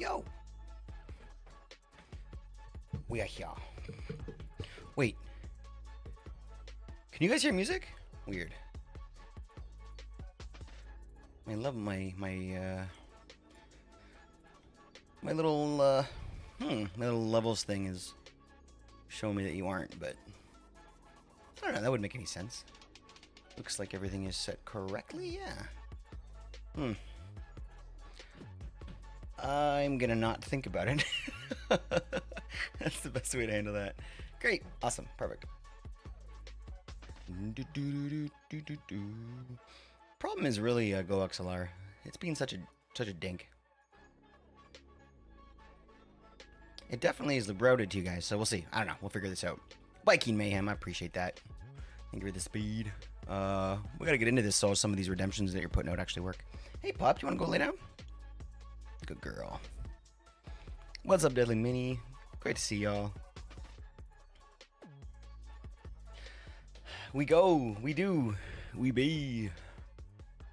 Yo! We are here. Wait. Can you guys hear music? Weird. I love my little my little levels thing is showing me that you aren't, but I don't know, that wouldn't make any sense. Looks like everything is set correctly, yeah. I'm gonna not think about it. That's the best way to handle that. Great, awesome, perfect. Problem is really Go XLR. It's being such a dink. It definitely is routed to you guys, so we'll see. I don't know. We'll figure this out. Viking Mayhem, I appreciate that. Thank you for the speed. We gotta get into this so some of these redemptions that you're putting out actually work. Hey, Pop, do you want to go lay down? Good girl. What's up, Deadly Mini? Great to see y'all. We go. We do. We be.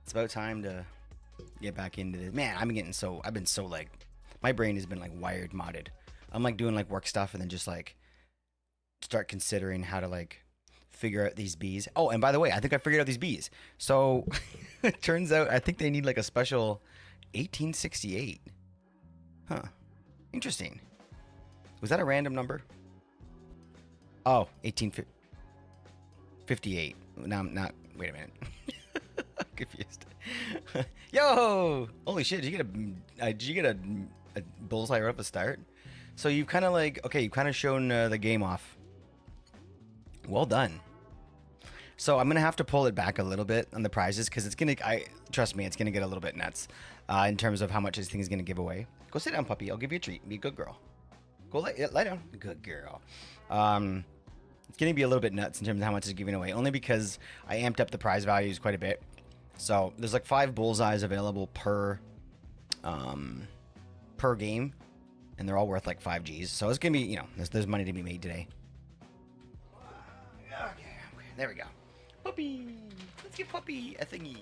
It's about time to get back into this. Man, I've been so like, my brain has been like wired modded. I'm like doing like work stuff and then just like start considering how to like figure out these bees. Oh, and by the way, I think I figured out these bees. So it turns out I think they need like a special 1868. Huh. Interesting. Was that a random number? Oh, 1858. Now I'm not. Wait a minute. I'm confused. Yo! Holy shit! Did you get a bullseye right off the start? So you've kind of like, okay, you've kind of shown the game off. Well done. So I'm gonna have to pull it back a little bit on the prizes because it's gonna. Trust me, it's gonna get a little bit nuts in terms of how much this thing is gonna give away. Go sit down, puppy. I'll give you a treat. Be a good girl. Go lie down. Good girl. It's gonna be a little bit nuts in terms of how much it's giving away. Only because I amped up the prize values quite a bit. So there's like 5 bullseyes available per game, and they're all worth like 5 Gs. So it's gonna be, you know, there's money to be made today. Okay, there we go. Puppy, let's give Puppy a thingy.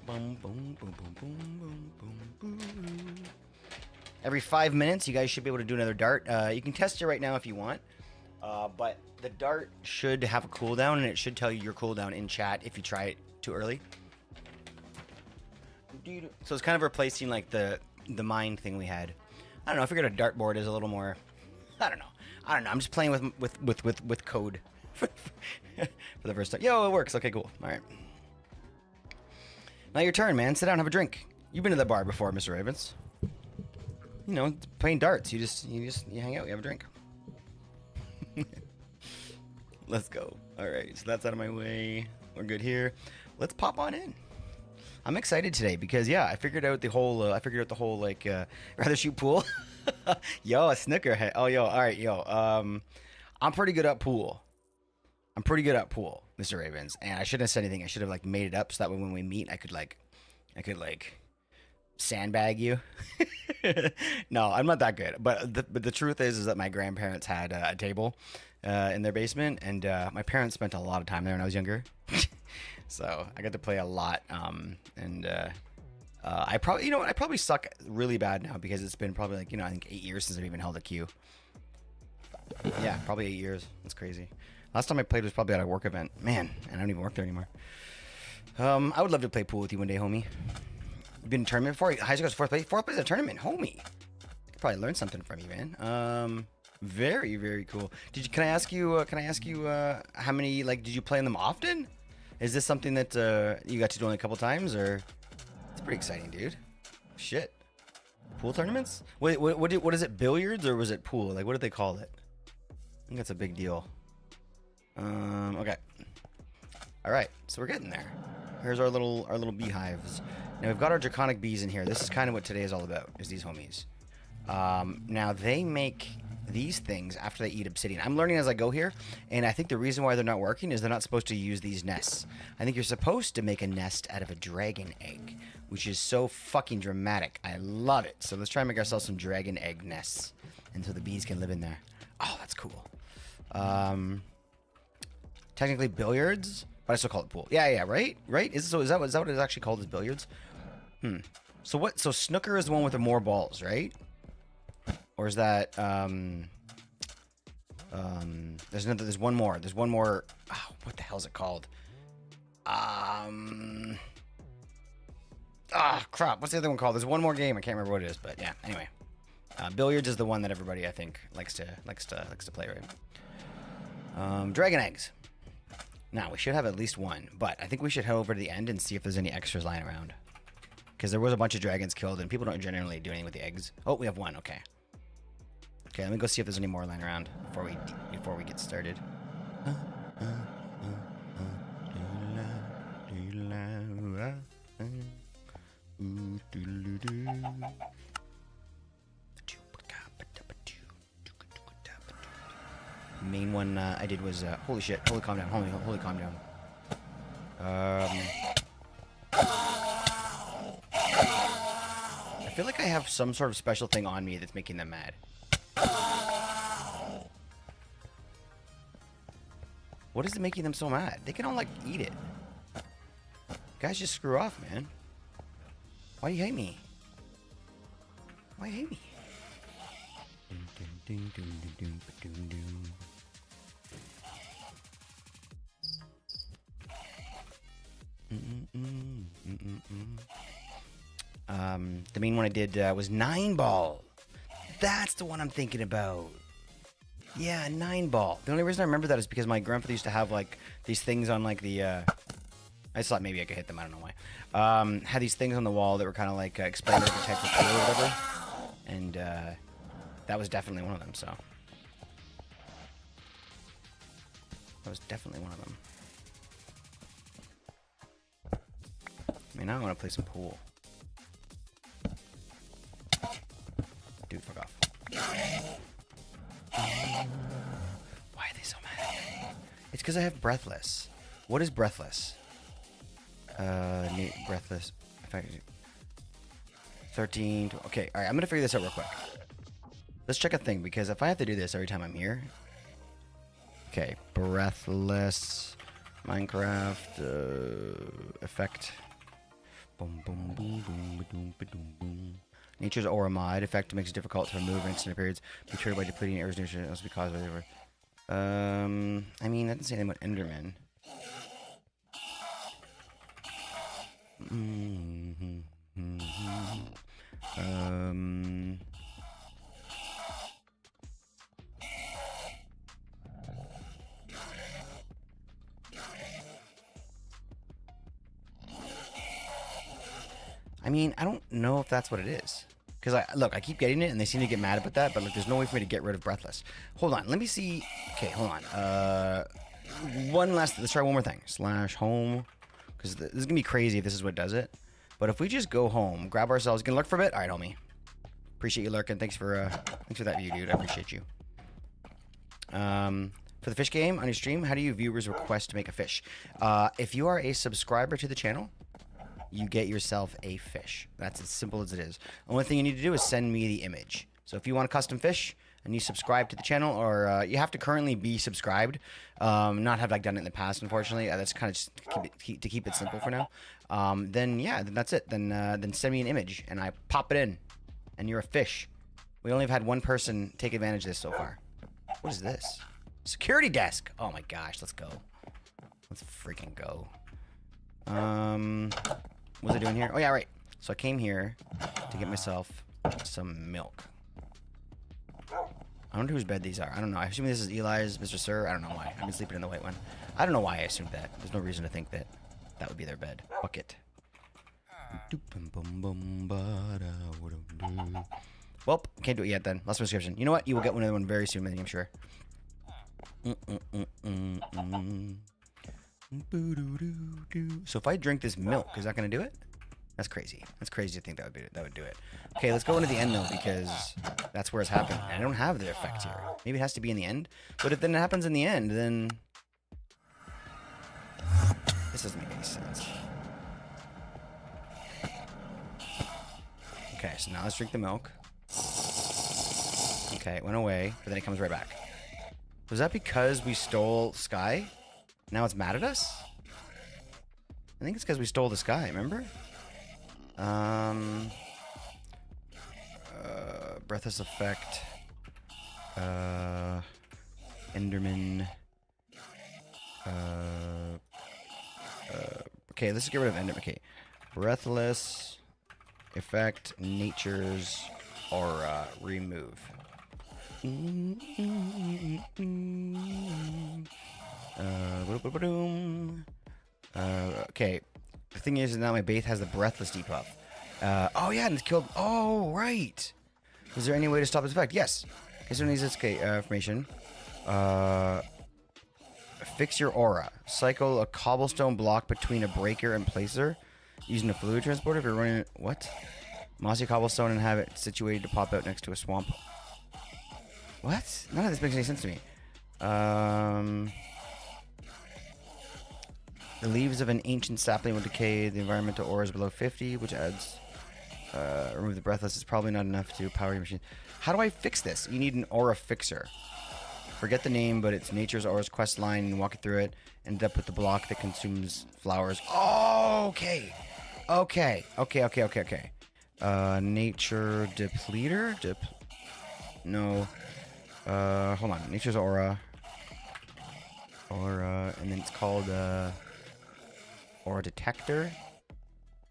Boom, boom, boom, boom, boom, boom, boom, boom. Every 5 minutes, you guys should be able to do another dart. You can test it right now if you want, but the dart should have a cooldown, and it should tell you your cooldown in chat if you try it too early. So it's kind of replacing like the mine thing we had. I don't know. I figured a dartboard is a little more. I don't know. I'm just playing with code for the first time. Yo, it works. Okay, cool. All right. Now your turn, man. Sit down, have a drink. You've been to the bar before, Mr. Ravens. You know, playing darts. You hang out, you have a drink. Let's go. All right, so that's out of my way. We're good here. Let's pop on in. I'm excited today because yeah, I figured out the whole like rather shoot pool. Yo, a snooker head. Oh, yo, all right, yo. I'm pretty good at pool. Mr. Ravens, and I shouldn't have said anything. I should have like made it up so that way when we meet, I could like sandbag you. No, I'm not that good. But the truth is that my grandparents had a table in their basement, and my parents spent a lot of time there when I was younger. So I got to play a lot. I probably suck really bad now because it's been probably like, I think 8 years since I've even held a queue. Yeah, probably 8 years. That's crazy. Last time I played was probably at a work event. Man, and I don't even work there anymore. I would love to play pool with you one day, homie. You've been in a tournament before? High school's fourth place. Fourth place in a tournament, homie. Could probably learn something from you, man. Very, very cool. Can I ask you? How many? Like, did you play in them often? Is this something that you got to do only a couple times, or? It's pretty exciting, dude. Shit. Pool tournaments? Wait, what is it? Billiards or was it pool? Like, what did they call it? I think that's a big deal. Okay. All right, so we're getting there. Here's our little beehives. Now we've got our draconic bees in here. This is kind of what today is all about, is these homies. Now they make these things after they eat obsidian. I'm learning as I go here, and I think the reason why they're not working is they're not supposed to use these nests. I think you're supposed to make a nest out of a dragon egg, which is so fucking dramatic. I love it. So let's try and make ourselves some dragon egg nests, and so the bees can live in there. Oh, that's cool. Technically billiards, but I still call it pool. Yeah, right? Is that what it's actually called, as billiards? So what? So snooker is the one with the more balls, right? Or is that there's another. There's one more. There's one more. Oh, what the hell is it called? Crap. What's the other one called? There's one more game. I can't remember what it is, but yeah. Anyway, billiards is the one that everybody I think likes to play, right? Dragon eggs. Now we should have at least one, but I think we should head over to the end and see if there's any extras lying around. Because there was a bunch of dragons killed, and people don't generally do anything with the eggs. Oh, we have one. Okay. Okay, let me go see if there's any more lying around before we get started. Main one I did was holy shit, holy calm down, holy calm down. I feel like I have some sort of special thing on me that's making them mad. What is it making them so mad? They can all like eat it. Guys, just screw off, man. Why do you hate me? Why you hate me? The main one I did was 9-ball. That's the one I'm thinking about. Yeah, 9-ball. The only reason I remember that is because my grandfather used to have like these things on like the. I just thought maybe I could hit them. I don't know why. Had these things on the wall that were kind of like explaining different types of food or whatever, and that was definitely one of them. So that was definitely one of them. I mean, now I want to play some pool. Dude, fuck off. Why are they so mad? It's because I have breathless. What is breathless? Breathless. 13. Okay, alright, I'm gonna figure this out real quick. Let's check a thing, because if I have to do this every time I'm here. Okay, breathless. Minecraft. Effect. Boom, boom, boom, boom, boom, boom, boom. Nature's aura mod effect makes it difficult to remove in instant periods. Be triggered by depleting areas nature else be caused by whatever. I mean, that doesn't say anything about Enderman. I mean, I don't know if that's what it is. Because, I keep getting it, and they seem to get mad about that, but, like, there's no way for me to get rid of Breathless. Hold on, let me see. Okay, hold on. Let's try one more thing. /home. Because this is going to be crazy if this is what does it. But if we just go home, grab ourselves, gonna lurk for a bit? All right, homie. Appreciate you lurking. Thanks for that view, dude. I appreciate you. For the fish game on your stream, how do you viewers request to make a fish? If you are a subscriber to the channel, you get yourself a fish. That's as simple as it is. Only thing you need to do is send me the image. So if you want a custom fish and you subscribe to the channel, or you have to currently be subscribed, not have like done it in the past, unfortunately. That's kind of just to keep it simple for now. Then that's it. Then send me an image and I pop it in, and you're a fish. We only have had one person take advantage of this so far. What is this? Security desk. Oh my gosh, let's go. Let's freaking go. What's I doing here? Oh yeah, right. So I came here to get myself some milk. I wonder whose bed these are. I don't know. I assume this is Eli's, Mr. Sir. I don't know why. I've been sleeping in the white one. I don't know why I assumed that. There's no reason to think that that would be their bed. Bucket. Well, can't do it yet then. Lost subscription. You know what? You will get another one very soon, I'm sure. So if I drink this milk, is that going to do it? That's crazy. That's crazy to think that would do it. Okay, let's go into the end though, because that's where it's happening. I don't have the effect here. Maybe it has to be in the end. But if then it happens in the end, then this doesn't make any sense. Okay, so now let's drink the milk. Okay, it went away, but then it comes right back. Was that because we stole Sky? Now it's mad at us? I think it's because we stole the Sky, remember? Breathless effect. Enderman. Okay, let's get rid of Enderman. Okay. Breathless effect, nature's aura, remove. Okay. The thing is now my base has the breathless debuff. Oh yeah, and it's killed. Oh right. Is there any way to stop this effect? Yes. Okay, so it needs this information. Fix your aura. Cycle a cobblestone block between a breaker and placer using a fluid transporter. If you're running what? Mossy cobblestone and have it situated to pop out next to a swamp. What? None of this makes any sense to me. The leaves of an ancient sapling will decay. The environmental aura is below 50, which adds. Remove the breathless. It's probably not enough to power your machine. How do I fix this? You need an aura fixer. Forget the name, but it's Nature's Aura's quest line, and walk it through it. End up with the block that consumes flowers. Oh, okay. Okay. Nature depleter? No. Hold on. Nature's Aura. Aura, and then it's called, Aura Detector.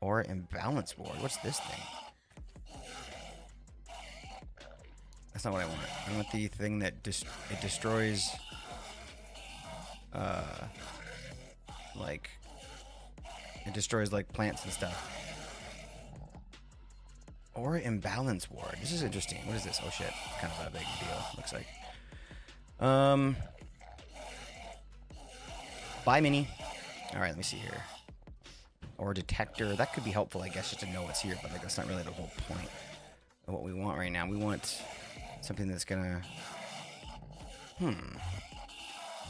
Aura Imbalance Ward. What's this thing? That's not what I want. I want the thing that it destroys, like, it destroys, like, plants and stuff. Aura Imbalance Ward. This is interesting. What is this? Oh, shit. Kind of a big deal, looks like. Bye, Mini. Alright, let me see here. Aura Detector. That could be helpful, I guess, just to know what's here, but, like, that's not really the whole point of what we want right now. We want something that's gonna...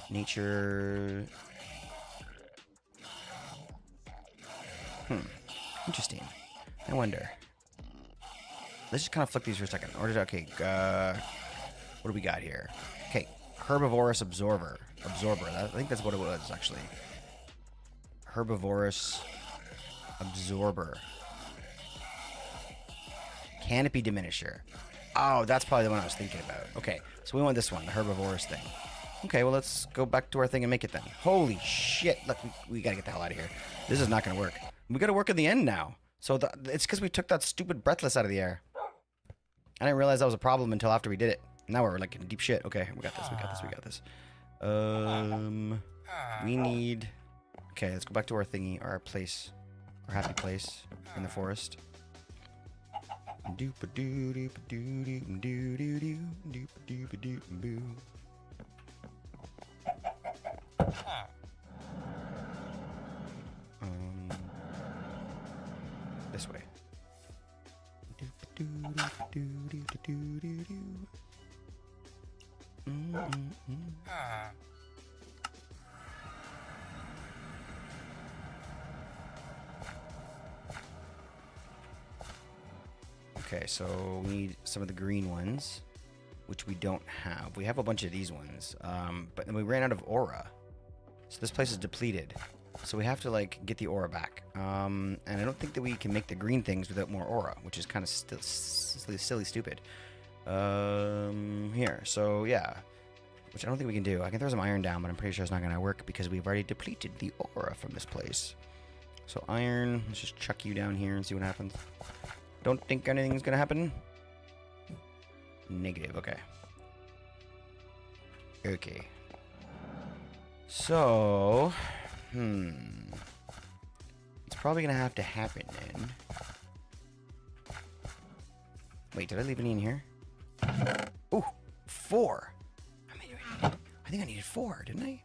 Nature... Interesting. I wonder. Let's just kind of flick these for a second. Okay, what do we got here? Okay, Herbivorous Absorber. I think that's what it was, actually. Herbivorous Absorber. Canopy Diminisher. Oh, that's probably the one I was thinking about. Okay, so we want this one, the Herbivorous thing. Okay, well, let's go back to our thing and make it then. Holy shit. Look, we gotta get the hell out of here. This is not gonna work. We gotta work at the end now. So it's because we took that stupid Breathless out of the air. I didn't realize that was a problem until after we did it. Now we're like in deep shit. Okay, we got this. We need... Okay, let's go back to our thingy, our place. Our happy place in the forest. This way. Okay, so we need some of the green ones, which we don't have. We have a bunch of these ones, but then we ran out of aura. So this place is depleted. So we have to, like, get the aura back. And I don't think that we can make the green things without more aura, which is kind of silly stupid. Here. So, yeah. Which I don't think we can do. I can throw some iron down, but I'm pretty sure it's not going to work because we've already depleted the aura from this place. So iron, let's just chuck you down here and see what happens. Don't think anything's going to happen. Negative, okay. Okay. So... It's probably gonna have to happen then. Wait, did I leave any in here? Ooh, 4. I think I needed 4, didn't I?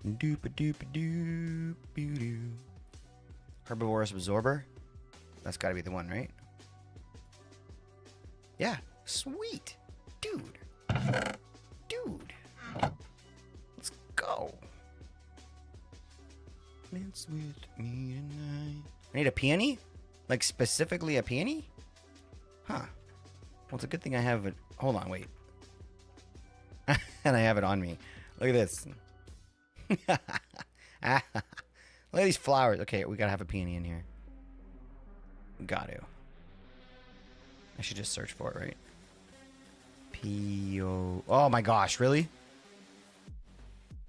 Doop-a-doop-a-doop-a-doo. Herbivorous Absorber. That's gotta be the one, right? Yeah, sweet. Dude. Let's go. Dance with me tonight. I need a peony? Like, specifically a peony? Huh. Well, it's a good thing I have it. Hold on, wait. And I have it on me. Look at this. Look at these flowers. Okay, we gotta have a peony in here. Got to. I should just search for it, right? P-O... Oh my gosh, really?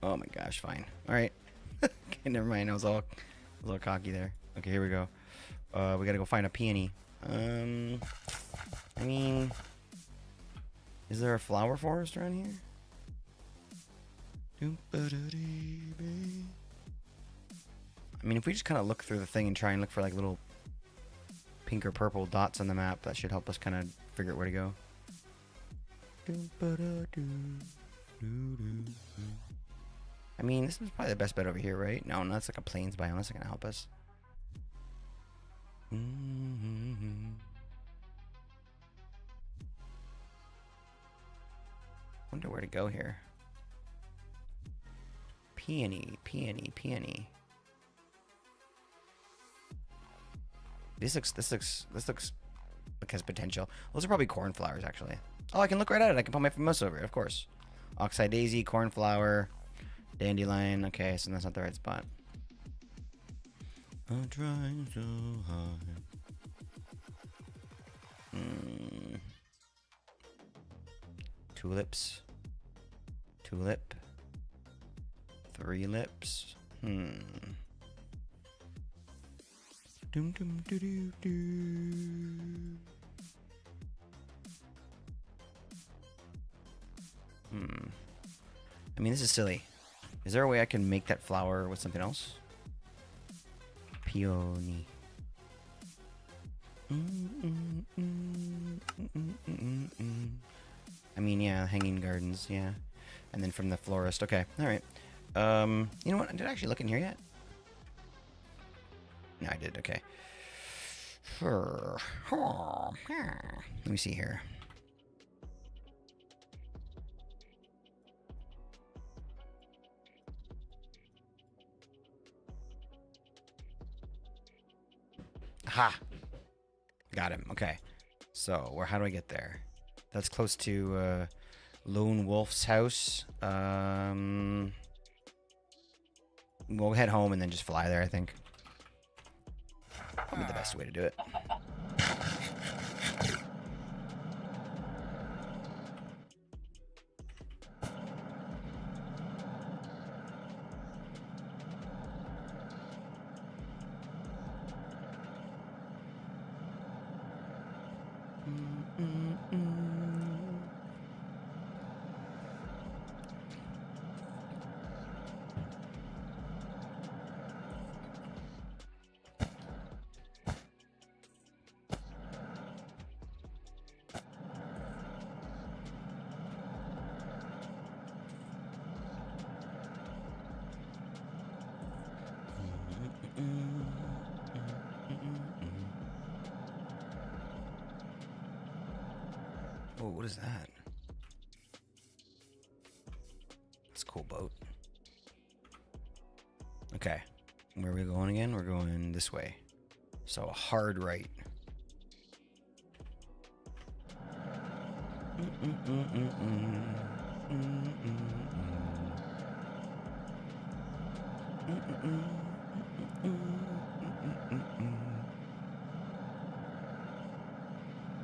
Oh my gosh, fine. Alright. Okay, never mind. I was all cocky there. Okay, here we go. We gotta go find a peony. I mean... Is there a flower forest around here? I mean, if we just kind of look through the thing and try and look for like little pink or purple dots on the map, that should help us kind of figure out where to go. I mean, this is probably the best bet over here, right? No, that's like a plains biome. That's not gonna help us. Wonder where to go here. Peony, peony, peony. This looks like has potential. Those are probably cornflowers, actually. Oh, I can look right at it. I can put my mouse over it, of course. Oxeye daisy, cornflower, dandelion. Okay, so that's not the right spot. I'm trying so hard. Tulips. Tulip. 3 lips. Dum dum doo doo doo. I mean, this is silly. Is there a way I can make that flower with something else? Peony. I mean, yeah, hanging gardens, yeah. And then from the florist. Okay, all right. You know what? Did I actually look in here yet? No, I did. Okay. Let me see here. Aha! Got him. Okay. So, how do I get there? That's close to Lone Wolf's house. We'll head home and then just fly there, I think. Probably the best way to do it. Oh, what is that? It's a cool boat. Okay. Where are we going again? We're going this way. So a hard right.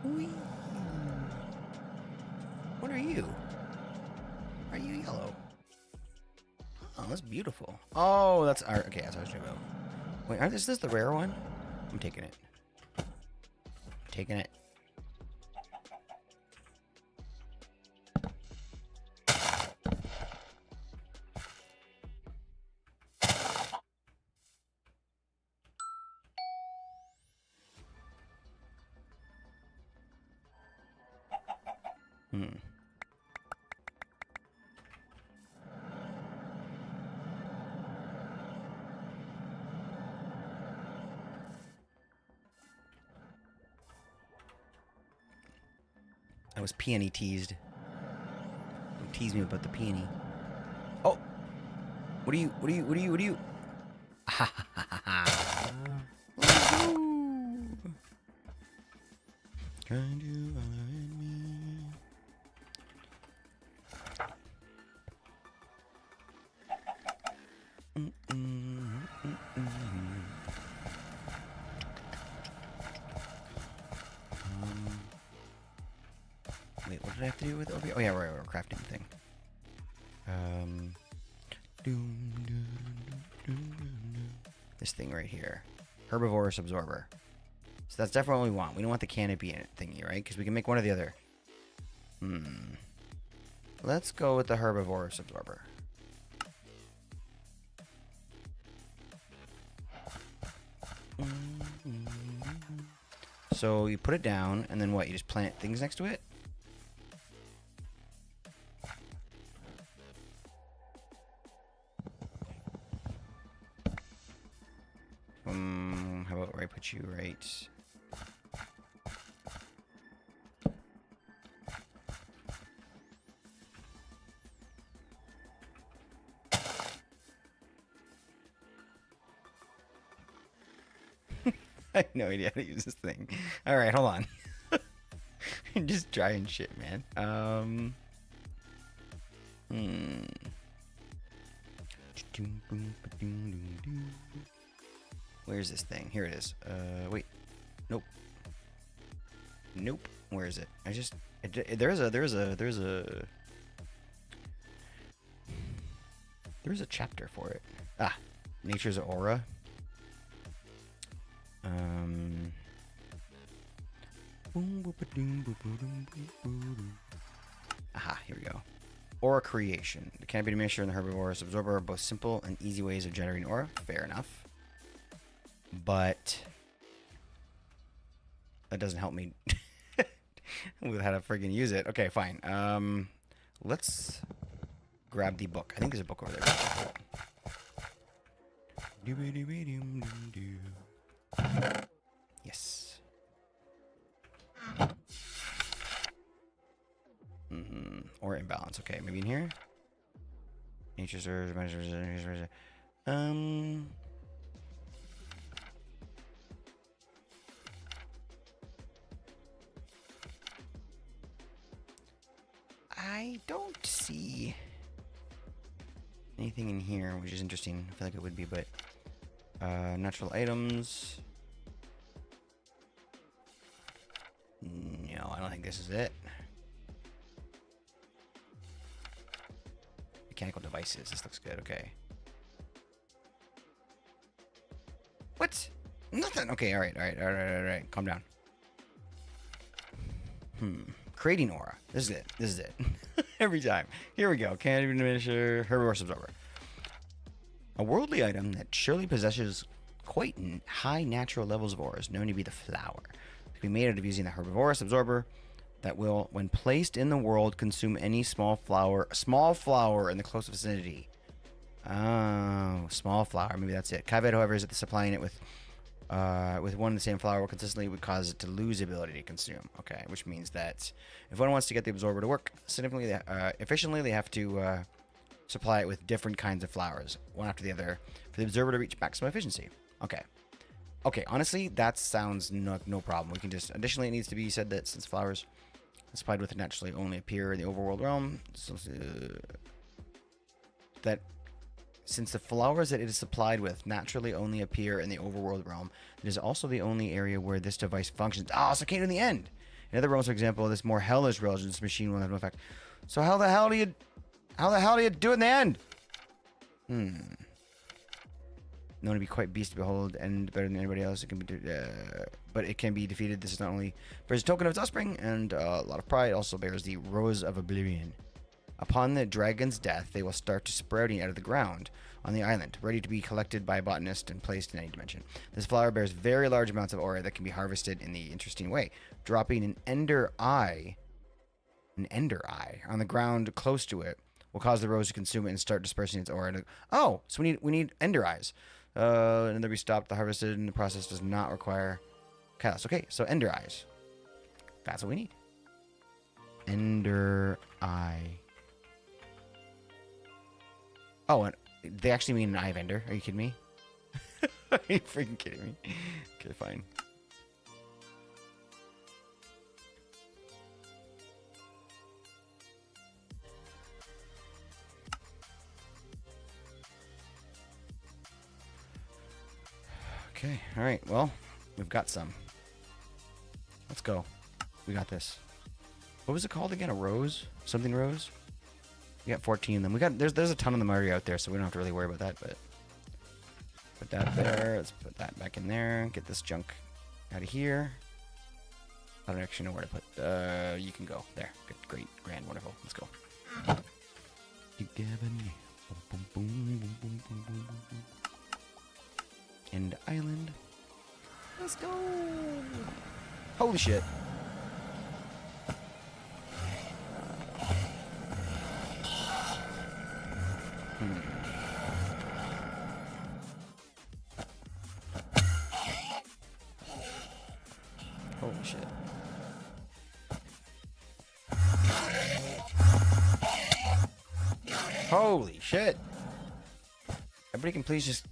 Whee! What are you? Are you yellow? Oh, that's beautiful. Oh, that's art. Okay, that's how I should go. Wait, is this the rare one? I'm taking it. I'm taking it. I was peony teased. Don't tease me about the peony. Oh! What are you? Ha ha ha ha. Trying to find me. Wait, what did I have to do with over here? Oh yeah, right, crafting thing. This thing right here. Herbivorous absorber. So that's definitely what we want. We don't want the canopy in it thingy, right? Because we can make one or the other. Let's go with the herbivorous absorber. So you put it down, and then what? You just plant things next to it? How about where I put you right? I have no idea how to use this thing. Alright, hold on. Just trying shit, man. Where's this thing? Here it is. Wait. Nope. Nope. Where is it? There's a chapter for it. Ah, Nature's Aura. Aha, here we go. Aura creation. The canopy mixture and the herbivorous absorber are both simple and easy ways of generating aura. Fair enough. But that doesn't help me with how to friggin' use it. Okay, fine. Let's grab the book. I think there's a book over there. Yes. Or imbalance. Okay, maybe in here. Nature surge, I don't see anything in here, which is interesting. I feel like it would be, but natural items. No, I don't think this is it. Mechanical devices. This looks good. Okay. What? Nothing. Okay. All right. Calm down. Creating aura. This is it. Every time. Here we go. Canopy diminisher. Herbivorous absorber. A worldly item that surely possesses quite high natural levels of aura is known to be the flower. It can be made out of using the herbivorous absorber that will, when placed in the world, consume any small flower in the close vicinity. Oh, small flower. Maybe that's it. Caveat, however, is that supplying it with one and the same flower will consistently would cause it to lose the ability to consume. Okay, which means that if one wants to get the absorber to work significantly efficiently, they have to supply it with different kinds of flowers, one after the other, for the absorber to reach maximum efficiency. Okay. Okay, honestly, that sounds no problem. We can just... Additionally, it needs to be said that since flowers supplied with naturally only appear in the overworld realm, that since the flowers that it is supplied with naturally only appear in the overworld realm, it is also the only area where this device functions. Ah, so it came in the end. In other realms, for example, this more hellish realm, this machine will have no effect. So how the hell do you do it in the end? Known to be quite beast to behold and better than anybody else. It can be, but it can be defeated. This is not only bears a token of its offspring and a lot of pride. Also bears the Rose of Oblivion. Upon the dragon's death, they will start to sprouting out of the ground on the island, ready to be collected by a botanist and placed in any dimension. This flower bears very large amounts of aura that can be harvested in the interesting way. Dropping an ender eye on the ground close to it will cause the rose to consume it and start dispersing its aura. Oh, so we need ender eyes. And then we stopped the harvested, and the process does not require chaos. Okay, so ender eyes. That's what we need. Ender eye. Oh, and they actually mean an eye of ender. Are you kidding me? Are you freaking kidding me? Okay, fine. Okay, alright, well, we've got some. Let's go. We got this. What was it called again? A rose? Something rose? We got 14 of them. We got there's a ton of them already out there, so we don't have to really worry about that, but put that there. Let's put that back in there. Get this junk out of here. I don't actually know where to put you can go. There. Good, great, grand, wonderful. Let's go. End island. Let's go. Holy shit. Holy shit. Holy shit. Everybody can please just...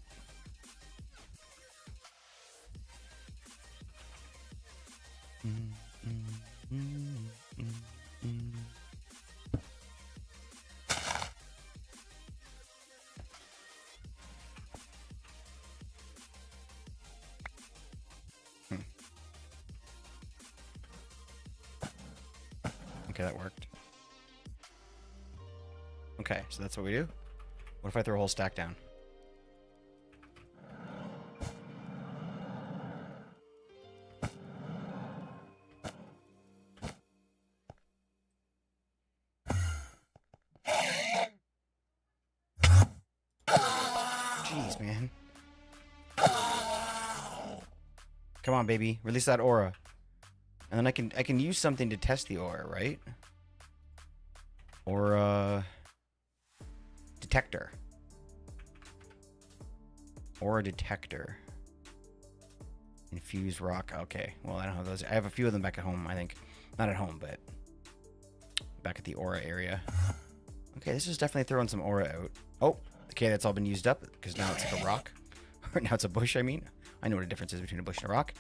Okay, that worked. Okay, so that's what we do. What if I throw a whole stack down? Jeez, man. Come on, baby. Release that aura. And then I can use something to test the aura, right? Or detector. Aura detector. Infuse rock. Okay. Well, I don't have those. I have a few of them back at home, I think. Not at home, but back at the aura area. Okay, this is definitely throwing some aura out. Oh, okay, that's all been used up because now it's like a rock. Or now it's a bush, I mean. I know what the difference is between a bush and a rock.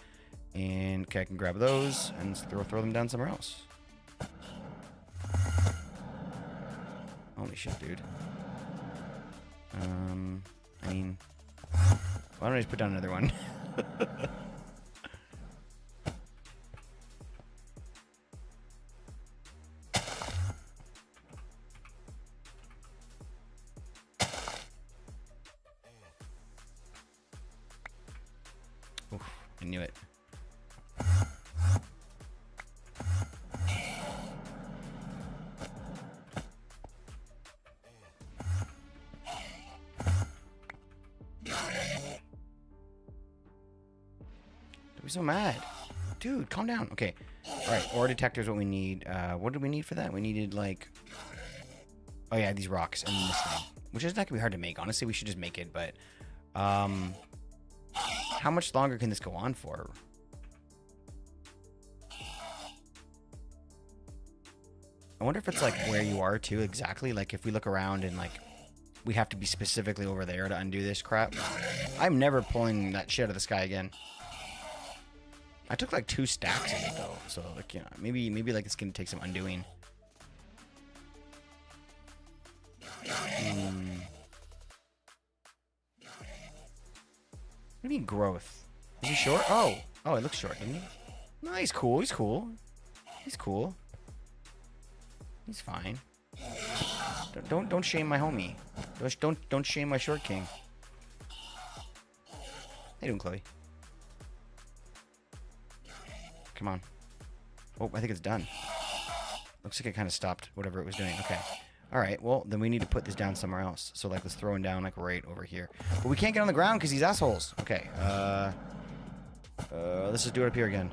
And okay, I can grab those and throw them down somewhere else. Holy shit, dude. I mean, why don't I just put down another one? Oof, I knew it. Don't be so mad. Dude, calm down. Okay. Alright, ore detector is what we need. What did we need for that? We needed, like... Oh, yeah, these rocks and this thing. Which isn't that gonna be hard to make. Honestly, we should just make it, but... how much longer can this go on for? I wonder if it's, like, where you are, too, exactly. Like, if we look around and, like... we have to be specifically over there to undo this crap. I'm never pulling that shit out of the sky again. I took like 2 stacks of it though, so like, you know, maybe like it's gonna take some undoing. What do you mean growth? Is he short? Oh, it looks short, didn't he? No, he's cool. He's cool. He's cool. He's fine. Don't shame my homie. Don't shame my short king. How you doing, Chloe? Come on. Oh, I think it's done. Looks like it kind of stopped whatever it was doing. Okay. All right. Well, then we need to put this down somewhere else. So, like, let's throw him down, like, right over here. But we can't get on the ground because these assholes. Okay. Let's just do it up here again.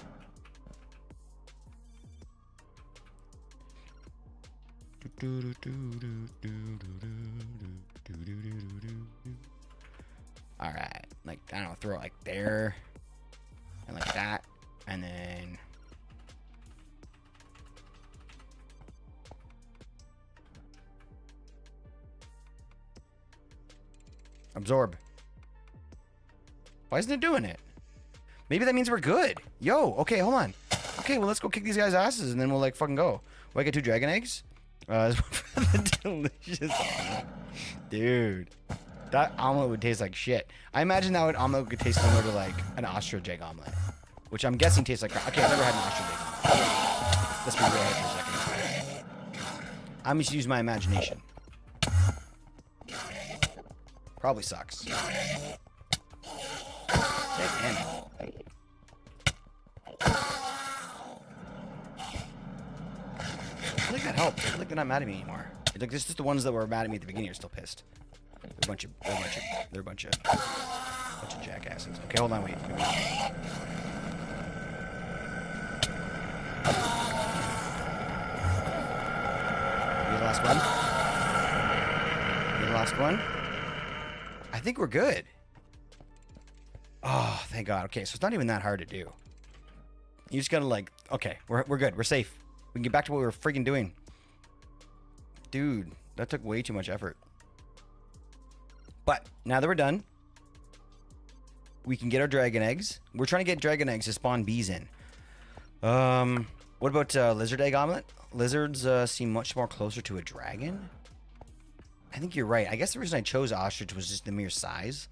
All right. Like, I don't know, throw it like there. And like that. And then absorb. Why isn't it doing it? Maybe that means we're good. Yo, okay, hold on. Okay, well, let's go kick these guys' asses and then we'll like fucking go. Will I get 2 dragon eggs? For the delicious omelet. Dude, that omelet would taste like shit. I imagine that omelet could taste similar to like an ostrich egg omelet. Which I'm guessing tastes like crap. Okay, I've never had an ostrich egg omelet. Let's be real here for a second. I'm just using my imagination. Probably sucks. Damn it. I feel like that helped. I feel like they're not mad at me anymore. Like, this is just the ones that were mad at me at the beginning are still pissed. They're a bunch of jackasses. Okay, hold on, wait. Be the last one. Be the last one. I think we're good. Oh, thank God. Okay, so it's not even that hard to do. You just gotta like, okay, we're good. We're safe. We can get back to what we were freaking doing. Dude, that took way too much effort. But now that we're done, we can get our dragon eggs. We're trying to get dragon eggs to spawn bees in. What about lizard egg omelet? Lizards seem much more closer to a dragon. I think you're right. I guess the reason I chose ostrich was just the mere size.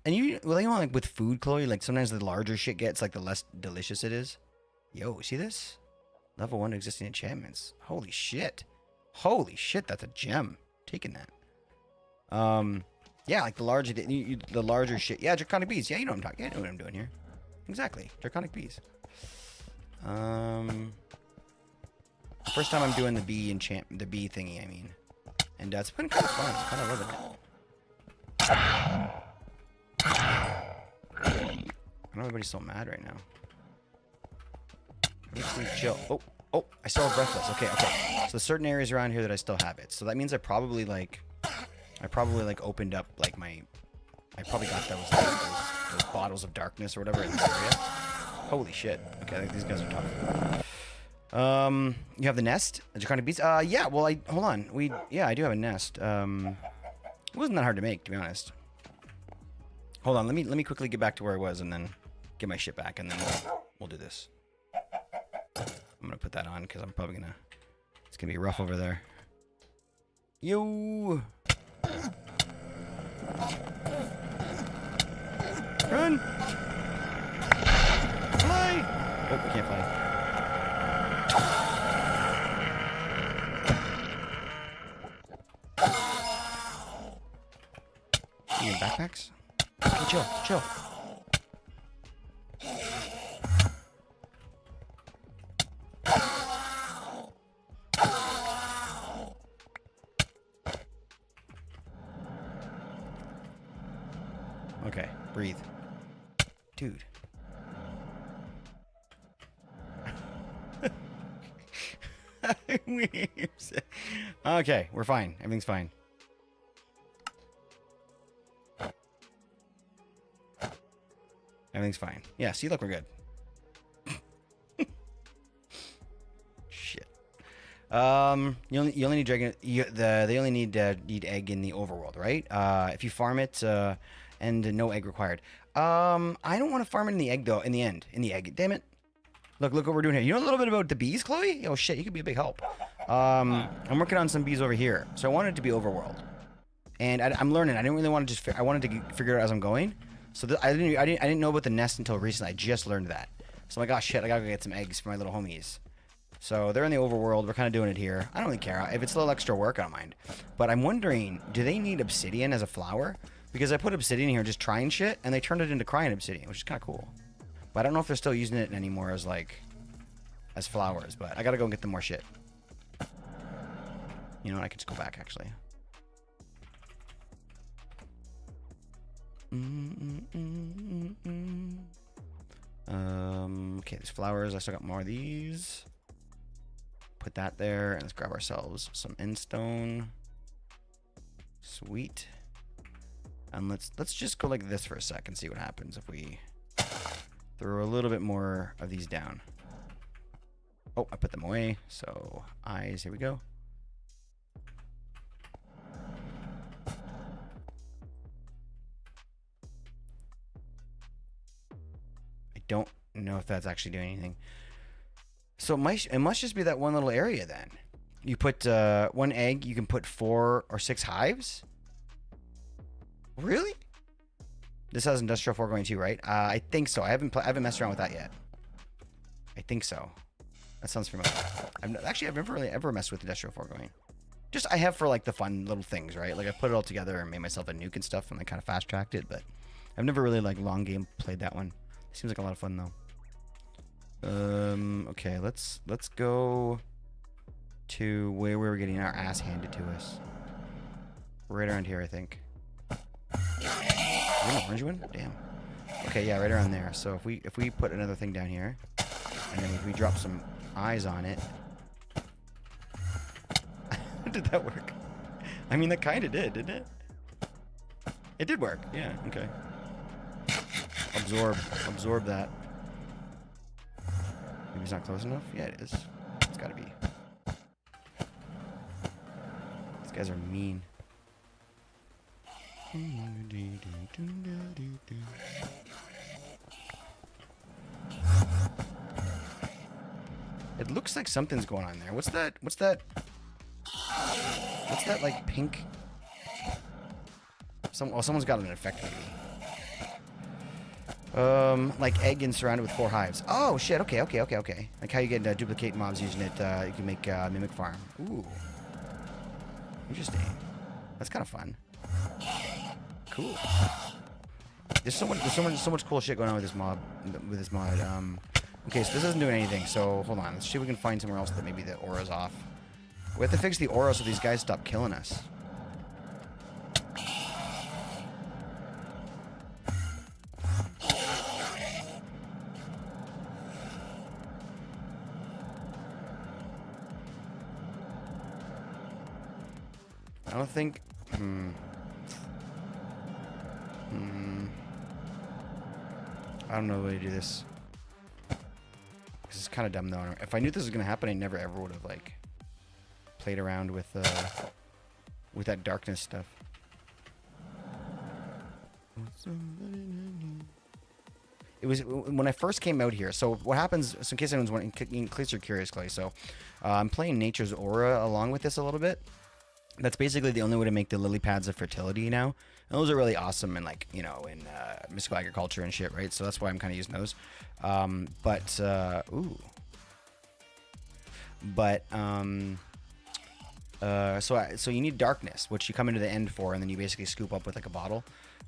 And you know, like with food, Chloe, like sometimes the larger shit gets, like the less delicious it is. Yo, see this? Level 1 existing enchantments. Holy shit. Holy shit, that's a gem. Taking that. Yeah, like the larger, the larger shit. Yeah, draconic bees. Yeah, you know what I'm talking. Yeah, I know what I'm doing here. Exactly, draconic bees. First time I'm doing the bee thingy. I mean, and it's been kind of fun. I'm kind of loving it. I know everybody's so mad right now. Let's chill. Oh, I still have breathless. Okay. So there's certain areas around here that I still have it. So that means I probably opened up like I probably got those bottles of darkness or whatever in this area. Holy shit. Okay, I think these guys are tough. You have the nest? The draconic bees? Yeah, well, hold on. I do have a nest. It wasn't that hard to make, to be honest. Hold on, let me quickly get back to where I was and then get my shit back, and then we'll do this. I'm gonna put that on because I'm probably gonna. It's gonna be rough over there. Yo. Run. Fly. Oh, I can't fly. You need backpacks? Okay, chill. Okay, breathe. Dude. Okay, we're fine. Everything's fine. Everything's fine. Yeah, see, look, we're good. Shit. You only need dragon. They only need egg in the overworld, right? If you farm it, and no egg required. I don't want to farm it in the egg though. In the egg. Damn it. Look what we're doing here. You know a little bit about the bees, Chloe? Oh shit, you could be a big help. I'm working on some bees over here, so I wanted it to be overworld, and I'm learning. I didn't really want to just. I wanted to figure it out as I'm going. So I didn't know about the nest until recently. I just learned that. So I'm like, oh shit, I gotta go get some eggs for my little homies. So they're in the overworld. We're kind of doing it here. I don't really care. If it's a little extra work, I don't mind. But I'm wondering, do they need obsidian as a flower? Because I put obsidian here just trying shit, and they turned it into crying obsidian, which is kind of cool. But I don't know if they're still using it anymore as as flowers. But I gotta go and get them more shit. You know what? I could just go back actually. Okay, there's flowers. I still got more of these. Put that there, and let's grab ourselves some endstone. Sweet. And let's just go like this for a sec and see what happens if we throw a little bit more of these down. Oh, I put them away. So eyes, here we go. I don't know if that's actually doing anything. So it must just be that one little area then. You put one egg, you can put 4 or 6 hives. Really? This has industrial foregoing too, right? I think so. I haven't messed around with that yet. I think so. That sounds familiar. I've never really ever messed with industrial foregoing. Just I have for like the fun little things, right? Like I put it all together and made myself a nuke and stuff, and I kind of fast tracked it. But I've never really like long game played that one. Seems like a lot of fun though. Okay, let's go to where we were getting our ass handed to us. Right around here, I think. Is there an orange one? Damn. Okay, yeah, right around there. So if we put another thing down here, and then if we drop some eyes on it. Did that work? I mean, that kind of did, didn't it? It did work. Yeah, okay. Absorb that. Maybe it's not close enough? Yeah, it is. It's gotta be. These guys are mean. It looks like something's going on there. What's that? What's that like pink? Someone's got an effect maybe. Like egg and surrounded with 4 hives. Oh shit, okay. Like how you get duplicate mobs using it, you can make mimic farm. Ooh. Interesting. That's kind of fun. Cool. There's so much cool shit going on with this mod. Okay, so this isn't doing anything, so hold on. Let's see if we can find somewhere else that maybe the aura's off. We have to fix the aura so these guys stop killing us. I don't think... I don't know the way to do this. This is kind of dumb though. If I knew this was gonna happen, I never ever would have like played around with that darkness stuff. It was when I first came out here. So what happens? So in case anyone's wondering, in case you're curious, Clay. So I'm playing Nature's Aura along with this a little bit. That's basically the only way to make the lily pads of fertility now. And those are really awesome in like, you know, in mystical agriculture and shit, right? So that's why I'm kind of using those. So you need darkness, which you come into the end for, and then you basically scoop up with like a bottle.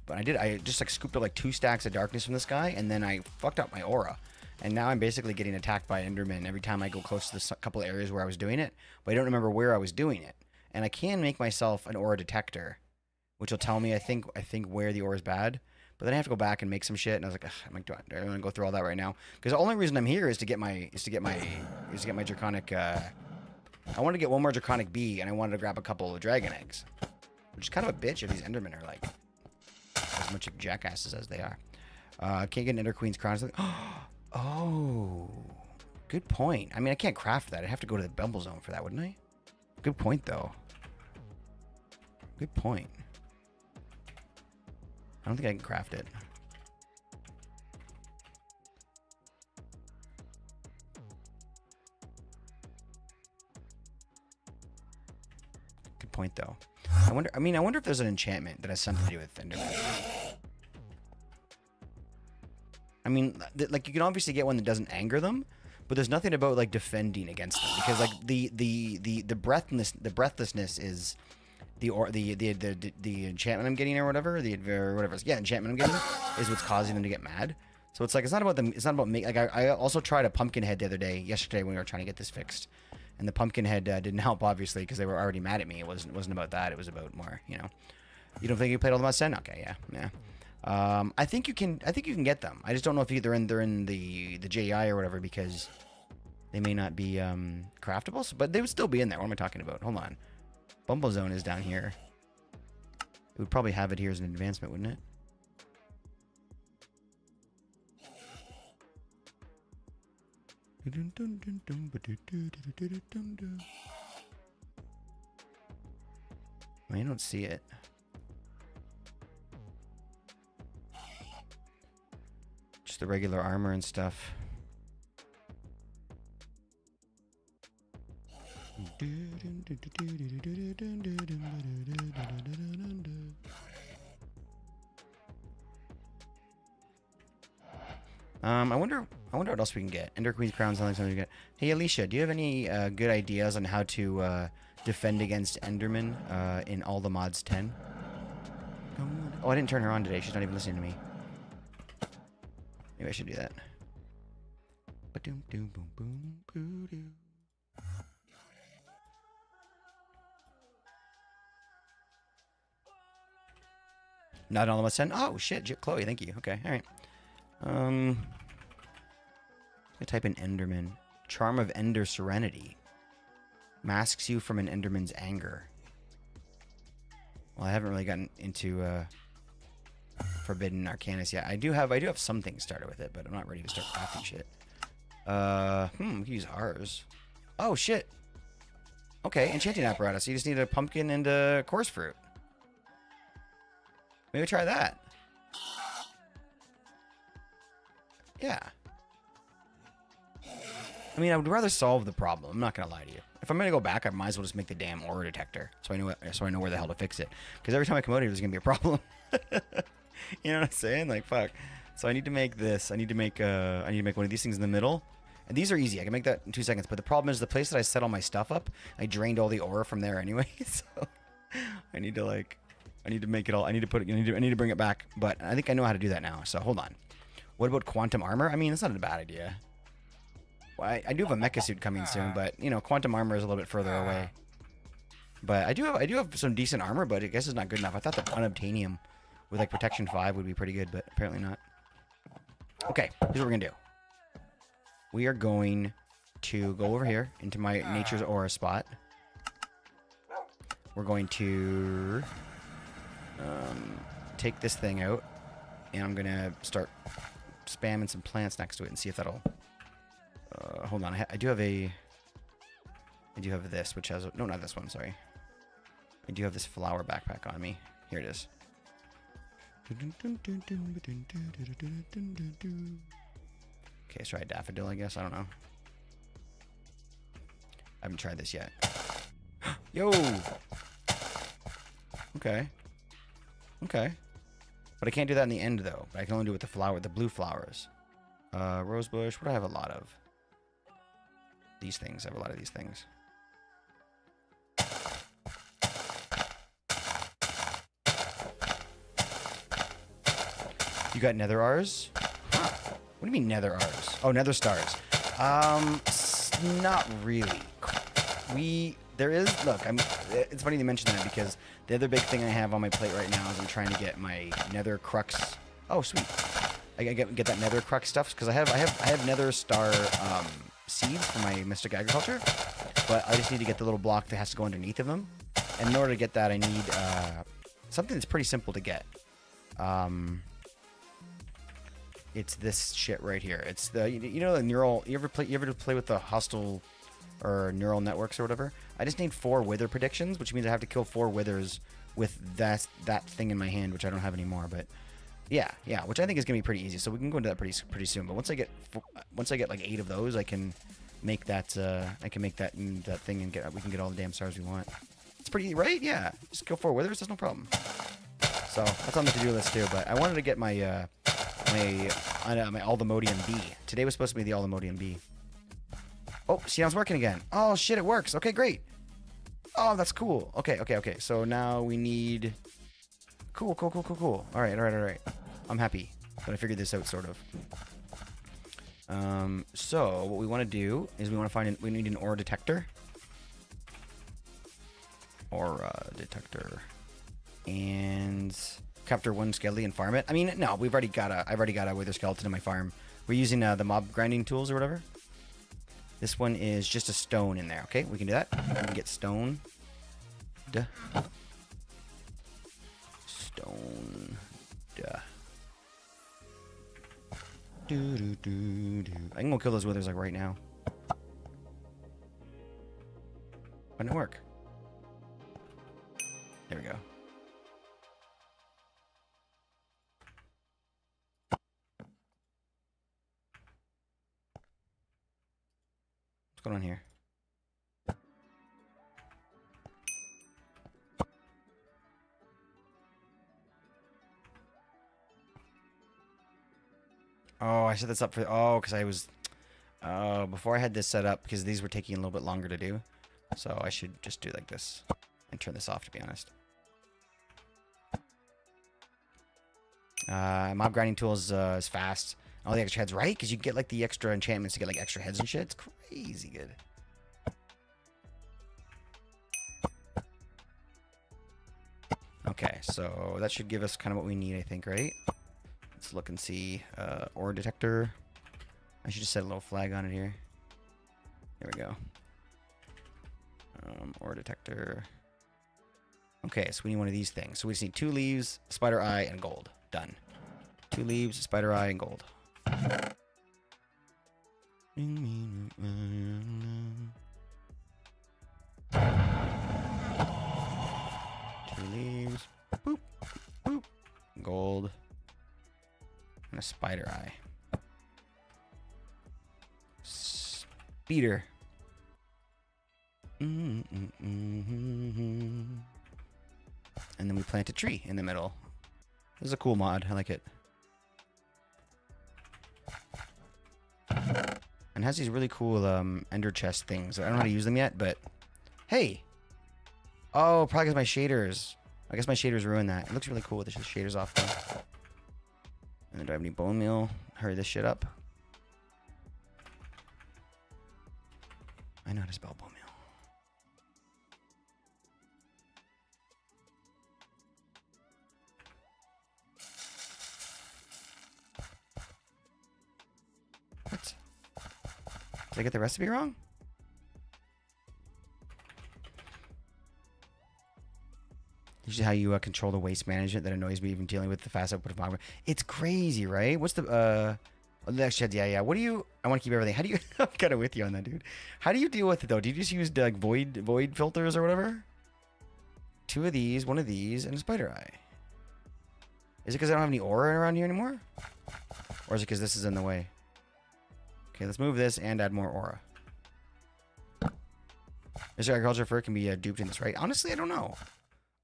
But I just like scooped up like 2 stacks of darkness from this guy, and then I fucked up my aura. And now I'm basically getting attacked by Endermen every time I go close to the couple of areas where I was doing it, but I don't remember where I was doing it. And I can make myself an aura detector, which will tell me I think where the aura is bad. But then I have to go back and make some shit, and I was like, I'm like, do I want to go through all that right now? Because the only reason I'm here is to get my draconic. I wanted to get one more draconic bee, and I wanted to grab a couple of dragon eggs, which is kind of a bitch if these Endermen are like as much of jackasses as they are. Can't get an Ender Queen's crown. Like, oh, good point. I mean, I can't craft that. I'd have to go to the Bumble Zone for that, wouldn't I? Good point, though. Good point. I don't think I can craft it. Good point, though. I wonder if there's an enchantment that has something to do with Enderman. I mean, like you can obviously get one that doesn't anger them, but there's nothing about like defending against them because like the breathlessness is the enchantment I'm getting or whatever enchantment I'm getting is what's causing them to get mad. So it's like it's not about them. It's not about me. Like I also tried a pumpkin head yesterday when we were trying to get this fixed, and the pumpkin head didn't help obviously because they were already mad at me. It wasn't about that. It was about more, you know. You don't think you played AllTheMods 10? Okay, yeah. I think you can get them. I just don't know if they're in the JI or whatever because they may not be craftable. But they would still be in there. What am I talking about? Hold on. Bumble Zone is down here. It would probably have it here as an advancement, wouldn't it? I don't see it. Just the regular armor and stuff. I wonder I wonder what else we can get. Ender Queen's Crown sounds like something we get. Hey, Alicia, do you have any good ideas on how to defend against Enderman in AllTheMods 10? Oh, I didn't turn her on today. She's not even listening to me. Maybe I should do that. Ba-doom, doom, boom, boom, boo-doo. Not all of us 10. Oh shit, Chloe, thank you. Okay, all right. I type in Enderman. Charm of Ender Serenity. Masks you from an Enderman's anger. Well, I haven't really gotten into Forbidden Arcanus yet. I do have some things started with it, but I'm not ready to start crafting shit. We can use ours. Oh shit. Okay, enchanting apparatus. You just need a pumpkin and a coarse fruit. Maybe try that. Yeah. I mean, I would rather solve the problem. I'm not gonna lie to you. If I'm gonna go back, I might as well just make the damn ore detector, so I know where the hell to fix it. Because every time I come out here, there's gonna be a problem. You know what I'm saying? Like fuck. So I need to make this. I need to make one of these things in the middle. And these are easy. I can make that in 2 seconds. But the problem is the place that I set all my stuff up, I drained all the ore from there anyway. So I need to make it all. I need to bring it back. But I think I know how to do that now. So hold on. What about quantum armor? I mean, that's not a bad idea. Well, I do have a mecha suit coming soon, but you know, quantum armor is a little bit further away. But I do have some decent armor, but I guess it's not good enough. I thought that unobtainium with like protection 5 would be pretty good, but apparently not. Okay, here's what we're gonna do. We are going to go over here into my nature's aura spot. We're going to take this thing out, and I'm gonna start spamming some plants next to it and see if that'll. Hold on, I do have this, which has no, not this one. Sorry, I do have this flower backpack on me. Here it is. Okay, let's try a daffodil, I guess. I don't know. I haven't tried this yet. Yo! Okay. Okay. But I can't do that in the end, though. But I can only do it with the blue flowers. Rosebush. What do I have a lot of? These things. I have a lot of these things. You got nether R's? Huh. What do you mean nether R's? Oh, nether stars. Not really. Look, it's funny you mention that because the other big thing I have on my plate right now is I'm trying to get my nether crux. Oh, sweet. I gotta get that nether crux stuff because I have nether star seeds for my mystic agriculture, but I just need to get the little block that has to go underneath of them. And in order to get that, I need something that's pretty simple to get. It's this shit right here. It's the the neural. You ever play with the hostile or neural networks or whatever? I just need 4 wither predictions, which means I have to kill 4 withers with that thing in my hand, which I don't have anymore. But yeah, which I think is gonna be pretty easy. So we can go into that pretty soon. But once I get like 8 of those, I can make that. I can make that thing and we can get all the damn stars we want. It's pretty right. Yeah, just kill 4 withers. That's no problem. So that's on the to-do list too. But I wanted to get my my AllTheModium B. Today was supposed to be the AllTheModium B. Oh, see, now it's working again. Oh shit, it works. Okay, great. Oh, that's cool. Okay. So now we need. Cool. All right. I'm happy that I figured this out, sort of. So what we want to do is we need an ore detector. Aura detector. And capture 1 skeleton and farm it. I mean, no, I've already got a wither skeleton in my farm. We're using the mob grinding tools or whatever. This one is just a stone in there. Okay, we can do that. We can get stone. Duh. Stone. Duh. I can go kill those withers like right now. Why didn't it work? There we go. What's going on here? Oh, I set this up for... Oh, because I was... before I had this set up, because these were taking a little bit longer to do. So I should just do like this. And turn this off, to be honest. Mob grinding tools is fast. All the extra heads, right? Because you get like the extra enchantments to get like extra heads and shit. It's crazy good. Okay, so that should give us kind of what we need, I think, right? Let's look and see. Ore detector. I should just set a little flag on it here. There we go. Ore detector. Okay, so we need one of these things. So we just need 2 leaves, spider eye, and gold. Done. 2 leaves, spider eye, and gold. 2 leaves. Boop. Boop. Gold. And a spider eye. Speeder. And then we plant a tree in the middle. This is a cool mod. I like it. And has these really cool ender chest things. I don't know how to use them yet, but hey. Oh, probably because my shaders. I guess my shaders ruined that. It looks really cool with the shaders off though. And then do I have any bone meal? Hurry this shit up. I know how to spell bone meal. What? Did I get the recipe wrong? Usually how you control the waste management that annoys me even dealing with the fast output of magma. It's crazy, right? What's the yeah. What do you... I want to keep everything. How do you... I'm kind of with you on that, dude. How do you deal with it, though? Do you just use, like, void filters or whatever? 2 of these, 1 of these, and a spider eye. Is it because I don't have any aura around here anymore? Or is it because this is in the way? Okay, let's move this and add more aura. Mystical Agriculture fur can be duped in this, right? Honestly, I don't know.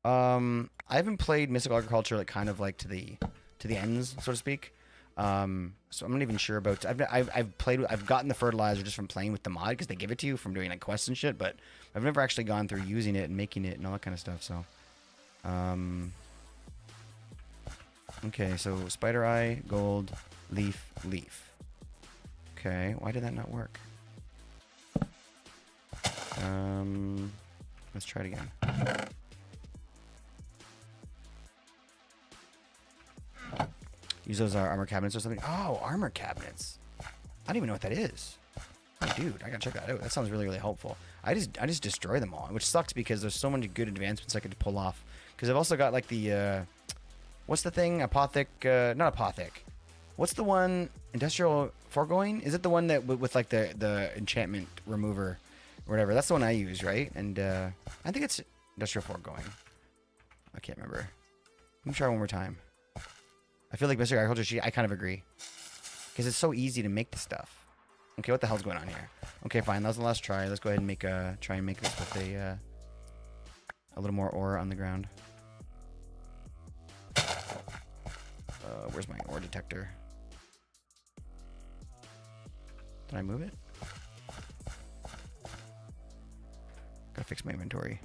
I haven't played Mystical Agriculture like kind of like to the ends, so to speak. So I'm not even sure about. I've gotten the fertilizer just from playing with the mod because they give it to you from doing like quests and shit. But I've never actually gone through using it and making it and all that kind of stuff. So, okay. So spider eye, gold, leaf, leaf. Okay, why did that not work? Let's try it again. Use those armor cabinets or something. Oh, armor cabinets. I don't even know what that is. Oh, dude, I gotta check that out. That sounds really, really helpful. I just destroy them all, which sucks because there's so many good advancements I could pull off. Because I've also got like the, what's the thing? Not Apothic. What's the one? Industrial Foregoing? Is it the one that with like the enchantment remover or whatever? That's the one I use, right? And I think it's Industrial Foregoing. I can't remember. Let me try one more time. I feel like Mr. Agriculture, I kind of agree. Because it's so easy to make the stuff. Okay, what the hell's going on here? Okay, fine. That was the last try. Let's go ahead and try and make this with a little more ore on the ground. Where's my ore detector? Did I move it? Gotta fix my inventory.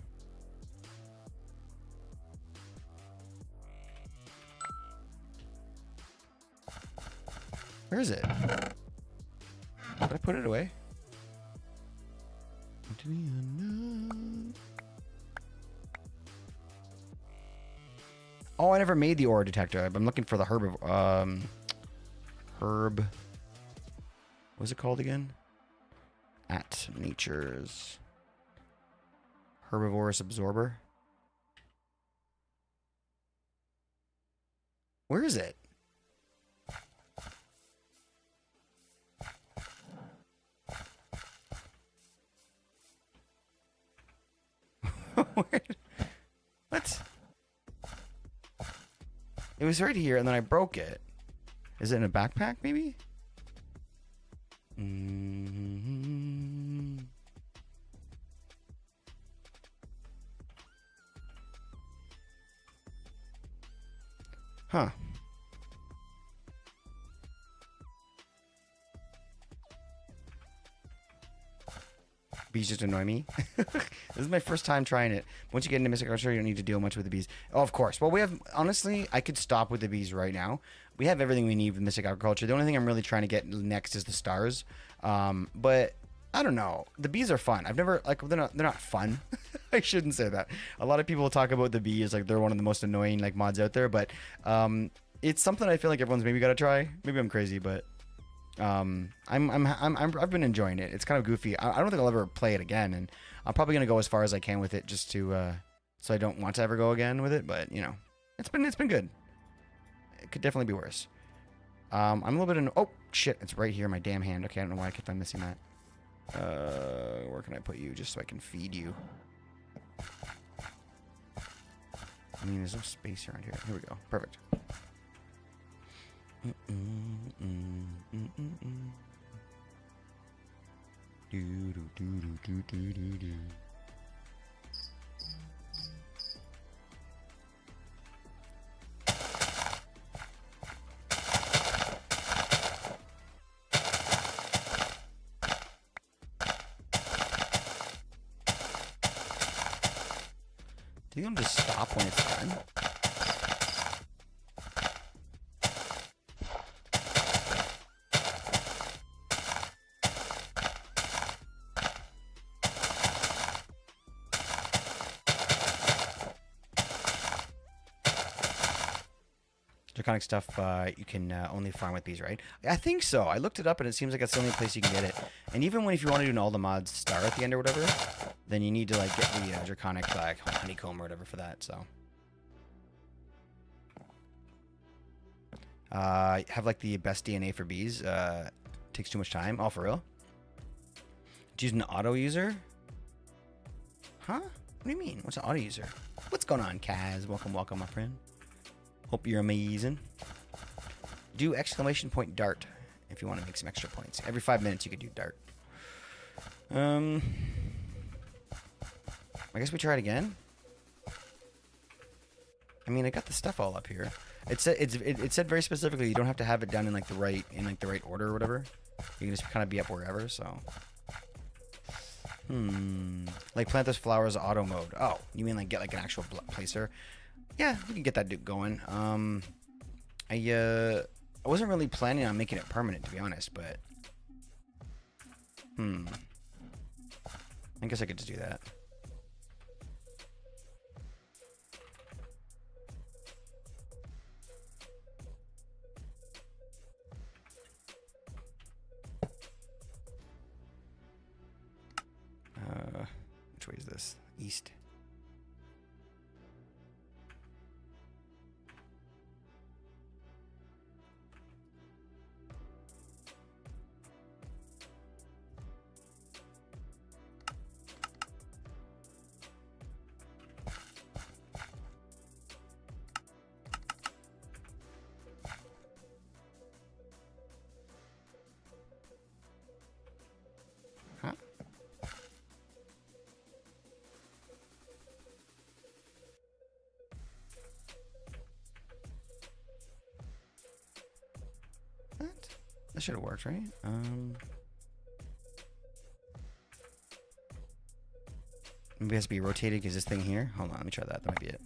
Where is it? Did I put it away? Oh, I never made the ore detector. I'm looking for the herb. What's it called again? At Nature's herbivorous absorber. Where is it? What? It was right here, and then I broke it. Is it in a backpack, maybe? Huh. Bees just annoy me. This is my first time trying it. Once you get into Mystic Culture, you don't need to deal much with the bees. Oh, of course. Well, we have, honestly, I could stop with the bees right now. We have everything we need with Mystic Agriculture. The only thing I'm really trying to get next is the stars. But I don't know. The bees are fun. I've never, like, they're not fun. I shouldn't say that. A lot of people talk about the bees like they're one of the most annoying, like, mods out there. But it's something I feel like everyone's maybe got to try. Maybe I'm crazy, but I've been enjoying it. It's kind of goofy. I don't think I'll ever play it again, and I'm probably gonna go as far as I can with it just to so I don't want to ever go again with it. But you know, it's been good. It could definitely be worse. I'm a little bit in. Oh shit! It's right here in my damn hand. Okay, I don't know why I kept on missing that. Where can I put you just so I can feed you? I mean, there's no space around here. Here we go. Perfect. Do you want to just stop when it's done? Draconic stuff you can only farm with bees, right? I think so. I looked it up and it seems like that's the only place you can get it. And even when if you want to do an AllTheMods star at the end or whatever, then you need to like get the draconic like honeycomb or whatever for that. So have like the best DNA for bees. Takes too much time. Oh, for real? Use an auto user? Huh? What do you mean? What's an auto user? What's going on, Kaz? Welcome, welcome, my friend. Hope you're amazing. Do exclamation point dart if you want to make some extra points. Every 5 minutes you could do dart. I guess we try it again. I mean, I got the stuff all up here. It said very specifically you don't have to have it done in like the right order or whatever. You can just kind of be up wherever. So, like plant those flowers auto mode. Oh, you mean like get like an actual placer? Yeah, we can get that going. I wasn't really planning on making it permanent, to be honest, but I guess I could just do that. Which way is this? East. That should have worked, right? Maybe it has to be rotated because this thing here. Hold on, let me try that. That might be it.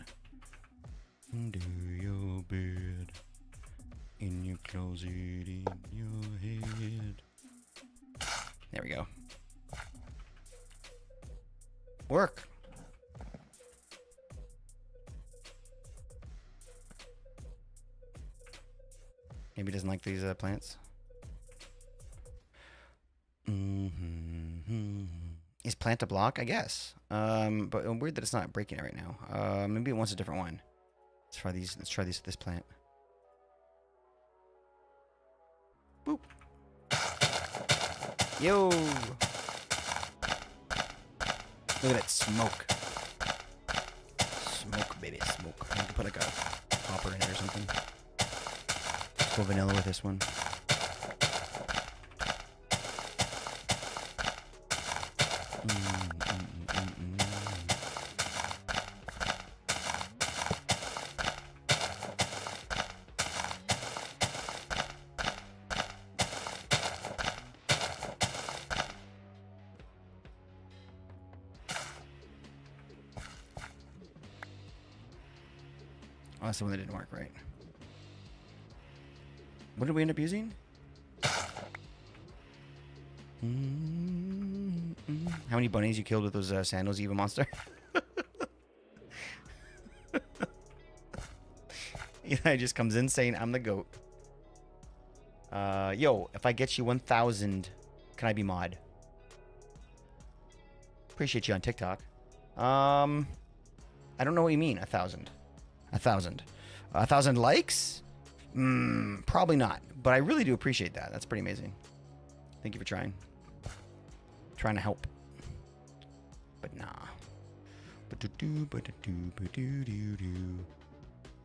Under your bed, in your closet, in your head. There we go. Work. Maybe he doesn't like these plants. Is plant a block? I guess. But I'm weird that it's not breaking it right now. Maybe it wants a different one. Let's try these. Let's try these with this plant. Boop. Yo. Look at that smoke. Smoke, baby, smoke. I need to put like a hopper in it or something. Let's go vanilla with this one. Oh, that's the one that didn't work, right? What did we end up using? How many bunnies you killed with those sandals, Eva Monster? Eli just comes in saying, I'm the goat. Yo, if I get you 1,000, can I be mod? Appreciate you on TikTok. I don't know what you mean, 1,000. 1,000. 1,000 likes? Probably not. But I really do appreciate that. That's pretty amazing. Thank you for trying. Trying to help. But nah.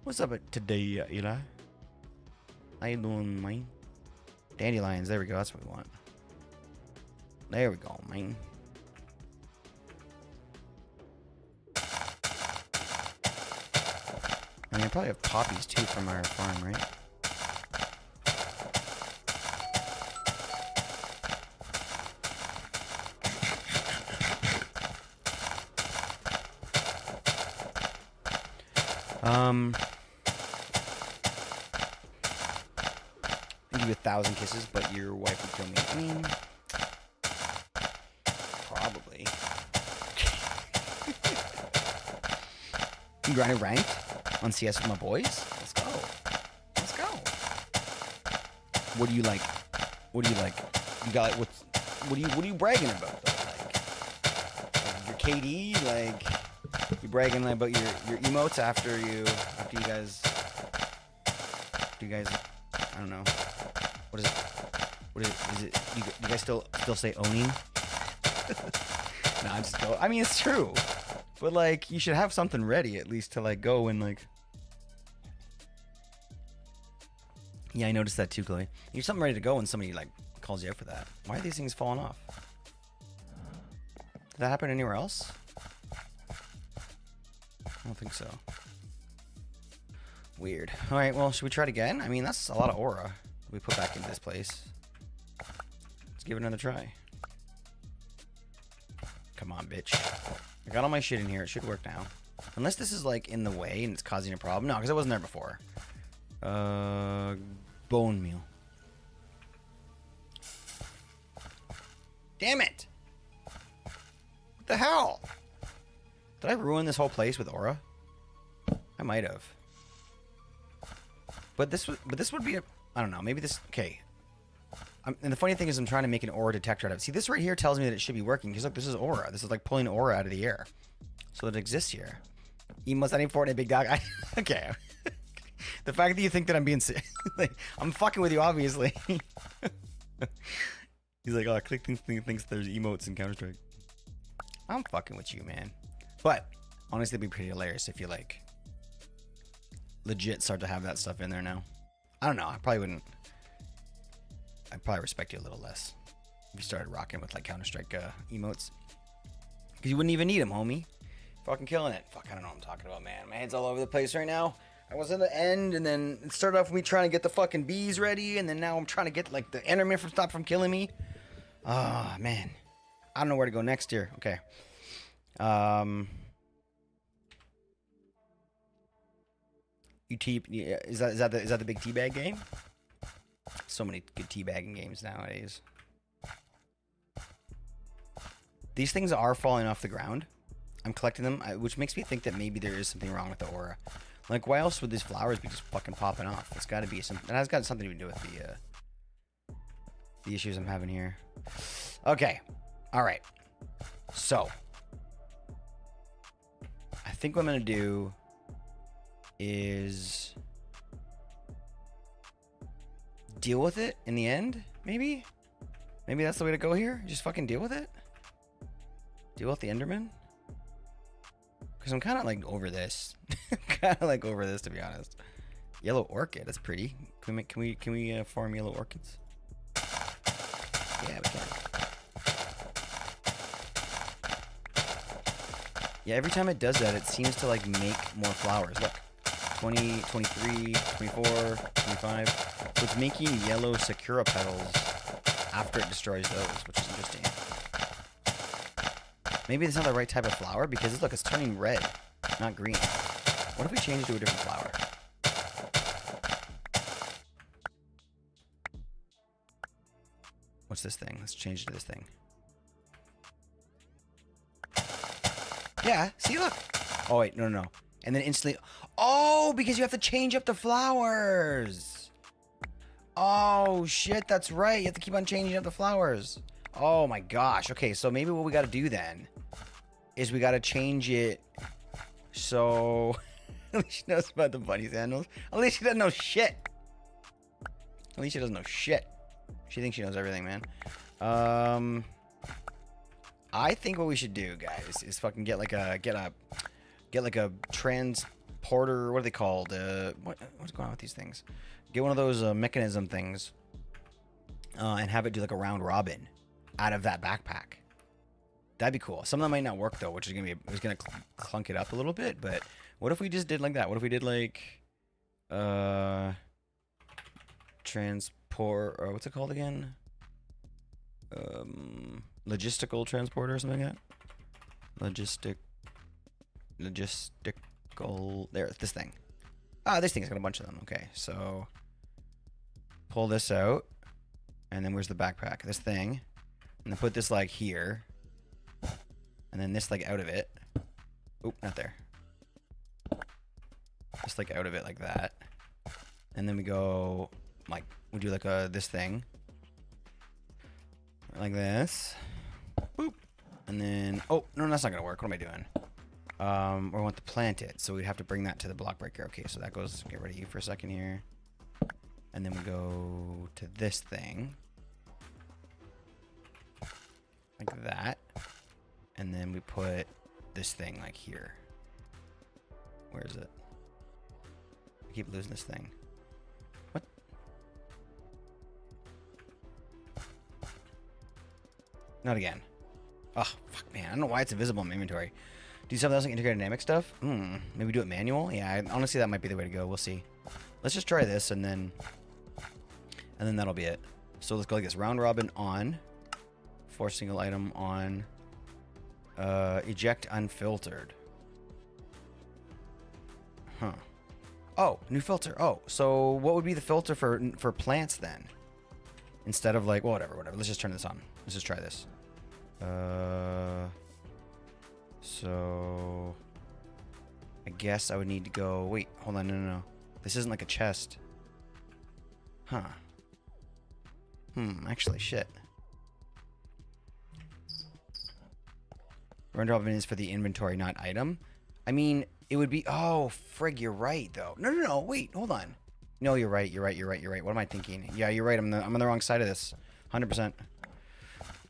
What's up today, Eli? How you doing, man? Dandelions. There we go. That's what we want. There we go, man. I mean, I probably have poppies too from our farm, right? I'll give you 1,000 kisses, but your wife would kill me. I mean, probably. You grinding ranked on CS with my boys? Let's go. Let's go. What do you like? What do you like? You got like what are you bragging about though? Like your KD, like you bragging about your emotes after you guys I don't know. What is it? What is it? You guys still say owning? Nah, just go. I mean, it's true. But like you should have something ready at least to like go and like. Yeah, I noticed that too, Chloe. You have something ready to go when somebody like calls you out for that. Why are these things falling off? Did that happen anywhere else? I don't think so. Weird. All right, well, should we try it again? I mean, that's a lot of aura we put back into this place. Let's give it another try. Come on, bitch. I got all my shit in here. It should work now. Unless this is like in the way and it's causing a problem. No, because it wasn't there before. Bone meal. Damn it! What the hell? Did I ruin this whole place with aura? I might have. But this would be a, I don't know, maybe this, okay. And the funny thing is I'm trying to make an aura detector out of it. See, this right here tells me that it should be working, because look, this is aura. This is like pulling aura out of the air. So it exists here. Emotes, I need Fortnite, big dog. Okay. The fact that you think that I'm being like, I'm fucking with you, obviously. He's like, oh, Click thinks there's emotes in Counter-Strike. I'm fucking with you, man. But honestly, it'd be pretty hilarious if you like legit start to have that stuff in there now. I don't know. I probably wouldn't. I'd probably respect you a little less if you started rocking with like Counter-Strike emotes, because you wouldn't even need them, homie. Fucking killing it. Fuck, I don't know what I'm talking about, man. My head's all over the place right now. I was in the end, and then it started off with me trying to get the fucking bees ready, and then now I'm trying to get like the Enderman from killing me. Ah, man. I don't know where to go next here. Okay. Is that the big teabag game? So many good teabagging games nowadays. These things are falling off the ground. I'm collecting them, which makes me think that maybe there is something wrong with the aura. Like, why else would these flowers be just fucking popping off? It's got to be something. It has got something to do with the issues I'm having here. Okay. All right. So, I think what I'm gonna do is deal with it in the end. Maybe that's the way to go here. Just fucking deal with it. Deal with the Enderman. Because I'm kind of like over this. Kind of like over this, to be honest. Yellow orchid. That's pretty. Can we farm yellow orchids? Yeah, we can. Yeah, every time it does that, it seems to like make more flowers. Look, 20, 23, 24, 25. So it's making yellow sakura petals after it destroys those, which is interesting. Maybe it's not the right type of flower, because look, it's turning red, not green. What if we change it to a different flower? What's this thing? Let's change it to this thing. Yeah, see, look. Oh, wait, no, no, no. And then instantly... Oh, because you have to change up the flowers. Oh, shit, that's right. You have to keep on changing up the flowers. Oh, my gosh. Okay, so maybe what we got to do then is we got to change it so... Alicia knows about the bunny sandals. Alicia doesn't know shit. Alicia doesn't know shit. She thinks she knows everything, man. I think what we should do, guys, is fucking get like a transporter. What are they called? What's going on with these things? Get one of those mechanism things, and have it do like a round robin out of that backpack. That'd be cool. Some of them might not work though, which is gonna clunk it up a little bit. But what if we just did like that? What if we did like transport, or what's it called again? Logistical transporter or something like that. Logistical. There, this thing. Ah, this thing's got a bunch of them. Okay, so pull this out, and then where's the backpack? This thing, and then put this like here, and then this like out of it. Oop, not there. Just like out of it like that, and then we go like we do like this thing. Like this. Boop. And then... Oh, no, that's not going to work. What am I doing? We want to plant it. So we'd have to bring that to the block breaker. Okay, so that goes... Get rid of you for a second here. And then we go to this thing. Like that. And then we put this thing like here. Where is it? I keep losing this thing. What? Not again. Oh, fuck, man. I don't know why it's invisible in my inventory. Do something else like integrated dynamic stuff? Maybe do it manual? Yeah, honestly, that might be the way to go. We'll see. Let's just try this, and then that'll be it. So let's go like this. Round robin on. Force single item on. Eject unfiltered. Huh. Oh, new filter. Oh, so what would be the filter for plants then? Instead of like, well, whatever. Let's just turn this on. Let's just try this. So I guess I would need to go. Wait, hold on. No. This isn't like a chest. Huh. Actually, shit. Round robin is for the inventory, not item. I mean, it would be. Oh, frig, you're right though. No. Wait, hold on. No, you're right. What am I thinking? Yeah, you're right. I'm on the wrong side of this. 100%.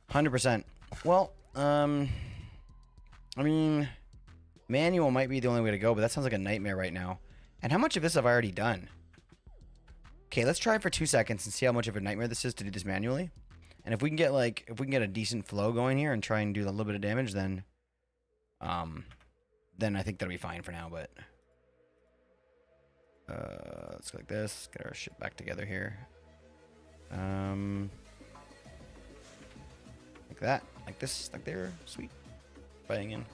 100%. Well, I mean, manual might be the only way to go, but that sounds like a nightmare right now. And how much of this have I already done? Okay, let's try it for 2 seconds and see how much of a nightmare this is to do this manually. And if we can get a decent flow going here and try and do a little bit of damage, then I think that'll be fine for now. But let's go like this. Get our shit back together here. Like that, like this, like there. Sweet. Bang in.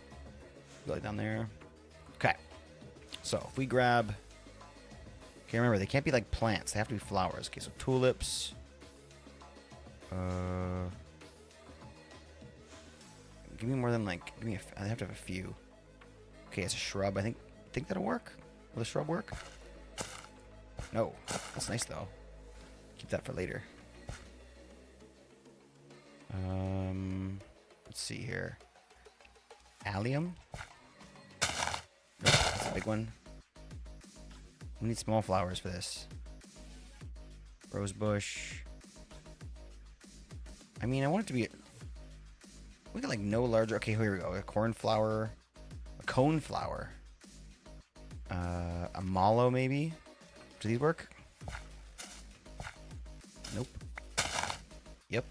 Go like down there. Okay. So if we grab. Okay, remember they can't be like plants; they have to be flowers. Okay, so tulips. Give me more than like. I have to have a few. Okay, it's a shrub. I think that'll work. Will the shrub work? No. That's nice though. Keep that for later. Let's see here. Allium? Nope, that's a big one. We need small flowers for this. Rose bush. I mean, I want it to be. We got like no larger. Okay, here we go. A cornflower. A coneflower. A mallow maybe. Do these work? Nope. Yep.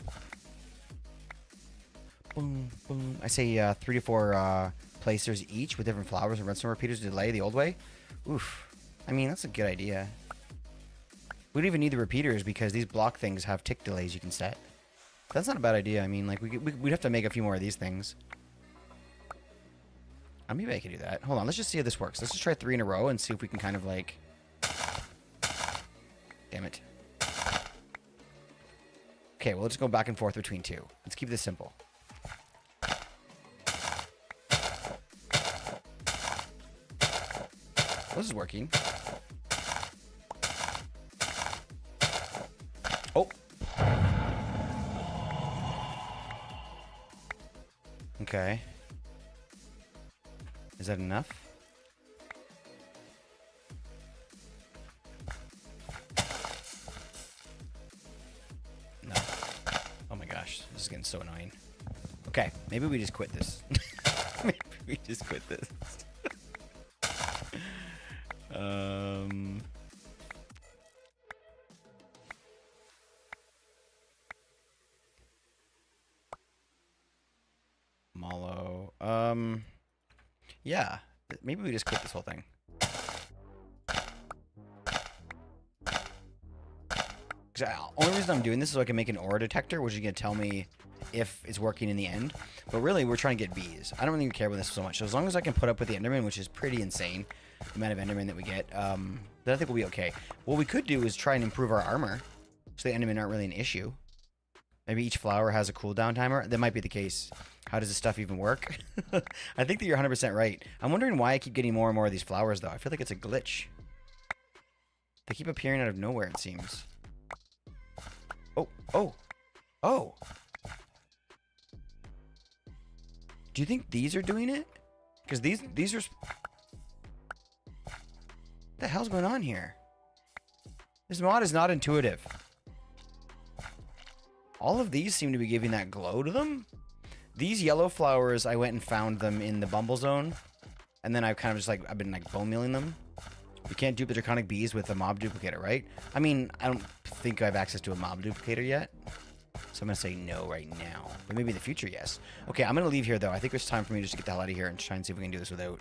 Boom, boom. I say 3 to 4 placers each with different flowers and redstone repeaters to delay the old way. Oof. I mean, that's a good idea. We don't even need the repeaters because these block things have tick delays you can set. That's not a bad idea. I mean, like, we'd have to make a few more of these things. Maybe I can do that. Hold on, let's just see how this works. Let's just try 3 in a row and see if we can kind of, like... Damn it. Okay, well, let's go back and forth between two. Let's keep this simple. This is working. Oh. Okay. Is that enough? No. Oh my gosh, this is getting so annoying. Okay, maybe we just quit this. Maybe we just quit this. Malo. Yeah. Maybe we just quit this whole thing. Only reason I'm doing this is so I can make an aura detector, which is going to tell me if it's working in the end. But really, we're trying to get bees. I don't really care about this so much. So as long as I can put up with the Enderman, which is pretty insane, the amount of Enderman that we get, then I think we'll be okay. What we could do is try and improve our armor, so the Endermen aren't really an issue. Maybe each flower has a cooldown timer. That might be the case. How does this stuff even work? I think that you're 100% right. I'm wondering why I keep getting more and more of these flowers, though. I feel like it's a glitch. They keep appearing out of nowhere, it seems. Oh, oh, oh. Do you think these are doing it? Because these are... What the hell's going on here? This mod is not intuitive. All of these seem to be giving that glow to them. These yellow flowers, I went and found them in the Bumble Zone. And then I've kind of just like, I've been like bone mealing them. You can't dupe the draconic bees with a mob duplicator, right? I mean, I don't think I have access to a mob duplicator yet. So I'm going to say no right now. But maybe in the future, yes. Okay, I'm going to leave here, though. I think it's time for me just to get the hell out of here and try and see if we can do this without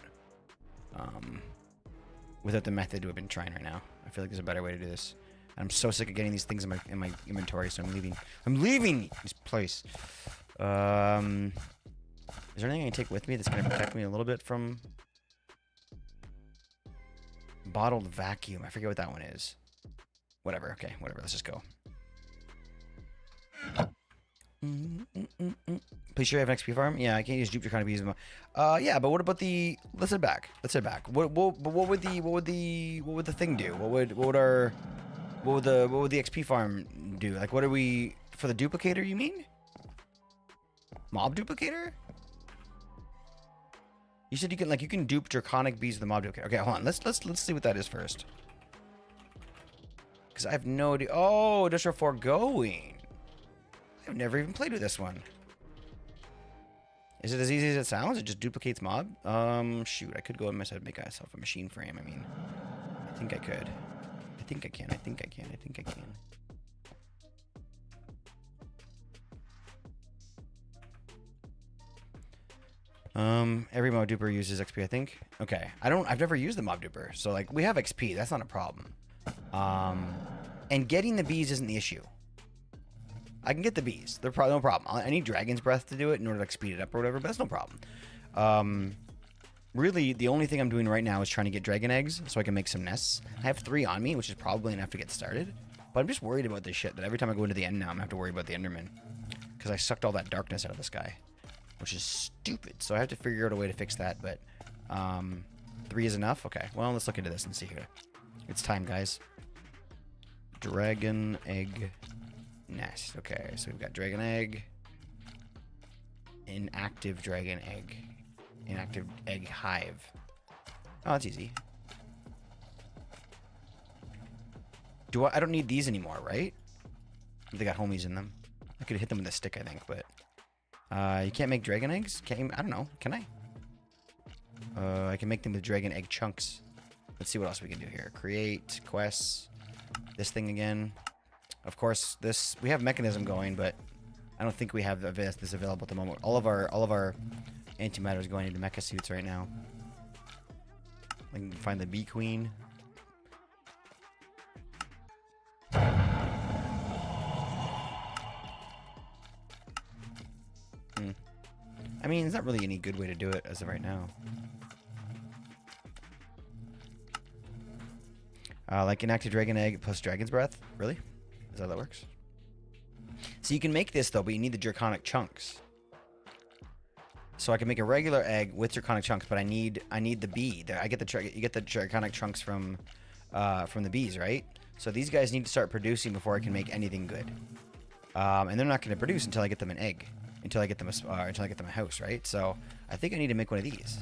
the method we've been trying right now. I feel like there's a better way to do this. I'm so sick of getting these things in my inventory, so I'm leaving. I'm leaving this place. Is there anything I can take with me that's going to protect me a little bit from bottled vacuum? I forget what that one is. Whatever. Okay, whatever. Let's just go. Please sure you have an XP farm? Yeah, I can't use Jupiter kind of bees. Yeah, but what about the? Let's head back. Let's head back. What would the thing do? What would the XP farm do? Like, what are we for the duplicator? You mean mob duplicator? You said you can dupe draconic bees with the mob duplicator. Okay, hold on. Let's see what that is first. Because I have no idea. Oh, just for foregoing. I've never even played with this one. Is it as easy as it sounds? It just duplicates mob? Shoot, I could go and make myself a machine frame. I mean, I think I could. I think I can. I think I can. I think I can. Every mob duper uses XP, I think. Okay. I've never used the mob duper. So like we have XP, that's not a problem. And getting the bees isn't the issue. I can get the bees. They're probably no problem. I need Dragon's Breath to do it in order to like speed it up or whatever, but that's no problem. Really, the only thing I'm doing right now is trying to get dragon eggs so I can make some nests. I have 3 on me, which is probably enough to get started. But I'm just worried about this shit that every time I go into the end now, I'm gonna have to worry about the Enderman. Because I sucked all that darkness out of the sky. Which is stupid. So I have to figure out a way to fix that, but 3 is enough? Okay, well, let's look into this and see here. It's time, guys. Dragon egg nest. Okay, so we've got dragon egg. Inactive dragon egg. Inactive egg hive. Oh, that's easy. I don't need these anymore, right? They got homies in them. I could hit them with a stick, I think, but you can't make dragon eggs? I don't know. Can I? I can make them with dragon egg chunks. Let's see what else we can do here. Create quests. This thing again. Of course, we have mechanism going, but I don't think we have this available at the moment. All of our antimatter is going into mecha suits right now. I can find the bee queen. I mean, there's not really any good way to do it as of right now. Like inactive dragon egg plus dragon's breath? Really? Is that how that works? So you can make this though, but you need the draconic chunks. So I can make a regular egg with draconic chunks, but I need the bee. You get the draconic chunks from the bees, right? So these guys need to start producing before I can make anything good. And they're not going to produce until I get them an egg, until I get them a house, right? So I think I need to make one of these.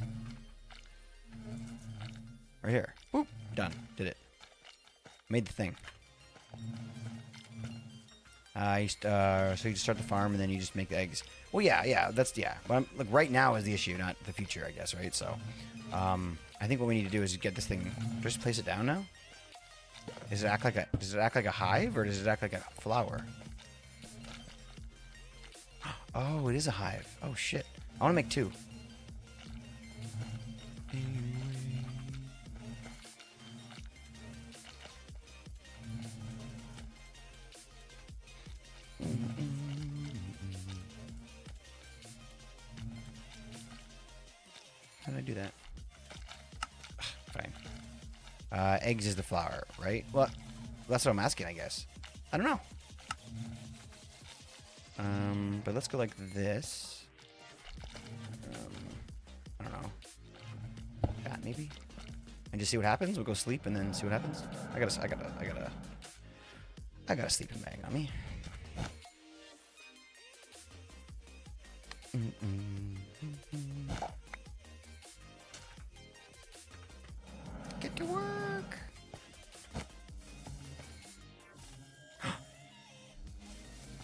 Right here. Boop. Done. Did it. Made the thing. So you just start the farm and then you just make the eggs. Well, yeah. But like right now is the issue, not the future, I guess, right? So, I think what we need to do is get this thing. Just place it down now. Does it act like a hive or does it act like a flower? Oh, it is a hive. Oh shit! I want to make 2. How did I do that? Fine. Eggs is the flower, right? Well, that's what I'm asking, I guess. I don't know. But let's go like this. I don't know. That maybe? And just see what happens? We'll go sleep and then see what happens? I got a sleeping bag on me. Get to work.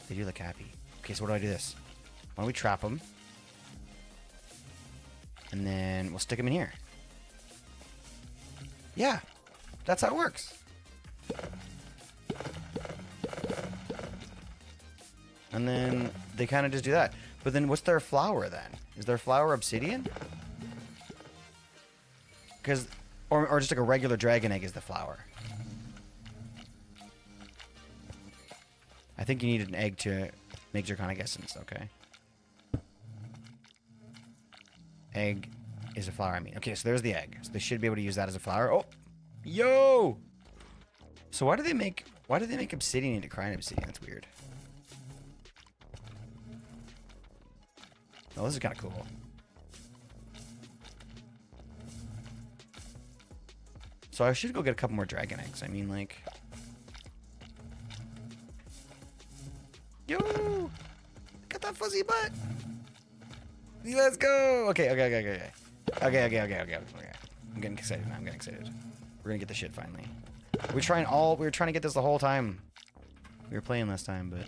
They do look happy. Okay, so what do I do this? Why don't we trap them? And then we'll stick them in here. Yeah, that's how it works. And then they kind of just do that. But then what's their flower then? Is their flower obsidian? Because, or just like a regular dragon egg is the flower. I think you need an egg to make draconic essence, okay. Egg is a flower, I mean. Okay, so there's the egg. So they should be able to use that as a flower. Oh! Yo! So why do they make obsidian into crying obsidian? That's weird. Oh, this is kind of cool. So I should go get a couple more dragon eggs. I mean, like... Yo! Got that fuzzy butt! Let's go! Okay. Okay. I'm getting excited now. We're gonna get the shit finally. We were trying to get this the whole time. We were playing last time, but...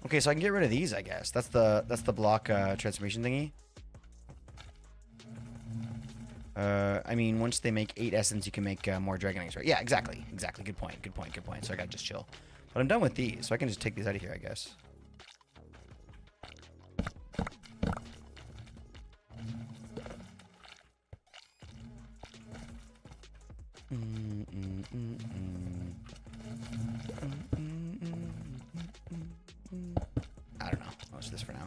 Okay, so I can get rid of these, I guess. That's the block transformation thingy. I mean, once they make 8 essence, you can make more dragon eggs, right? Yeah, exactly. Good point. So I gotta just chill. But I'm done with these, so I can just take these out of here, I guess. I don't know. I'll watch this for now.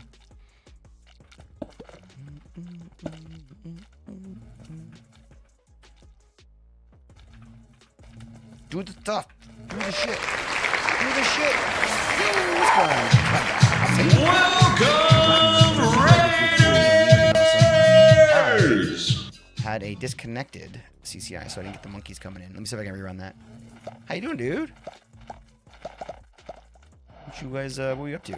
Do the stuff. Do the shit. Yo, what's going on? Welcome, Raiders! Had a disconnected CCI, so I didn't get the monkeys coming in. Let me see if I can rerun that. How you doing, dude? What you guys, what are you up to?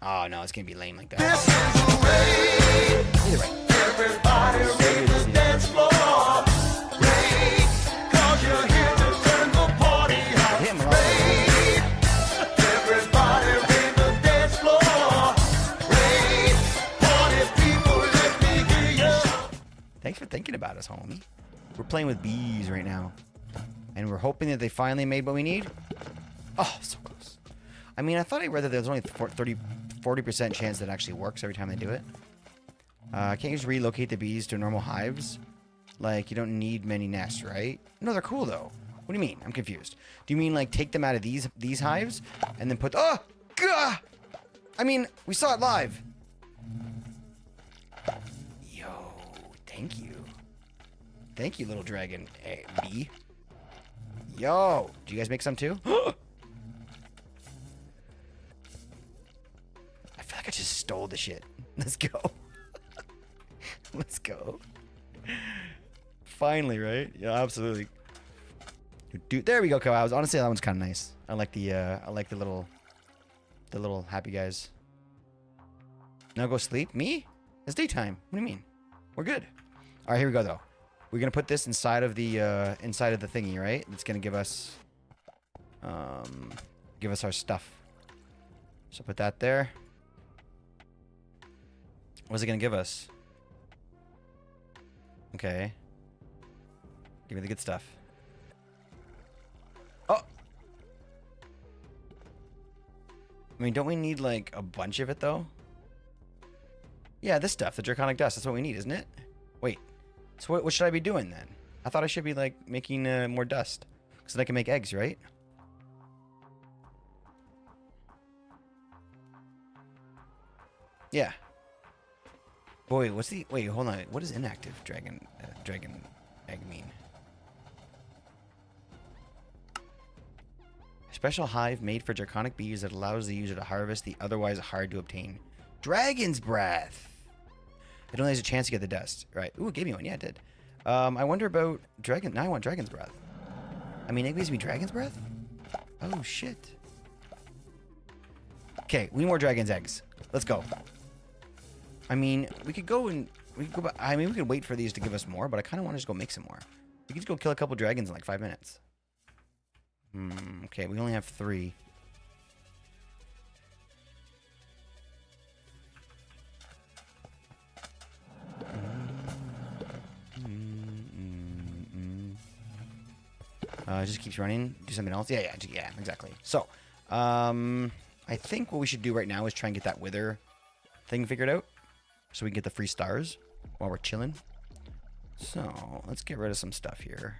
Oh, no, it's gonna be lame like that. This is a raid. Either way. Everybody raid the dance floor. Raid, 'cause you're here to turn the party out. Him, Raid, everybody raid the dance floor. Raid, party people, let me hear you. Thanks for thinking about us, homie. We're playing with bees right now. And we're hoping that they finally made what we need. Oh, so close. I mean, I thought I read that there's only 40% chance that it actually works every time they do it. Can't you just relocate the bees to normal hives? Like, you don't need many nests, right? No, they're cool, though. What do you mean? I'm confused. Do you mean, like, take them out of these hives and then put... Oh! Gah! I mean, we saw it live. Yo, thank you. Thank you, little dragon bee. Yo, do you guys make some too? this shit. Let's go. Let's go. Finally, right? Yeah, absolutely. Dude, there we go, cows. Honestly, that one's kind of nice. I like the little happy guys. Now go sleep. Me? It's daytime. What do you mean? We're good. All right, here we go though. We're gonna put this inside of the thingy, right? It's gonna give us our stuff. So put that there. What's it gonna give us? Okay. Give me the good stuff. Oh! I mean, don't we need, like, a bunch of it, though? Yeah, this stuff, the draconic dust, that's what we need, isn't it? Wait. So what should I be doing, then? I thought I should be, like, making more dust. Because then I can make eggs, right? Yeah. Boy, what's the... Wait, hold on. What does inactive dragon egg mean? A special hive made for draconic bees that allows the user to harvest the otherwise hard to obtain dragon's breath. It only has a chance to get the dust. Right. Ooh, it gave me one. Yeah, it did. I wonder about dragon... Now I want dragon's breath. I mean, it gives me dragon's breath? Oh, shit. Okay, we need more dragon's eggs. Let's go. I mean, we could go back. I mean, we could wait for these to give us more, but I kind of want to just go make some more. We could just go kill a couple dragons in like 5 minutes. Okay, we only have 3. It just keeps running. Do something else. Yeah, exactly. So, I think what we should do right now is try and get that wither thing figured out, so we can get the free stars while we're chilling. So let's get rid of some stuff here.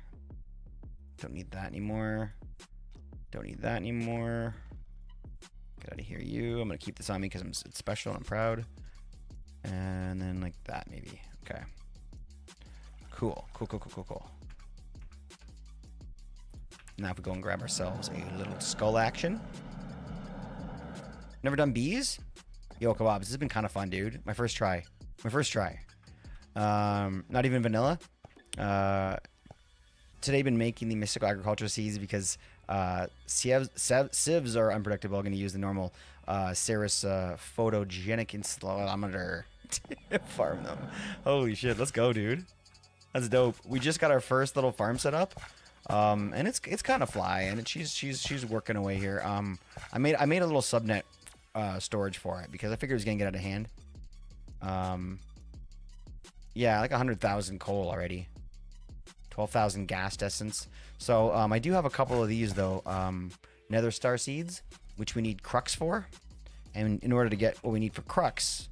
Don't need that anymore. Don't need that anymore. Get out of here, you. I'm gonna keep this on me because it's special and I'm proud. And then like that, maybe. Okay. Cool. Now if we go and grab ourselves a little skull action. Never done bees? Yo, kebabs, this has been kind of fun, dude. My first try. Not even vanilla. Today been making the mystical agriculture seeds because sieves are unpredictable. I'm going to use the normal Ceres photogenic installer to farm them. Holy shit, let's go, dude. That's dope. We just got our first little farm set up. And it's kind of fly, and she's working away here. I made a little subnet storage for it because I figured it was gonna get out of hand. Yeah, like 100,000 coal already, 12,000 gas essence. So I do have a couple of these though, nether star seeds, which we need crux for, and in order to get what we need for crux,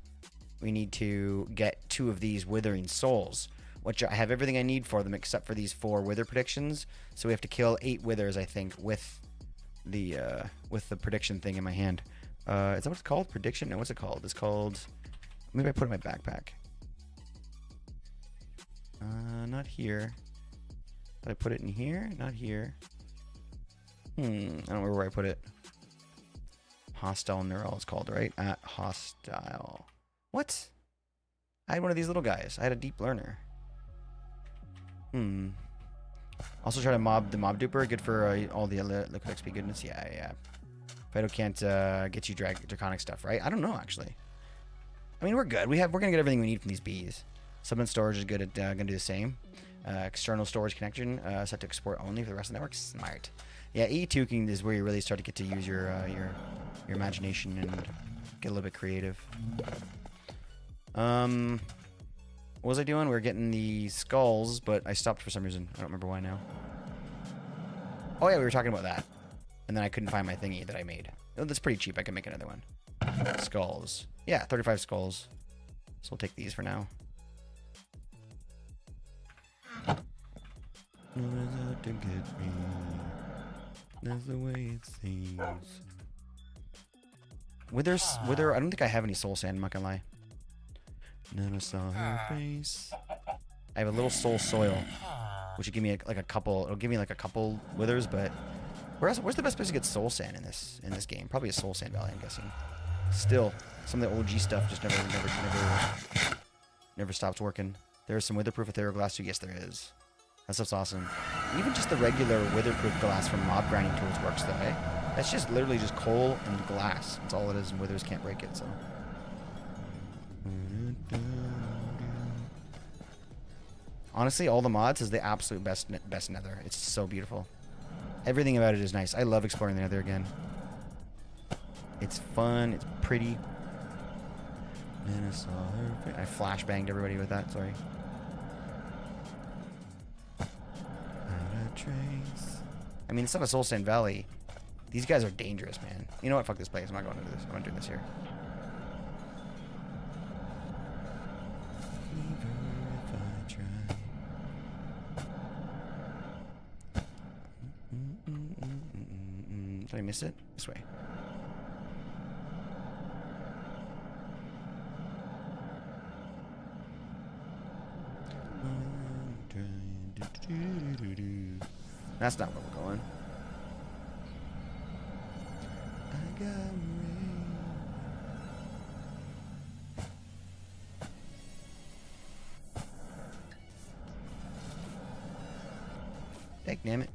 we need to get 2 of these withering souls, which I have everything I need for them except for these 4 wither predictions. So we have to kill 8 withers, I think, with the prediction thing in my hand. Is that what it's called? Prediction? No, what's it called? It's called... Maybe I put it in my backpack. Not here. Did I put it in here? Not here. I don't remember where I put it. Hostile neural it's called, right? At hostile. What? I had one of these little guys. I had a deep learner. Also try to mob the mob duper. Good for all the liquid XP goodness. Yeah. Fido can't get you draconic stuff, right? I don't know, actually. I mean, we're good. We're gonna get everything we need from these bees. Subnet storage is good at gonna do the same. External storage connection set to export only for the rest of the network. Smart. Yeah, E2 is where you really start to get to use your imagination and get a little bit creative. What was I doing? We were getting the skulls, but I stopped for some reason. I don't remember why now. Oh yeah, we were talking about that. And then I couldn't find my thingy that I made. Oh, that's pretty cheap. I can make another one. Skulls. Yeah, 35 skulls. So we'll take these for now. Out to get me. That's the way it seems. Wither, I don't think I have any soul sand, I'm not gonna lie. Never saw her face. I have a little soul soil, which would give me like a couple. It'll give me like a couple withers, but where's the best place to get soul sand in this game? Probably a soul sand valley, I'm guessing. Still Some of the OG stuff just never stops working. There's some witherproof ethereal glass too. Yes, there is. That stuff's awesome. Even just the regular witherproof glass from mob grinding tools works though, eh? That's just literally just coal and glass. That's all it is, and withers can't break it, so. Honestly, all the mods is the absolute best nether. It's so beautiful. Everything about it is nice. I love exploring the nether again. It's fun. It's pretty. And I saw her. I flashbanged everybody with that. Sorry. I mean, it's not a Soul Sand Valley. These guys are dangerous, man. You know what? Fuck this place. I'm not going to do this. I'm not doing this here. Did I miss it? This way. That's not where we're going. I got rain. Heck, damn it.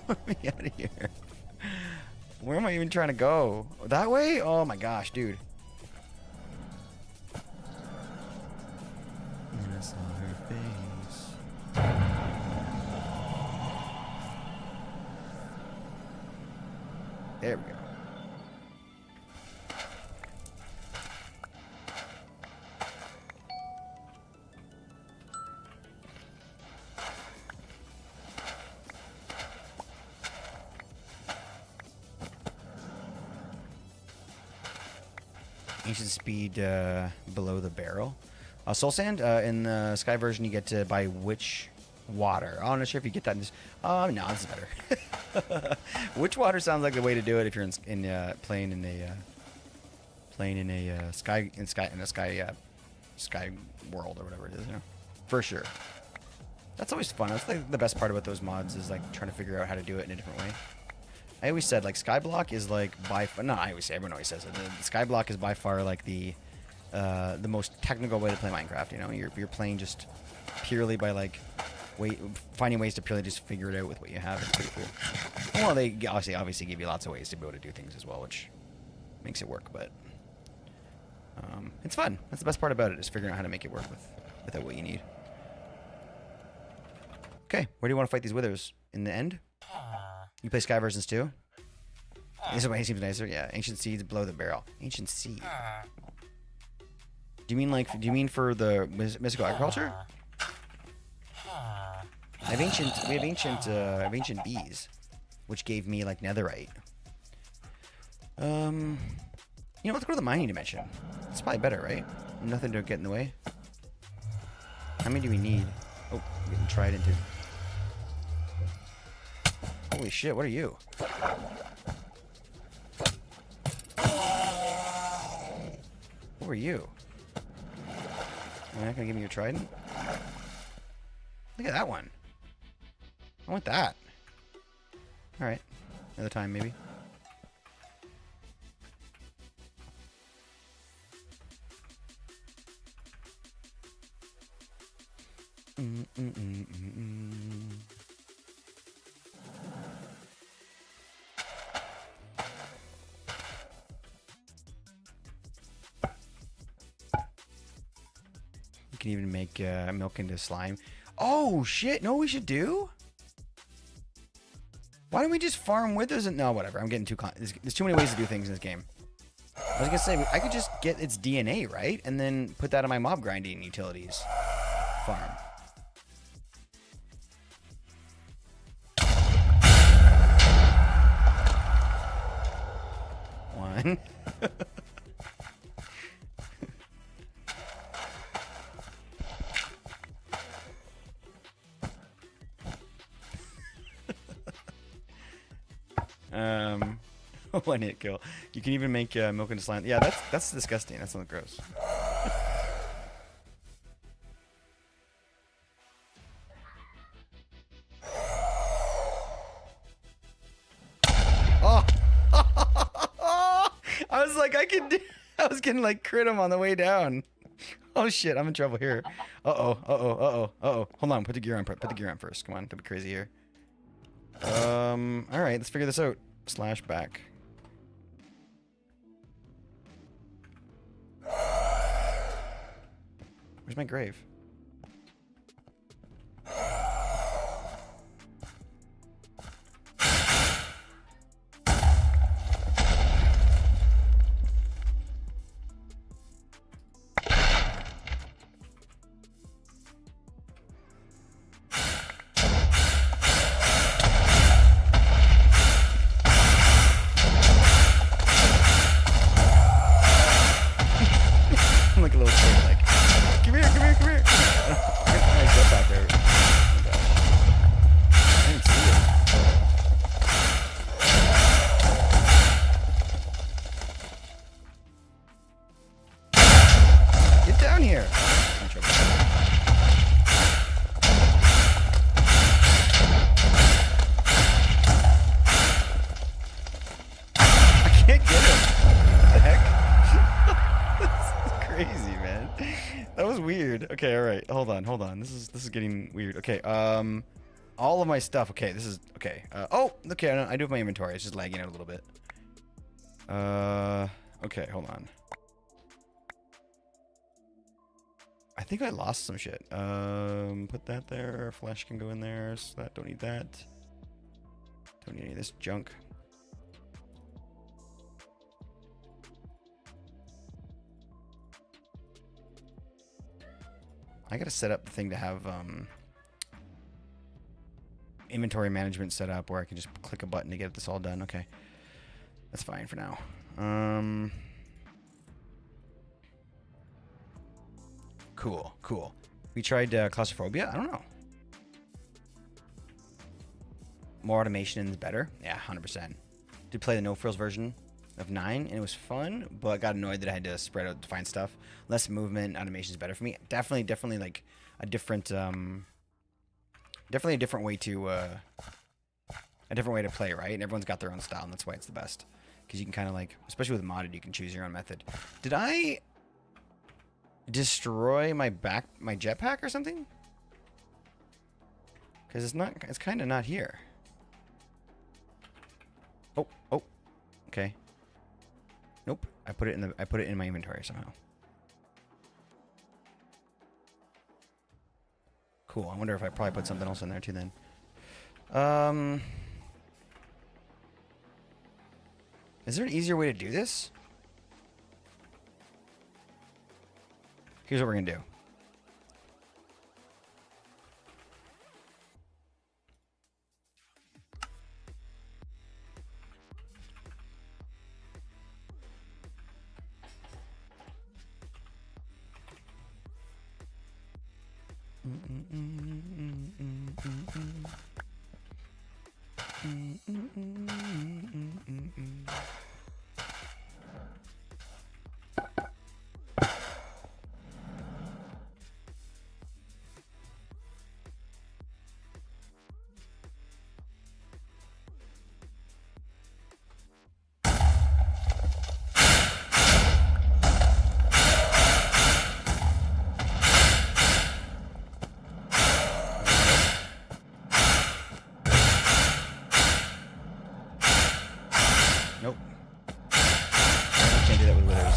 Let me out of here. Where am I even trying to go? That way? Oh my gosh, dude. And I saw her face. There we go. Ancient speed below the barrel. Soul Sand, in the Sky version, you get to buy witch water. I'm not sure if you get that in this. No, this is better. Witch water sounds like the way to do it if you're playing in a sky world or whatever it is, you know, for sure. That's always fun. That's like the best part about those mods is like trying to figure out how to do it in a different way. I always said like Skyblock is like everyone always says it. The Skyblock is by far like the most technical way to play Minecraft. You know, you're playing just purely by like finding ways to purely just figure it out with what you have. It's pretty cool. Well, they obviously give you lots of ways to be able to do things as well, which makes it work. But it's fun. That's the best part about it, is figuring out how to make it work without what you need. Okay, where do you want to fight these withers? In the end? You play Sky versions too? This way seems nicer. Yeah, ancient seeds below the barrel. Ancient seed. Do you mean for the mystical agriculture? I have ancient bees, which gave me like netherite. You know, let's go to the mining dimension. It's probably better, right? Nothing to get in the way. How many do we need? Oh, I'm getting tried into. Holy shit, what are you? What were you? You're not gonna give me your trident? Look at that one. I want that. Alright. Another time, maybe. You can even make milk into slime. Oh shit! No, we should do. Why don't we just farm withers and no, whatever. I'm getting there's too many ways to do things in this game. I was gonna say I could just get its DNA right and then put that on my mob grinding utilities farm. One. One hit kill. You can even make milk into slime. Yeah, that's disgusting. That's not gross. I was getting like crit him on the way down. Oh shit, I'm in trouble here. Uh-oh. Hold on, put the gear on. Put the gear on first. Come on, don't be crazy here. All right, let's figure this out. Slash back. Where's my grave? I'm like a little kid, like, come here. I jump out there. Oh my gosh. I didn't see it. Get down here. I'm joking. I can't get him. What the heck? This is crazy, man. That was weird. Okay, all right. Hold on. This is getting weird. Okay, all of my stuff. Okay, this is okay. Okay. I do have my inventory. It's just lagging out a little bit. Okay, hold on. I think I lost some shit. Put that there. Flesh can go in there. So that don't need that. Don't need any of this junk. I gotta set up the thing to have inventory management set up where I can just click a button to get this all done. Okay, that's fine for now. Cool. We tried claustrophobia. I don't know. More automation is better. Yeah, 100%. Did play the no frills version of 9 and it was fun, but I got annoyed that I had to spread out to find stuff. Less movement, automation is better for me. Definitely like a different definitely a different way to play, right? And everyone's got their own style, and that's why it's the best. Because you can kind of like, especially with modded, you can choose your own method. Did I destroy my jetpack or something? Because it's kind of not here. Oh, okay. Nope. I put it in my inventory somehow. Cool. I wonder if I probably put something else in there too then. Is there an easier way to do this? Here's what we're gonna do. Nope. I can't do that with withers.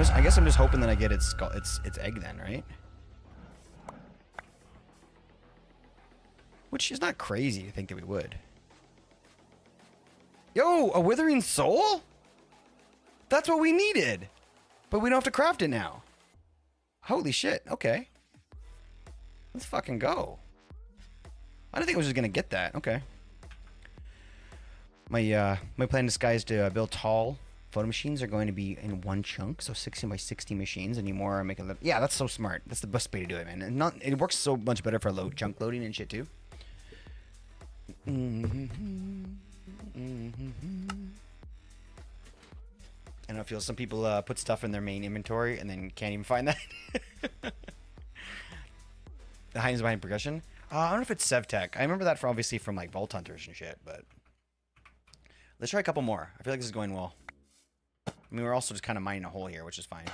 So I guess I'm just hoping that I get its egg then, right? Which is not crazy to think that we would. Yo, a withering soul? That's what we needed. But we don't have to craft it now. Holy shit. Okay. Let's fucking go. I didn't think I was just gonna get that. Okay. My plan is, guys, to build tall photo machines are going to be in one chunk, so 16 by 60 machines. Any more, I make a little. Yeah, that's so smart. That's the best way to do it, man. And it works so much better for chunk loading and shit too. And I feel some people put stuff in their main inventory and then can't even find that. The Hive's behind progression. I don't know if it's SevTech. I remember that obviously from like Vault Hunters and shit, but let's try a couple more. I feel like this is going well. I mean, we're also just kind of mining a hole here, which is fine.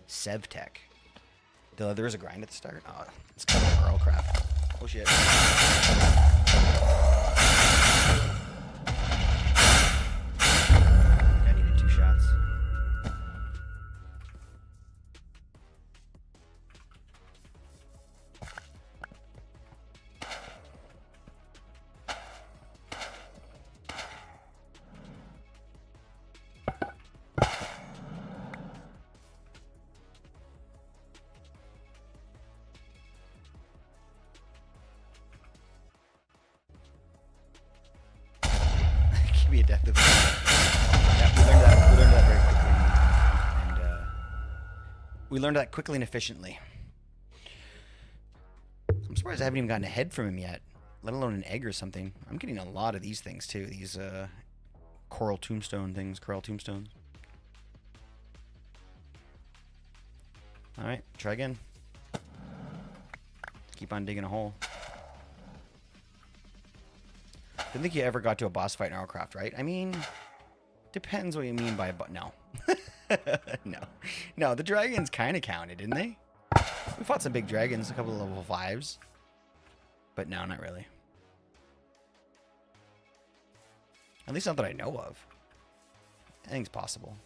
Sevtech. There is a grind at the start. Oh, it's kind of Earl crap. Oh shit. I needed 2 shots. Give me a death of Yeah, we learned that very quickly, and we learned that quickly and efficiently. I'm surprised I haven't even gotten a head from him yet, let alone an egg or something. I'm getting a lot of these things too. These coral tombstone things, coral tombstones. All right, try again. Keep on digging a hole. Didn't think you ever got to a boss fight in Warcraft, right? I mean, depends what you mean by no. No, the dragons kind of counted, didn't they? We fought some big dragons, a couple of level 5s. But no, not really. At least not that I know of. Anything's possible.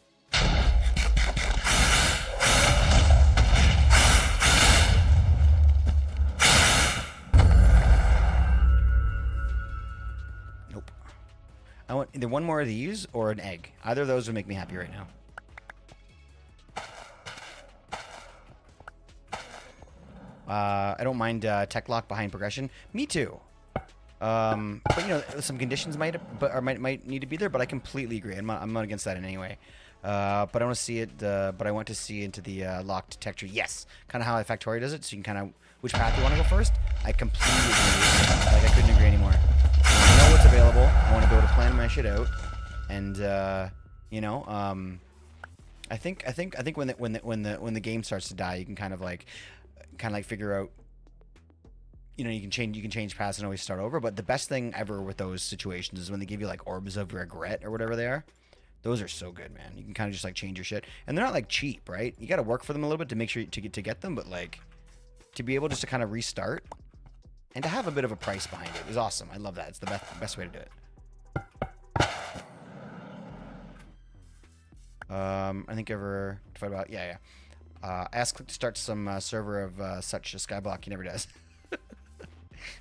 Nope. I want either one more of these or an egg. Either of those would make me happy right now. I don't mind tech lock behind progression. Me too. But you know, some conditions might need to be there. But I completely agree. I'm not against that in any way. But I want to see it. But I want to see into the locked tech tree. Yes, kind of how Factorio does it. So you can kind of which path you want to go first. I completely agree. Like I couldn't agree anymore. I know what's available. I want to be able to plan my shit out. And you know, I think when the game starts to die, you can kind of like figure out, you know, you can change paths and always start over. But the best thing ever with those situations is when they give you like orbs of regret or whatever they are. Those are so good, man. You can kind of just like change your shit, and they're not like cheap, right? You got to work for them a little bit to make sure to get them, but like to be able just to kind of restart and to have a bit of a price behind it is awesome. I love that. It's the best way to do it. I think ever about ask Click to start some server of such a skyblock. He never does.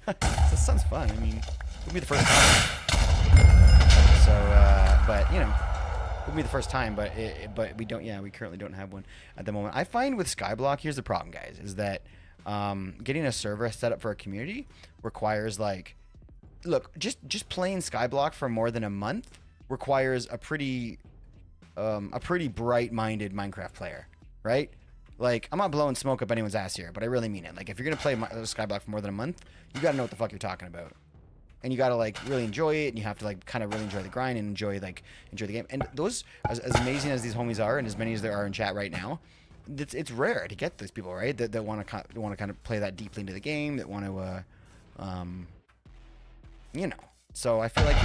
That sounds fun. I mean, it'll be the first time. So, but you know, it'll be the first time. But we don't. Yeah, we currently don't have one at the moment. I find with skyblock, here's the problem, guys, is that getting a server set up for a community requires like, look, just playing skyblock for more than a month requires a pretty bright-minded Minecraft player, right? Like, I'm not blowing smoke up anyone's ass here, but I really mean it. Like, if you're gonna play skyblock for more than a month, you gotta know what the fuck you're talking about, and you gotta like really enjoy it, and you have to like kind of really enjoy the grind and enjoy the game. And those, as amazing as these homies are, and as many as there are in chat right now, it's rare to get those people, right? That want to kind of play that deeply into the game, that want to, you know. So I feel like it's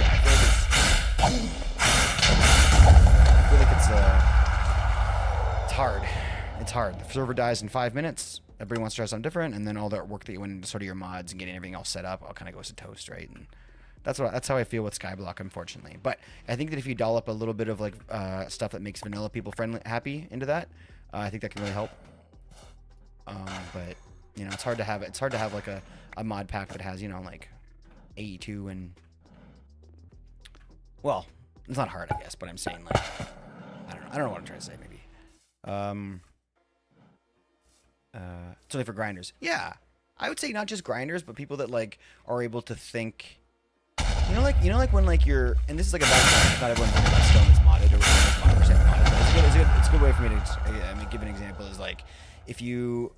hard. It's hard. The server dies in 5 minutes. Everybody wants to try something different, and then all that work that you went into sort of your mods and getting everything all set up all kind of goes to toast, right? And that's how I feel with skyblock, unfortunately. But I think that if you doll up a little bit of like stuff that makes vanilla people happy into that, I think that can really help. But you know, it's hard to have like a mod pack that has, you know, like AE2 and, well, it's not hard, I guess, but I'm saying like I don't know what I'm trying to say. Maybe it's only for grinders. Yeah, I would say not just grinders, but people that like are able to think. You know, like when like you're, and this is like a bad, not everyone's like Redstone is modded or is 100% modded. But it's a good way for me to give an example. Is like if you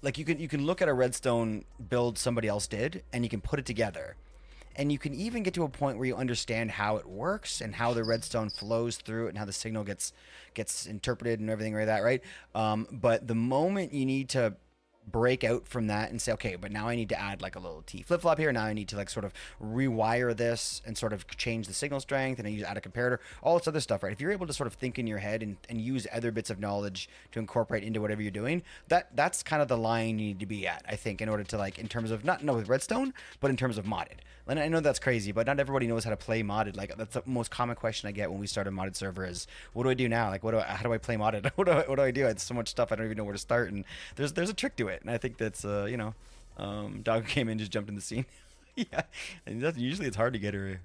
like you can look at a Redstone build somebody else did, and you can put it together, and you can even get to a point where you understand how it works and how the redstone flows through it and how the signal gets interpreted and everything like that, right? But the moment you need to break out from that and say, okay, but now I need to add like a little T flip-flop here. Now I need to like sort of rewire this and sort of change the signal strength, and I use add a comparator, all this other stuff, right? If you're able to sort of think in your head and use other bits of knowledge to incorporate into whatever you're doing, that's kind of the line you need to be at, I think, in order to like, in terms of not with redstone, but in terms of modded. And I know that's crazy, but not everybody knows how to play modded. Like that's the most common question I get when we start a modded server is, what do I do now? Like, how do I play modded? what do I do? It's so much stuff I don't even know where to start. And there's a trick to it, and I think that's Dog came in, just jumped in the scene. Yeah, and usually it's hard to get her.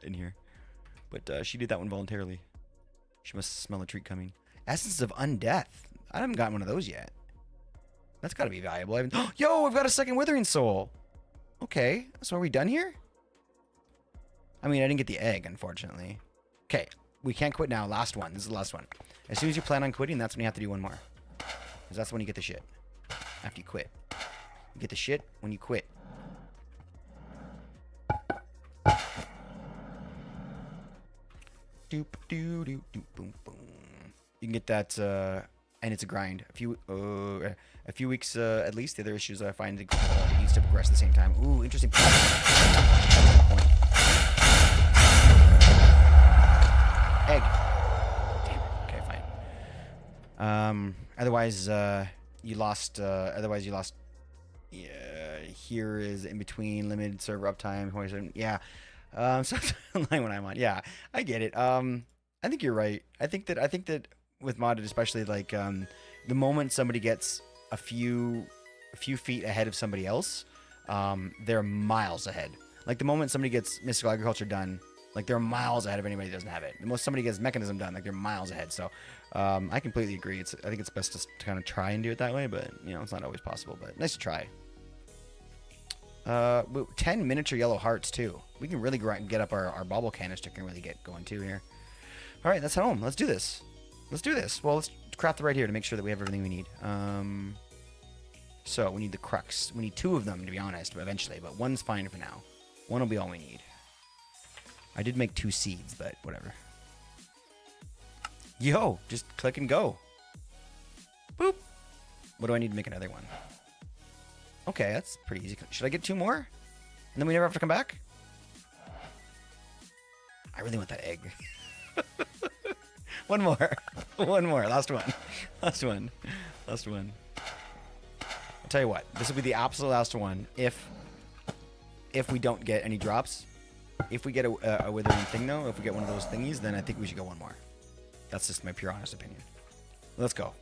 In here, but she did that one voluntarily. She must smell a treat coming. Essence of Undeath. I haven't gotten one of those yet. That's got to be valuable. Yo, I've got a second Withering Soul. Okay, so are we done here? I mean, I didn't get the egg, unfortunately. Okay, we can't quit now. Last one. This is the last one. As soon as you plan on quitting, that's when you have to do one more. Because that's when you get the shit. After you quit. You get the shit when you quit. Doop doo doo doo boom boom. You can get that, and it's a grind. A few weeks at least. The other issues I find it needs to progress at the same time. Ooh, interesting. Egg. Damn it. Okay, fine. Otherwise you lost. Yeah, here is in between limited server uptime. Yeah. So line when I'm on. Yeah, I get it. I think you're right. I think that with modded, especially like the moment somebody gets a few feet ahead of somebody else, they're miles ahead. Like the moment somebody gets mystical agriculture done, like they're miles ahead of anybody that doesn't have it. The most somebody gets mechanism done, like they're miles ahead. So I completely agree. I think it's best to kind of try and do it that way, but it's not always possible. But nice to try. 10 miniature yellow hearts too. We can really get up our bauble canister can really get going too here. All right, let's head home. Let's do this. Well, let's craft it right here to make sure that we have everything we need. So we need the crux. We need 2 of them, to be honest, eventually, but one's fine for now. One will be all we need. I did make 2 seeds, but whatever. Yo, just click and go. Boop. What do I need to make another one? Okay, that's pretty easy. Should I get 2 more? And then we never have to come back? I really want that egg. One more. One more. Last one. I'll tell you what. This will be the absolute last one. If we don't get any drops. If we get a withering thing, though, if we get one of those thingies, then I think we should go one more. That's just my pure honest opinion. Let's go.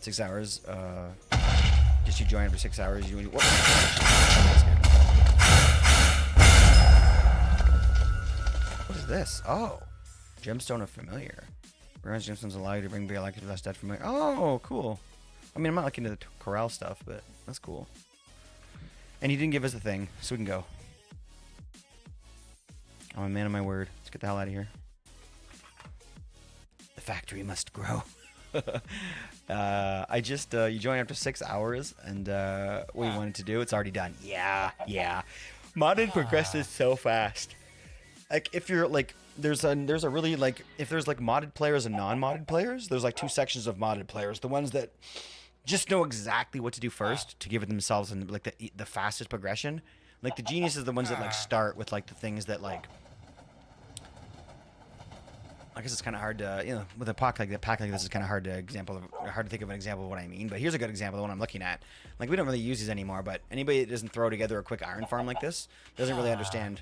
6 hours. Just you join for 6 hours. What is this? Oh, gemstone of familiar. Whereas gemstones allow you to bring Beelining to less dead familiar. Oh, cool. I mean, I'm not looking into the corral stuff, but that's cool. And he didn't give us a thing, so we can go. I'm a man of my word. Let's get the hell out of here. The factory must grow. You join after 6 hours, and what you wanted to do, it's already done. Yeah. Modded progresses so fast. Like if you're like, there's a really like, if there's like modded players and non-modded players, there's like 2 sections of modded players. The ones that just know exactly what to do first to give it themselves and like the fastest progression. Like the geniuses are the ones that like start with like the things that like. I guess it's kind of hard to, with a pack like this is kind of hard to think of an example of what I mean. But here's a good example of what I'm looking at. Like we don't really use these anymore, but anybody that doesn't throw together a quick iron farm like this doesn't really understand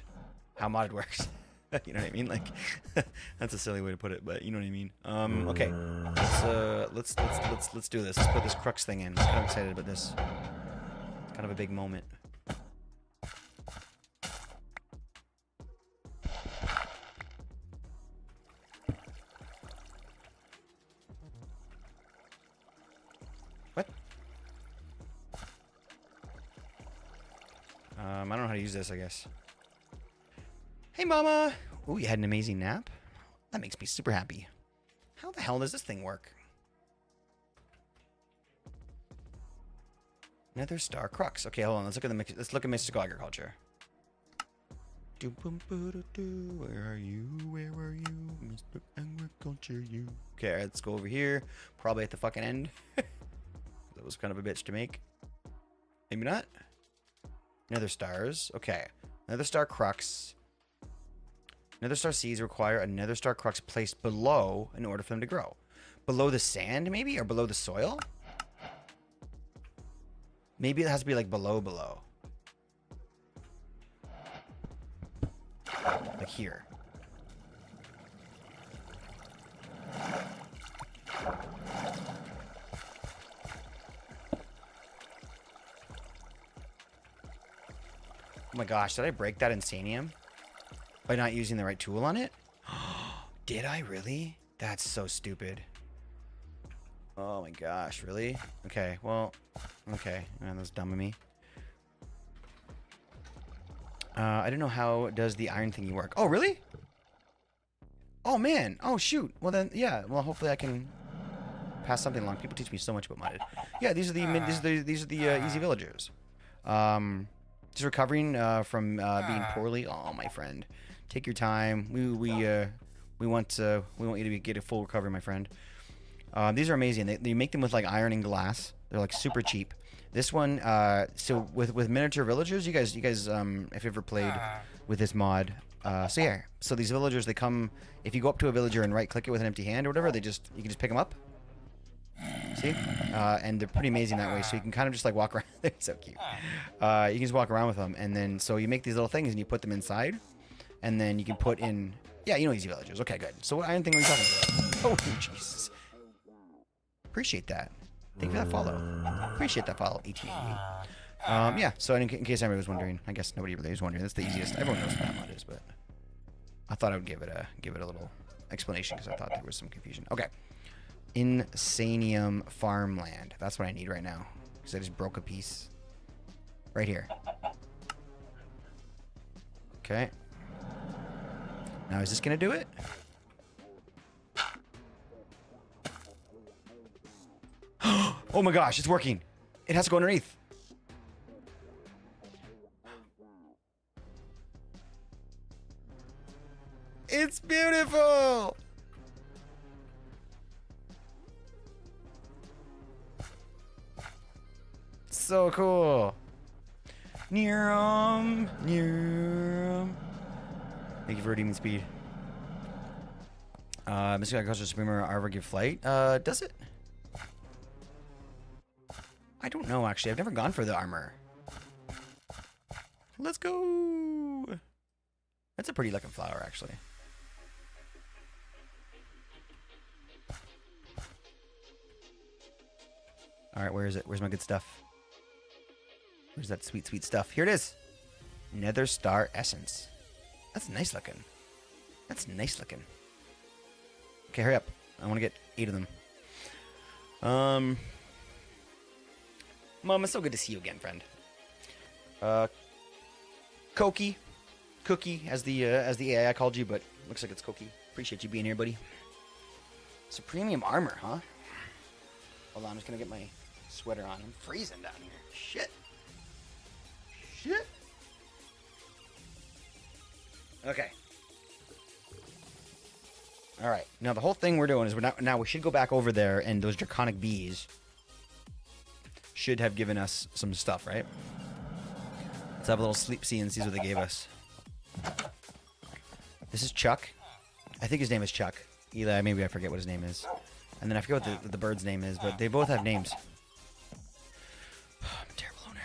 how modded works. You know what I mean? Like that's a silly way to put it, but you know what I mean. Okay, let's do this. Let's put this crux thing in. I'm kind of excited about this. It's kind of a big moment. What? I don't know how to use this, I guess. Hey, Mama! Ooh, you had an amazing nap? That makes me super happy. How the hell does this thing work? Nether star crux. Okay, hold on. Let's look at the let's look at mystical agriculture. Where are you? Where are you? Mr. Agriculture, you. Okay, let's go over here. Probably at the fucking end. That was kind of a bitch to make. Maybe not. Nether stars. Okay. Nether star crux. Nether star seeds require a nether star crux placed below in order for them to grow. Below the sand, maybe? Or below the soil? Maybe it has to be like below. Like here. Oh my gosh, did I break that Insanium? By not using the right tool on it? Did I really? That's so stupid. Oh my gosh, really? Okay, well, okay. Man, that was dumb of me. I don't know how does the iron thingy work. Oh, really? Oh, man. Oh, shoot. Well, then, yeah. Well, hopefully I can pass something along. People teach me so much about modded. Yeah, these are the easy villagers. Just recovering from being poorly. Oh, my friend. Take your time. We want you to get a full recovery, my friend. These are amazing. They make them with like iron and glass. They're like super cheap. This one, so with miniature villagers, you guys, if you ever played with this mod, so these villagers, they come. If you go up to a villager and right click it with an empty hand or whatever, you can just pick them up. See, and they're pretty amazing that way. So you can kind of just like walk around. They're so cute. You can just walk around with them, and then so you make these little things and you put them inside, and then you can put in. Yeah, you know easy villagers. Okay, good. So what iron thing are we talking about? Oh, Jesus. Appreciate that. Thank you for that follow. Appreciate that follow, 1880. Yeah, so in case anybody was wondering, I guess nobody really was wondering. That's the easiest. Everyone knows what that mod is, but I thought I would give it a little explanation because I thought there was some confusion. Okay. Insanium farmland. That's what I need right now because I just broke a piece. Right here. Okay. Now, is this going to do it? Oh my gosh, it's working. It has to go underneath. It's beautiful. So cool. Thank you for redeeming speed. Mr. Agriculture Supreme Armor give flight. Does it? I don't know, actually. I've never gone for the armor. Let's go. That's a pretty looking flower, actually. All right, where is it? Where's my good stuff? Where's that sweet, sweet stuff? Here it is. Nether Star Essence. That's nice looking. That's nice looking. Okay, hurry up. I want to get 8 of them. Mom, it's so good to see you again, friend. Cookie, as the AI called you, but looks like it's Cookie. Appreciate you being here, buddy. It's a premium armor, huh? Hold on, I'm just gonna get my sweater on. I'm freezing down here. Shit. Okay. All right. Now the whole thing we're doing is now we should go back over there, and those draconic bees should have given us some stuff, right? Let's have a little sleep see and see what they gave us. This is Chuck. I think his name is Chuck. Eli, maybe I forget what his name is. And then I forget what the bird's name is, but they both have names. I'm a terrible owner.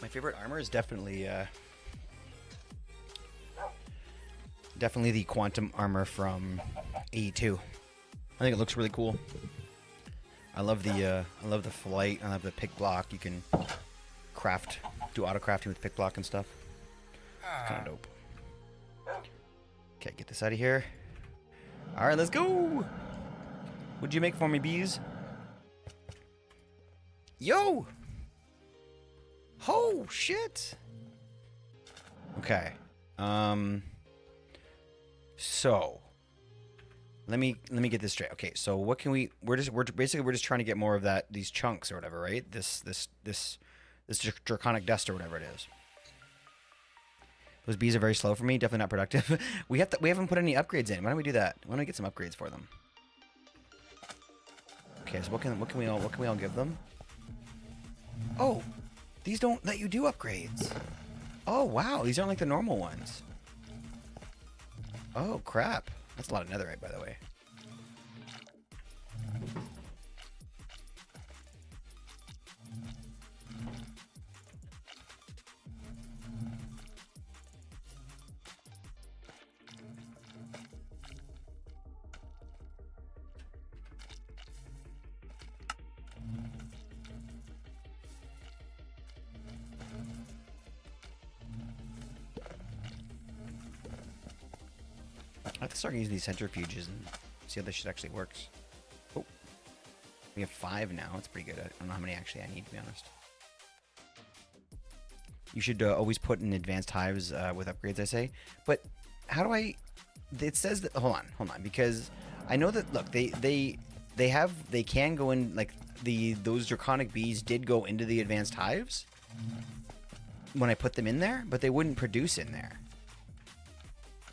My favorite armor is definitely the quantum armor from AE2. I think it looks really cool. I love the flight. I love the pick block. You can do auto crafting with pick block and stuff. It's kind of dope. Okay, get this out of here. All right, let's go. What'd you make for me, bees? Yo. Oh shit. Okay. So let me get this straight. Okay, so what can we're just trying to get more of these chunks or whatever, right? This draconic dust or whatever it is. Those bees are very slow for me, definitely not productive. we haven't put any upgrades in. Why don't we do that? Why don't we get some upgrades for them? Okay, so what can we all give them? Oh, these don't let you do upgrades. Oh wow, these aren't like the normal ones. Oh crap, that's a lot of netherite, by the way. I have to start using these centrifuges and see how this shit actually works. Oh, we have 5 now. That's pretty good. I don't know how many actually I need, to be honest. You should always put in advanced hives with upgrades, I say. But how do I? It says that. Hold on, because I know that. Look, they can go in, like those draconic bees did go into the advanced hives when I put them in there, but they wouldn't produce in there.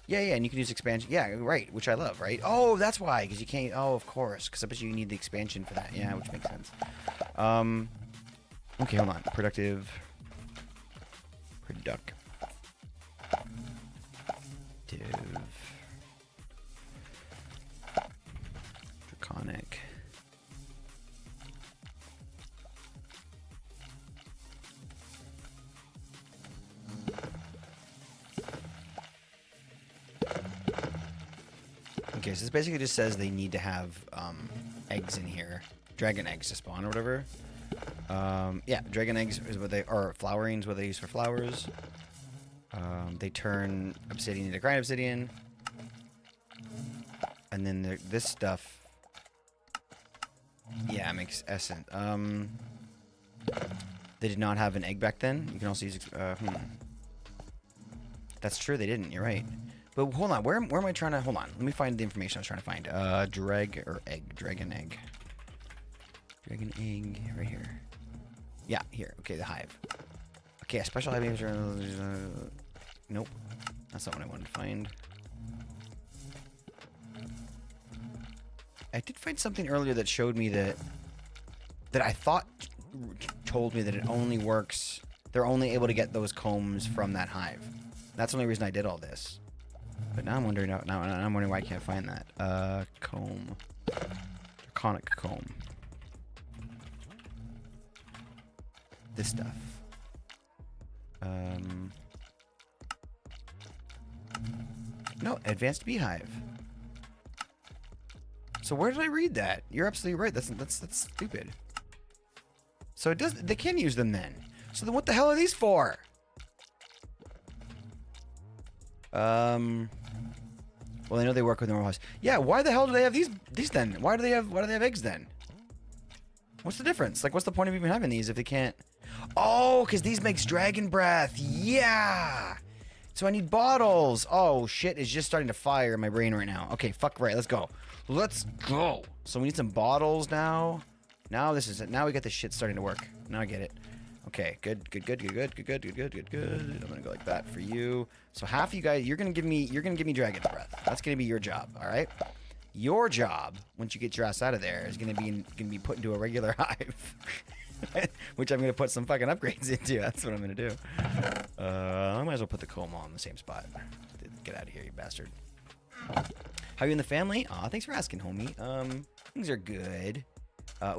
Yeah, and you can use expansion. Yeah, right, which I love, right? Oh, that's why, because you can't. Oh, of course, because I bet you need the expansion for that. Yeah, which makes sense. Okay, hold on. Productive. Draconic. Okay, so this basically just says they need to have eggs in here, dragon eggs to spawn or whatever. Yeah, dragon eggs is what they are. Flowering is what they use for flowers. They turn obsidian into grind obsidian, and then this stuff. Yeah, it makes essence. They did not have an egg back then. You can also use. That's true. They didn't. You're right. But hold on, where am I trying to? Hold on, let me find the information I was trying to find. Dragon egg, right here. Yeah, here. Okay, the hive. Okay, a special hive. Nope, that's not what I wanted to find. I did find something earlier that showed me that I thought told me that it only works. They're only able to get those combs from that hive. That's the only reason I did all this. But now I'm wondering. Now I'm wondering why I can't find that. Comb. Draconic comb. This stuff. No, advanced beehive. So where did I read that? You're absolutely right. That's stupid. So it does. They can use them then. So then what the hell are these for? Well, I know they work with normal hives. Yeah, why the hell do they have these then? Why do they have eggs then? What's the difference? Like, what's the point of even having these if they can't? Oh, because these makes dragon breath. Yeah. So I need bottles. Oh shit, it's just starting to fire in my brain right now. Okay, fuck right. Let's go. Let's go. So we need some bottles now. Now this is it. Now we got this shit starting to work. Now I get it. Okay, good. I'm gonna go like that for you. So half of you guys, you're gonna give me dragon's breath. That's gonna be your job, all right? Your job, once you get your ass out of there, is gonna be put into a regular hive, which I'm gonna put some fucking upgrades into. That's what I'm gonna do. I might as well put the comb all in the same spot. Get out of here, you bastard. How are you in the family? Aw, thanks for asking, homie. Things are good.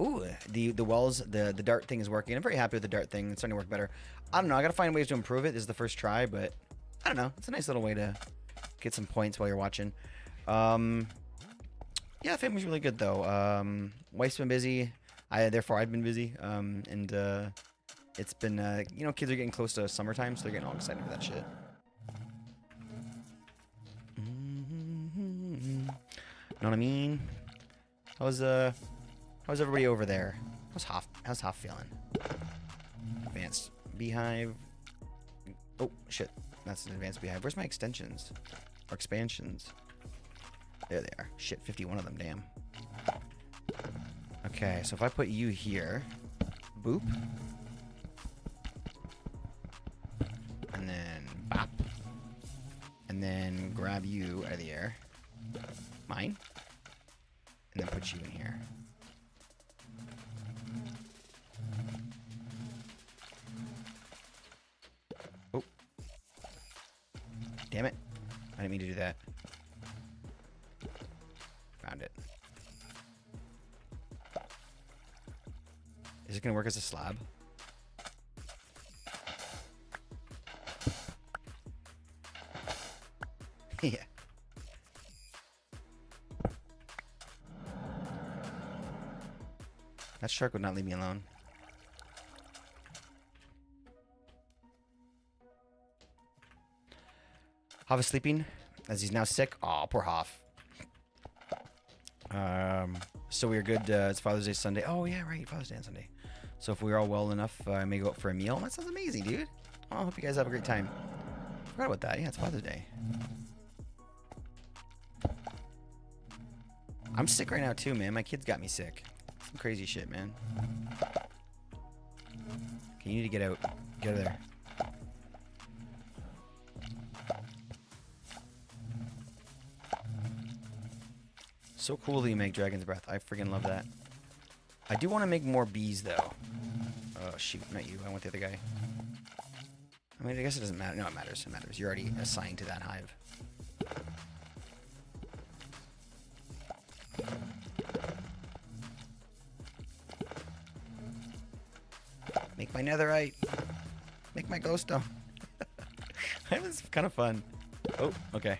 Ooh, the wells, the dart thing is working. I'm very happy with the dart thing. It's starting to work better. I don't know. I gotta find ways to improve it. This is the first try, but I don't know. It's a nice little way to get some points while you're watching. Yeah, family's really good though. Wife's been busy. Therefore I've been busy. It's been you know, kids are getting close to summertime, so they're getting all excited for that shit. Know what I mean? How's everybody over there? How's Hoff feeling? beehive. Oh, shit. That's an advanced beehive. Where's my extensions? Or expansions? There they are. Shit, 51 of them, damn. Okay, so if I put you here, boop. And then bop. And then grab you out of the air. Mine. And then put you in here. Oh. Damn it. I didn't mean to do that. Found it. Is it going to work as a slab? Yeah. That shark would not leave me alone. Hoff is sleeping as he's now sick. Aw, poor Hoff. So we are good. It's Father's Day Sunday. Oh, yeah, right. Father's Day on Sunday. So if we're all well enough, I may go out for a meal. That sounds amazing, dude. Oh, I hope you guys have a great time. Forgot about that. Yeah, it's Father's Day. I'm sick right now, too, man. My kids got me sick. Some crazy shit, man. Okay, you need to get out. Get out of there. So cool that you make Dragon's Breath. I freaking love that. I do want to make more bees, though. Oh, shoot. Not you. I want the other guy. I mean, I guess it doesn't matter. No, it matters. It matters. You're already assigned to that hive. Make my netherite. Make my glowstone. That was kind of fun. Oh, okay.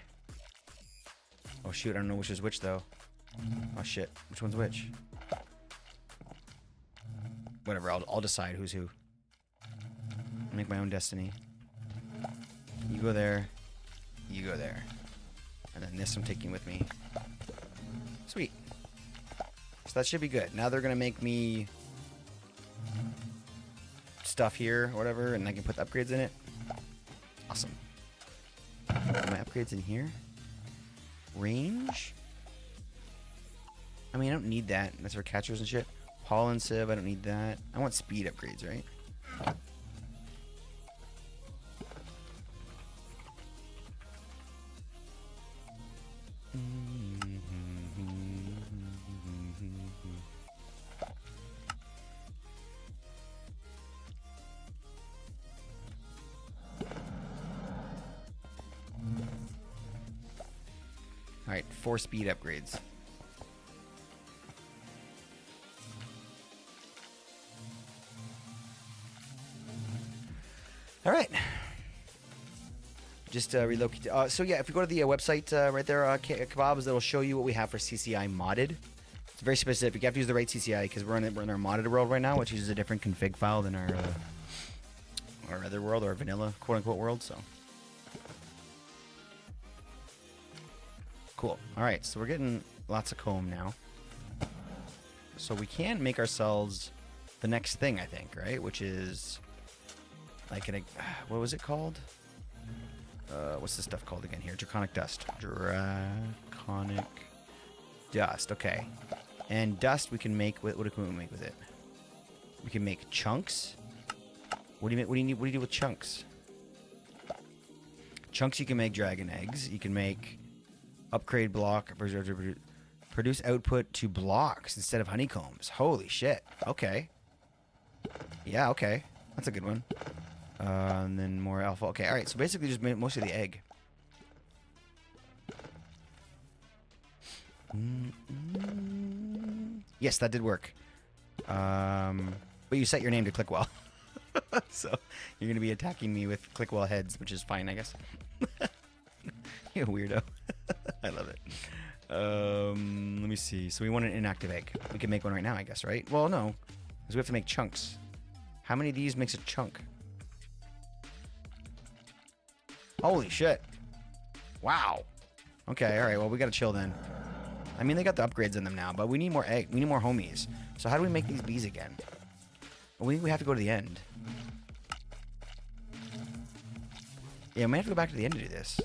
Oh, shoot. I don't know which is which, though. Oh, shit. Which one's which? Whatever. I'll decide who's who. I'll make my own destiny. You go there. You go there. And then this I'm taking with me. Sweet. So that should be good. Now they're going to make me stuff here or whatever, and I can put the upgrades in it. Awesome. Put my upgrades in here. Range? I mean, I don't need that. That's for catchers and shit. Pollen sieve, I don't need that. I want speed upgrades, right? Alright, 4 speed upgrades. Alright. Just relocate. So yeah, if you go to the website right there, Kebabs, that'll show you what we have for CCI modded. It's very specific. You have to use the right CCI because we're in our modded world right now, which uses a different config file than our other world, or vanilla quote-unquote world, so. Cool. Alright, so we're getting lots of comb now. So we can make ourselves the next thing, I think, right? Which is like what was it called? What's this stuff called again here? Draconic dust. Draconic dust. Okay. And dust we can make. What can we make with it? We can make chunks. What do you make? What do you do with chunks? Chunks you can make dragon eggs. You can make upgrade block. Produce output to blocks instead of honeycombs. Holy shit. Okay. Yeah. Okay. That's a good one. And then more alpha. Okay, alright, so basically just made mostly the egg. Yes, that did work. But you set your name to Clickwell. So you're going to be attacking me with Clickwell heads, which is fine, I guess. You weirdo. I love it. Let me see. So we want an inactive egg. We can make one right now, I guess, right? Well, no. Because we have to make chunks. How many of these makes a chunk? Holy shit. Wow. Okay, alright, well, we gotta chill then. I mean, they got the upgrades in them now, but we need more egg. We need more homies. So how do we make these bees again? We have to go to the end. Yeah, I might have to go back to the end to do this.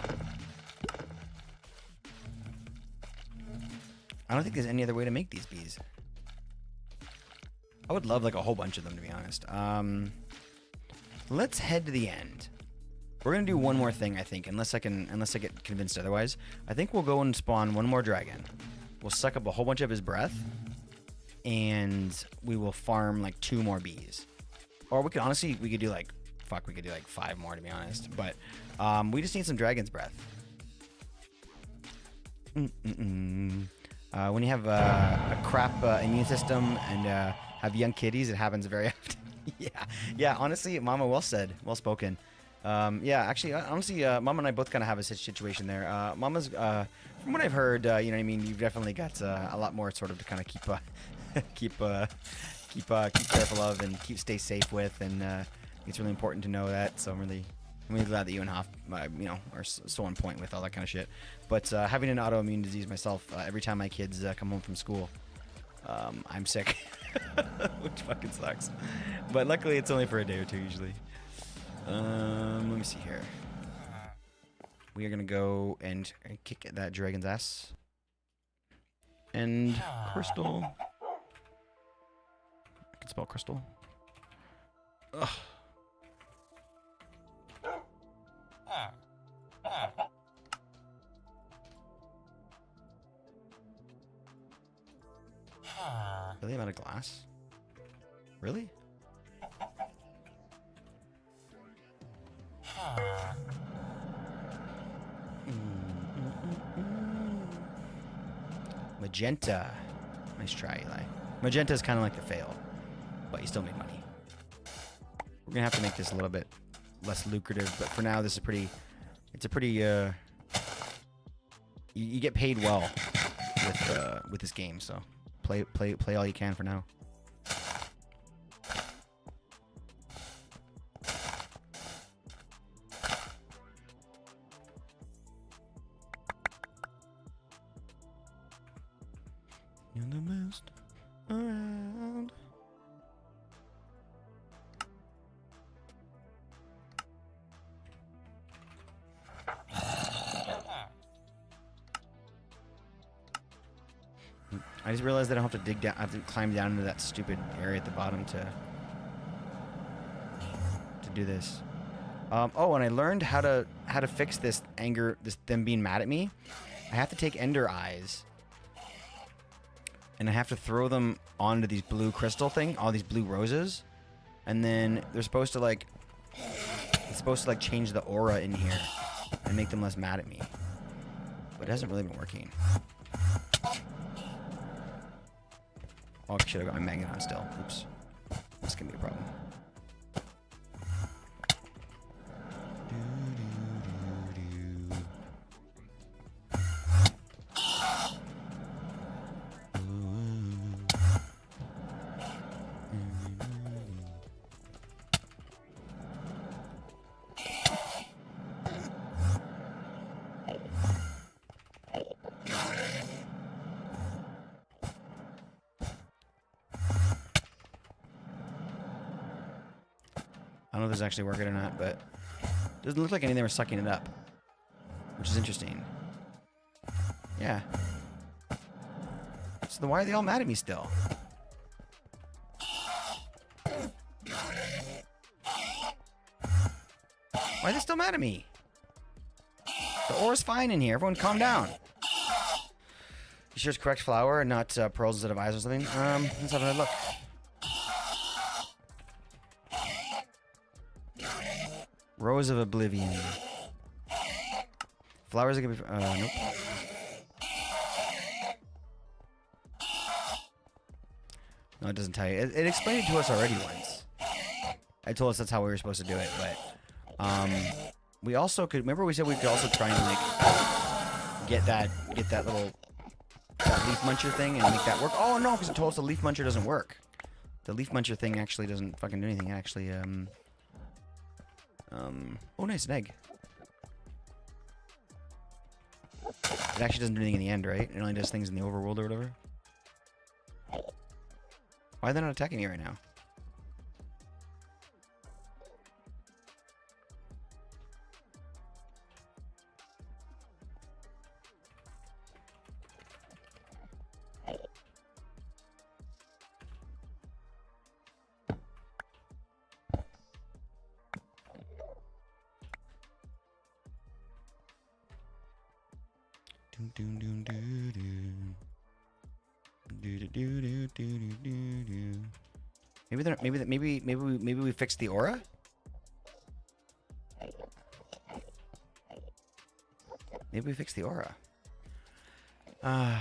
I don't think there's any other way to make these bees. I would love like a whole bunch of them, to be honest. Let's head to the end. We're gonna do one more thing, I think, unless I get convinced otherwise. I think we'll go and spawn one more dragon. We'll suck up a whole bunch of his breath, and we will farm like 2 more bees. Or we could honestly, we could do like 5 more, to be honest. But we just need some dragon's breath. When you have a crap immune system and have young kitties, it happens very often. yeah. Honestly, Mama, well said, well spoken. Yeah, actually, honestly, Mama and I both kind of have a situation there. Mama's, from what I've heard, you know what I mean. You've definitely got a lot more sort of to kind of keep careful of and stay safe with, and it's really important to know that. So I'm really glad that you and Hoff, you know, are so on point with all that kind of shit. But having an autoimmune disease myself, every time my kids come home from school, I'm sick, which fucking sucks. But luckily, it's only for a day or two usually. Let me see here. We are gonna go and kick that dragon's ass. And crystal. I can spell crystal. Ugh. Really? I'm out of glass? Really? Magenta. Nice try, Eli. Magenta is kind of like the fail, but you still make money. We're gonna have to make this a little bit less lucrative, but for now, this is pretty. It's a pretty. You get paid well with this game, so play all you can for now. You're the best around. I just realized that I don't have to dig down. I have to climb down into that stupid area at the bottom to do this. Oh, and I learned how to fix this anger, them being mad at me. I have to take ender eyes, and I have to throw them onto these blue crystal thing, all these blue roses, and then they're supposed to like, it's supposed to like change the aura in here and make them less mad at me. But it hasn't really been working. Oh shit, I got my magnet on still. Oops. This can be a problem. I don't know if this is actually working or not, but it doesn't look like anything was sucking it up, which is interesting. Yeah. So then why are they all mad at me still? Why are they still mad at me? The aura's fine in here. Everyone calm down. You sure it's correct flower and not pearls instead of eyes or something? Let's have a look. Rose of Oblivion. Flowers are gonna be. Nope. No, it doesn't tell you. It explained it to us already once. It told us that's how we were supposed to do it, but we also could. Remember, we said we could also try and like get that leaf muncher thing and make that work. Oh no, because it told us the leaf muncher doesn't work. The leaf muncher thing actually doesn't fucking do anything. It actually oh, nice, an egg. It actually doesn't do anything in the end, right? It only does things in the overworld or whatever. Why are they not attacking me right now? Maybe they're maybe we fixed the aura. Maybe we fixed the aura. I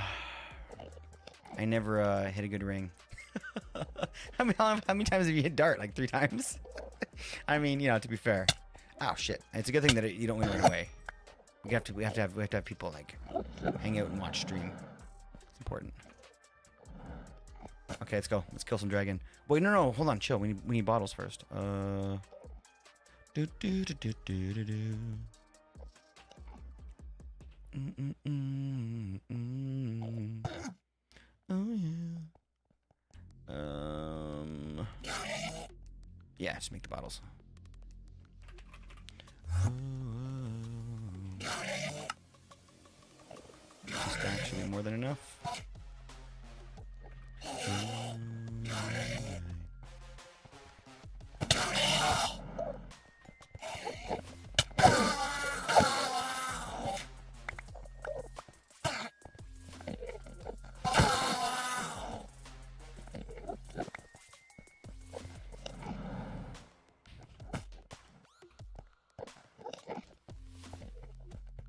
never hit a good ring. How many times have you hit dart? Like 3 times? I mean, you know, to be fair. Oh shit! It's a good thing that you don't win right away. We have to have people like hang out and watch stream. It's important. Okay, let's go. Let's kill some dragon. Wait, no, hold on, chill. We need bottles first. Do do do do do do do. Oh yeah. Yeah, just make the bottles. Just actually more than enough.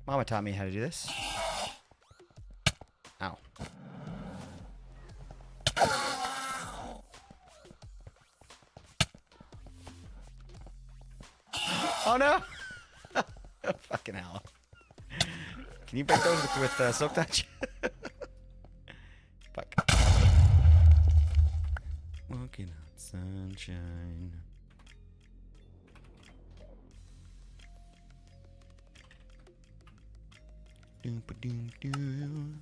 Mama taught me how to do this. Ow. Oh no! Fucking hell. Can you break those with Silk Touch? Fuck. Walking on sunshine. Doom ba doom doo.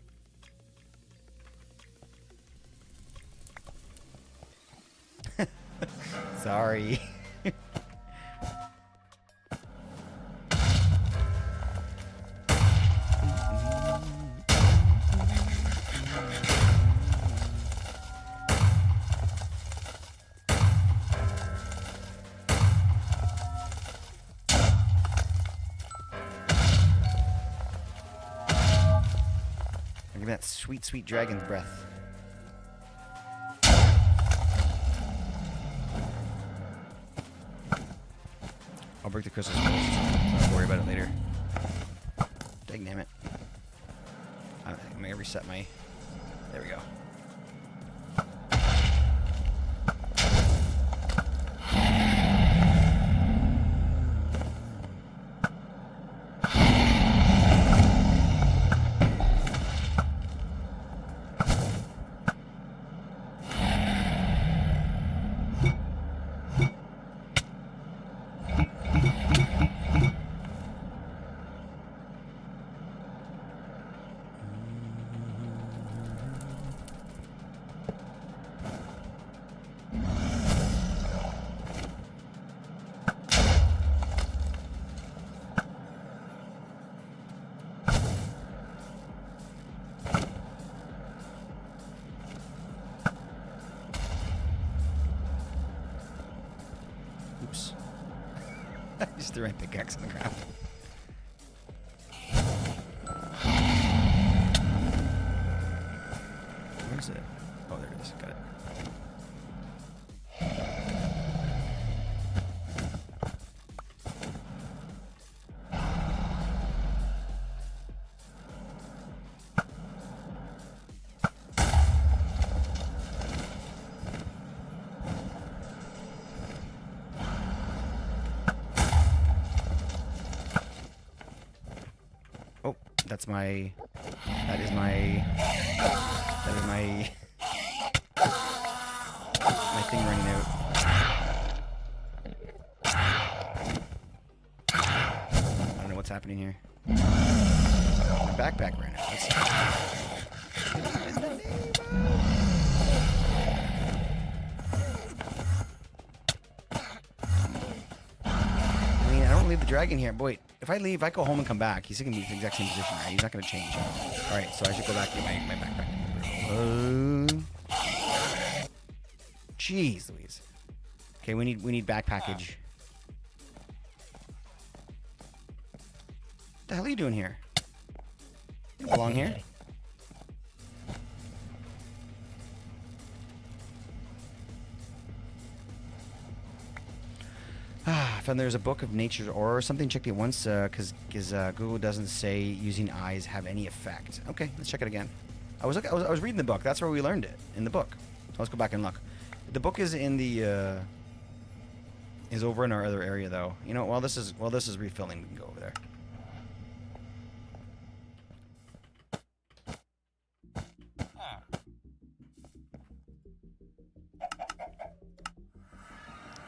Sorry. Look at that sweet, sweet dragon's breath. I'll break the crystals first, so I'll worry about it later. Dang damn it. I'm gonna reset my... There we go. Oops. I just threw my pickaxe on the ground. Where is it? Oh, there it is. Got it. Oh, that is my thing running out. I don't know what's happening here. My backpack ran out. I mean, I don't leave the dragon here. But wait, if I leave, I go home and come back. He's going to be in the exact same position, right? He's not going to change. Alright, so I should go back to get my backpack. Jeez Louise. Okay, we need back package. What the hell are you doing here? Belong here. I found there's a book of nature's aura or something. Checked it once because Google doesn't say using eyes have any effect. Okay, let's check it again. I was reading the book. That's where we learned it, in the book. Let's go back and look. The book is in the is over in our other area though. You know, while this is refilling, we can go over there.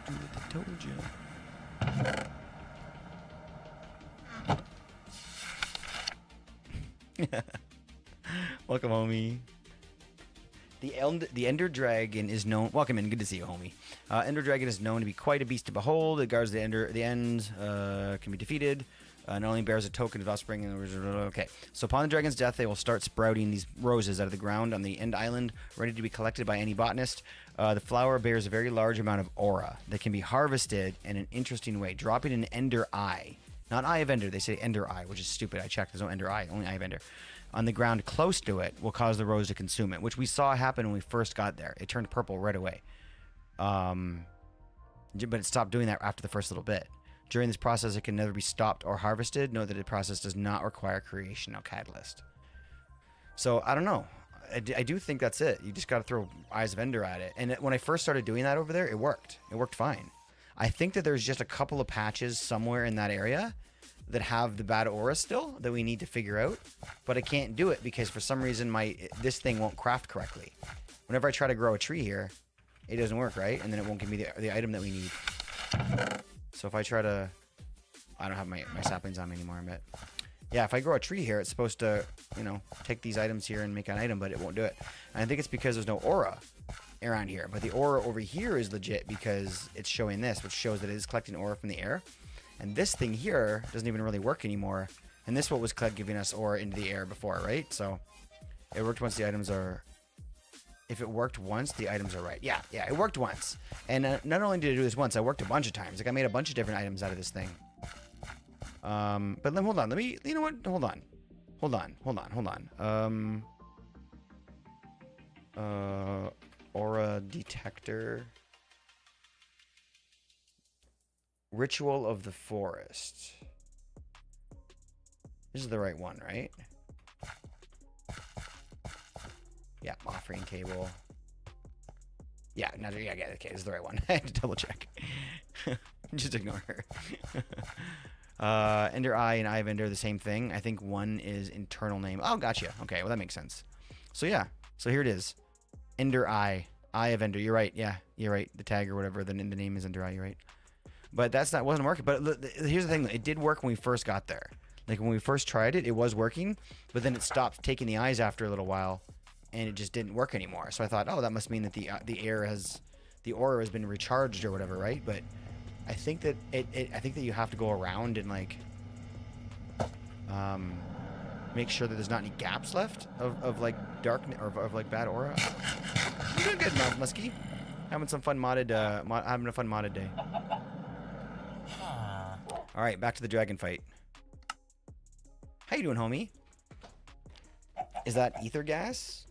Do what I told you. Welcome, homie. The Ender Dragon is known. Welcome in. Good to see you, homie. Ender Dragon is known to be quite a beast to behold. It guards the end. Can be defeated. Not only bears a token of offspring. Okay. So upon the dragon's death, they will start sprouting these roses out of the ground on the end island, ready to be collected by any botanist. The flower bears a very large amount of aura that can be harvested in an interesting way, dropping an Ender Eye. Not Eye of Ender. They say Ender Eye, which is stupid. I checked. There's no Ender Eye. Only Eye of Ender. On the ground close to it will cause the rose to consume it, which we saw happen when we first got there. It turned purple right away. But it stopped doing that after the first little bit. During this process, it can neither be stopped or harvested. Note that the process does not require creation of catalyst. So, I don't know. I do think that's it. You just got to throw Eyes of Ender at it. And when I first started doing that over there, it worked. It worked fine. I think that there's just a couple of patches somewhere in that area that have the bad aura still that we need to figure out, but I can't do it because for some reason this thing won't craft correctly. Whenever I try to grow a tree here, it doesn't work, right? And then it won't give me the item that we need. So if I try to, I don't have my saplings on me anymore, but yeah, if I grow a tree here, it's supposed to, you know, take these items here and make an item, but it won't do it. And I think it's because there's no aura around here, but the aura over here is legit because it's showing this, which shows that it is collecting aura from the air. And this thing here doesn't even really work anymore. And this what was giving us aura into the air before, right? So it worked once the items are... If it worked once, the items are right. Yeah, it worked once. And not only did I do this once, I worked a bunch of times. Like, I made a bunch of different items out of this thing. But then, hold on. Let me... You know what? Hold on. Aura detector... Ritual of the Forest. This is the right one, right? Yeah, offering table. Yeah, okay, this is the right one. I had to double check. Just ignore her. Ender Eye and Eye of Ender are the same thing. I think one is internal name. Oh, gotcha. Okay, well that makes sense. So yeah, so here it is. Ender Eye. Eye of Ender. You're right. Yeah, you're right. The tag or whatever, the name is Ender Eye. You're right. But wasn't working. But here's the thing. It did work when we first got there. Like when we first tried it, it was working. But then it stopped taking the eyes after a little while. And it just didn't work anymore. So I thought, oh, that must mean that the aura has been recharged or whatever, right? But I think that I think that you have to go around and like make sure that there's not any gaps left of like dark or of like bad aura. You're doing good, Muskie. Having some fun having a fun modded day. All right, back to the dragon fight. How you doing, homie? Is that ether gas?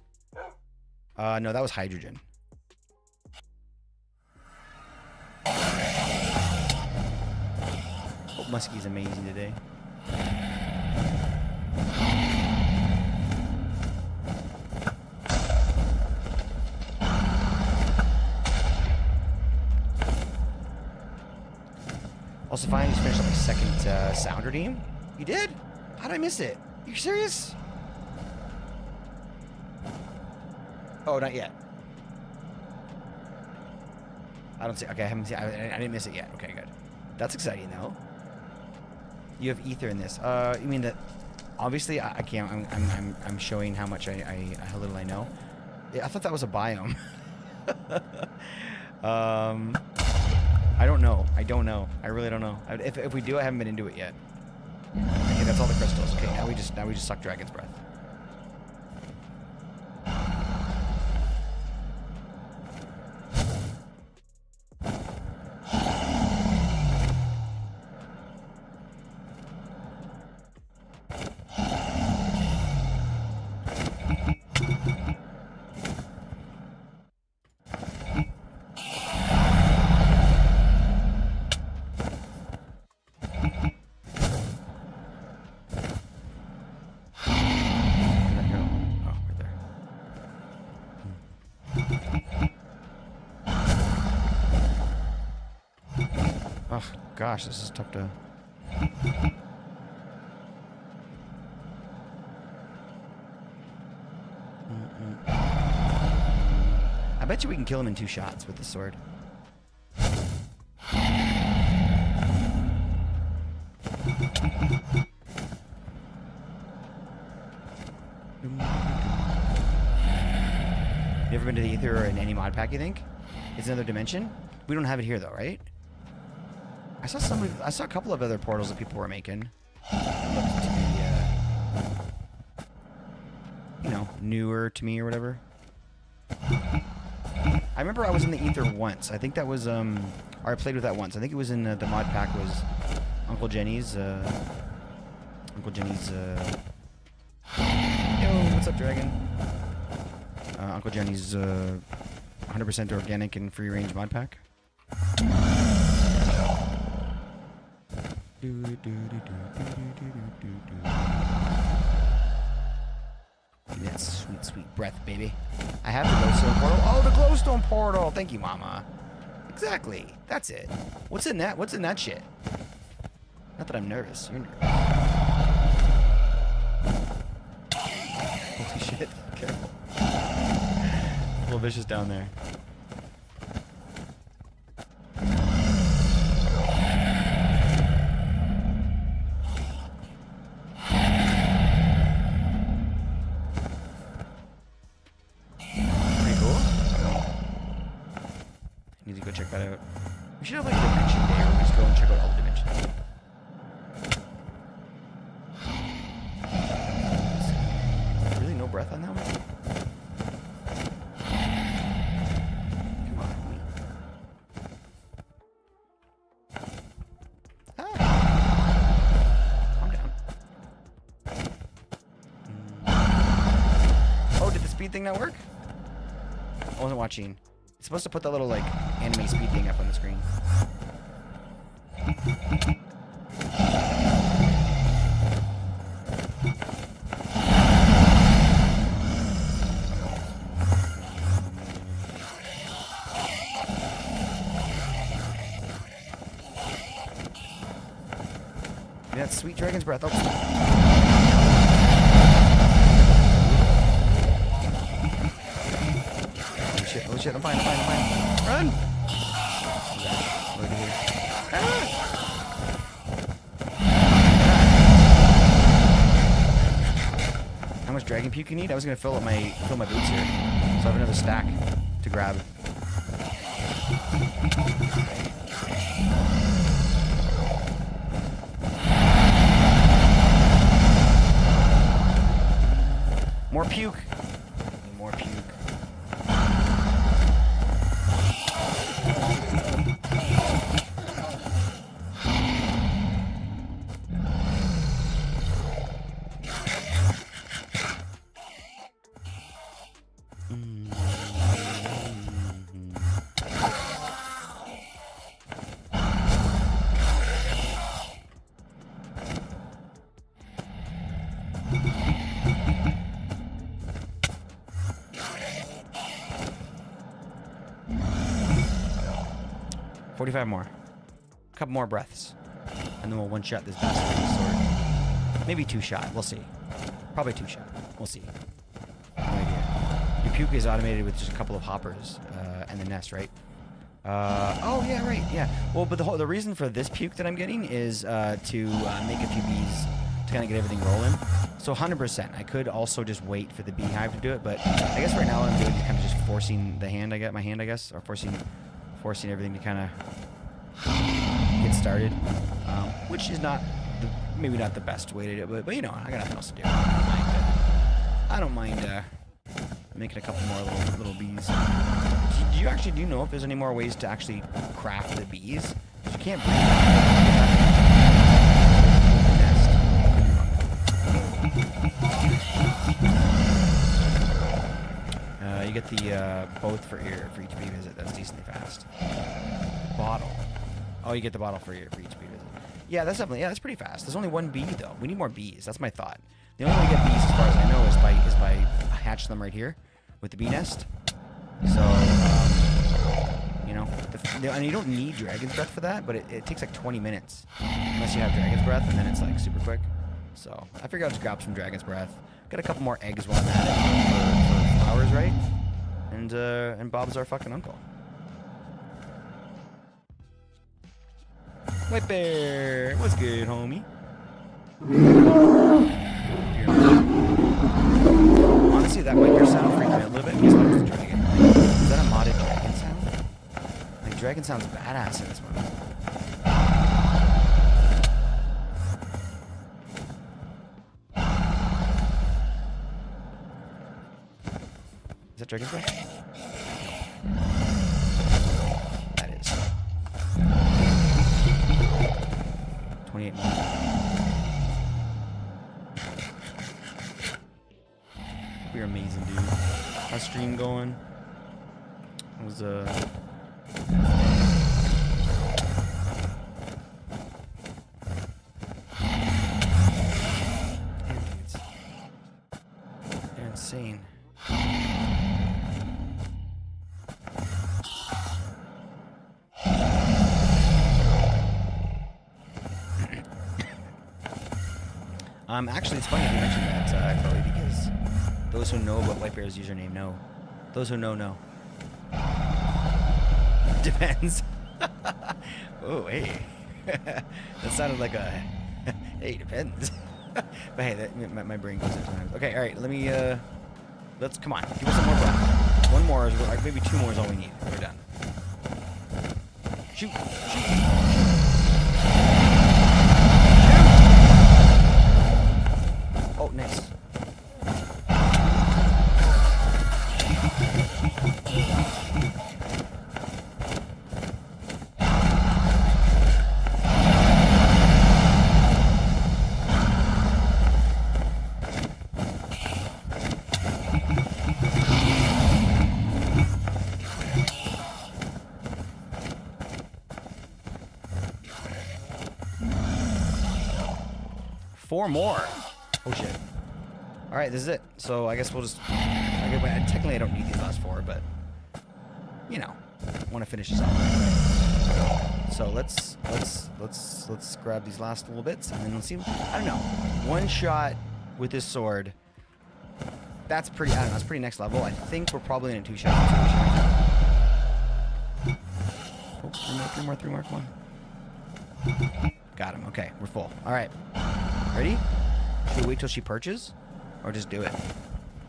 No, that was hydrogen. Hope Muskie's amazing today. Also, finally just finished my second sound redeem. You did? How did I miss it? You serious? Oh, not yet. I don't see. Okay, I haven't seen. I didn't miss it yet. Okay, good. That's exciting though. You have ether in this. You mean that? Obviously, I can't. I'm showing how much how little I know. Yeah, I thought that was a biome. I don't know. I really don't know. If we do, I haven't been into it yet. Okay, that's all the crystals. Okay, now we just suck dragon's breath. gosh, this is tough to... I bet you we can kill him in 2 shots with the sword. You ever been to the Ether or in any mod pack, you think? It's another dimension? We don't have it here though, right? I saw a couple of other portals that people were making. Looked to be, you know, newer to me or whatever. I remember I was in the Ether once. I think that was, or I played with that once. I think it was in the mod pack was Uncle Jenny's, yo, what's up, Dragon? Uncle Jenny's, 100% organic and free range mod pack. That sweet, sweet breath, baby. I have the glowstone portal. Oh, the glowstone portal. Thank you, Mama. Exactly. That's it. What's in that? What's in that shit? Not that I'm nervous. You're nervous. Holy shit. Careful. A little vicious down there. Check that out. We should have like a dimension day where we just go and check out all the dimensions. Really no breath on that one? Come on, homie. Ah. Calm down. Oh, did the speed thing not work? I wasn't watching. It's supposed to put that little, like, anime speed thing up on the screen. Yeah, that's sweet dragon's breath. Oh. Oh shit, I'm fine. Run! How much dragon puke you need? I was gonna fill my boots here. So I have another stack to grab. More puke. More puke. $45 more. A couple more breaths. And then we'll one-shot this bastard with the sword. Maybe 2-shot. We'll see. Probably 2-shot. We'll see. No idea. Your puke is automated with just a couple of hoppers and the nest, right? Oh, yeah, right. Yeah. Well, but the reason for this puke that I'm getting is to make a few bees to kind of get everything rolling. So 100%. I could also just wait for the beehive to do it, but I guess right now what I'm doing is kind of just forcing the hand. I guess, or forcing everything to kind of get started, which is not maybe not the best way to do it, but you know, I got nothing else to do. I don't mind making a couple more little bees. Do you know if there's any more ways to actually craft the bees? 'Cause you can't breed you get the both for each bee visit. That's decently fast. Bottle. Oh, you get the bottle for each bee visit. Yeah, that's definitely that's pretty fast. There's only one bee though. We need more bees. That's my thought. The only way to get bees, as far as I know, is by hatch them right here with the bee nest. So you know know, and you don't need Dragon's Breath for that, but it takes like 20 minutes unless you have Dragon's Breath, and then it's like super quick. So I figured I'll just grab some Dragon's Breath. Got a couple more eggs while I'm at it for flowers, right? And Bob's our fucking uncle. White Bear, what's good, homie? Honestly, that White Bear sound freaked me out a little bit because I was a dragon. Is that a modded dragon sound? Like, dragon sounds badass in this one. Is that Dragon's Breath? That is. 28 more. We're amazing, dude. How's stream going? It was they're insane. Actually, it's funny you mentioned that, Chloe, because those who know about White Bear's username know. Those who know. Depends. Oh, hey. That sounded like a... hey, depends. But hey, my brain goes at times. Okay, alright, let me, let's, come on. Give us some more breath. One more, is maybe two more is all we need. We're done. Shoot. Oh, nice. Four more. Oh shit. Alright, this is it. So I guess we'll just... technically I don't need these last four, but... You know. I want to finish this off. So let's grab these last little bits and then we'll see... I don't know. One shot with this sword. That's pretty... I don't know. That's pretty next level. I think we're probably in a two-shot situation. Oh, three more. Come on. Got him. Okay, we're full. Alright. Ready? Should we wait till she perches? Or just do it?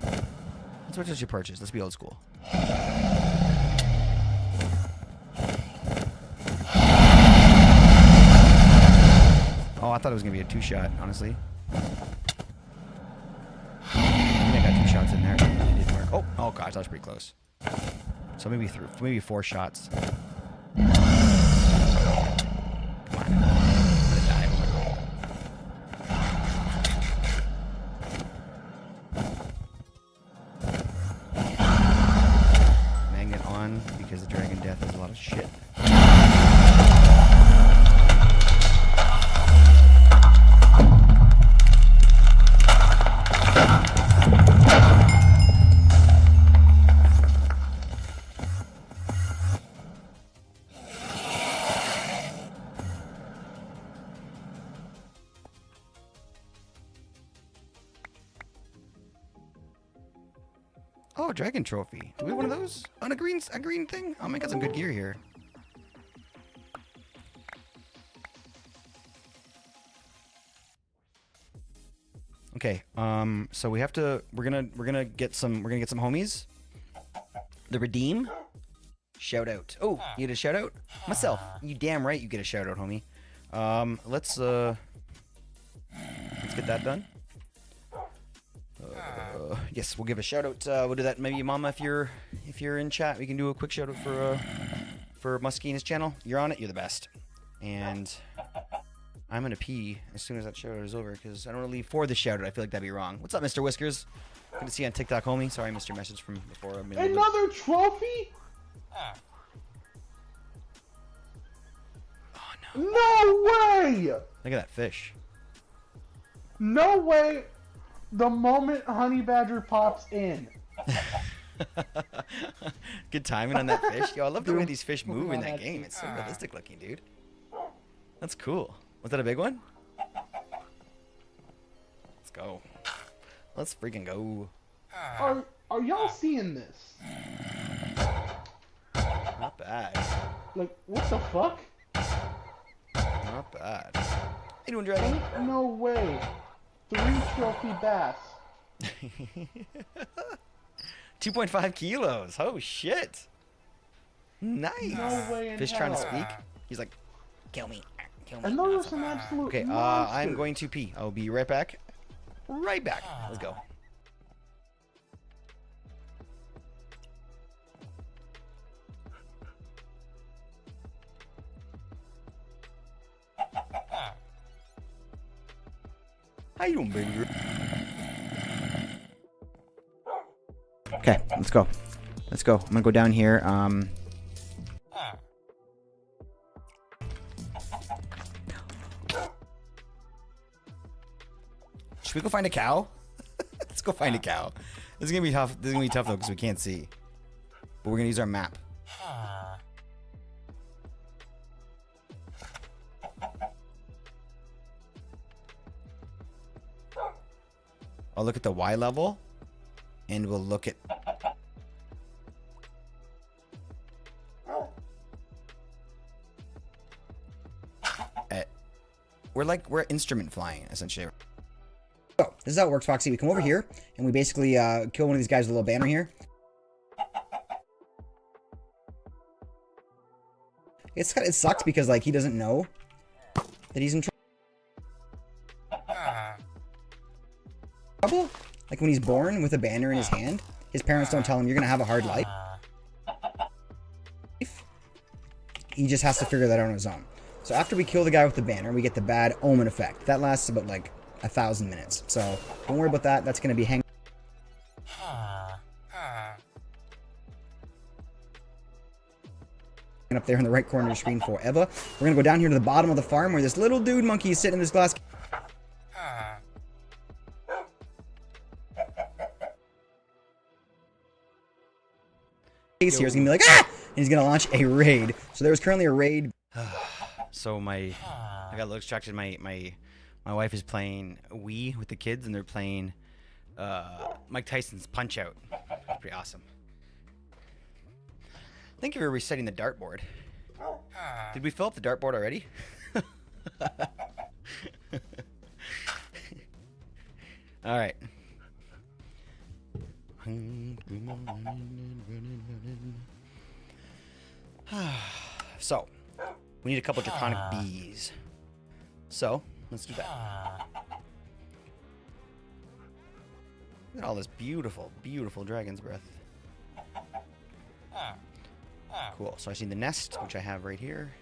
Let's wait till she perches. Let's be old school. Oh, I thought it was going to be a two-shot, honestly. I think I got two shots in there. It didn't work. Oh gosh, that was pretty close. So maybe four shots. Come on. I'm gonna die. Magnet on because the dragon death is a lot of shit. Oh, dragon trophy. Do we have one of those? On a green thing? Oh, man, got some good gear here. Okay. So we have to. We're gonna get some homies. The redeem. Shout out. Oh, you get a shout out? Myself. You damn right you get a shout out, homie. Let's get that done. Yes, we'll give a shout out. We'll do that. Maybe Mama, if you're in chat, we can do a quick shout out for Muskie and his channel. You're on it. You're the best. And I'm gonna pee as soon as that shout out is over because I don't want to leave for the shout out. I feel like that'd be wrong. What's up, Mr. Whiskers? Good to see you on TikTok, homie. Sorry I missed your message from before. Another trophy? Oh no! No way! Look at that fish. No way! The moment Honey Badger pops in. Good timing on that fish. Yo, I love the way these fish move in that game. It's so realistic looking, dude. That's cool. Was that a big one? Let's go. Let's freaking go. Are y'all seeing this? Not bad. Like, what the fuck? Not bad. How you doing, Dragon? Ain't no way. 3 trophy bass. 2.5 kilos. Oh shit. Nice. No way in Fish hell. trying to speak. He's like, kill me. Kill me. And those are some absolute Okay, monsters. I'm going to pee. I'll be right back. Right back. Let's go. How you doing, baby? Okay, let's go. Let's go. I'm gonna go down here. Should we go find a cow? Let's go find a cow. This is gonna be tough. This is gonna be tough though because we can't see. But we're gonna use our map. I'll look at the Y level, and we'll look at. We're instrument flying essentially. So this is how it works, Foxy. We come over here and we basically kill one of these guys with a little banner here. It sucks because like he doesn't know that he's in trouble. Like when he's born with a banner in his hand, his parents don't tell him you're gonna have a hard life. He just has to figure that out on his own. So after we kill the guy with the banner, we get the bad omen effect. That lasts about like 1,000 minutes. So don't worry about that. That's gonna be hanging up there in the right corner of the screen forever. We're gonna go down here to the bottom of the farm where this little dude monkey is sitting in this glass case here. He's gonna be like, ah! And he's gonna launch a raid. So there was currently a raid. So I got a little distracted. My wife is playing Wii with the kids, and they're playing Mike Tyson's Punch Out. Pretty awesome. Thank you for resetting the dartboard. Did we fill up the dartboard already? All right. So, we need a couple draconic bees. So, let's do that. Look at all this beautiful, beautiful dragon's breath. Cool. So I see the nest, which I have right here.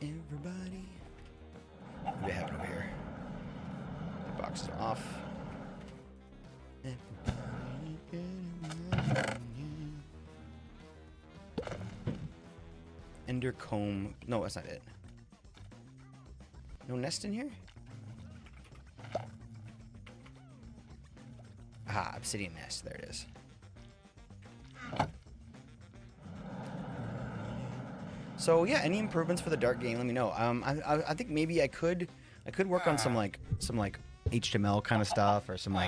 Everybody. What do we have over here? The boxes are off. Ender comb. No, that's not it. No nest in here? Aha, obsidian nest. There it is. So yeah, any improvements for the Dart game? Let me know. I think maybe I could work on some like HTML kind of stuff or some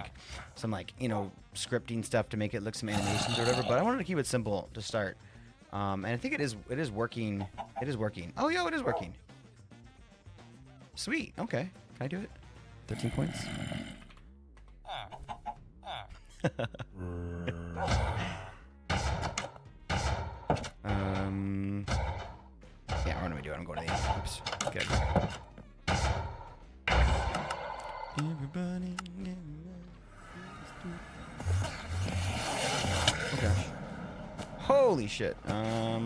you know scripting stuff to make it look some animations or whatever. But I wanted to keep it simple to start. And I think it is working. It is working. Oh yeah, it is working. Sweet. Okay. Can I do it? 13 points. Yeah, what am I doing? I'm going to the oops. Good. Everybody. Okay. Holy shit. I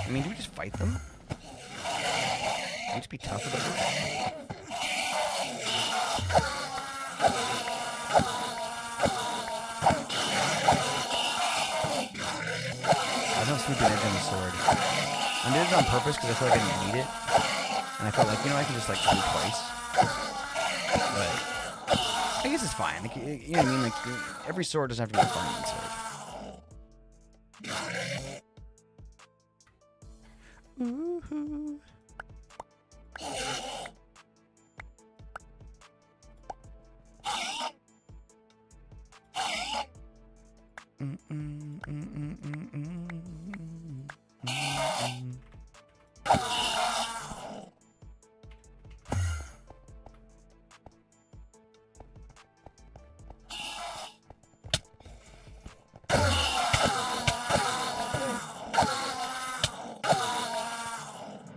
mean, do we just fight them? Can we just be tough about it? I don't sweep the edge on the sword. I did it on purpose because I feel like I didn't need it. And I felt like, you know, I can just like do it twice. But I guess it's fine. Like, you know what I mean? Like, every sword doesn't have to be a farming sword. Woohoo.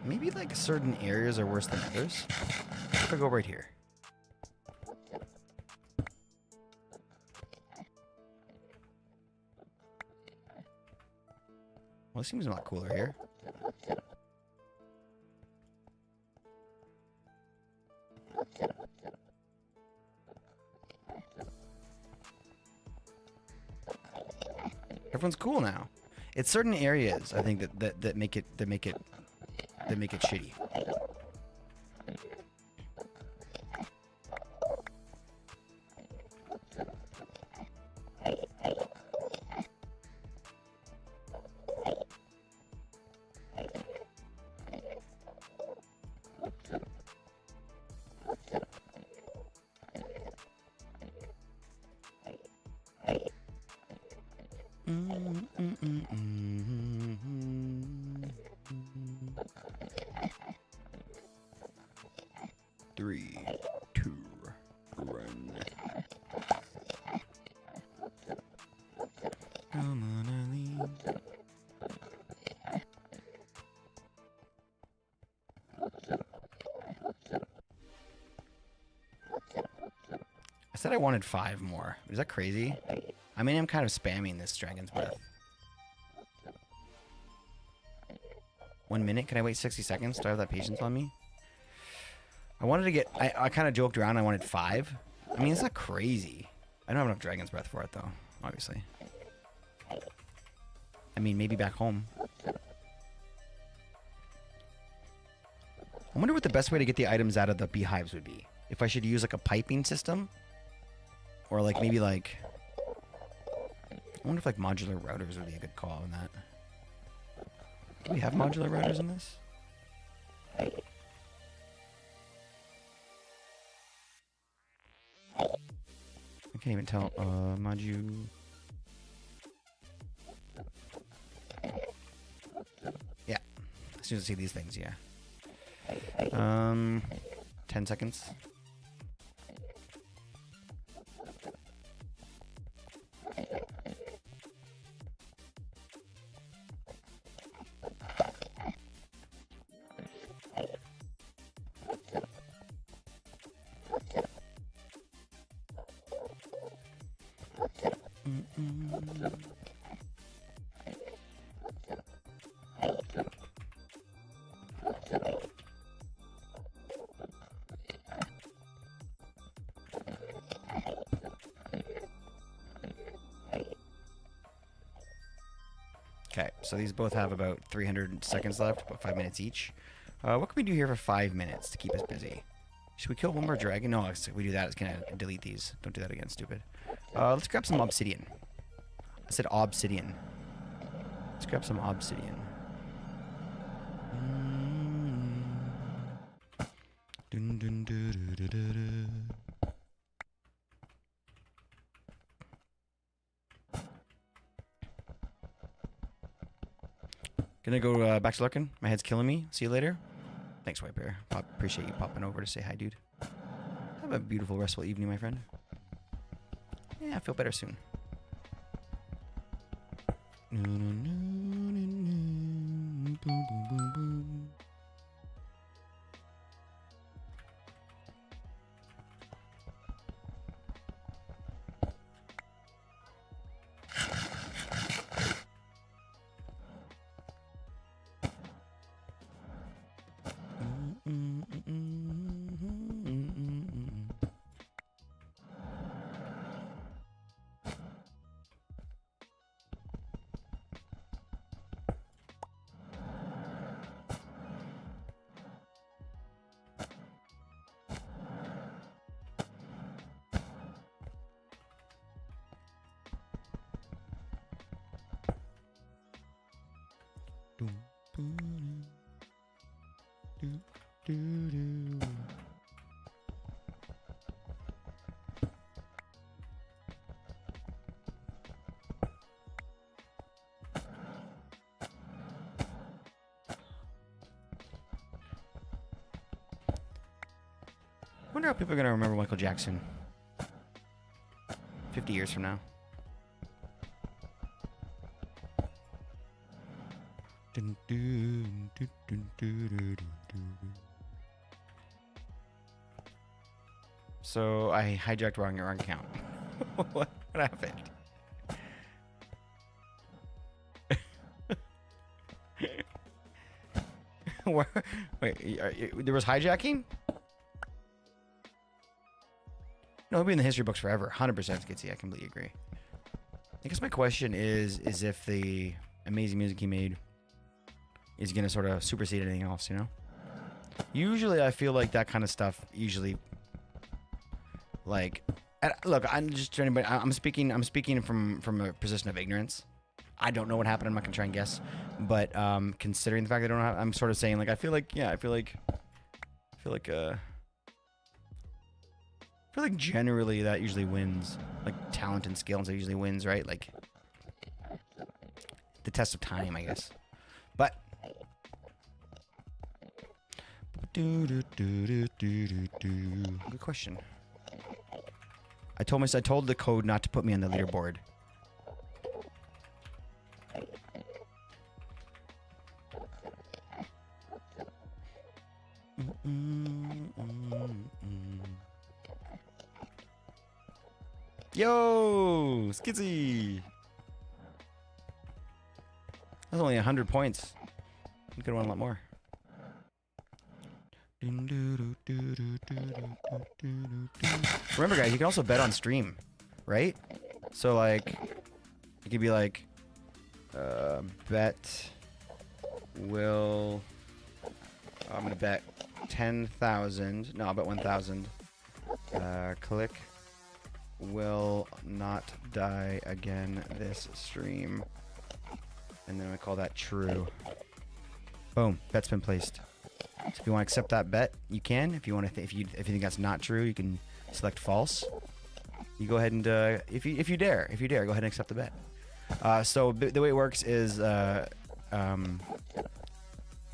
Maybe like certain areas are worse than others. If I go right here. Well, it seems a lot cooler here. Everyone's cool now. It's certain areas I think that make it shitty. Three, two, run. Come on, Eileen. I said I wanted 5 more. Is that crazy? I mean, I'm kind of spamming this Dragon's Breath. 1 minute? Can I wait 60 seconds? Do I have that patience on me? I wanted to get... I kind of joked around. I wanted 5. I mean, it's not crazy. I don't have enough Dragon's Breath for it, though. Obviously. I mean, maybe back home. I wonder what the best way to get the items out of the beehives would be. If I should use, like, a piping system? Or, like, maybe, like... I wonder if, like, modular routers would be a good call on that. Do we have modular routers in this? I can't even tell. Yeah. As soon as I see these things, yeah. 10 seconds. Okay, so these both have about 300 seconds left, about 5 minutes each. What can we do here for 5 minutes to keep us busy? Should we kill one more dragon? No, if we do that, it's going to delete these. Don't do that again, stupid. Let's grab some obsidian. I said obsidian. Let's grab some obsidian. Dun, dun, dun, dun, dun, dun, dun. Gonna go back to lurking. My head's killing me. See you later. Thanks, White Bear. Appreciate you popping over to say hi, dude. Have a beautiful, restful evening, my friend. Yeah, I feel better soon. Wonder how people are gonna remember Michael Jackson 50 years from now. So I hijacked wrong account. What happened? Wait, there was hijacking? No, it'll be in the history books forever. 100% Skitsy. I completely agree. I guess my question is if the amazing music he made is going to sort of supersede anything else, you know? Usually I feel like that kind of stuff usually, like, look, I'm just trying to, I'm speaking from a position of ignorance. I don't know what happened. I'm not going to try and guess. But considering the fact that I don't have, I'm sort of saying, like, I feel like generally that usually wins. Like, talent and skill that usually wins, right? Like, the test of time, I guess. But good question. I told the code not to put me on the leaderboard. Yo, Skitsy. That's only 100 points. You could have won a lot more. Remember, guys, you can also bet on stream, right? So, like, it could be like, bet will. I'm gonna bet 10,000. No, I'll bet 1,000. Click will not die again this stream, and then I call that true. Boom, bet's been placed. So if you want to accept that bet, you can. If you want to, if you think that's not true, you can select false. You go ahead and if you dare, go ahead and accept the bet. So the way it works is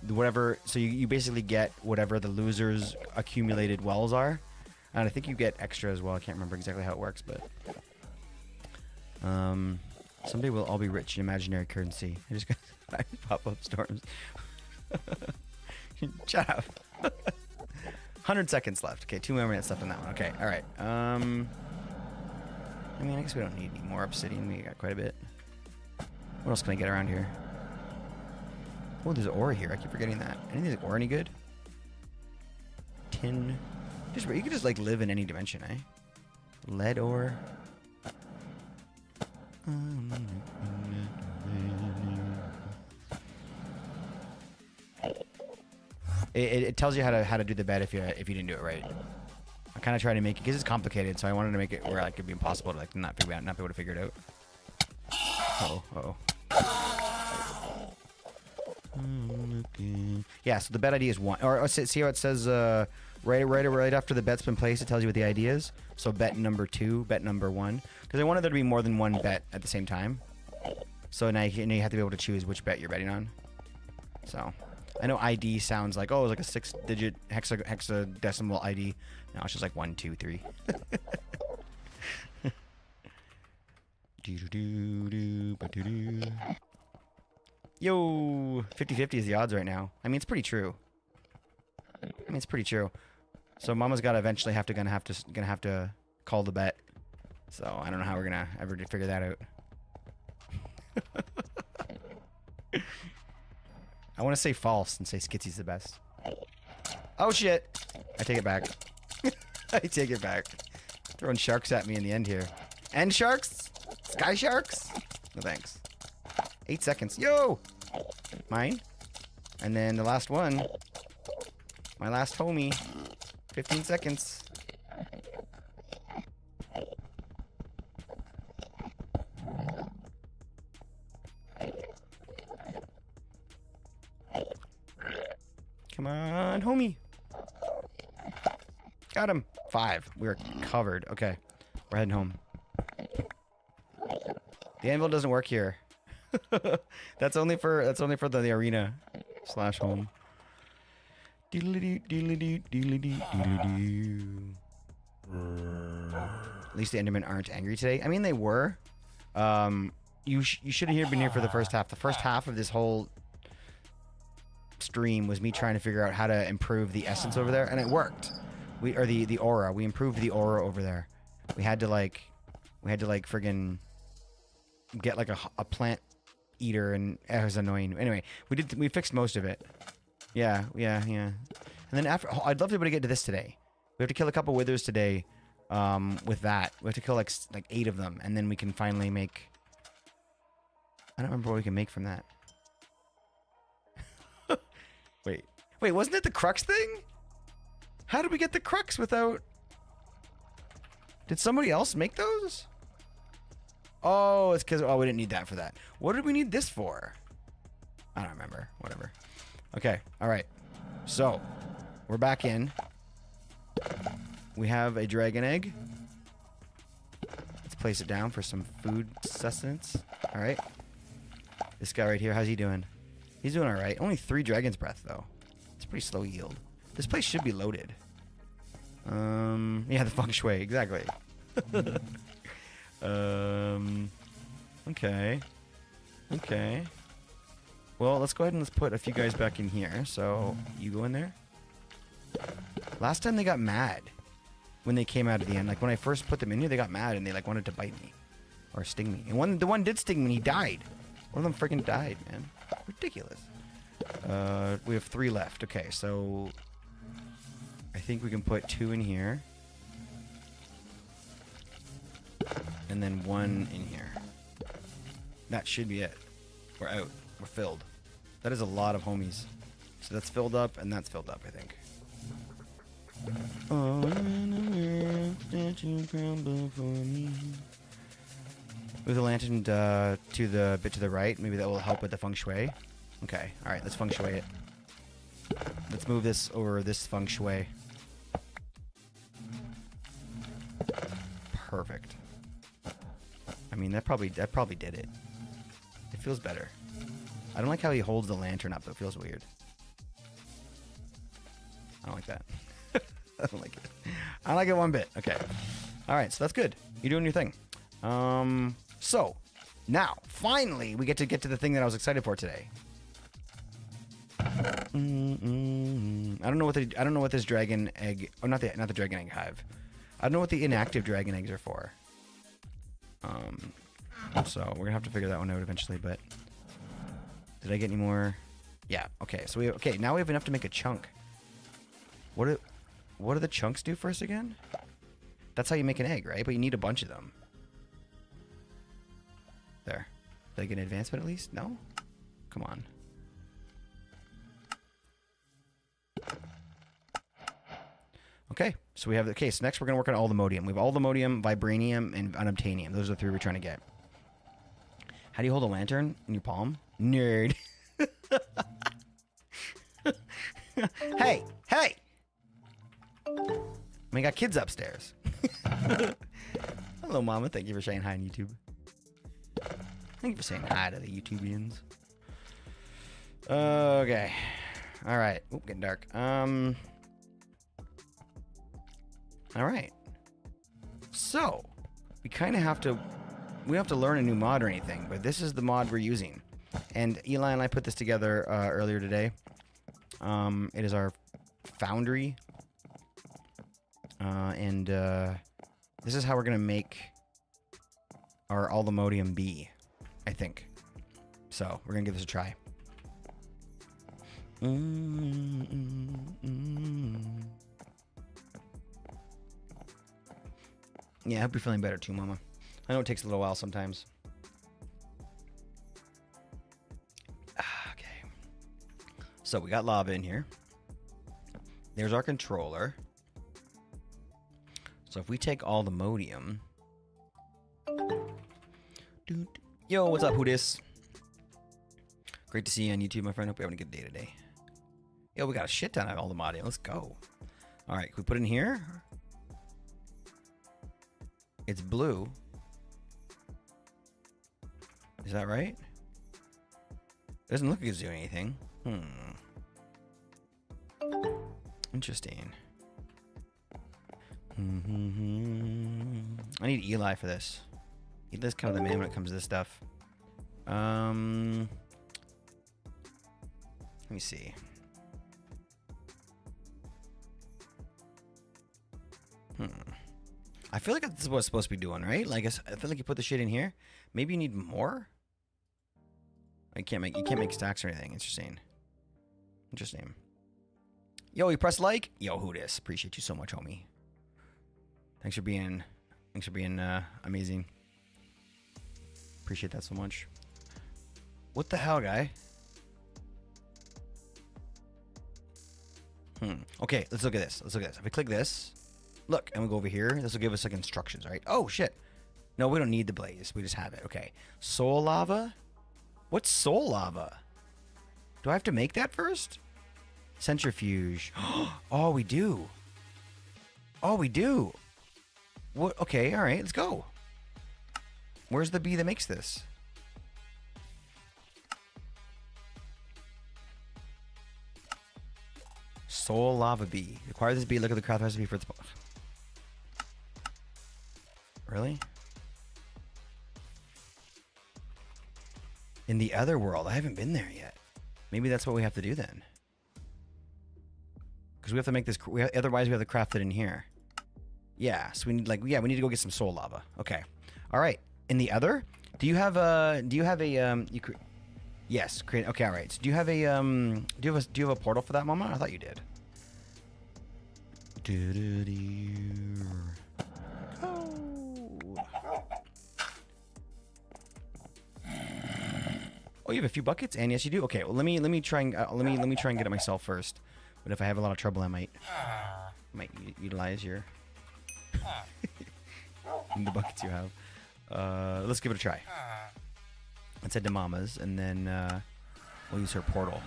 whatever. So you basically get whatever the loser's accumulated wells are, and I think you get extra as well. I can't remember exactly how it works, but someday we'll all be rich in imaginary currency. I just got pop-up storms. Shut up. 100 seconds left. Okay, 2 more minutes left on that one. Okay, all right. I mean, I guess we don't need any more obsidian. We got quite a bit. What else can I get around here? Oh, there's ore here. I keep forgetting that. Anything like ore any good? Tin. You could just like live in any dimension, eh? Lead ore. It tells you how to do the bet if you didn't do it right. I kind of try to make it because it's complicated, so I wanted to make it where like it'd be impossible to like not be able to figure it out. Oh. Yeah, so the bet ID is 1. Or see how it says right after the bet's been placed, it tells you what the ID is. So bet number 2, bet number 1, because I wanted there to be more than one bet at the same time. So now you have to be able to choose which bet you're betting on. So I know ID sounds like, oh, it's like a 6-digit hexadecimal ID. No, it's just like 1, 2, 3. Yo, 50-50 is the odds right now. I mean, it's pretty true. So Mama's eventually gonna have to call the bet. So I don't know how we're gonna ever figure that out. I want to say false and say Skitsy's the best. Oh shit! I take it back. I take it back. Throwing sharks at me in the end here. End sharks? Sky sharks? No thanks. 8 seconds. Yo! Mine. And then the last one. My last homie. 15 seconds. Come on, homie. Got him. 5. We're covered. Okay. We're heading home. The anvil doesn't work here. That's only for the arena / home. At least the Endermen aren't angry today. I mean, they were. You should have been here for the first half. The first half of this whole stream was me trying to figure out how to improve the essence over there, and it worked. The aura. We improved the aura over there. We had to like friggin' get like a plant eater, and it was annoying. Anyway, we fixed most of it. Yeah. And then after, I'd love to be able to get to this today. We have to kill a couple withers today. With that, we have to kill like 8 of them, and then we can finally make. I don't remember what we can make from that. Wait, wasn't it the crux thing? How did we get the crux without? Did somebody else make those? Oh, it's because we didn't need that for that. What did we need this for? I don't remember. Whatever. Okay. All right. So we're back in. We have a dragon egg. Let's place it down for some food sustenance. All right. This guy right here, how's he doing? He's doing all right. Only 3 dragon's breath though. It's pretty slow yield. This place should be loaded. Yeah, the feng shui, exactly. Okay. Well, let's go ahead and let's put a few guys back in here. So you go in there. Last time they got mad when they came out at the end. Like when I first put them in here, they got mad and they like wanted to bite me or sting me. And the one did sting me and he died. One of them freaking died, man. Ridiculous. We have 3 left. Okay, so I think we can put 2 in here. And then 1 in here. That should be it. We're out. We're filled. That is a lot of homies. So that's filled up and that's filled up, I think. Oh, move the lantern to the bit to the right. Maybe that will help with the feng shui. Okay. All right. Let's feng shui it. Let's move this over this feng shui. Perfect. I mean, that probably did it. It feels better. I don't like how he holds the lantern up. It feels weird. I don't like that. I don't like it. I don't like it one bit. Okay. All right. So that's good. You're doing your thing. So now finally we get to the thing that I was excited for today. I don't know what this dragon egg. Oh, not the dragon egg hive. I don't know what the inactive dragon eggs are for. So we're gonna have to figure that one out eventually. But did I get any more? Yeah. Okay. So now we have enough to make a chunk. What do the chunks do for us again? That's how you make an egg, right? But you need a bunch of them. There. Did I get an advancement at least? No? Come on. Okay, so we have the case. Next, we're going to work on AllTheModium. We have AllTheModium, Vibranium, and Unobtainium. Those are the 3 we're trying to get. How do you hold a lantern in your palm? Nerd. Hey! We got kids upstairs. Hello, Mama. Thank you for saying hi on YouTube. Thank you for saying hi to the YouTubians. Okay. All right. Oop, getting dark. All right. So, we kind of have to... We don't have to learn a new mod or anything, but this is the mod we're using. And Eli and I put this together earlier today. It is our foundry. This is how we're going to make our AllTheModium be, I think. So, we're going to give this a try. Yeah, I hope you're feeling better too, Mama. I know it takes a little while sometimes. Okay. So we got lava in here. There's our controller. So if we take AllTheModium... Yo, what's up, Hoodis? Great to see you on YouTube, my friend. Hope you're having a good day today. Yo, we got a shit ton of all the modding. Let's go. All right, can we put it in here? It's blue. Is that right? Doesn't look like it's doing anything. Interesting. I need Eli for this. Eli's kind of the man when it comes to this stuff. Let me see. I feel like this is what it's supposed to be doing, right? Like I feel like you put the shit in here. Maybe you need more. You can't make stacks or anything. Interesting. Yo, you press like. Yo, who dis? Appreciate you so much, homie. Thanks for being amazing. Appreciate that so much. What the hell, guy? Okay, let's look at this. If we click this, look, and we go over here, this will give us like instructions, right? Oh shit. No, we don't need the blaze. We just have it. Okay. Soul lava? What's soul lava? Do I have to make that first? Centrifuge. Oh, we do. What? Okay, all right, let's go. Where's the bee that makes this? Soul lava bee. Acquire this bee. Look at the craft recipe for its. Really? In the other world, I haven't been there yet. Maybe that's what we have to do then. Because we have to make this. Otherwise, we have to craft it in here. Yeah. So we need we need to go get some soul lava. Okay. All right. In the other, do you have a? Yes. Create. Okay. All right. So do you have a? Do you have a portal for that moment? I thought you did. Oh, you have a few buckets, and yes, you do. Okay, well, let me try and let me try and get it myself first. But if I have a lot of trouble, I might utilize your the buckets you have. Let's give it a try. Let's head to Mama's, and then we'll use her portal.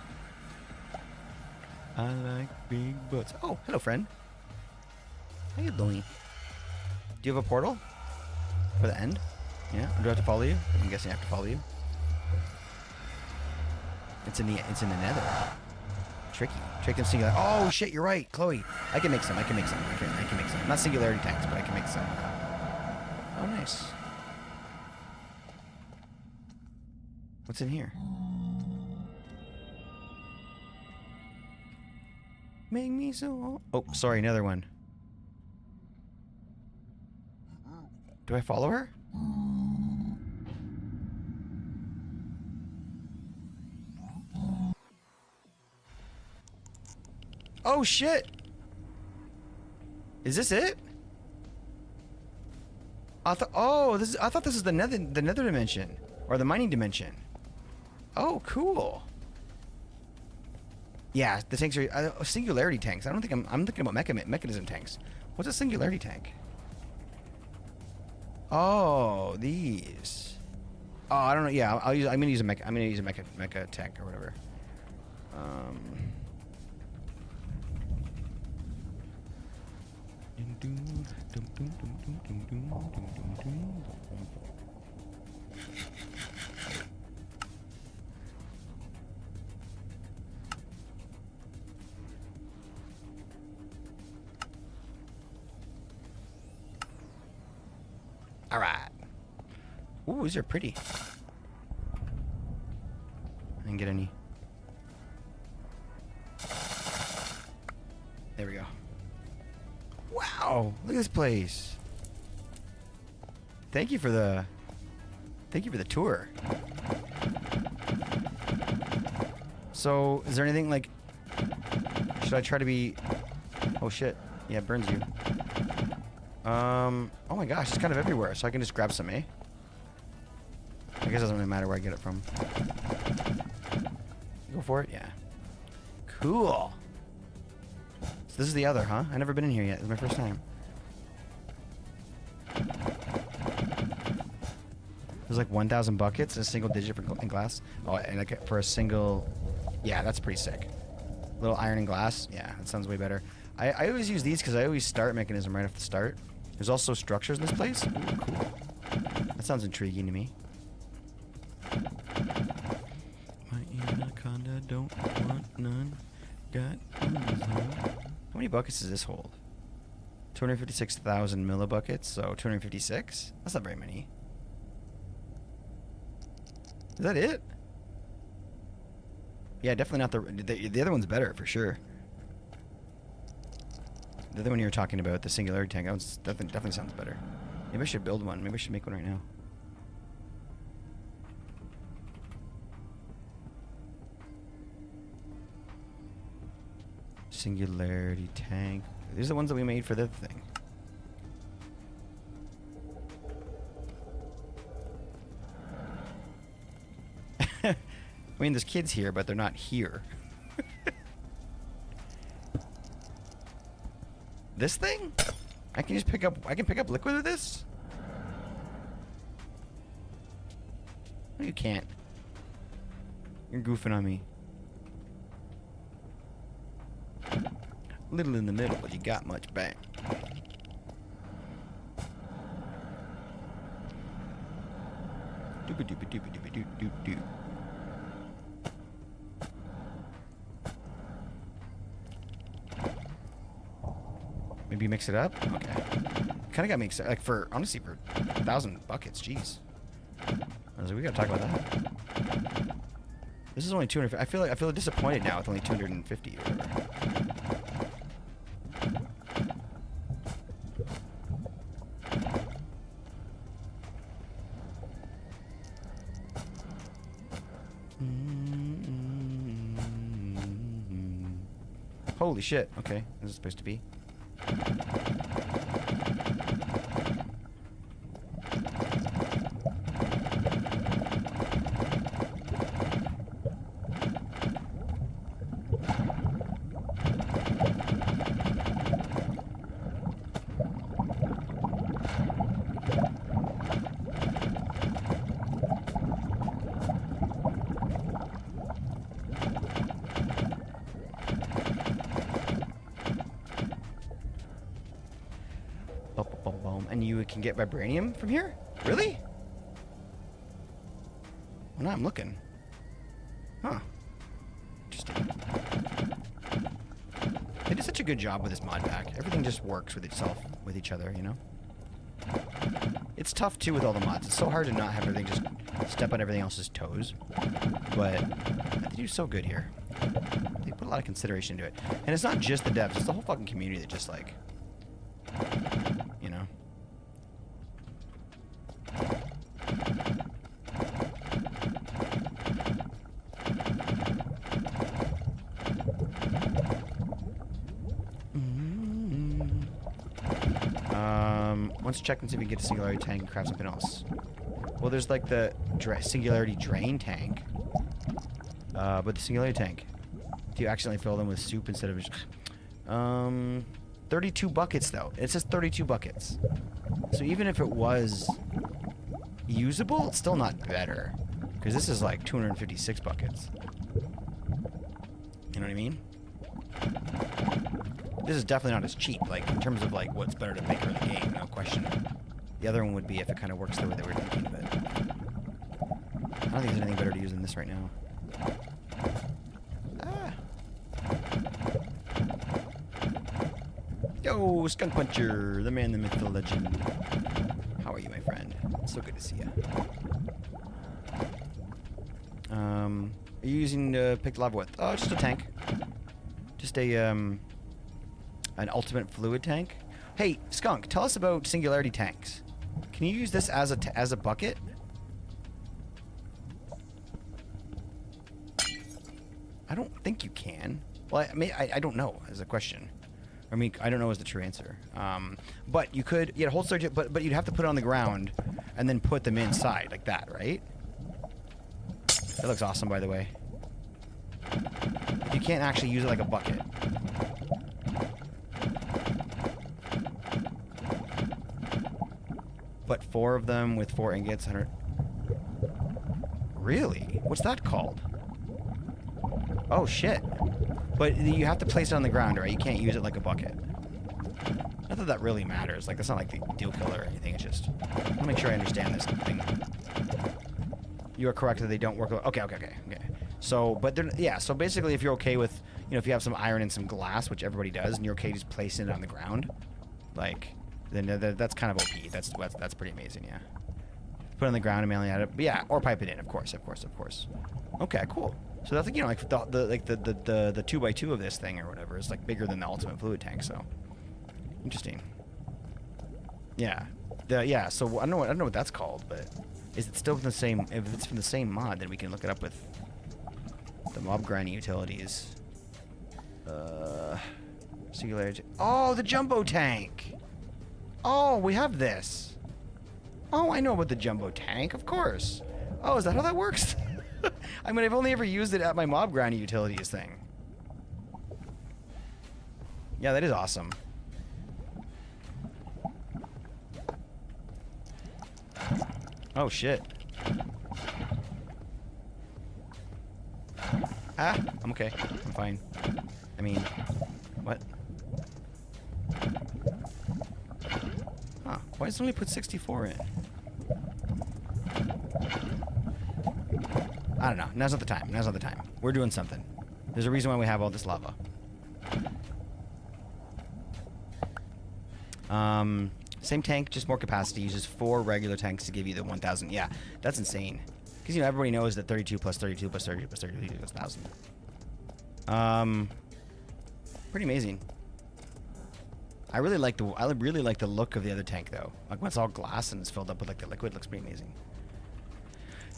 I like big butts. Oh, hello, friend. How you doing? Do you have a portal for the end? Yeah. Do I have to follow you? I'm guessing I have to follow you. It's in the nether. Tricky. Tricky and singular. Oh shit, you're right, Chloe. I can make some. I can make some. Not singularity tanks, but I can make some. Oh, nice. What's in here? Make me so. Oh, sorry, another one. Do I follow her? Oh shit! Is this it? I thought this is the nether dimension or the mining dimension. Oh, cool. Yeah, the tanks are singularity tanks. I don't think I'm thinking about mechanism tanks. What's a singularity tank? Oh, these. Oh, I don't know. Yeah, I'm gonna use a mecha tank or whatever. All right. Ooh, these are pretty. I didn't get any. There we go. Wow, look at this place. Thank you for the tour. So, is there anything like, should I try to be, oh shit, yeah, it burns you. Oh my gosh, it's kind of everywhere, so I can just grab some, eh? I guess it doesn't really matter where I get it from. Go for it, yeah. Cool. So this is the other, huh? I've never been in here yet. It's my first time. There's like 1,000 buckets, a single digit for glass. Oh, and like for a single... Yeah, that's pretty sick. Little iron and glass. Yeah, that sounds way better. I always use these because I always start mechanism right off the start. There's also structures in this place. Ooh, cool. That sounds intriguing to me. My anaconda don't want none. Got How many buckets does this hold? 256,000 millibuckets, so 256? That's not very many. Is that it? Yeah, definitely not the other one's better for sure. The other one you were talking about, the singularity tank, that one's definitely sounds better. Maybe I should build one. Maybe I should make one right now. Singularity tank. These are the ones that we made for the thing. I mean, there's kids here, but they're not here. This thing? I can pick up liquid with this? No, you can't. You're goofing on me. Little in the middle, but you got much back. Doobie doobie doobie doobie doo doo doo. Maybe mix it up? Okay. Kinda gotta mix it, like for, honestly, for 1,000 buckets, jeez. I was like, we gotta talk about that. This is only 250. I feel disappointed now with only 250 or whatever. Holy shit. Okay, this is supposed to be. And you can get vibranium from here? Really? Well, now I'm looking. Huh. Interesting. They did such a good job with this mod pack. Everything just works with itself, with each other, you know? It's tough, too, with all the mods. It's so hard to not have everything just step on everything else's toes. But they do so good here. They put a lot of consideration into it. And it's not just the devs. It's the whole fucking community that just, like... You know? Let's check and see if we can get a singularity tank and craft something else. Well, there's like the singularity drain tank. But the singularity tank. Do you accidentally fill them with soup instead of... 32 buckets, though. It says 32 buckets. So even if it was usable, it's still not better. Because this is like 256 buckets. You know what I mean? This is definitely not as cheap, like, in terms of, like, what's better to make in the game, no question. The other one would be if it kind of works the way that we're thinking, but... I don't think there's anything better to use than this right now. Ah! Yo, Skunk Puncher, the man, the myth, the legend. How are you, my friend? It's so good to see you. Are you using picked lava with? Oh, just a tank. Just a, an ultimate fluid tank. Hey, Skunk, tell us about singularity tanks. Can you use this as a bucket? I don't think you can. Well, I don't know as a question. I mean, I don't know is the true answer. But you could, yeah, hold surge, but you'd have to put it on the ground and then put them inside like that, right? That looks awesome, by the way. You can't actually use it like a bucket. But 4 of them with 4 ingots, 100. Really? What's that called? Oh shit. But you have to place it on the ground, right? You can't use it like a bucket. Not that that really matters. Like, that's not like the deal killer or anything. It's just, I want to make sure I understand this thing. You are correct that they don't work. Okay. So, but they're, yeah. So basically, if you're okay with, you know, if you have some iron and some glass, which everybody does, and you're okay just placing it on the ground, like, then that's kind of OP. That's pretty amazing. Yeah. Put it on the ground and manually add it. But yeah, or pipe it in. Of course. Okay, cool. So that's like, you know, like the 2x2 of this thing or whatever is like bigger than the ultimate fluid tank. So interesting. Yeah. Yeah. So I don't know what that's called, but is it still from the same? If it's from the same mod, then we can look it up with the mob grinding utilities. Singularity. Oh, the jumbo tank. Oh, we have this. Oh, I know about the jumbo tank, of course. Oh, is that how that works? I mean, I've only ever used it at my mob grinding utilities thing. Yeah, that is awesome. Oh, shit. Ah, I'm okay. I'm fine. I mean, what? Huh. Why does it only put 64 in? I don't know. Now's not the time. Now's not the time. We're doing something. There's a reason why we have all this lava. Same tank, just more capacity. Uses 4 regular tanks to give you the 1,000. Yeah, that's insane. Because, you know, everybody knows that 32 plus 32 plus 32 plus 32 equals 1,000. Pretty amazing. I really like the look of the other tank, though. Like, when it's all glass and it's filled up with, like, the liquid, it looks pretty amazing.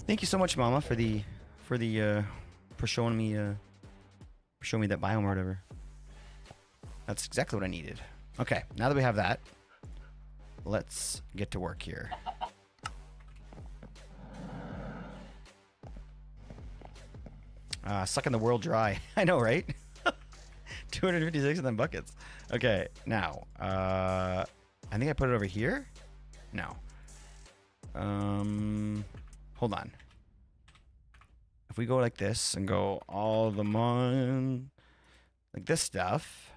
Thank you so much, Mama, for showing me that biome or whatever. That's exactly what I needed. Okay, now that we have that, let's get to work here. Sucking the world dry. I know, right? 256 of them buckets. Okay, now, I think I put it over here? No. Hold on. If we go like this and go AllTheMods, like this stuff.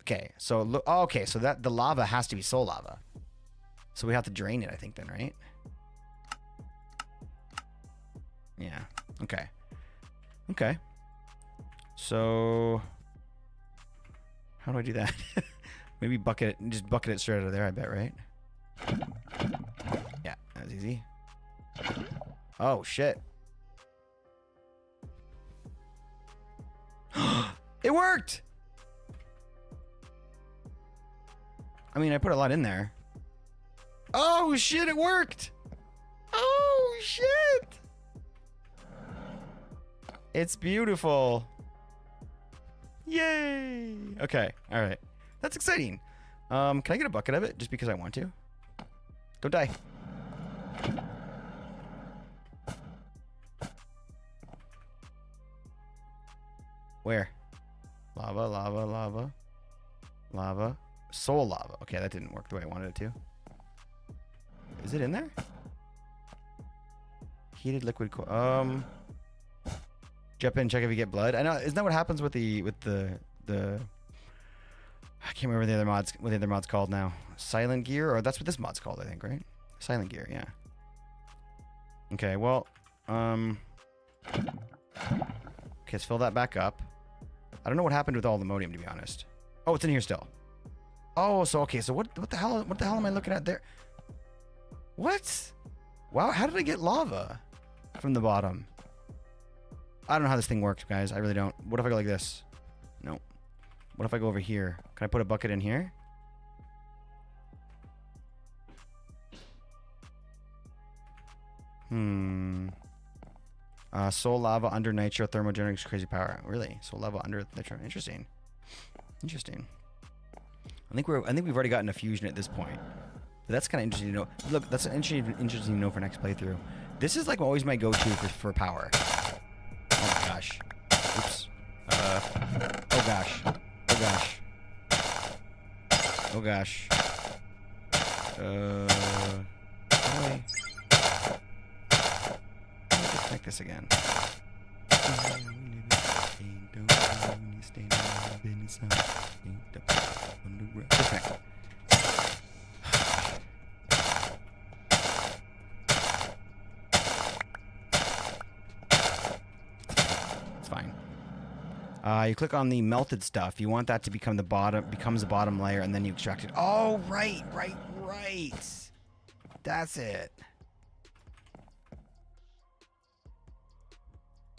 Okay, so look. Oh, okay, so that the lava has to be soul lava. So we have to drain it, I think, then, right? Yeah. Okay. Okay. So how do I do that? Maybe bucket it, just bucket it straight out of there, I bet, right? Yeah, that's easy. Oh, shit. It worked! I mean, I put a lot in there. Oh, shit, it worked! Oh, shit! It's beautiful. Yay! Okay, alright. That's exciting. Can I get a bucket of it just because I want to? Go die. Where? Lava, lava, lava. Lava. Soul lava. Okay, that didn't work the way I wanted it to. Is it in there? Heated liquid jump in, check if you get blood. I know, isn't that what happens with the I can't remember what the other mod's called now. Silent gear, or that's what this mod's called, I think, right? Silent gear, yeah. Okay, well, okay, let's fill that back up. I don't know what happened with AllTheModium, to be honest. Oh, it's in here still. Oh, so okay, so what the hell am I looking at there? What? Wow, how did I get lava from the bottom? I don't know how this thing works, guys. I really don't. What if I go like this? No. What if I go over here? Can I put a bucket in here? Soul lava under nitro thermo generates crazy power. Really? Soul lava under nitro. Interesting. Interesting. I think we've already gotten a fusion at this point. But that's kind of interesting to know. Look, that's interesting to know for next playthrough. This is like always my go-to for power. Oh my gosh. Oops. Oh gosh. Oh gosh. Oh gosh. How do I disconnect this again? Disconnect. It's fine. You click on the melted stuff. You want that to become the bottom layer, and then you extract it. Oh, right. That's it.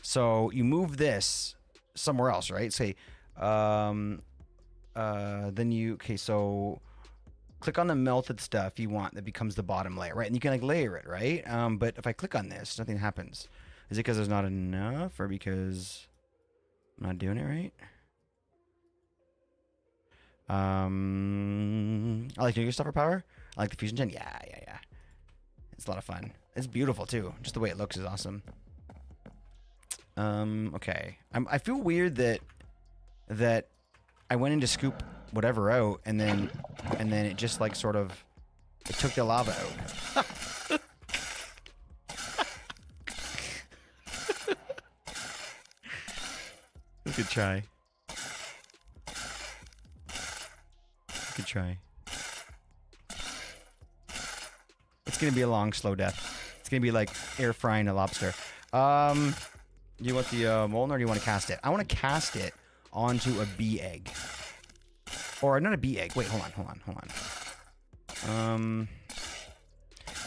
So you move this somewhere else, right? Say, then so click on the melted stuff you want that becomes the bottom layer, right? And you can like layer it, right? But if I click on this, nothing happens. Is it because there's not enough, or because I'm not doing it right? I like doing your stuff for power. I like the fusion gen. Yeah. It's a lot of fun. It's beautiful too. Just the way it looks is awesome. Okay. I feel weird that I went in to scoop whatever out, and then it just like sort of it took the lava out. Good try. Good try. It's gonna be a long, slow death. It's gonna be like air frying a lobster. Do you want the molten, or do you want to cast it? I want to cast it onto a bee egg. Or not a bee egg. Wait, hold on.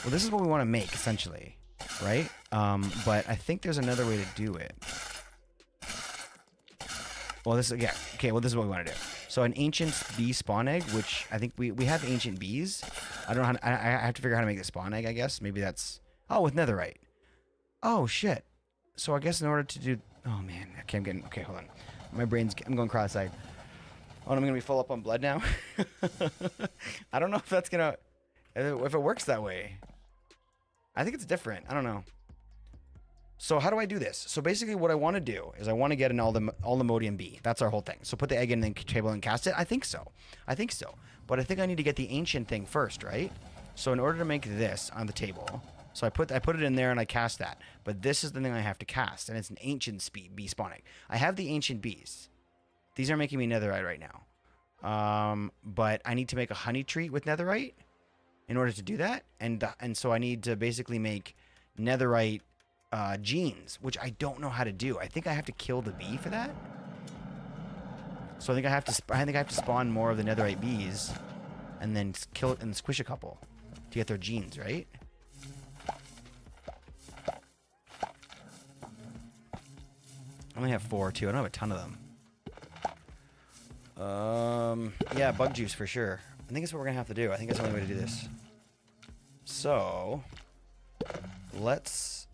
Well, this is what we want to make, essentially. Right? But I think there's another way to do it. Well, this is, yeah. Okay, well, this is what we want to do. So an ancient bee spawn egg, which I think we have ancient bees. I don't know how to, I have to figure out how to make the spawn egg, I guess. Maybe that's... Oh, with netherite. Oh, shit. So I guess in order to do... Oh, man. Okay, hold on. My brain's... I'm going cross-eyed. Oh, I'm going to be full up on blood now? I don't know if that's going to... If it works that way. I think it's different. I don't know. So how do I do this? So basically what I want to do is I want to get an AllTheModium bee. That's our whole thing. So put the egg in the table and cast it? I think so. But I think I need to get the ancient thing first, right? So in order to make this on the table... So I put it in there and I cast that. But this is the thing I have to cast, and it's an ancient bee spawn egg. I have the ancient bees. These are making me netherite right now. But I need to make a honey tree with netherite in order to do that. And so I need to basically make netherite genes, which I don't know how to do. I think I have to kill the bee for that. So I think I have to spawn more of the netherite bees and then kill it and squish a couple to get their genes, right? I only have 4 too. I don't have a ton of them. Yeah, bug juice for sure. I think that's what we're gonna have to do. I think that's the only way to do this. So let's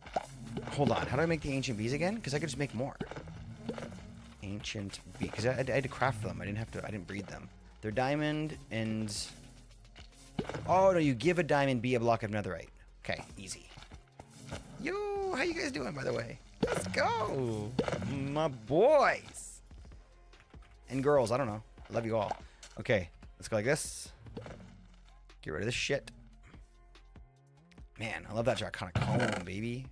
hold on. How do I make the ancient bees again? Because I could just make more. Ancient bee. Because I had to craft them. I didn't breed them. They're diamond and... Oh no, you give a diamond bee a block of netherite. Okay, easy. Yo, how you guys doing, by the way? Let's go, my boys and girls. I don't know. I love you all. Okay, let's go like this. Get rid of this shit. Man, I love that draconic cone, baby.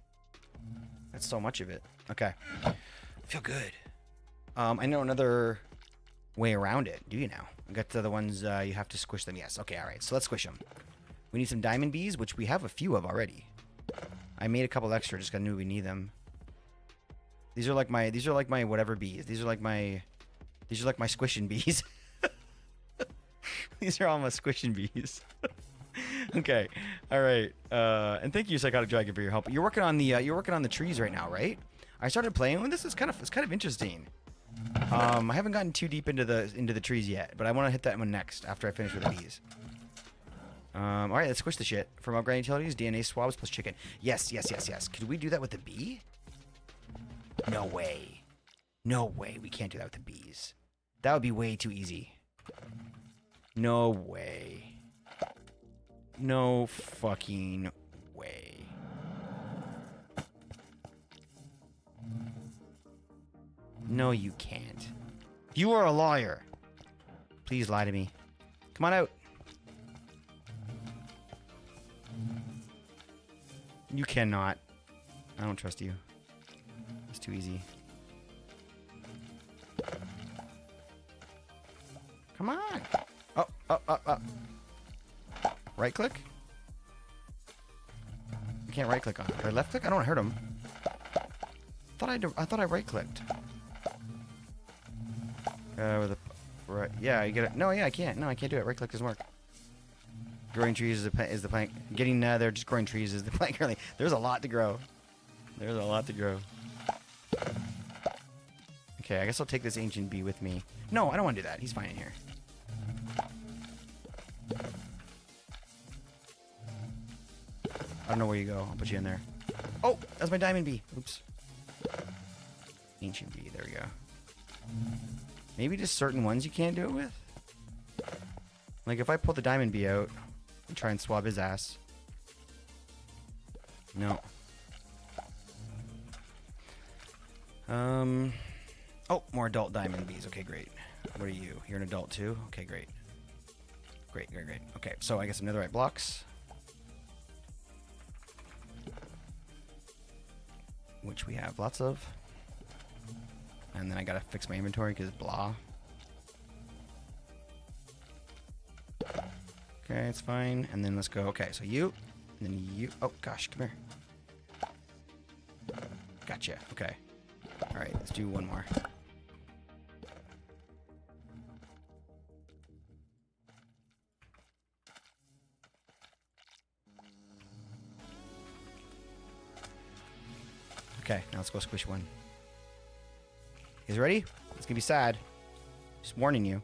That's so much of it. Okay, I feel good. I know another way around it. Do you now? I got to the ones you have to squish them. Yes. Okay. All right. So let's squish them. We need some diamond bees, which we have a few of already. I made a couple extra. Just 'cause I knew we need them. These are like my whatever bees. These are like my squishing bees. These are all my squishing bees. Okay. All right. And thank you, Psychotic Dragon, for your help. You're working on the trees right now, right? I started playing with this. It's kind of interesting. I haven't gotten too deep into the trees yet, but I want to hit that one next after I finish with the bees. All right, let's squish the shit. From upgrade utilities, DNA swabs plus chicken. Yes. Could we do that with the bee? No way. No way. We can't do that with the bees. That would be way too easy. No way. No fucking way. No, you can't. You are a liar. Please lie to me. Come on out. You cannot. I don't trust you. It's too easy. Come on. Oh, oh, oh, oh. Right click? I can't right click on it. Or left click? I don't want to hurt him. I thought I right clicked. With a right. Yeah, you get it. No, yeah, I can't. No, I can't do it. Right click doesn't work. Growing trees is the plank. Getting there, just growing trees is the plank. Really, there's a lot to grow. There's a lot to grow. Okay, I guess I'll take this ancient bee with me. No, I don't want to do that. He's fine in here. I don't know where you go. I'll put you in there. Oh, that's my diamond bee. Oops. Ancient bee. There we go. Maybe just certain ones you can't do it with? Like if I pull the diamond bee out and try and swab his ass. No. Oh, more adult diamond bees. Okay, great. What are you? You're an adult too? Okay, great. Great, great, great. Okay, so I guess I'm netherite blocks. Which we have lots of. And then I gotta fix my inventory because blah. Okay, it's fine. And then let's go. Okay, so you. And then you. Oh, gosh, come here. Gotcha. Okay. Alright, let's do one more. Okay, now let's go squish one. You guys ready? It's gonna be sad. Just warning you.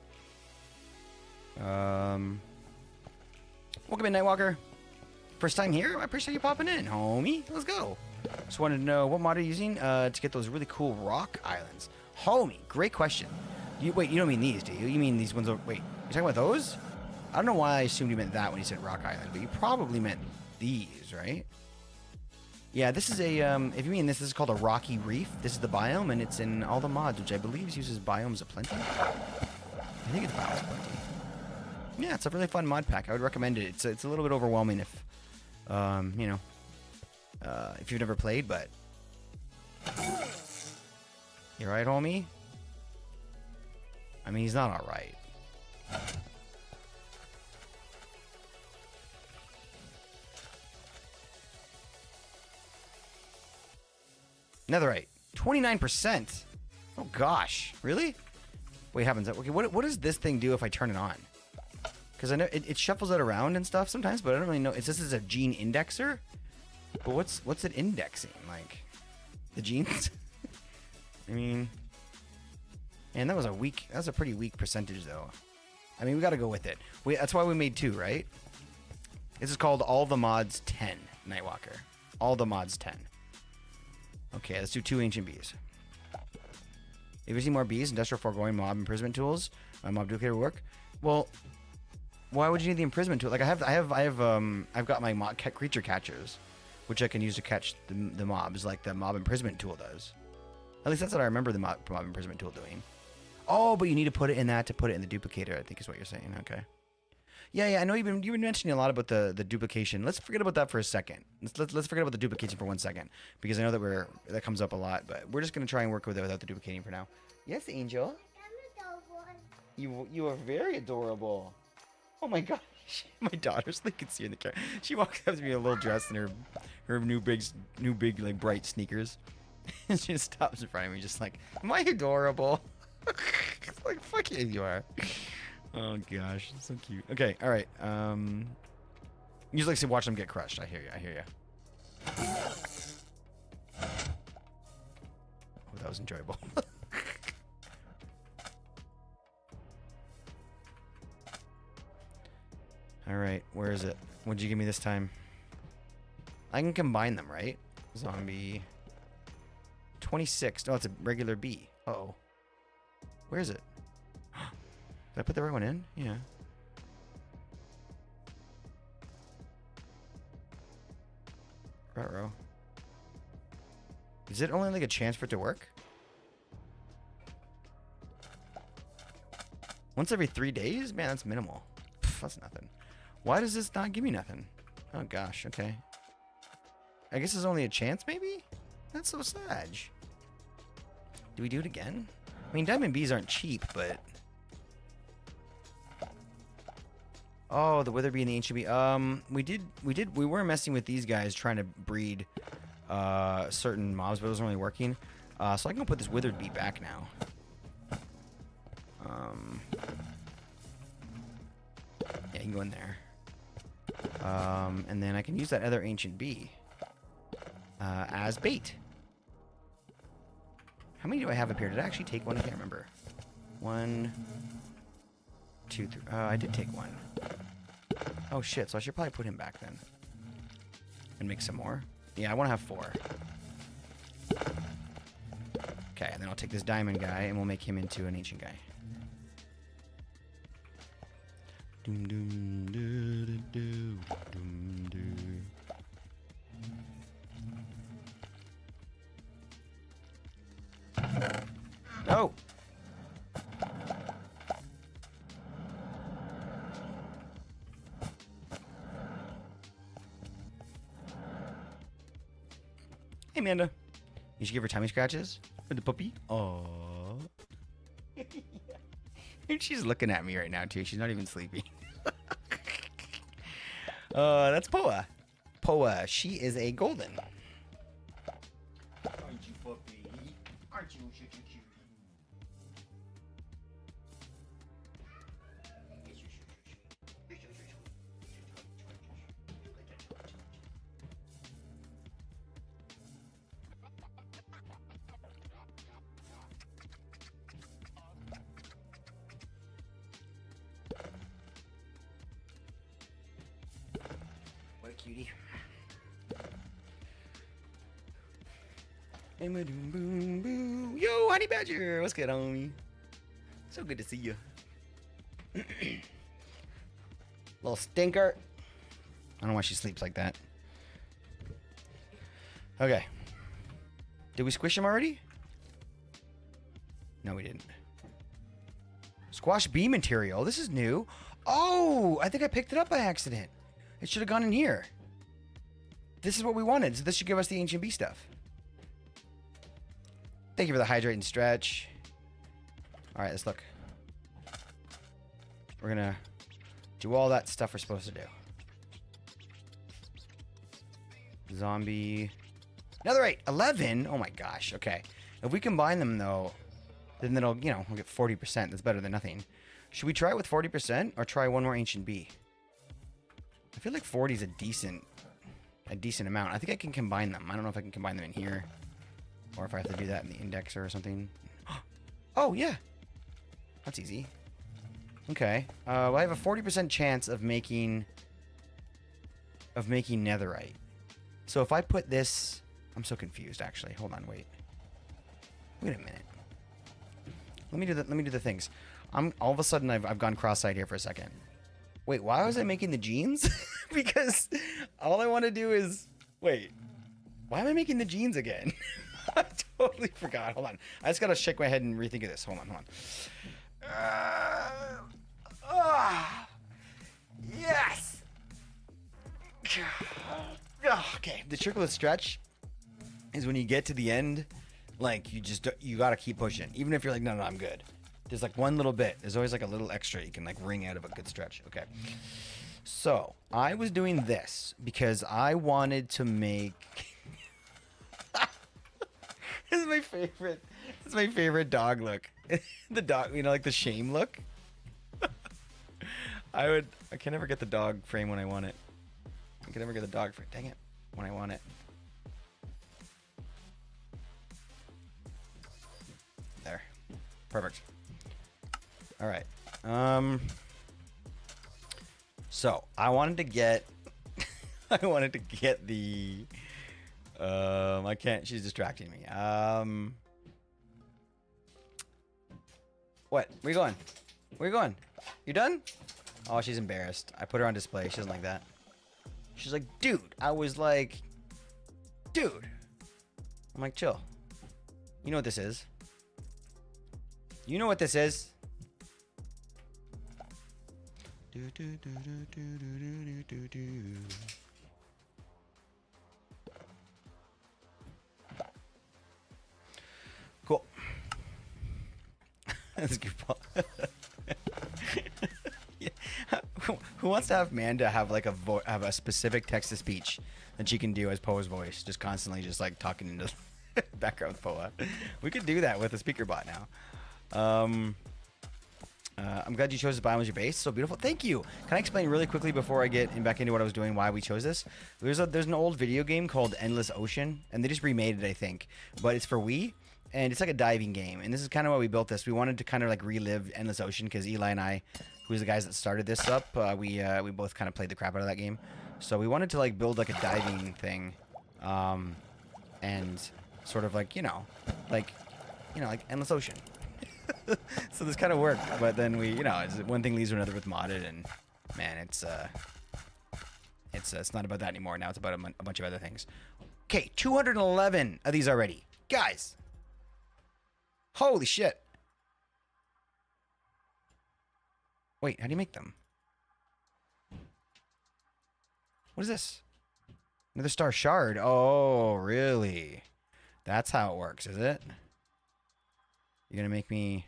Welcome in, Nightwalker. First time here? I appreciate you popping in, homie. Let's go. Just wanted to know what mod are you using to get those really cool rock islands. Homie, great question. Wait, you don't mean these, do you? You mean these ones over... Wait, you're talking about those? I don't know why I assumed you meant that when you said rock island, but you probably meant these, right? Yeah, this is a, if you mean this is called a rocky reef. This is the biome, and it's in AllTheMods, which I believe uses biomes aplenty. I think it's biomes aplenty. Yeah, it's a really fun mod pack. I would recommend it. It's a little bit overwhelming if, you know, if you've never played, but... You alright, homie? I mean, he's not alright. Netherite, 29%. Oh gosh, really? What happens? Okay, what does this thing do if I turn it on? Because I know it shuffles it around and stuff sometimes, but I don't really know. This is a gene indexer, but what's it indexing? Like the genes? I mean, and that was a pretty weak percentage though. I mean, we got to go with it. That's why we made two, right? This is called AllTheMods 10 Nightwalker. AllTheMods 10. Okay, let's do 2 ancient bees. If you see more bees, industrial foregoing mob imprisonment tools, mob duplicator work. Well, why would you need the imprisonment tool? Like I've got my creature catchers, which I can use to catch the mobs, like the mob imprisonment tool does. At least that's what I remember the mob imprisonment tool doing. Oh, but you need to put it in that to put it in the duplicator, I think is what you're saying. Okay. Yeah, I know you've been mentioning a lot about the duplication. Let's forget about that for a second. Let's forget about the duplication for 1 second, because I know that comes up a lot, but we're just gonna try and work with it without the duplicating for now. Yes, Angel. You are very adorable. Oh my gosh, my daughter's like, you can see her in the camera. She walks up to me in a little dress and her new big like bright sneakers, and she just stops in front of me, just like, am I adorable? It's like, fuck yeah, you are. Oh gosh, so cute. Okay, all right. Usually like to watch them get crushed. I hear you. Oh, that was enjoyable. All right, where is it? What'd you give me this time? I can combine them, right? Zombie. 26. No, it's a regular bee. Uh-oh. Where is it? Did I put the right one in? Yeah. Ruh-roh. Is it only like a chance for it to work? Once every 3 days? Man, that's minimal. Pff, that's nothing. Why does this not give me nothing? Oh gosh, okay. I guess it's only a chance, maybe? That's so sad. Do we do it again? I mean, diamond bees aren't cheap, but... Oh, the Witherbee and the Ancient Bee. We were messing with these guys trying to breed certain mobs, but it wasn't really working. So I can go put this Withered Bee back now. Yeah, you can go in there. And then I can use that other Ancient Bee as bait. How many do I have up here? Did I actually take one? I can't remember. 1, 2, 3. I did take one. Oh shit, so I should probably put him back then. And make some more. Yeah, I want to have 4. Okay, and then I'll take this diamond guy and we'll make him into an ancient guy. Doom doom doo doo doo doom doo. No! Hey, Amanda. You should give her tummy scratches for the puppy. Aww. She's looking at me right now, too. She's not even sleeping. That's Poa. Poa, she is a golden. Aren't you, puppy? Aren't you such a cutie? What a cutie. Boom, boom, boom. Yo, Honey Badger, what's good, homie? So good to see you. Little stinker. I don't know why she sleeps like that. Okay. Did we squish him already? No, we didn't. Squash bee material. This is new. Oh, I think I picked it up by accident. It should have gone in here. This is what we wanted, so this should give us the ancient bee stuff. Thank you for the hydrate and stretch. All right, let's look. We're gonna do all that stuff we're supposed to do. Zombie. Netherite, 11. Oh my gosh. Okay. If we combine them though, then it'll, you know, we'll get 40%. That's better than nothing. Should we try it with 40% or try one more ancient bee? I feel like 40 is a decent amount. I think I can combine them. I don't know if I can combine them in here or if I have to do that in the indexer or something. Oh, yeah. That's easy. Okay. Well, I have a 40% chance of making netherite. So if I put this... I'm so confused, actually. Hold on, wait. Wait a minute. Let me do the things. All of a sudden I've gone cross-eyed here for a second. Wait, why was I making the jeans? Because all I want to do is... Wait. Why am I making the jeans again? I totally forgot. Hold on. I just got to shake my head and rethink of this. Hold on. Yes! Okay. The trick with stretch is when you get to the end, like, you got to keep pushing. Even if you're like, no, I'm good. There's like one little bit. There's always like a little extra you can like wring out of a good stretch. Okay. So I was doing this because I wanted to make... This is my favorite. This is my favorite dog look. The dog, you know, like the shame look. I can never get the dog frame when I want it. I can never get the dog frame. Dang it. When I want it. There. Perfect. All right. So I wanted to get the I can't, she's distracting me. What? Where you going? Where you going? You done? Oh, she's embarrassed. I put her on display. She doesn't like that. She's like, dude. I was like, dude. I'm like, chill. You know what this is? You know what this is? Cool. That's a good ball. Yeah. Who wants to have Manda have like have a specific text to speech that she can do as Poa's voice, just constantly just like talking into the background with Poa? We could do that with a speaker bot now. I'm glad you chose this biome as your base. So beautiful. Thank you. Can I explain really quickly before I get back into what I was doing, why we chose this? There's an old video game called Endless Ocean, and they just remade it, I think. But it's for Wii, and it's like a diving game. And this is kind of why we built this. We wanted to kind of like relive Endless Ocean because Eli and I, who's the guys that started this up, we both kind of played the crap out of that game. So we wanted to like build like a diving thing, and sort of like like Endless Ocean. So this kind of worked, but then we, one thing leads to another with modded, and man, it's not about that anymore. Now it's about a bunch of other things. Okay, 211 of these already, guys. Holy shit! Wait, how do you make them? What is this? Another star shard. Oh, really? That's how it works, is it? You're gonna make me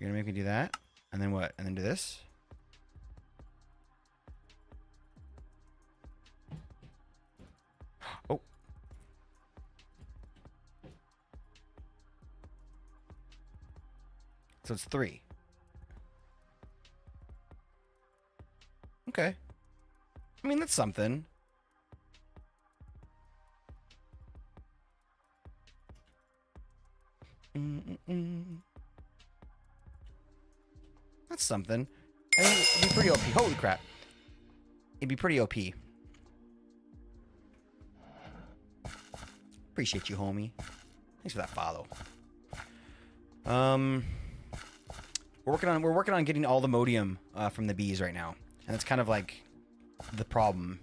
do that, and then what? And then do this. Oh. So it's 3. Okay. I mean, that's something. That's something. I mean, it'd be pretty OP. Holy crap. It'd be pretty OP. Appreciate you, homie. Thanks for that follow. We're working on getting all the modium from the bees right now. And that's kind of like the problem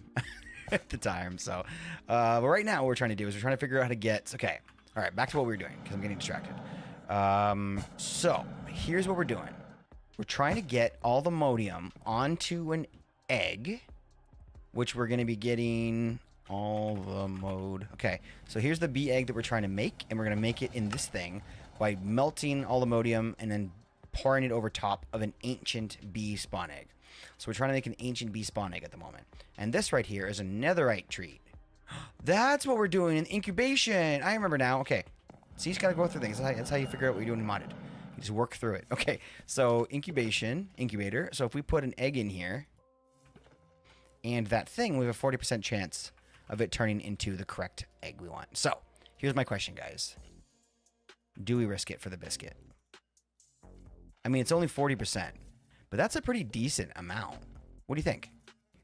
at the time. So, but right now what we're trying to do is we're trying to figure out how to get... Okay. All right, back to what we were doing because I'm getting distracted. So here's what we're doing. We're trying to get all the modium onto an egg, which we're going to be getting all the mode. Okay, so here's the bee egg that we're trying to make, and we're going to make it in this thing by melting all the modium and then pouring it over top of an ancient bee spawn egg. So we're trying to make an ancient bee spawn egg at the moment. And this right here is a netherite treat. That's what we're doing in incubation. I remember now. Okay. So you just got to go through things. That's how you figure out what you're doing in modded. You just work through it. Okay. So incubator. So if we put an egg in here and that thing, we have a 40% chance of it turning into the correct egg we want. So here's my question, guys. Do we risk it for the biscuit? I mean, it's only 40%, but that's a pretty decent amount. What do you think?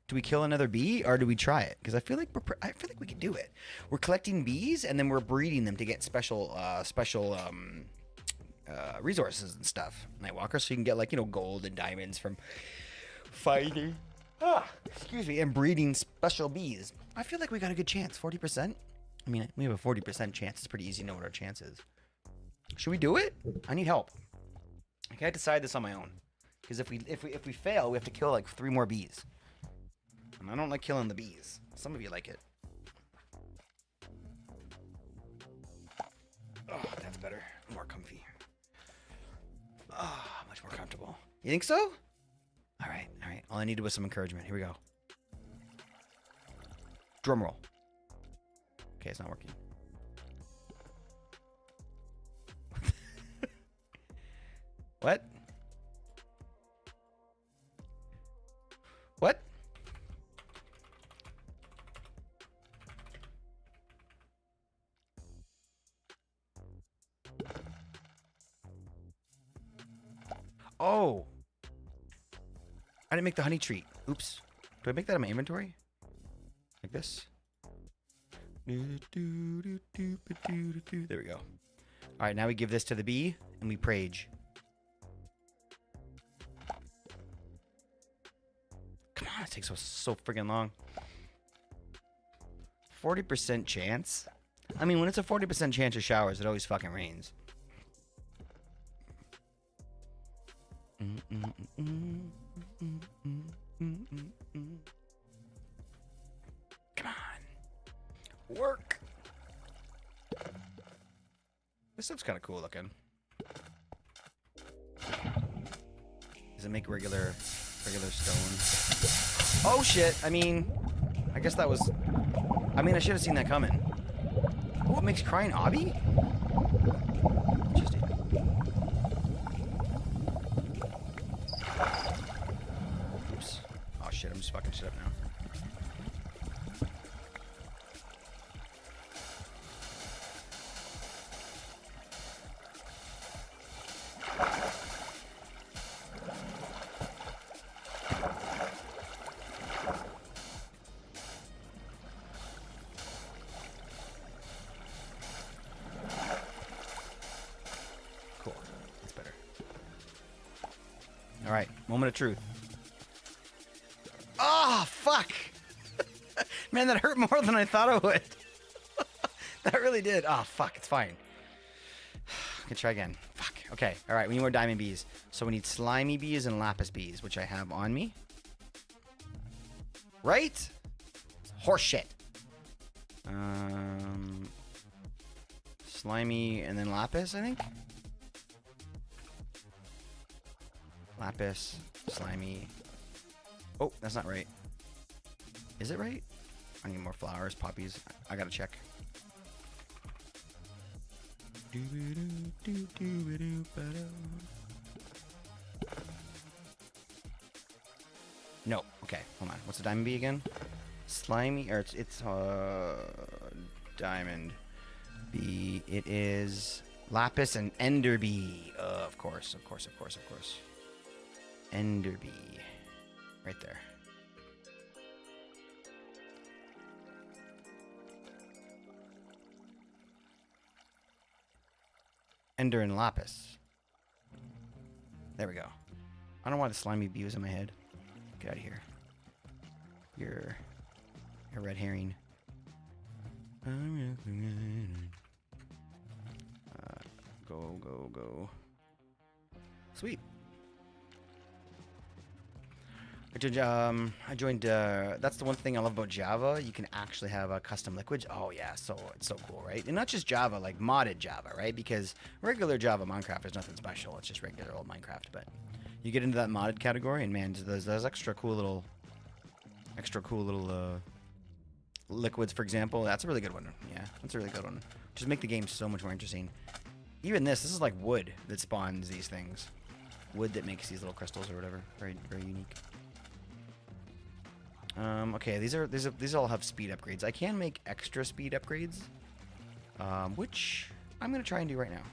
Do we kill another bee or do we try it? Because I feel like we can do it. We're collecting bees and then we're breeding them to get special resources and stuff. Nightwalker, so you can get like gold and diamonds from fighting. Excuse me, and breeding special bees. I feel like we got a good chance. 40%. I mean, we have a 40% chance. It's pretty easy to know what our chance is. Should we do it? I need help. I can't decide this on my own. Because if we fail, we have to kill like 3 more bees. And I don't like killing the bees. Some of you like it. Oh, that's better. More comfy. Oh, much more comfortable. You think so? All right. All I needed was some encouragement. Here we go. Drum roll. Okay, it's not working. What? What? Oh. I didn't make the honey treat. Oops. Do I make that in my inventory? Like this? There we go. All right, now we give this to the bee and we prage. Come on, it takes so friggin' long. 40% chance? I mean, when it's a 40% chance of showers, it always fucking rains. Come on. Work. This stuff's kind of cool looking. Does it make regular Regular stone. Oh shit! I mean, I guess that was. I mean, I should have seen that coming. Oh, it makes crying obby? Interesting. Oops. Oh shit, I'm just fucking shit up now. Cool. That's better. Alright, moment of truth. Ah, fuck! Man, that hurt more than I thought it would. That really did. Ah, fuck, it's fine. I can try again. Fuck. Okay, alright, we need more diamond bees. So we need slimy bees and lapis bees, which I have on me. Right? Horseshit. Slimy and then lapis, I think? Lapis, slimy. Oh, that's not right. Is it right? I need more flowers, poppies. I gotta check. No. Okay, hold on. What's the diamond bee again? Slimy, or it's diamond bee. It is lapis and ender bee. Of course. Ender bee. Right there. Ender and lapis. There we go. I don't want the slimy bee was in my head. Get out of here. You're a red herring. Go. Sweet. I joined, that's the one thing I love about Java. You can actually have custom liquids. Oh yeah, it's so cool, right? And not just Java, like modded Java, right? Because regular Java Minecraft is nothing special. It's just regular old Minecraft. But you get into that modded category, and man, there's extra cool little liquids, for example. That's a really good one. Yeah, that's a really good one. Just make the game so much more interesting. Even this is like wood that spawns these things. Wood that makes these little crystals or whatever. Very, very unique. Okay, these all have speed upgrades. I can make extra speed upgrades, which I'm gonna try and do right now.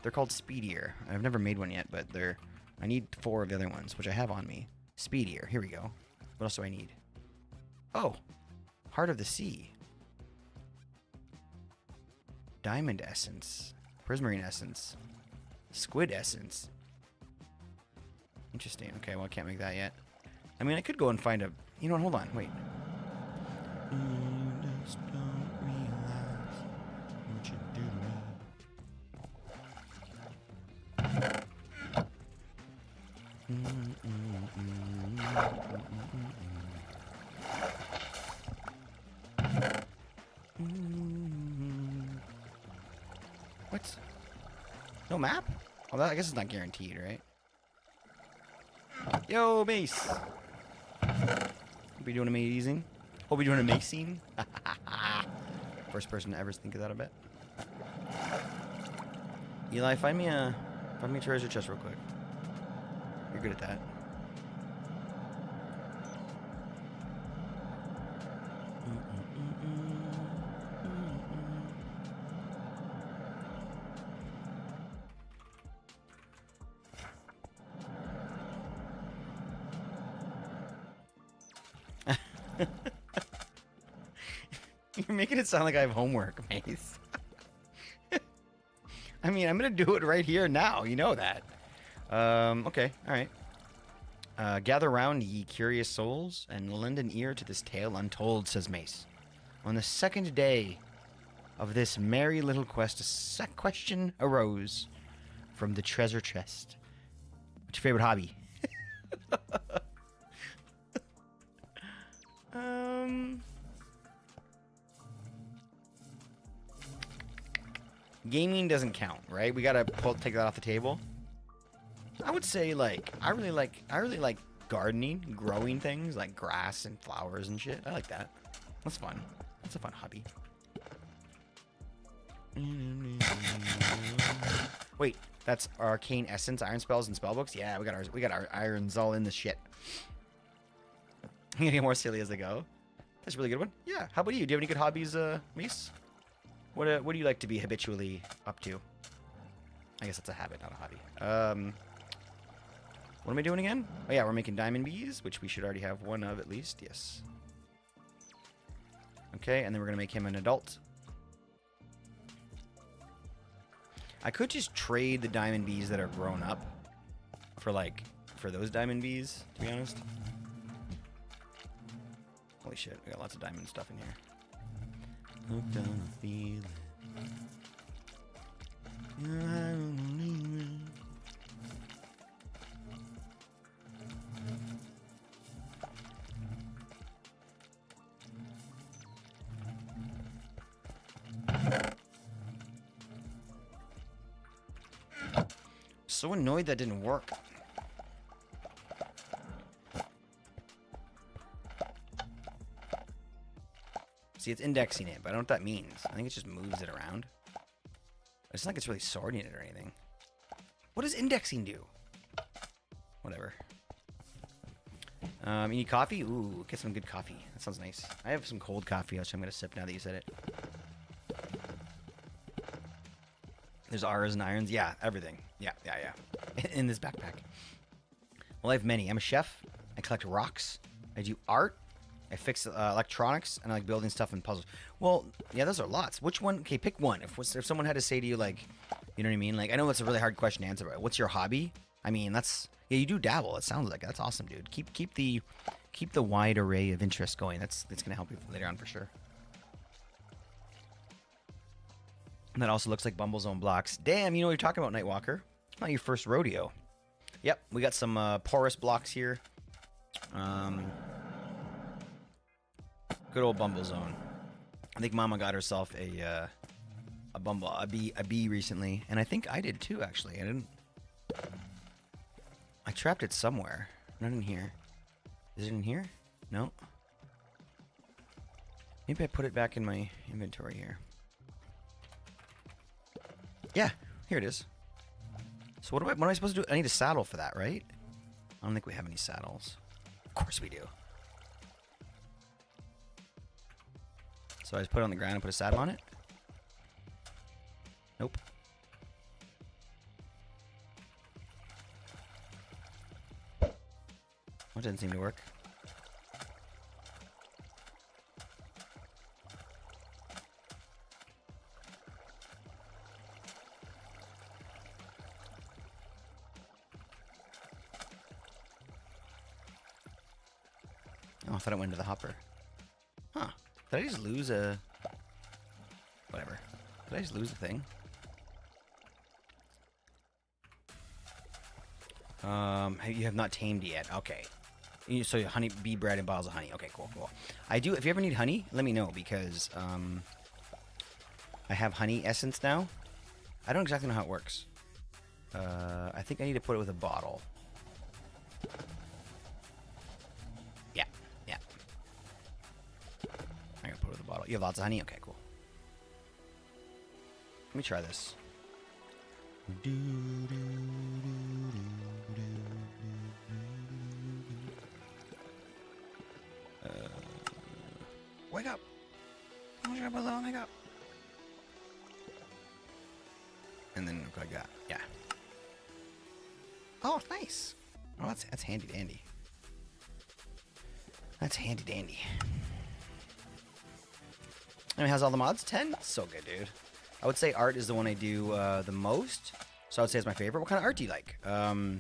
They're called Speedier. I've never made one yet, but I need 4 of the other ones, which I have on me. Speedier. Here we go. What else do I need? Oh, Heart of the Sea. Diamond Essence. Prismarine Essence. Squid Essence. Interesting. Okay, well, I can't make that yet. I mean, I could go and find a... You know what? Hold on. Wait. You just don't realize what you do to me. What? No map? Oh, that, I guess it's not guaranteed, right? Yo, Mace! Hope you're doing amazing. Hope you're doing amazing. First person to ever think of that, I bet. Eli, find me a treasure chest real quick. You're good at that. You're making it sound like I have homework, Mace. I mean, I'm going to do it right here now. You know that. Okay. All right. Gather round, ye curious souls, and lend an ear to this tale untold, says Mace. On the second day of this merry little quest, a question arose from the treasure chest. What's your favorite hobby? Gaming doesn't count, right? We gotta take that off the table. I would say, like, I really like gardening, growing things like grass and flowers and shit. I like that. That's fun. That's a fun hobby. Wait, that's arcane essence, iron spells, and spellbooks. Yeah, we got our irons all in this shit. I'm gonna get more silly as I go. That's a really good one. Yeah. How about you? Do you have any good hobbies, Mace? What do you like to be habitually up to? I guess that's a habit, not a hobby. What am I doing again? Oh yeah, we're making diamond bees, which we should already have one of at least. Yes. Okay, and then we're gonna make him an adult. I could just trade the diamond bees that are grown up for those diamond bees, to be honest. Holy shit, we got lots of diamond stuff in here. Hooked on a feeling. So annoyed that didn't work. See, it's indexing it, but I don't know what that means. I think it just moves it around. It's not like it's really sorting it or anything. What does indexing do? Whatever. You need coffee? Ooh, get some good coffee. That sounds nice. I have some cold coffee, which I'm going to sip now that you said it. There's R's and irons. Yeah, everything. Yeah. In this backpack. Well, I have many. I'm a chef. I collect rocks. I do art. I fix electronics, and I like building stuff and puzzles. Well, yeah, those are lots. Which one? Okay, pick one. If someone had to say to you, like, you know what I mean? Like, I know that's a really hard question to answer, but what's your hobby? I mean, yeah, you do dabble. It sounds like it. That's awesome, dude. Keep the wide array of interest going. That's gonna help you later on for sure. And that also looks like Bumble Zone blocks. Damn, you know what you're talking about, Nightwalker. It's not your first rodeo. Yep, we got some porous blocks here. Good old Bumble Zone. I think Mama got herself a bee recently, and I think I did too. Actually, I trapped it somewhere. Not in here. Is it in here? No. Maybe I put it back in my inventory here. Yeah, here it is. So what am I supposed to do? I need a saddle for that, right? I don't think we have any saddles. Of course we do. So I just put it on the ground and put a saddle on it? Nope. That didn't seem to work. Oh, I thought it went into the hopper. Huh. Did I just lose a... Whatever. Did I just lose a thing? You have not tamed yet. Okay. So honey, bee bread and bottles of honey. Okay, cool. I do... If you ever need honey, let me know, because I have honey essence now. I don't exactly know how it works. I think I need to put it with a bottle. Yeah. I'm gonna put it with a bottle. You have lots of honey? Okay, cool. Let me try this. Wake up! Wake up! And then look like that. Yeah. Oh, nice. Oh, that's handy dandy. That's handy dandy. And it has all the mods. 10? So good, dude. I would say art is the one I do the most. So I would say it's my favorite. What kind of art do you like? Do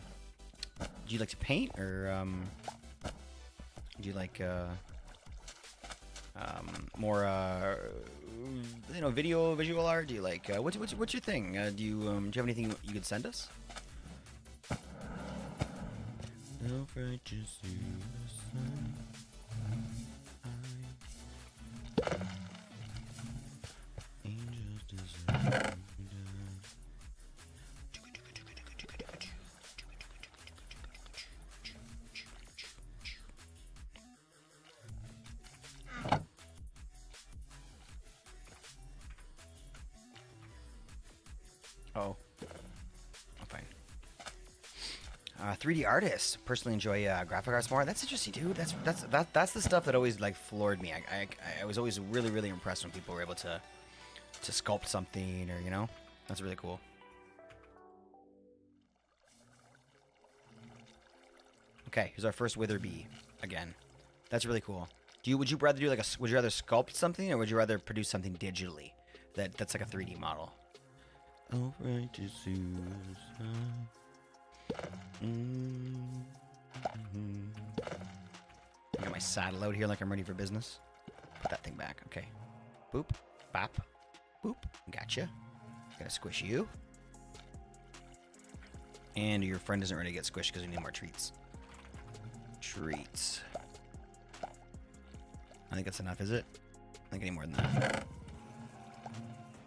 you like to paint, or do you like more visual art? Do you like what's your thing? Do you have anything you could send us? 3D artists personally enjoy graphic arts more. That's interesting, dude. That's the stuff that always like floored me. I was always really impressed when people were able to sculpt something, or you know, that's really cool. Okay, here's our first wither bee again. That's really cool. Would you rather do like would you rather sculpt something, or would you rather produce something digitally that's like a 3D model? Oh, right to suicide. I got my saddle out here like I'm ready for business. Put that thing back. Okay. Boop. Bop. Boop. Gotcha. Gotta squish you. And your friend isn't ready to get squished because we need more treats. Treats. I think that's enough, is it? I think I need more than that.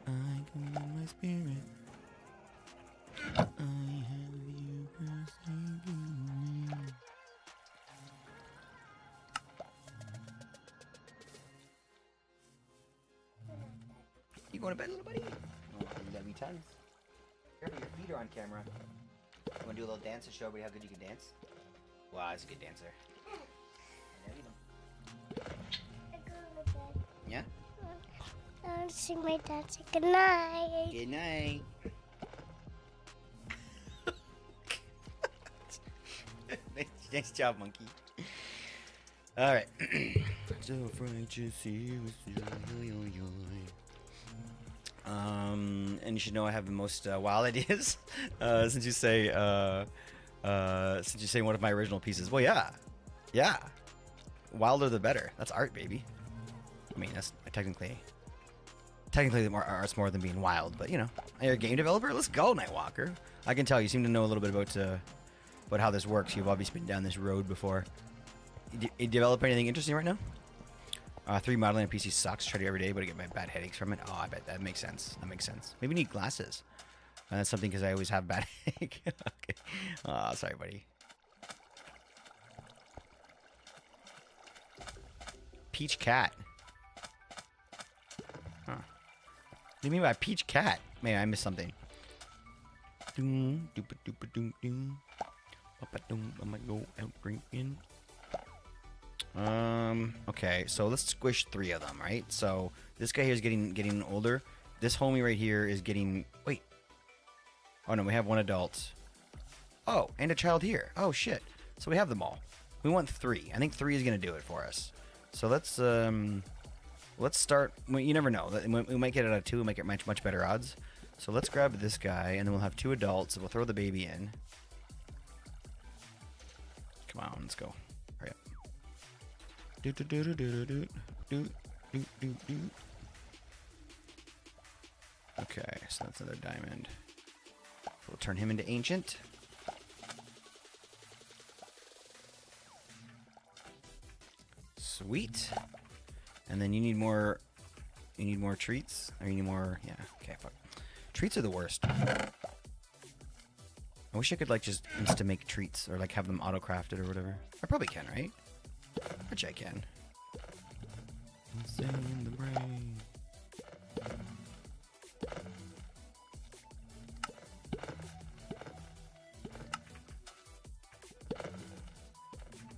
I can feel my spirit. I have you forsaken me. You going to bed, little buddy? Oh, you gotta be tense. Careful, your feet are on camera. You wanna do a little dance to show everybody how good you can dance? Wow, he's a good dancer. Yeah? I want to sing my dad say good night. Good night. Nice job, monkey. All right. So afraid to see you. And you should know I have the most wild ideas since you say one of my original pieces. Well, yeah. Wilder the better. That's art, baby. I mean, that's technically art's more than being wild, but you know, you're a game developer. Let's go, Nightwalker. I can tell you seem to know a little bit about how this works. You've obviously been down this road before. You develop anything interesting right now? 3 modeling on PC sucks. Try to do it every day, but I get my bad headaches from it. Oh, I bet that makes sense. That makes sense. Maybe you need glasses. That's something because I always have bad headache. Okay. Oh, sorry, buddy. Peach cat. Huh. What do you mean by peach cat? Man, I missed something. I'm gonna go out drinking. Okay, so let's squish 3 of them, right? So this guy here is getting older. This homie right here is getting. Wait. Oh no, we have 1 adult. Oh, and a child here. Oh shit. So we have them all. We want 3. I think 3 is gonna do it for us. So let's start. Well, you never know. We might get it out of 2. We might get much better odds. So let's grab this guy, and then we'll have 2 adults. We'll throw the baby in. Come on, let's go. Hurry up. Okay, so that's another diamond. We'll turn him into ancient. Sweet. And then you need more treats? Or you need more, yeah, okay, fuck. Treats are the worst. I wish I could like just insta-make treats or like have them auto-crafted or whatever. I probably can, right? I bet you I can. Insane in the brain.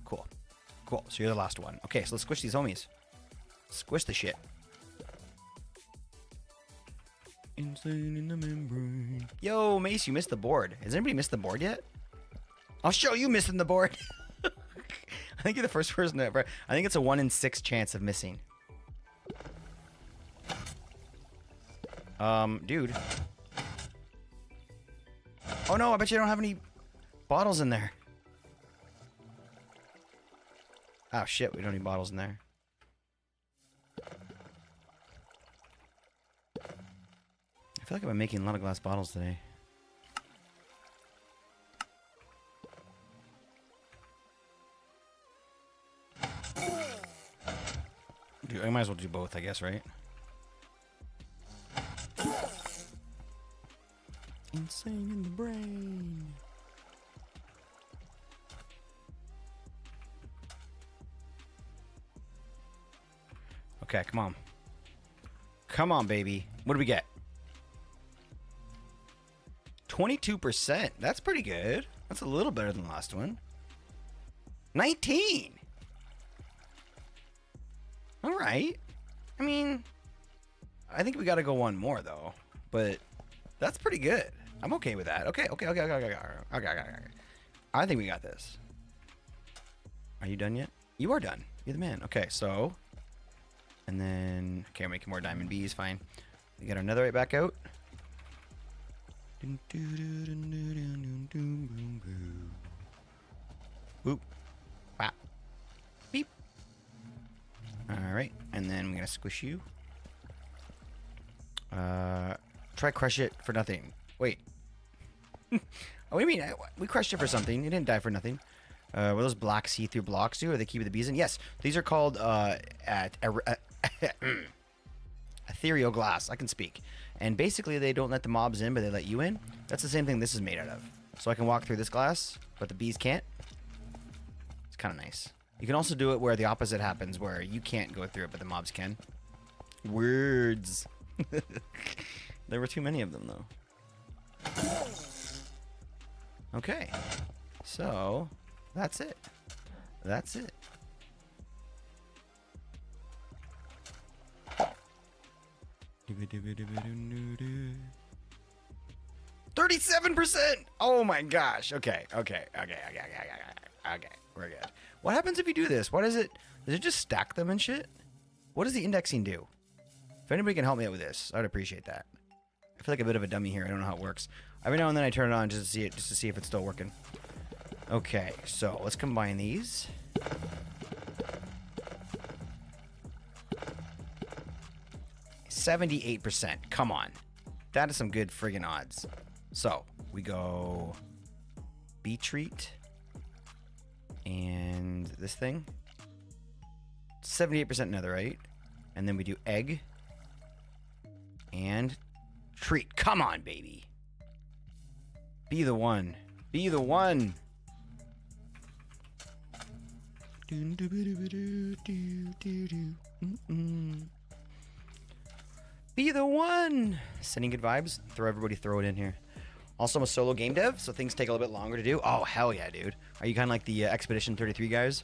Cool. So you're the last one. Okay, so let's squish these homies. Squish the shit. Insane in the membrane. Yo, Mace, you missed the board. Has anybody missed the board yet? I'll show you missing the board. I think you're the first person ever. I think it's a 1 in 6 chance of missing. Dude. Oh no, I bet you don't have any bottles in there. Oh shit, we don't need bottles in there. I feel like I've been making a lot of glass bottles today. Dude, I might as well do both, I guess, right? Insane in the brain. Okay, come on. Come on, baby. What do we get? 22%. That's pretty good. That's a little better than the last one. 19. All right. I mean, I think we got to go one more though, but that's pretty good. I'm okay with that. Okay. I think we got this. Are you done yet? You are done. You're the man. Okay, so, and then, okay, I'm making more diamond bees. Fine. We got another right back out. Whoop. Wow. Beep. All right, and then we're gonna squish you. Try crush it for nothing. Wait. Oh, what do you mean? We crushed it for something. It didn't die for nothing. Were those black see-through blocks do? Or they keep the bees in? Yes, these are called ethereal glass. I can speak. And basically, they don't let the mobs in, but they let you in. That's the same thing this is made out of. So I can walk through this glass, but the bees can't. It's kind of nice. You can also do it where the opposite happens, where you can't go through it, but the mobs can. Words. There were too many of them, though. Okay. So, that's it. That's it. $37%. Oh my gosh. Okay. We're good. What happens if you do this? What is it? Does it just stack them and shit? What does the indexing do? If anybody can help me out with this, I'd appreciate that. I feel like a bit of a dummy here. I don't know how it works. Every now and then I turn it on just to see if it's still working. Okay, so let's combine these. $78%. Come on. That is some good friggin' odds. So, we go bee treat and this thing. 78% netherite. And then we do egg and treat. Come on, baby. Be the one. Be the one. Be the one. Sending good vibes. Throw it in here. Also, I'm a solo game dev, so things take a little bit longer to do. Oh, hell yeah, dude. Are you kind of like the Expedition 33 guys?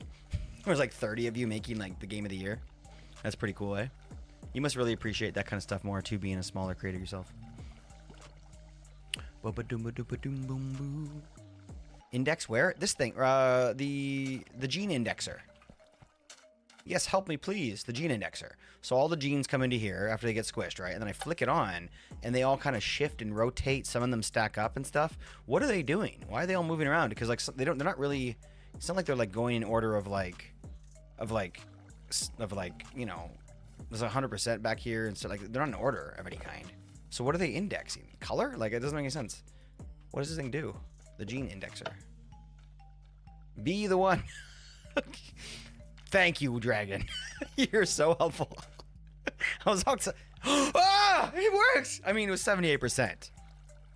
There's like 30 of you making like the game of the year. That's pretty cool, eh? You must really appreciate that kind of stuff more too, being a smaller creator yourself. Index where? This thing. The gene indexer. Yes, help me please. The gene indexer. So all the genes come into here after they get squished, right? And then I flick it on, and they all kind of shift and rotate. Some of them stack up and stuff. What are they doing? Why are they all moving around? Because like they're not really. It's not like they're like going in order of like, you know, there's 100% back here, and so like they're not in order of any kind. So what are they indexing? Color? Like it doesn't make any sense. What does this thing do? The gene indexer. Be the one. Thank you, Dragon. You're so helpful. I was outside. Ah, it works. I mean, it was 78%.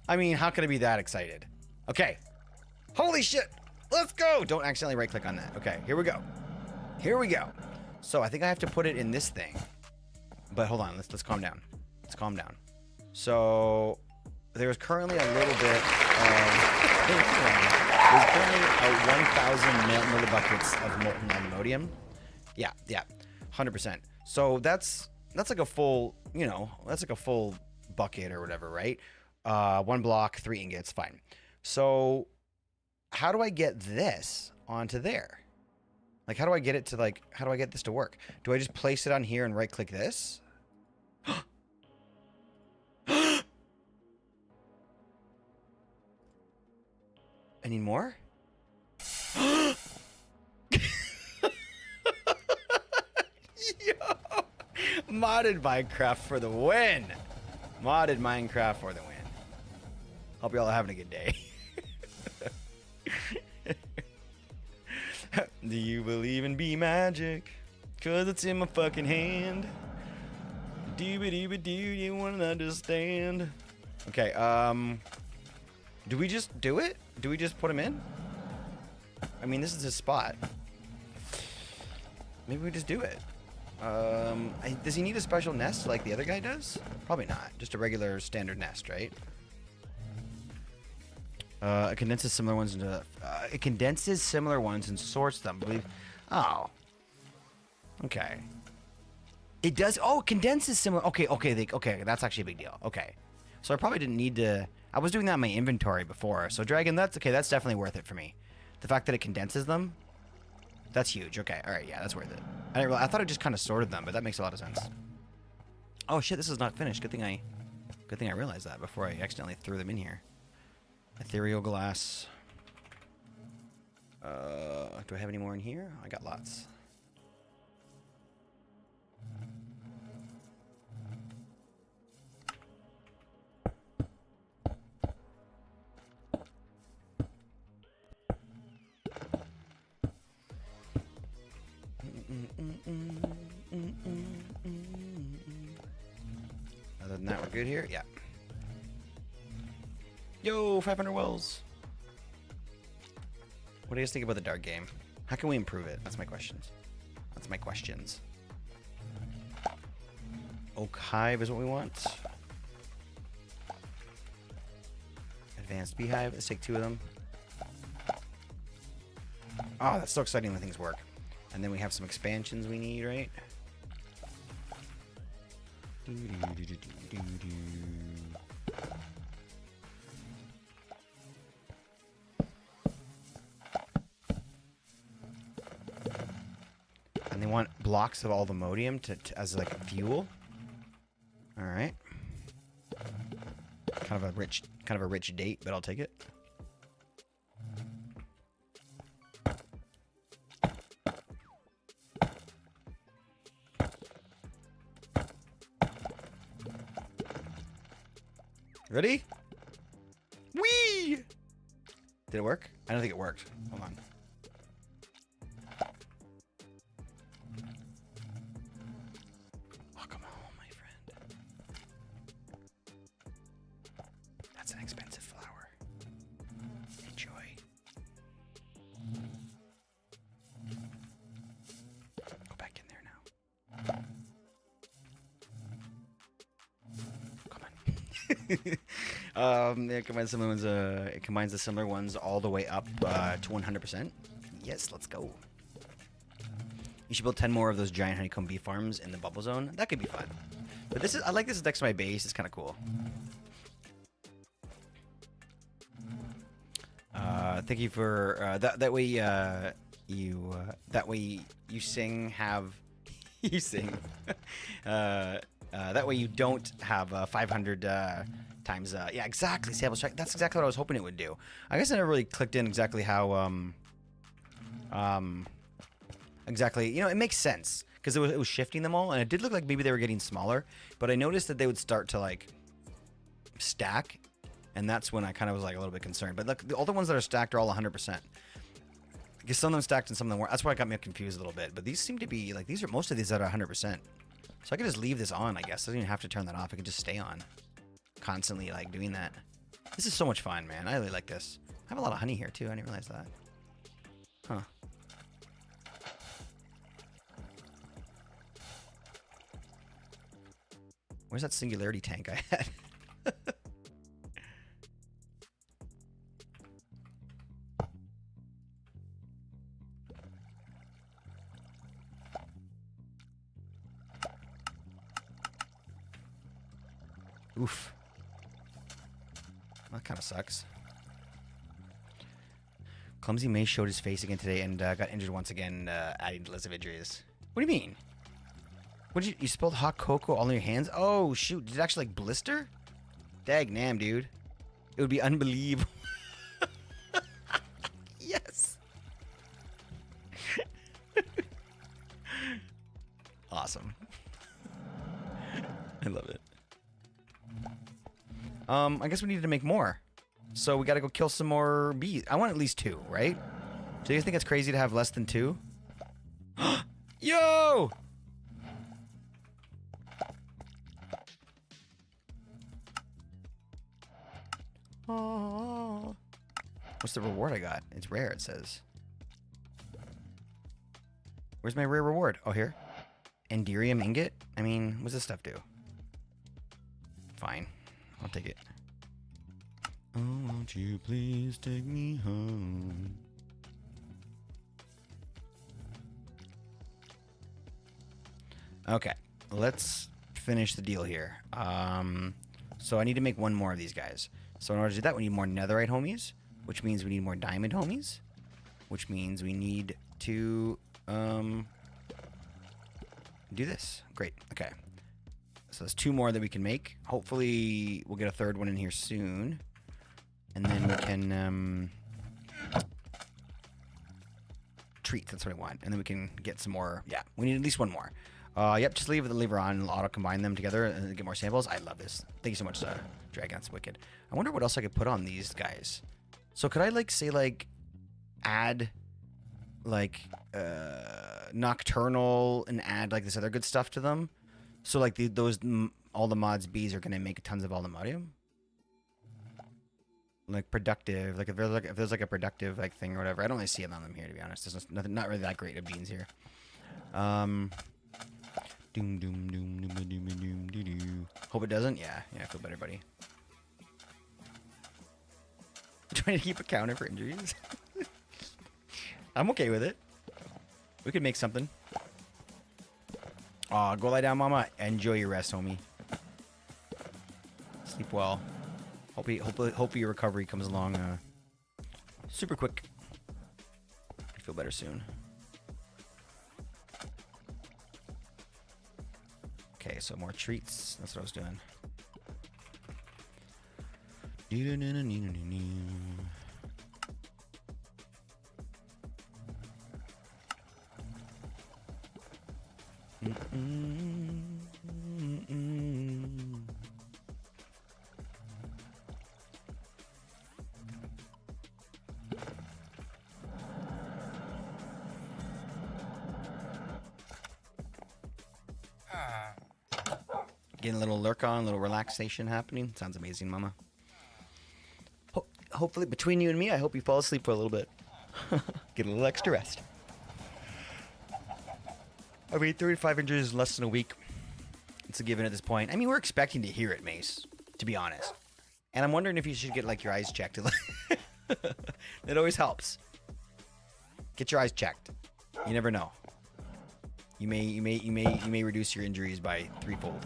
I mean, how can I be that excited? Okay. Holy shit. Let's go. Don't accidentally right click on that. Okay, here we go. Here we go. So I think I have to put it in this thing. But hold on, let's calm down. Let's calm down. So there's currently a little bit there's currently 1,000 millibuckets of molten ammonium. Yeah, 100%. So that's like a full, you know, that's like a full bucket or whatever, right? 1 block, 3 ingots, fine. So how do I get this onto there? Like, how do I get it to, like, how do I get this to work? Do I just place it on here and right click this? I need more? Yo! Modded Minecraft for the win! Modded Minecraft for the win. Hope y'all are having a good day. Do you believe in bee magic? Cause it's in my fucking hand. Do you wanna understand? Okay, do we just do it? Do we just put him in? I mean, this is his spot. Maybe we just do it. Does he need a special nest like the other guy does? Probably not. Just a regular standard nest, right? It condenses similar ones into. It condenses similar ones and sorts them. Believe. Oh. Okay. It does. Oh, it condenses similar. Okay. Okay. That's actually a big deal. Okay. So I probably didn't need to. I was doing that in my inventory before. So Dragon, that's okay. That's definitely worth it for me. The fact that it condenses them. That's huge. Okay. All right. Yeah, that's worth it. I thought it just kind of sorted them, but that makes a lot of sense. Oh shit! This is not finished. Good thing I realized that before I accidentally threw them in here. Ethereal glass. Do I have any more in here? I got lots. Other than that, we're good here? Yeah. Yo, 500 wells. What do you guys think about the dark game? How can we improve it? That's my questions. That's my questions. Oak Hive is what we want. Advanced Beehive. Let's take 2 of them. Oh, that's so exciting when things work. And then we have some expansions we need, right? And they want blocks of AllTheModium to as like a fuel. All right. Kind of a rich date, but I'll take it. Ready? Whee! Did it work? I don't think it worked. Hold on. Welcome home, my friend. That's an expensive flower. Enjoy. Go back in there now. It combines similar ones. It combines the similar ones all the way up to 100%. Yes, let's go. You should build 10 more of those giant honeycomb bee farms in the bubble zone. That could be fun. But this is, I like this next to my base. It's kind of cool. Thank you for that way. That way you sing have you sing. That way you don't have 500 times. Yeah, exactly. Sample check. That's exactly what I was hoping it would do. I guess I never really clicked in exactly how. Exactly. You know, it makes sense because it was shifting them all, and it did look like maybe they were getting smaller. But I noticed that they would start to like stack, and that's when I kind of was like a little bit concerned. But look, all the ones that are stacked are all 100%. Because some of them stacked and some of them weren't. That's why it got me confused a little bit. But these seem to be like most of these that are 100%. So I could just leave this on, I guess. I don't even have to turn that off. I could just stay on, constantly like doing that. This is so much fun, man. I really like this. I have a lot of honey here too. I didn't realize that. Huh. Where's that singularity tank I had? Oof. That kind of sucks. Clumsy Mace showed his face again today and got injured once again, adding to the list of injuries. What do you mean? What did you spilled hot cocoa all in your hands? Oh shoot! Did it actually like blister? Dag nam, dude. It would be unbelievable. Yes. Awesome. I love it. I guess we need to make more. So we gotta go kill some more bees. I want at least 2, right? Do you guys think it's crazy to have less than 2? Yo! Oh. What's the reward I got? It's rare, it says. Where's my rare reward? Oh, here. Enderium ingot? I mean, what's this stuff do? Fine. I'll take it. Oh, won't you please take me home? Okay, let's finish the deal here. So I need to make one more of these guys. So in order to do that, we need more netherite homies, which means we need more diamond homies, which means we need to do this. Great. Okay. So there's 2 more that we can make. Hopefully we'll get a 3rd one in here soon. And then we can treats, that's what I want. And then we can get some more. Yeah, we need at least 1 more. Yep, just leave the lever on and auto combine them together and get more samples. I love this. Thank you so much, Dragon. That's wicked. I wonder what else I could put on these guys. So could I like say like add like nocturnal and add like this other good stuff to them? So like all the mods bees are gonna make tons of AllTheModium. Like productive, like if there's like a productive like thing or whatever. I don't really see it on them here, to be honest. There's nothing, not really that great of beans here. Doom doom doom doom doom doom doo doo. Hope it doesn't. Yeah, I feel better, buddy. Trying to keep a counter for injuries. I'm okay with it. We could make something. Aw, go lie down, mama. Enjoy your rest, homie. Sleep well. Hopefully your recovery comes along super quick. I feel better soon. Okay, so more treats. That's what I was doing. Getting a little lurk on, a little relaxation happening. Sounds amazing, mama. Hopefully, between you and me, I hope you fall asleep for a little bit. Get a little extra rest. I mean, 35 inches in less than a week. It's a given at this point. I mean, we're expecting to hear it, Mace, to be honest. And I'm wondering if you should get, like, your eyes checked. It always helps. Get your eyes checked. You never know. You may reduce your injuries by 3-fold.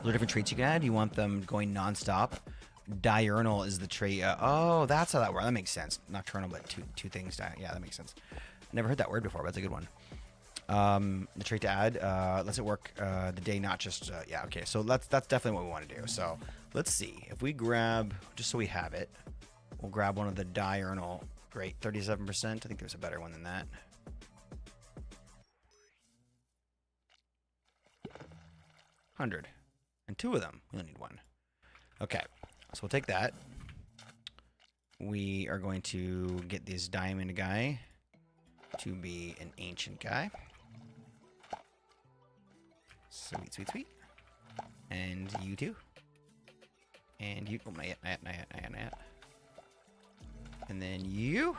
Those are different traits you can add. You want them going non-stop. Diurnal is the trait. Oh, that's how that works. That makes sense. Nocturnal, but two things. Yeah, that makes sense. Never heard that word before, but that's a good one. The trait to add lets it work the day, not just yeah. Okay, so that's definitely what we want to do. So let's see if we grab, just so we have it, we'll grab one of the diurnal. Great, 37%. I think there's a better one than that. 100 and 2 of them. We only need 1. Okay, so we'll take that. We are going to get this diamond guy to be an ancient guy. Sweet, sweet, sweet. And you too. And you. Oh, not yet. And then you.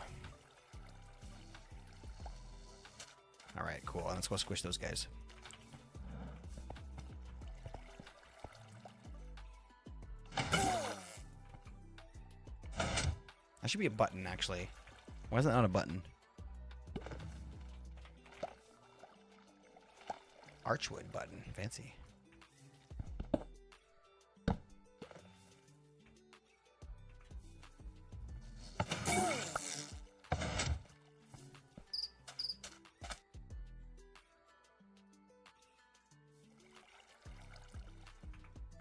All right, cool. Let's go squish those guys. That should be a button, actually. Why is that not a button? Archwood button. Fancy.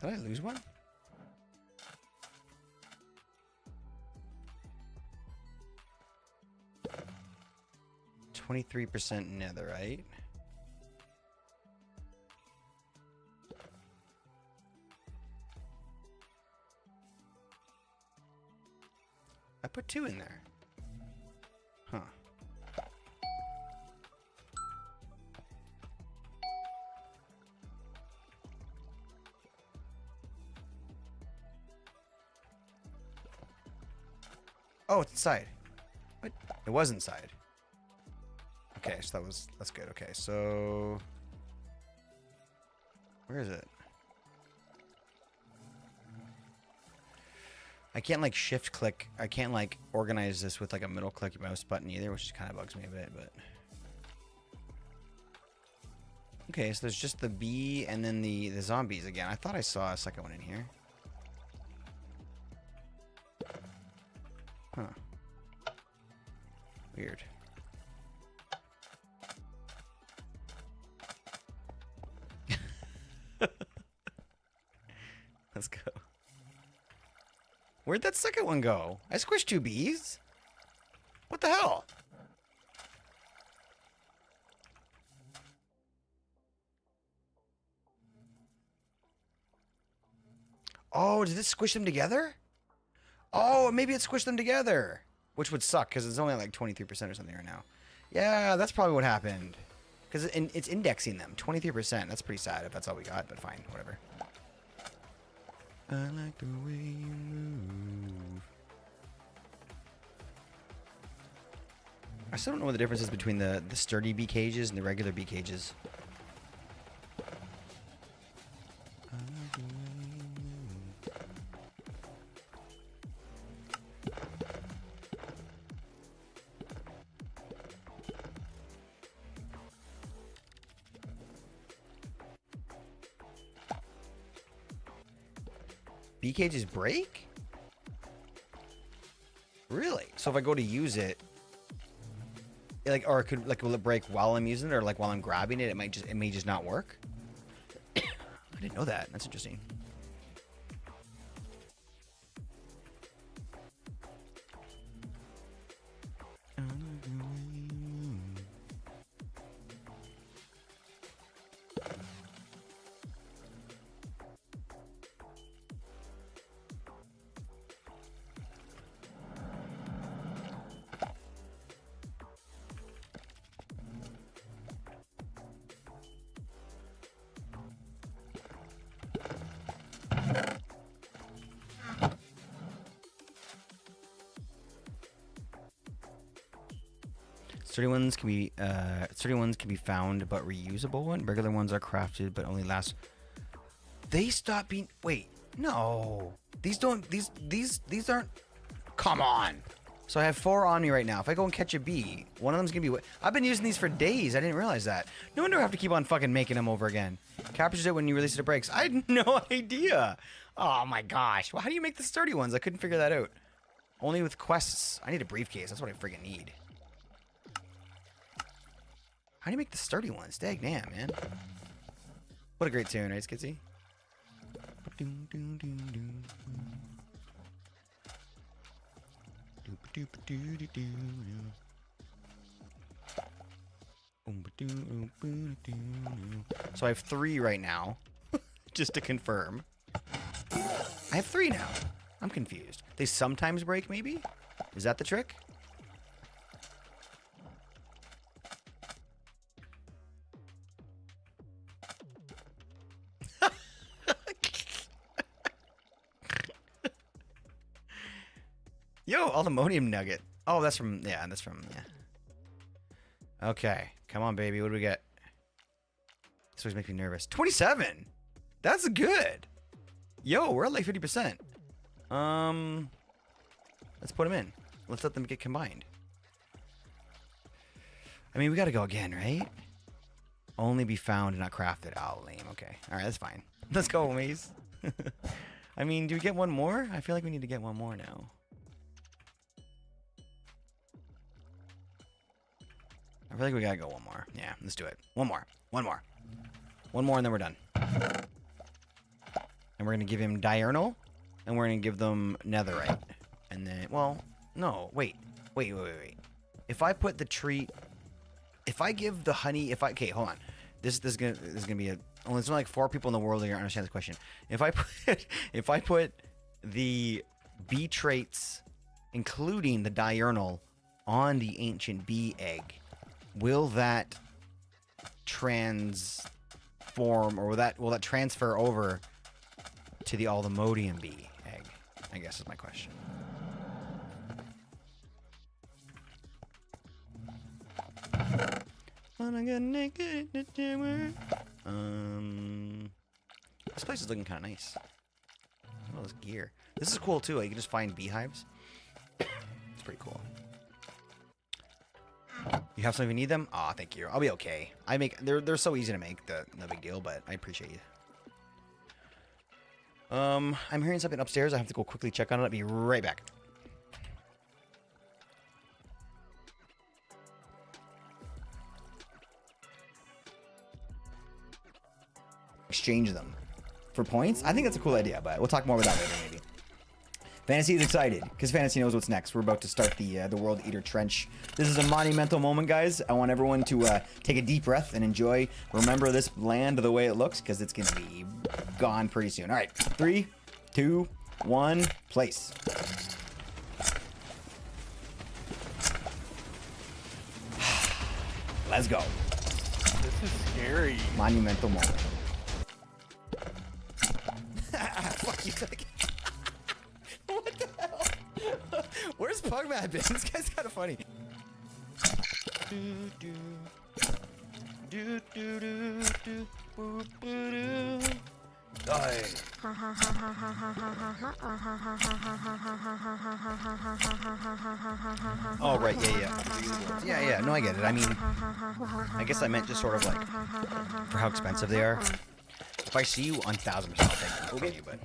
Did I lose one? %, netherite. I put 2 in there. Huh. Oh, it's inside. What? It was inside. Okay, so that's good. Okay, so where is it? I can't like shift click. I can't like organize this with like a middle click mouse button either, which kind of bugs me a bit, but. Okay, so there's just the bee and then the zombies again. I thought I saw a second one in here. Huh. Weird. Let's go. Where'd that second one go? I squished 2 bees. What the hell? Oh, did this squish them together? Oh, maybe it squished them together. Which would suck, because it's only like 23% or something right now. Yeah, that's probably what happened. Because it's indexing them. 23%. That's pretty sad if that's all we got, but fine. Whatever. I like the way you move. I still don't know what the difference is between the sturdy bee cages and the regular bee cages. I like the way you move. Bee cages break? Really? So if I go to use it, like, or it could, like, will it break while I'm using it, or like while I'm grabbing it, it may just not work? I didn't know that. That's interesting. Sturdy ones can be found but reusable, and regular ones are crafted but only last. They stop being. Wait, no. These aren't. Come on. So I have 4 on me right now. If I go and catch a bee, one of them's gonna be. I've been using these for days. I didn't realize that. No wonder I have to keep on fucking making them over again. Captures it when you release it to breaks. I had no idea. Oh my gosh. Well, how do you make the sturdy ones? I couldn't figure that out. Only with quests. I need a briefcase. That's what I friggin' need. How do you make the sturdy ones? Dag damn, man. What a great tune, right, Skitsy? So I have 3 right now, just to confirm. I have 3 now. I'm confused. They sometimes break, maybe? Is that the trick? Yo, AllTheModium nugget. Oh, that's from, yeah. Okay, come on, baby. What do we get? This always makes me nervous. 27. That's good. Yo, we're at like 50%. Let's put them in. Let's let them get combined. I mean, we gotta go again, right? Only be found and not crafted. Oh, lame. Okay. All right, that's fine. Let's go, Maze. I mean, do we get one more? I feel like we need to get one more now. I feel like we gotta go one more. Yeah, let's do it. One more, and then we're done. And we're gonna give him diurnal, and we're gonna give them netherite, and then, well, no, wait. If I put the tree, if I give the honey, okay, hold on. This is gonna be there's only like 4 people in the world that understand this question. If I put the bee traits, including the diurnal, on the ancient bee egg, will that transform, or will that transfer over to the AllTheModium bee egg? I guess is my question. This place is looking kind of nice. all this gear. This is cool too. Like, you can just find beehives. It's pretty cool. You have some if you need them? Aw, thank you. I'll be okay. They're so easy to make, no big deal, but I appreciate you. I'm hearing something upstairs. I have to go quickly check on it. I'll be right back. Exchange them for points. I think that's a cool idea, but we'll talk more about that later, maybe. Fantasy is excited because Fantasy knows what's next. We're about to start the World Eater Trench. This is a monumental moment, guys. I want everyone to take a deep breath and enjoy. Remember this land the way it looks because it's going to be gone pretty soon. All right, 3, 2, 1, place. Let's go. This is scary. Monumental moment. Fuck you. What the hell? Where's Pugman been? This guy's kind of funny. Die. Oh, right, yeah. No, I get it. I mean, I guess I meant just sort of like for how expensive they are. If I see you, 1,000% I'll take them from you, but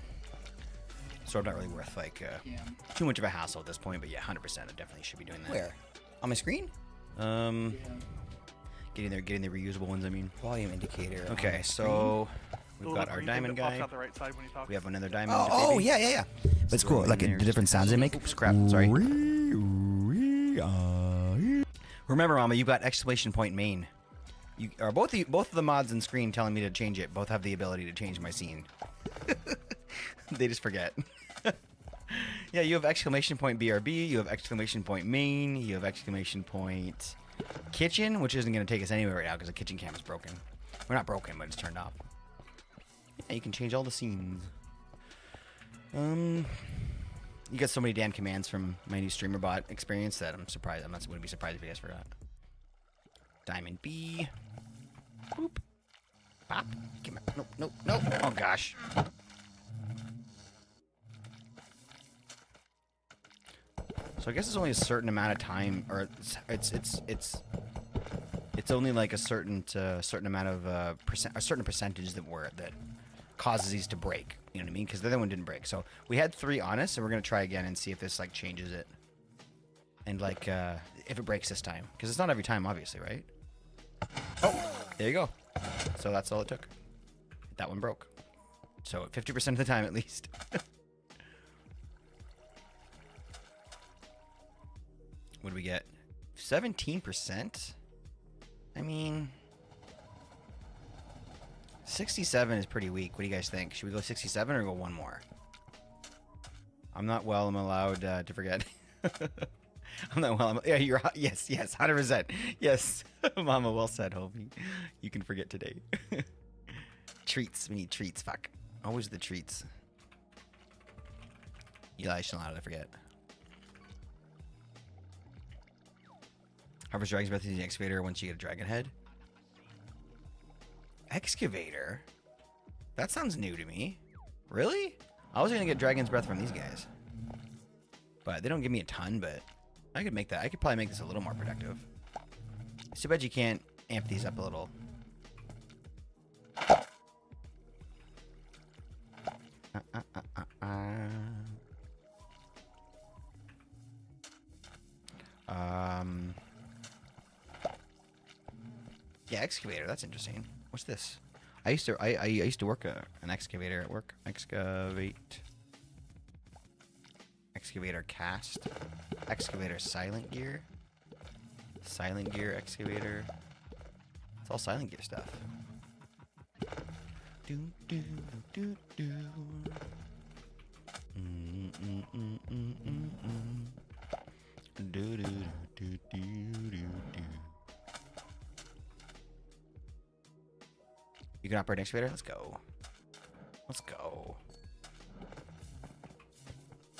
sort of not really worth like too much of a hassle at this point. But yeah, 100%, I definitely should be doing that. Where? On my screen? Getting the reusable ones. I mean, volume indicator. Okay, so we've got our diamond guy. Out the right side when you talk. We have another diamond. Oh, yeah. That's cool. Like the different sounds they make. Oops, crap. Sorry. Remember, Mama, you've got exclamation point main. You are both of the mods on screen telling me to change it. Both have the ability to change my scene. They just forget. Yeah, you have exclamation point BRB. You have exclamation point main. You have exclamation point kitchen, which isn't going to take us anywhere right now because the kitchen cam is broken. We're not broken, but it's turned off. Yeah, you can change all the scenes. You got so many damn commands from my new streamer bot experience that I'm surprised. Wouldn't be surprised if you guys forgot. Diamond B. Boop. Pop. No. Oh gosh. So I guess it's only a certain amount of time, or it's only like a certain amount of a certain percentage that causes these to break. You know what I mean? Because the other one didn't break. So we had 3 on us, and we're gonna try again and see if this like changes it, and like if it breaks this time, because it's not every time, obviously, right? Oh, there you go. So that's all it took. That one broke. So 50% of the time, at least. What do we get? 17%? I mean, 67 is pretty weak. What do you guys think? Should we go 67 or go one more? I'm not well. I'm allowed to forget. I'm not well. Yeah, you're. Yes, 100%. Yes, Mama. Well said, Hobie. You can forget today. Treats. We need treats. Fuck. Always the treats. Eli should not allowed to forget. Harvest Dragon's Breath using Excavator once you get a Dragon Head. Excavator? That sounds new to me. Really? I was gonna get Dragon's Breath from these guys. But they don't give me a ton, but I could make that. I could probably make this a little more productive. It's too bad you can't amp these up a little. Yeah, excavator. That's interesting. What's this? I used to work an excavator at work. Excavator cast. Excavator silent gear. Silent gear excavator. It's all silent gear stuff. Do do do do. Do do do do do do. You can operate an excavator? Let's go. Let's go.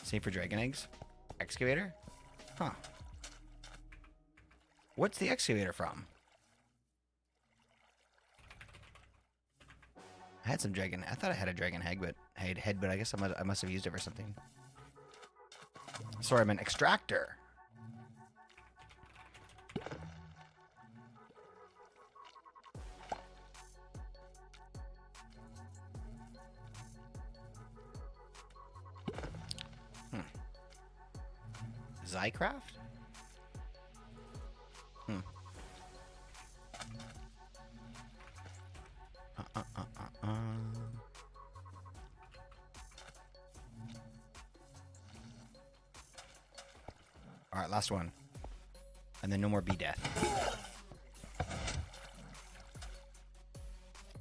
Same for dragon eggs. Excavator? Huh. What's the excavator from? I had some dragon. I thought I had a dragon head, but I guess I must have used it for something. Sorry, I meant extractor. Zycraft? All right, last one. And then no more bee death.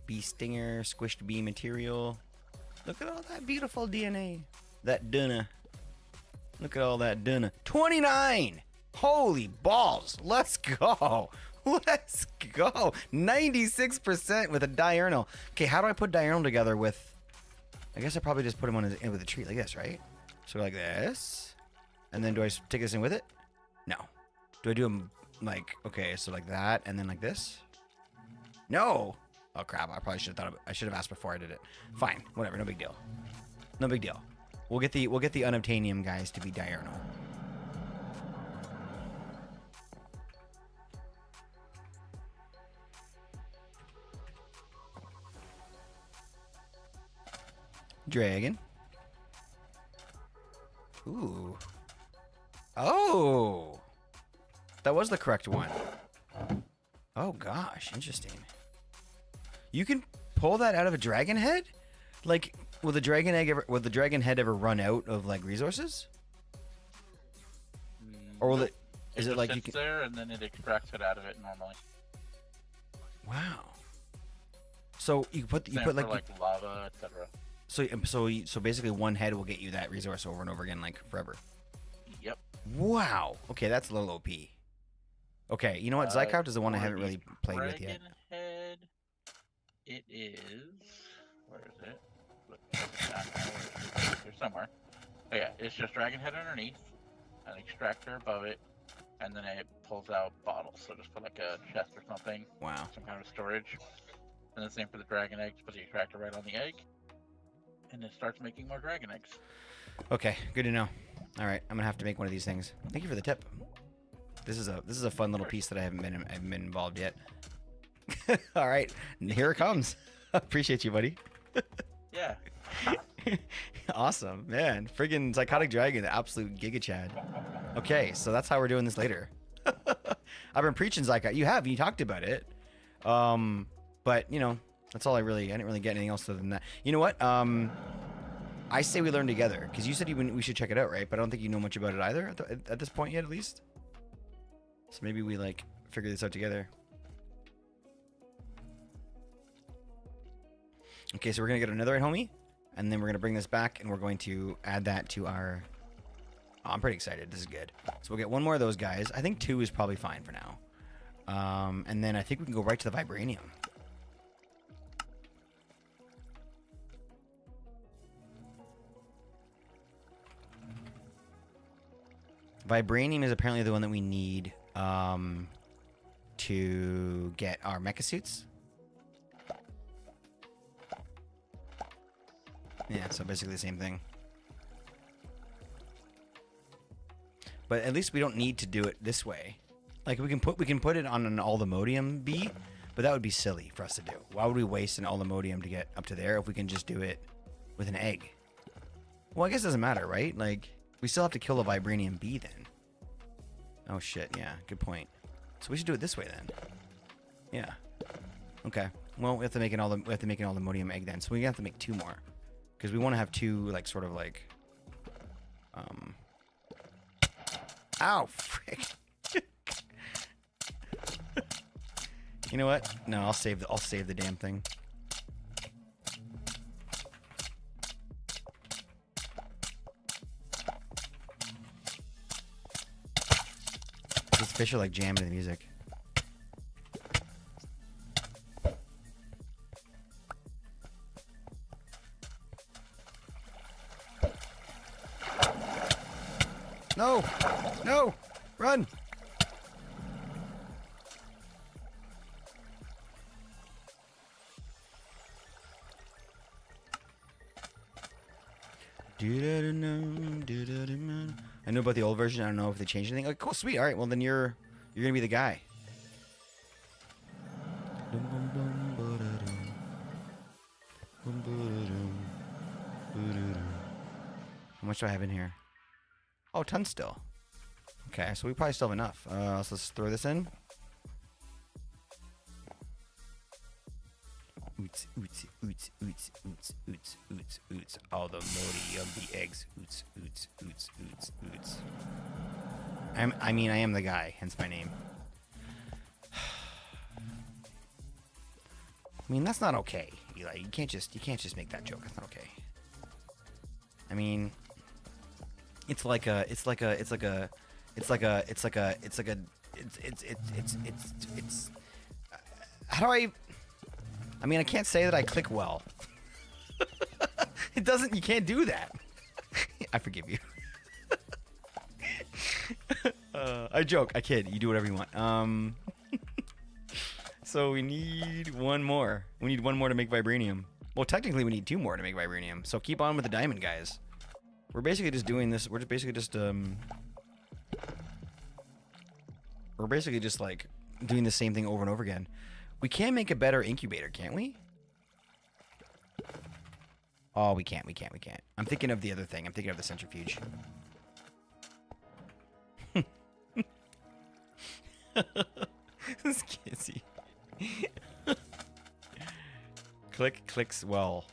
Bee stinger, squished bee material. Look at all that beautiful DNA. That dunna. Look at all that dunna. 29! Holy balls. Let's go. Let's go. 96% with a diurnal. Okay, how do I put diurnal together with... I guess I probably just put him on with a tree like this, right? So like this. And then do I take this in with it? No. Do I do them like... Okay, so like that and then like this? No! Oh crap, I probably should have thought of it. I should have asked before I did it. Fine, whatever, no big deal. No big deal. We'll get the unobtainium guys to be diurnal. Dragon. Ooh. Oh. That was the correct one. Oh gosh, interesting. You can pull that out of a dragon head? Like, will the dragon head ever run out of like resources? Or will it? Is it like you sits can? there and then it extracts it out of it normally. Wow. So you put Same put for, like lava, etc. so basically one head will get you that resource over and over again like forever. Yep. Wow. Okay, that's a little OP. Okay, you know what? Zycraft is the one I for haven't the really played with yet. dragon head, it is. Where is it? Look, here somewhere. Oh yeah, it's just dragon head underneath, an extractor above it, and then it pulls out bottles. So just put like a chest or something. Wow. Some kind of storage. And the same for the dragon eggs. Put the extractor right on the egg, and it starts making more dragon eggs. Okay, good to know. All right, I'm gonna have to make one of these things. Thank you for the tip. This is a fun little piece that I haven't been involved yet. All right, here it comes. Appreciate you, buddy. Yeah. Awesome, man. Friggin' psychotic dragon, the absolute giga chad. Okay, so that's how we're doing this later. I've been preaching Zycraft. You talked about it. But you know, that's all I didn't really get anything else other than that. You know what? I say we learn together because you said we should check it out, right? But I don't think you know much about it either at this point yet, at least. So maybe we like figure this out together. Okay, so we're gonna get another homie, and then we're gonna bring this back, and we're going to add that to our. Oh, I'm pretty excited. This is good. So we'll get one more of those guys. I think 2 is probably fine for now. And then I think we can go right to the vibranium. Vibranium is apparently the one that we need to get our mecha suits. Yeah, so basically the same thing. But at least we don't need to do it this way. Like we can put it on an AllTheModium bee, but that would be silly for us to do. Why would we waste an AllTheModium to get up to there if we can just do it with an egg? Well, I guess it doesn't matter, right? Like we still have to kill a vibranium bee then. Oh shit, yeah, good point. So we should do it this way then. Yeah. Okay. Well, we have to make an AllTheModium egg then. So we have to make 2 more. Because we want to have 2 like sort of like ow, frick. You know what? No, I'll save the damn thing. These fish are like jamming to the music. No! No! Run! I know about the old version. I don't know if they changed anything. Like, cool, sweet. All right, well then you're gonna be the guy. How much do I have in here? Oh, tons still. Okay, so we probably still have enough. So let's throw this in. Oots, oots, oots, oots, oots, oots, oots, oots. All the modi of the eggs. Oots, oots, oots, oots, oots. I mean, I am the guy, hence my name. I mean, that's not okay, Eli. You can't just make that joke. That's not okay. I mean, it's how do I mean, I can't say that I click well. It doesn't, you can't do that. I forgive you. I joke, I kid, you do whatever you want. So we need one more. We need one more to make vibranium. Well, technically we need two more to make vibranium. So keep on with the diamond, guys. We're basically just doing this. We're basically just like doing the same thing over and over again. We can make a better incubator, can't we? Oh, we can't. I'm thinking of the other thing. I'm thinking of the centrifuge. This kissy. Clicks well.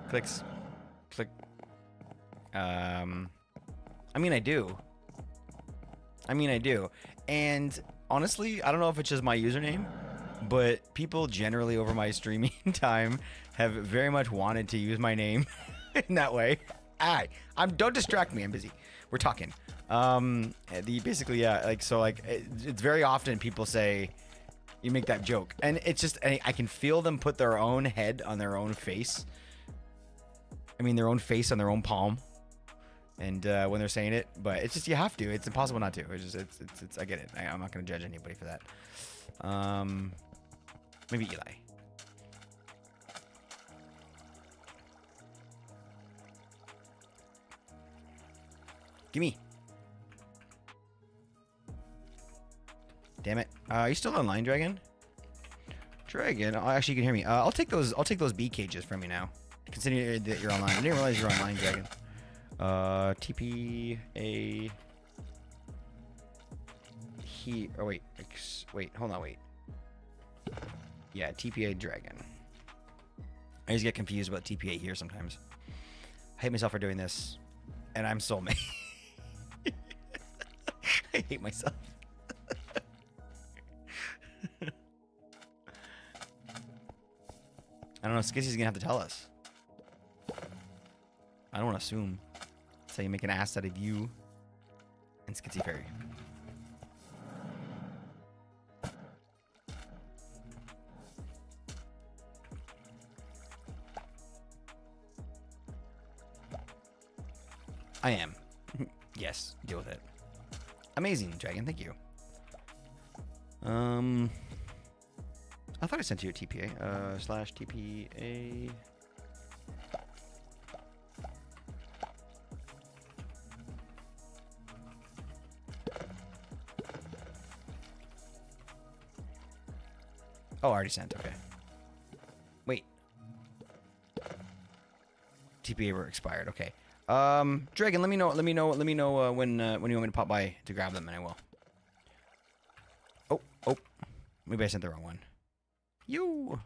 Clicks. Click. I mean, I do. And honestly, I don't know if it's just my username, but people generally over my streaming time have very much wanted to use my name in that way. Don't distract me. I'm busy. We're talking. Basically, yeah, like, so, like, it's very often people say, you make that joke, and it's just, I can feel them put their own head on their own face. I mean, their own face on their own palm. And when they're saying it, but it's just, you have to. It's impossible not to. It's just, it's I get it. I'm not going to judge anybody for that. Maybe Eli. Gimme. Damn it. Are you still online, Dragon? Dragon. Oh, actually, you can hear me. I'll take those bee cages from you now. Considering that you're online. I didn't realize you're online, Dragon. TPA. Oh wait. Hold on. Wait. Yeah, TPA Dragon. I just get confused about TPA here sometimes. I hate myself for doing this, and I'm so mad. I hate myself. I don't know. Skizzy's gonna have to tell us. I don't want to assume. That's how you make an ass out of you and Skizzy Fairy. I am. Yes, deal with it. Amazing, Dragon. Thank you. I thought I sent you a TPA. / TPA. Oh, I already sent. Okay. Wait. TPA were expired. Okay. Dragon, let me know when you want me to pop by to grab them, and I will. Oh. Maybe I sent the wrong one. You.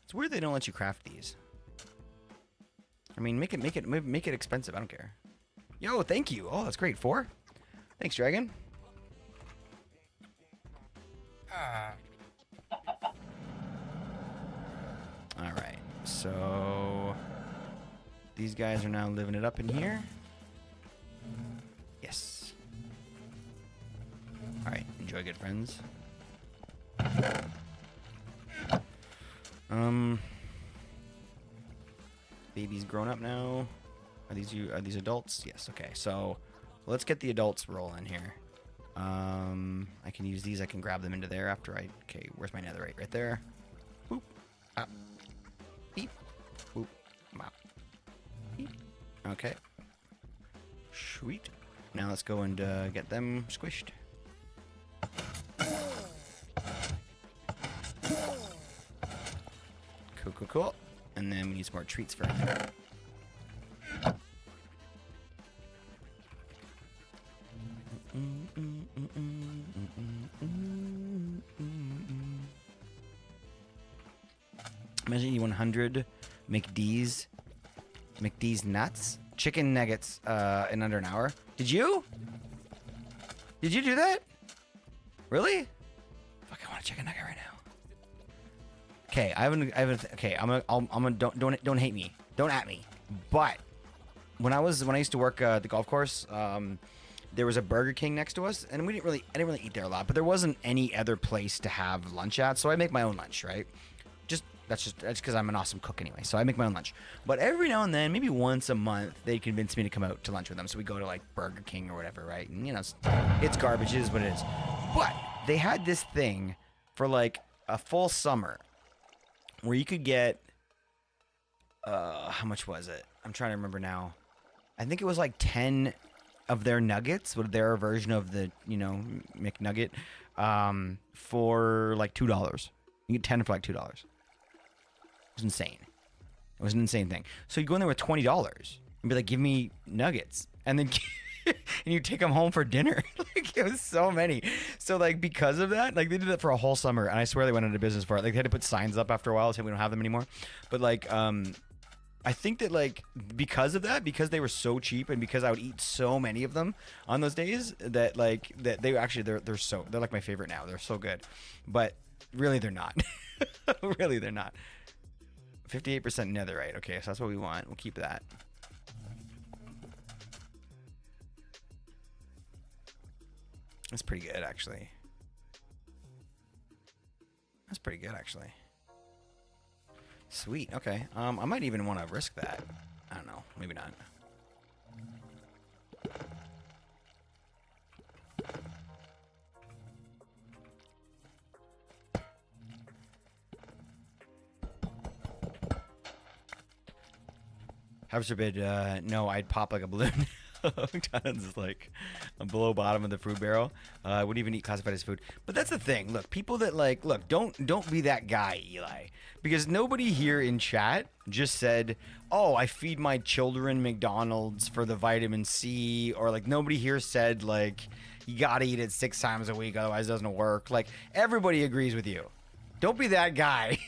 It's weird they don't let you craft these. I mean, make it expensive. I don't care. Yo, thank you. Oh, that's great. 4. Thanks, Dragon. All right. So these guys are now living it up in here. Yes. All right. Enjoy, good friends. Baby's grown up now. Are these adults? Yes. Okay. So let's get the adults rolling here. I can use these. I can grab them into there after I... Okay, where's my netherite? Right there. Boop. Up. Beep. Boop. Bop. Beep. Okay. Sweet. Now let's go and get them squished. Cool, cool, cool. And then we need some more treats for him. Imagine eating 100 McD's nuts, chicken nuggets in under an hour. Did you? Did you do that? Really? Fuck, I want a chicken nugget right now. Okay, okay, don't hate me. Don't at me. But when I used to work at the golf course, there was a Burger King next to us, and I didn't really eat there a lot, but there wasn't any other place to have lunch at, so I make my own lunch, right? That's because I'm an awesome cook anyway, so I make my own lunch. But every now and then, maybe once a month, they convince me to come out to lunch with them. So we go to like Burger King or whatever, right? And you know, it's garbage, it is what it is. But they had this thing for like a full summer where you could get, how much was it? I'm trying to remember now. I think it was like 10 of their nuggets, with their version of the, you know, McNugget, for like $2. You get 10 for like $2. It was insane. It was an insane thing. So you go in there with $20 and be like, give me nuggets. And then and you take them home for dinner. Like, it was so many. So like, because of that, like they did that for a whole summer, and I swear they went into business for it. Like they had to put signs up after a while saying we don't have them anymore. But like, I think that like, because of that, because they were so cheap and because I would eat so many of them on those days, that like, that they actually, they're like my favorite now. They're so good. But really they're not. Really they're not. 58% netherite. Okay, so that's what we want. We'll keep that. That's pretty good, actually. That's pretty good, actually. Sweet. Okay. I might even want to risk that. I don't know. Maybe not. Heaven forbid, no, I'd pop like a balloon. Tons like below bottom of the food barrel. I wouldn't even eat classified as food. But that's the thing. Look, people that like, look, don't be that guy, Eli. Because nobody here in chat just said, oh, I feed my children McDonald's for the vitamin C. Or like nobody here said like, you gotta eat it 6 times a week, otherwise it doesn't work. Like everybody agrees with you. Don't be that guy.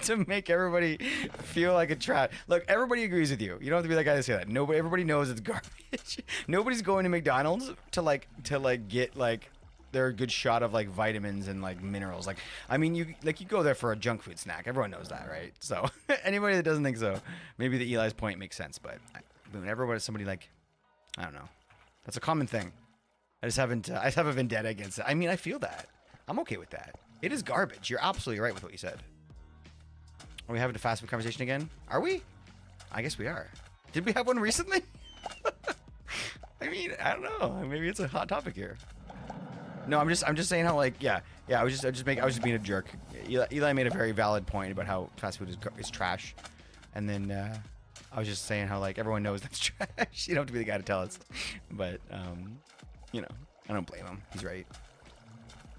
To make everybody feel like a trap. Look, everybody agrees with you. You don't have to be that guy to say that. Nobody, everybody knows it's garbage. Nobody's going to McDonald's to get like their good shot of like vitamins and like minerals. Like, I mean, you go there for a junk food snack. Everyone knows that, right? So anybody that doesn't think so, maybe the Eli's point makes sense. But whenever somebody like, I don't know, that's a common thing. I just have a vendetta against it. I mean, I feel that. I'm okay with that. It is garbage. You're absolutely right with what you said. Are we having a fast food conversation again? Are we? I guess we are. Did we have one recently? I mean, I don't know. Maybe it's a hot topic here. No, I'm just saying how like, yeah. I was just being a jerk. Eli made a very valid point about how fast food is trash, and then I was just saying how like everyone knows that's trash. You don't have to be the guy to tell us, but you know, I don't blame him. He's right.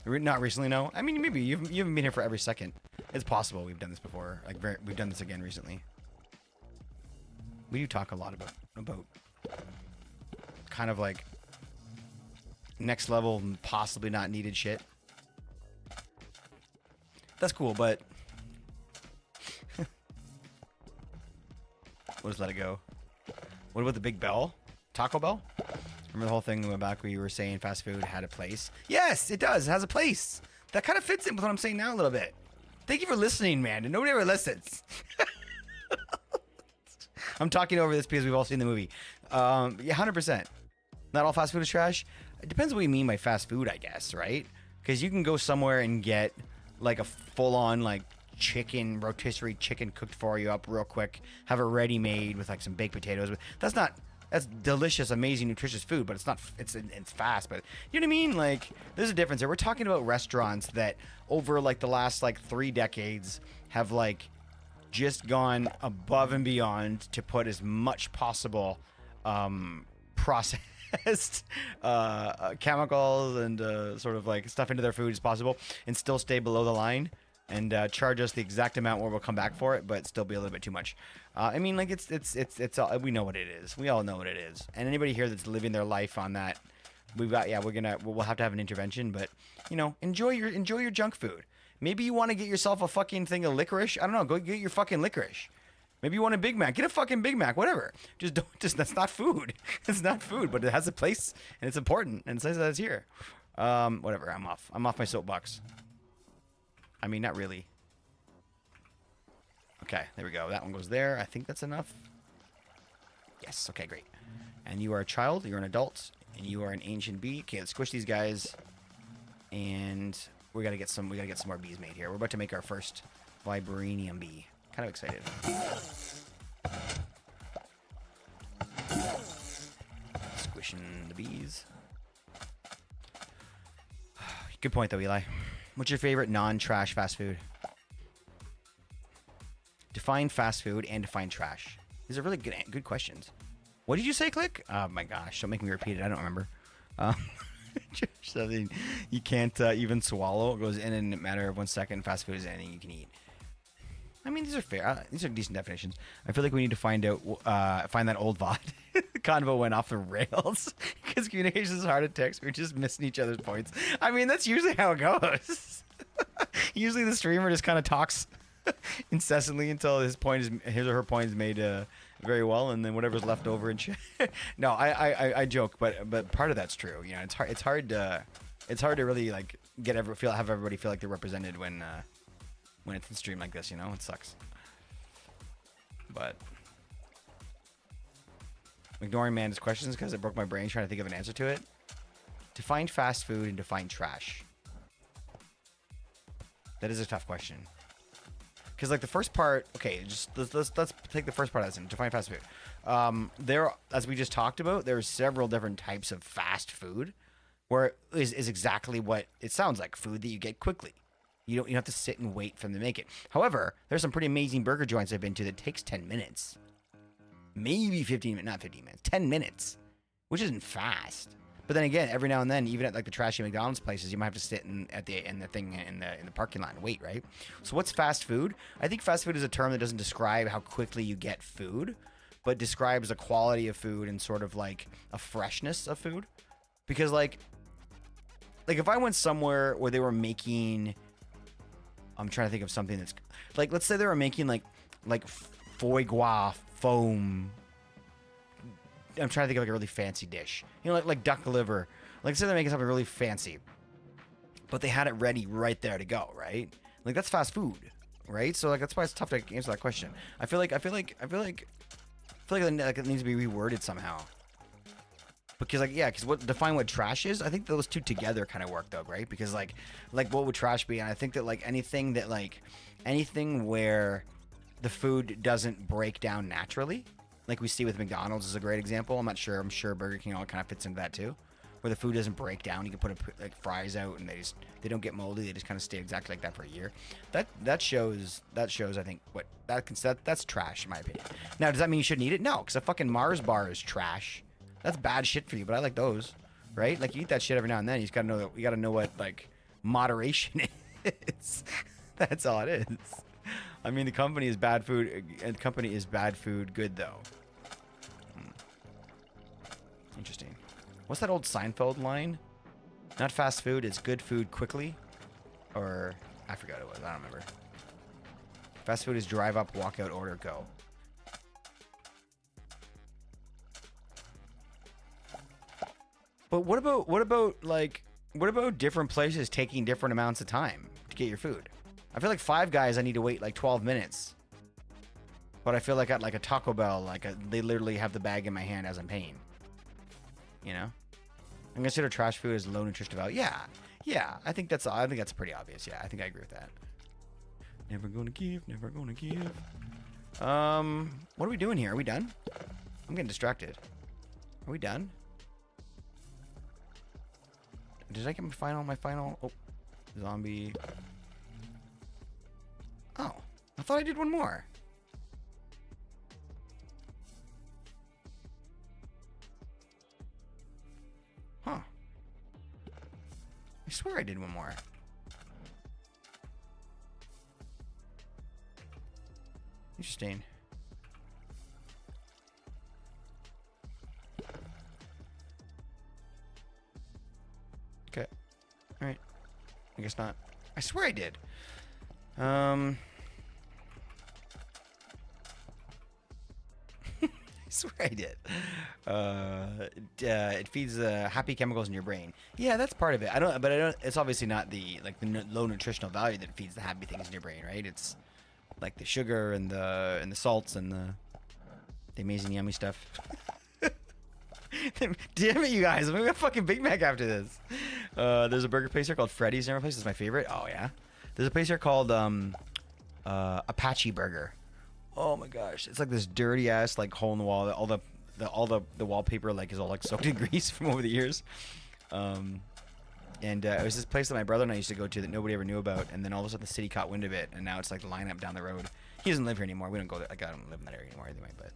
Not recently, no. I mean, maybe you haven't been here for every second. It's possible we've done this before. Like, we've done this again recently. We do talk a lot about kind of like next level, possibly not needed shit. That's cool, but we'll just let it go. What about the big bell? Taco Bell? Remember the whole thing we went back where you were saying fast food had a place? Yes, it does. It has a place. That kind of fits in with what I'm saying now a little bit. Thank you for listening, man. And nobody ever listens. I'm talking over this because we've all seen the movie. Yeah, 100%. Not all fast food is trash. It depends what you mean by fast food, I guess, right? Because you can go somewhere and get like a full-on like rotisserie chicken cooked for you up real quick. Have it ready-made with like some baked potatoes. That's not That's delicious, amazing, nutritious food, but it's not. It's fast, but you know what I mean. Like, there's a difference there. We're talking about restaurants that over like the last like 3 decades have like just gone above and beyond to put as much possible processed chemicals and sort of like stuff into their food as possible, and still stay below the line and charge us the exact amount where we'll come back for it, but still be a little bit too much. I mean, like it's all, we know what it is. We all know what it is. And anybody here that's living their life on that, we'll have to have an intervention. But you know, enjoy your junk food. Maybe you want to get yourself a fucking thing of licorice. I don't know. Go get your fucking licorice. Maybe you want a Big Mac. Get a fucking Big Mac. Whatever. That's not food. It's not food, but it has a place and it's important and it says that it's here. Whatever. I'm off my soapbox. I mean, not really. Okay, there we go. That one goes there. I think that's enough. Yes. Okay, great. And you are a child. You're an adult, and you are an ancient bee. Okay, let's squish these guys, and we gotta get some. We gotta get some more bees made here. We're about to make our first vibranium bee. Kind of excited. Squishing the bees. Good point, though, Eli. What's your favorite non-trash fast food? Define fast food and define trash. These are really good questions. What did you say, Click? Oh my gosh, don't make me repeat it. I don't remember. Something you can't even swallow. It goes in a matter of 1 second. Fast food is anything you can eat. I mean, these are fair. These are decent definitions. I feel like we need to find that old VOD. Convo went off the rails because communication is hard to text. We're just missing each other's points. I mean, that's usually how it goes. Usually the streamer just kind of talks incessantly until his or her point is made very well, and then whatever's left over and shit. No, I joke, but part of that's true. You know, it's hard to really like have everybody feel like they're represented when it's a stream like this. You know, it sucks. But ignoring Amanda's questions because it broke my brain trying to think of an answer to it. Define fast food and define trash. That is a tough question. Because like the first part, okay, just let's take the first part of this and define fast food. There, as we just talked about, there are several different types of fast food, where it is exactly what it sounds like: food that you get quickly. You don't have to sit and wait for them to make it. However, there's some pretty amazing burger joints I've been to that takes 10 minutes, maybe 15 minutes, not 15 minutes, 10 minutes, which isn't fast. But then again, every now and then, even at like the trashy McDonald's places, you might have to sit in the parking lot and wait, right? So what's fast food? I think fast food is a term that doesn't describe how quickly you get food, but describes the quality of food and sort of like a freshness of food. Because like if I went somewhere where they were making, I'm trying to think of something that's like, let's say they were making like foie gras foam. I'm trying to think of like a really fancy dish, you know, like duck liver. Like, say they're making something really fancy, but they had it ready right there to go, right? Like, that's fast food, right? So like that's why it's tough to answer that question. I feel like it needs to be reworded somehow. Because define what trash is. I think those two together kind of work though, right? Because like what would trash be? And I think that anything where the food doesn't break down naturally. Like we see with McDonald's is a great example. I'm sure Burger King all kind of fits into that too, where the food doesn't break down. You can put like fries out and they don't get moldy. They just kind of stay exactly like that for a year. That shows I think that's trash in my opinion. Now, does that mean you shouldn't eat it? No, because a fucking Mars bar is trash. That's bad shit for you, but I like those, right? Like you eat that shit every now and then. You just gotta know what like moderation is. That's all it is. I mean, the company is bad food, and the company is bad food good, though. Interesting. What's that old Seinfeld line? Not fast food, it's good food quickly. Or, I forgot what it was, I don't remember. Fast food is drive up, walk out, order, go. But what about different places taking different amounts of time to get your food? I feel like Five Guys, I need to wait like 12 minutes. But I feel like at like a Taco Bell, they literally have the bag in my hand as I'm paying. You know? I consider trash food as low nutrition value. Yeah. I think that's pretty obvious. Yeah, I think I agree with that. Never gonna give. What are we doing here? Are we done? I'm getting distracted. Are we done? Did I get my final? Oh, zombie. Oh, I thought I did one more. Huh. I swear I did one more. Interesting. Okay. Alright. I guess not. I swear I did. I swear I did. It feeds happy chemicals in your brain. Yeah, that's part of it. I don't. It's obviously not the low nutritional value that feeds the happy things in your brain, right? It's like the sugar and the salts and the amazing yummy stuff. Damn it, you guys! I'm gonna get a fucking Big Mac after this. There's a burger place here called Freddy's. Never place is my favorite. Oh yeah. There's a place here called Apache Burger. Oh my gosh, it's like this dirty ass like hole in the wall. All the wallpaper like is all like soaked in grease from over the years. And it was this place that my brother and I used to go to that nobody ever knew about. And then all of a sudden the city caught wind of it, and now it's like the lineup down the road. He doesn't live here anymore. We don't go there. Like I don't live in that area anymore anyway. But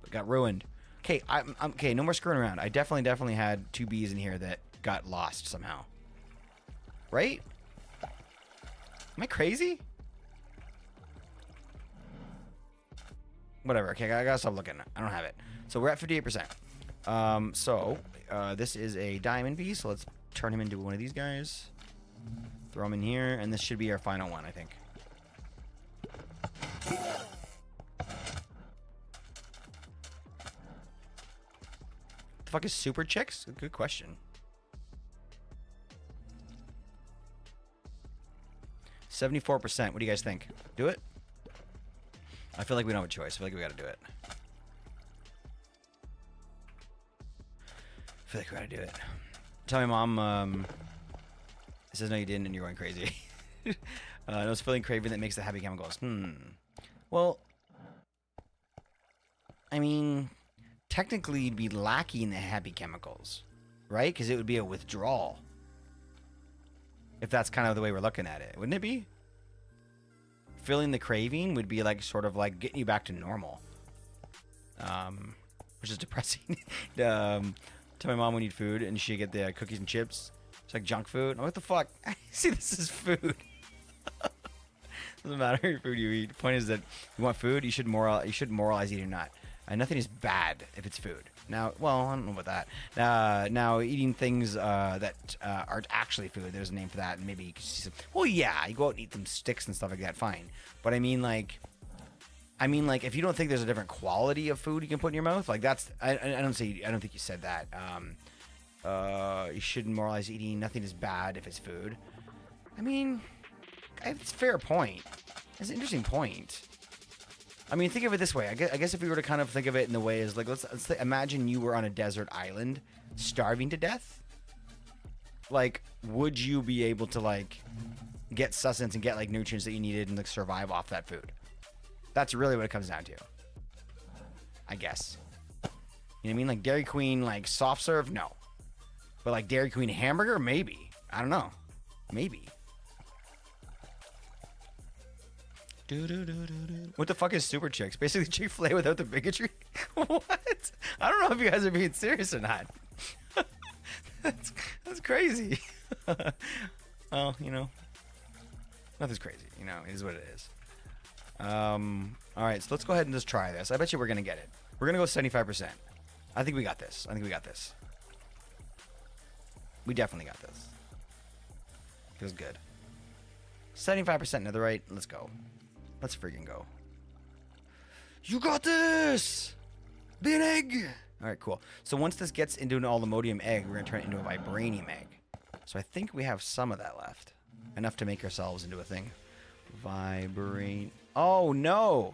it got ruined. Okay, I'm okay. No more screwing around. I definitely had 2 bees in here that got lost somehow. Right? Am I crazy? Whatever. Okay, I gotta stop looking. I don't have it. So we're at 58%. This is a diamond bee. So let's turn him into one of these guys. Throw him in here, and this should be our final one, I think. The fuck is super chicks? Good question. 74%. What do you guys think? Do it? I feel like we don't have a choice. I feel like we gotta do it. I feel like we gotta do it. Tell my mom, it says no you didn't and you're going crazy. No, it's feeling craving that makes the happy chemicals. Well, I mean, technically you'd be lacking the happy chemicals, right? Because it would be a withdrawal. If that's kind of the way we're looking at it. Wouldn't it be? Feeling the craving would be like sort of like getting you back to normal. Which is depressing. Tell my mom we need food and she get the cookies and chips. It's like junk food. Oh, what the fuck? See, this is food. Doesn't matter your food you eat. The point is that you want food, you should moralize eating or not. Nothing is bad if it's food. Now, well, I don't know about that. Now, eating things that aren't actually food, there's a name for that. And maybe you can see some. Well, yeah, you go out and eat some sticks and stuff like that, fine. But I mean, like, if you don't think there's a different quality of food you can put in your mouth, like that's, I don't think you said that. You shouldn't moralize eating. Nothing is bad if it's food. I mean, it's a fair point. It's an interesting point. I mean, think of it this way. I guess if we were to kind of think of it in the way as like, let's imagine you were on a desert island, starving to death. Like, would you be able to like get sustenance and get like nutrients that you needed and like survive off that food? That's really what it comes down to. I guess. You know what I mean? Like Dairy Queen, like soft serve, no. But like Dairy Queen hamburger, maybe. I don't know. Maybe. What the fuck is Super Chicks? Basically Chick-fil-A without the bigotry? What? I don't know if you guys are being serious or not. That's crazy. Well, you know, nothing's crazy. You know, it is what it is. All right, so let's go ahead and just try this. I bet you we're gonna get it. We're gonna go 75%. I think we got this. We definitely got this. Feels good. 75% netherite. Let's go. Let's freaking go. You got this! Be an egg! Alright, cool. So once this gets into an AllTheModium egg, we're going to turn it into a vibranium egg. So I think we have some of that left. Enough to make ourselves into a thing. Vibrate. Oh, no!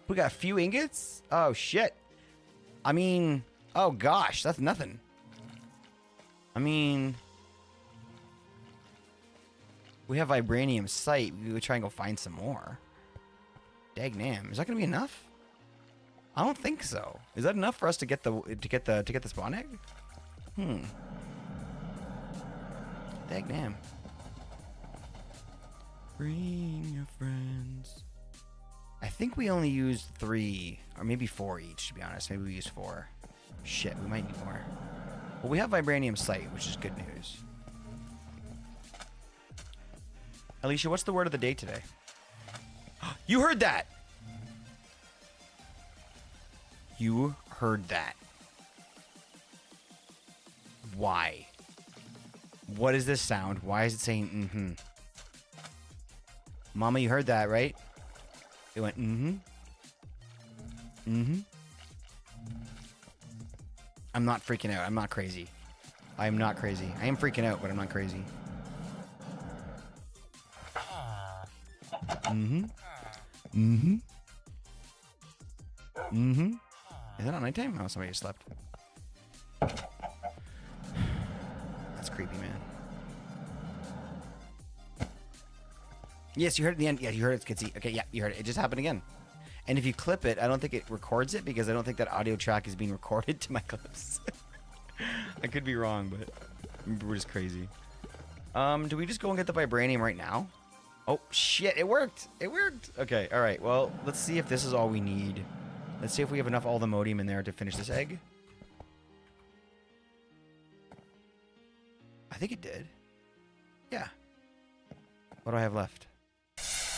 We got a few ingots? Oh, shit. I mean... Oh, gosh. That's nothing. I mean... We have vibranium site. We would try and go find some more. Dagnam. Is that going to be enough? I don't think so. Is that enough for us to get the spawn egg? Dang damn. Bring your friends. I think we only used 3 or maybe 4 each, to be honest. Maybe we used 4. Shit, we might need more. Well, we have vibranium slate, which is good news. Alicia, what's the word of the day today? You heard that! You heard that. Why? What is this sound? Why is it saying mm-hmm? Mama, you heard that, right? It went mm-hmm. Mm-hmm. I'm not freaking out. I'm not crazy. I am not crazy. I am freaking out, but I'm not crazy. Mm-hmm. Mm-hmm. Mm-hmm. Is that on nighttime? Oh, somebody just slept. That's creepy, man. Yes, you heard it at the end. Yeah, you heard it, Skitsy. Okay, yeah, you heard it. It just happened again. And if you clip it, I don't think it records it because I don't think that audio track is being recorded to my clips. I could be wrong, but we're just crazy. Do we just go and get the vibranium right now? Oh, shit, it worked. It worked. Okay, all right. Well, let's see if this is all we need. Let's see if we have enough AllTheModium in there to finish this egg. I think it did. Yeah. What do I have left?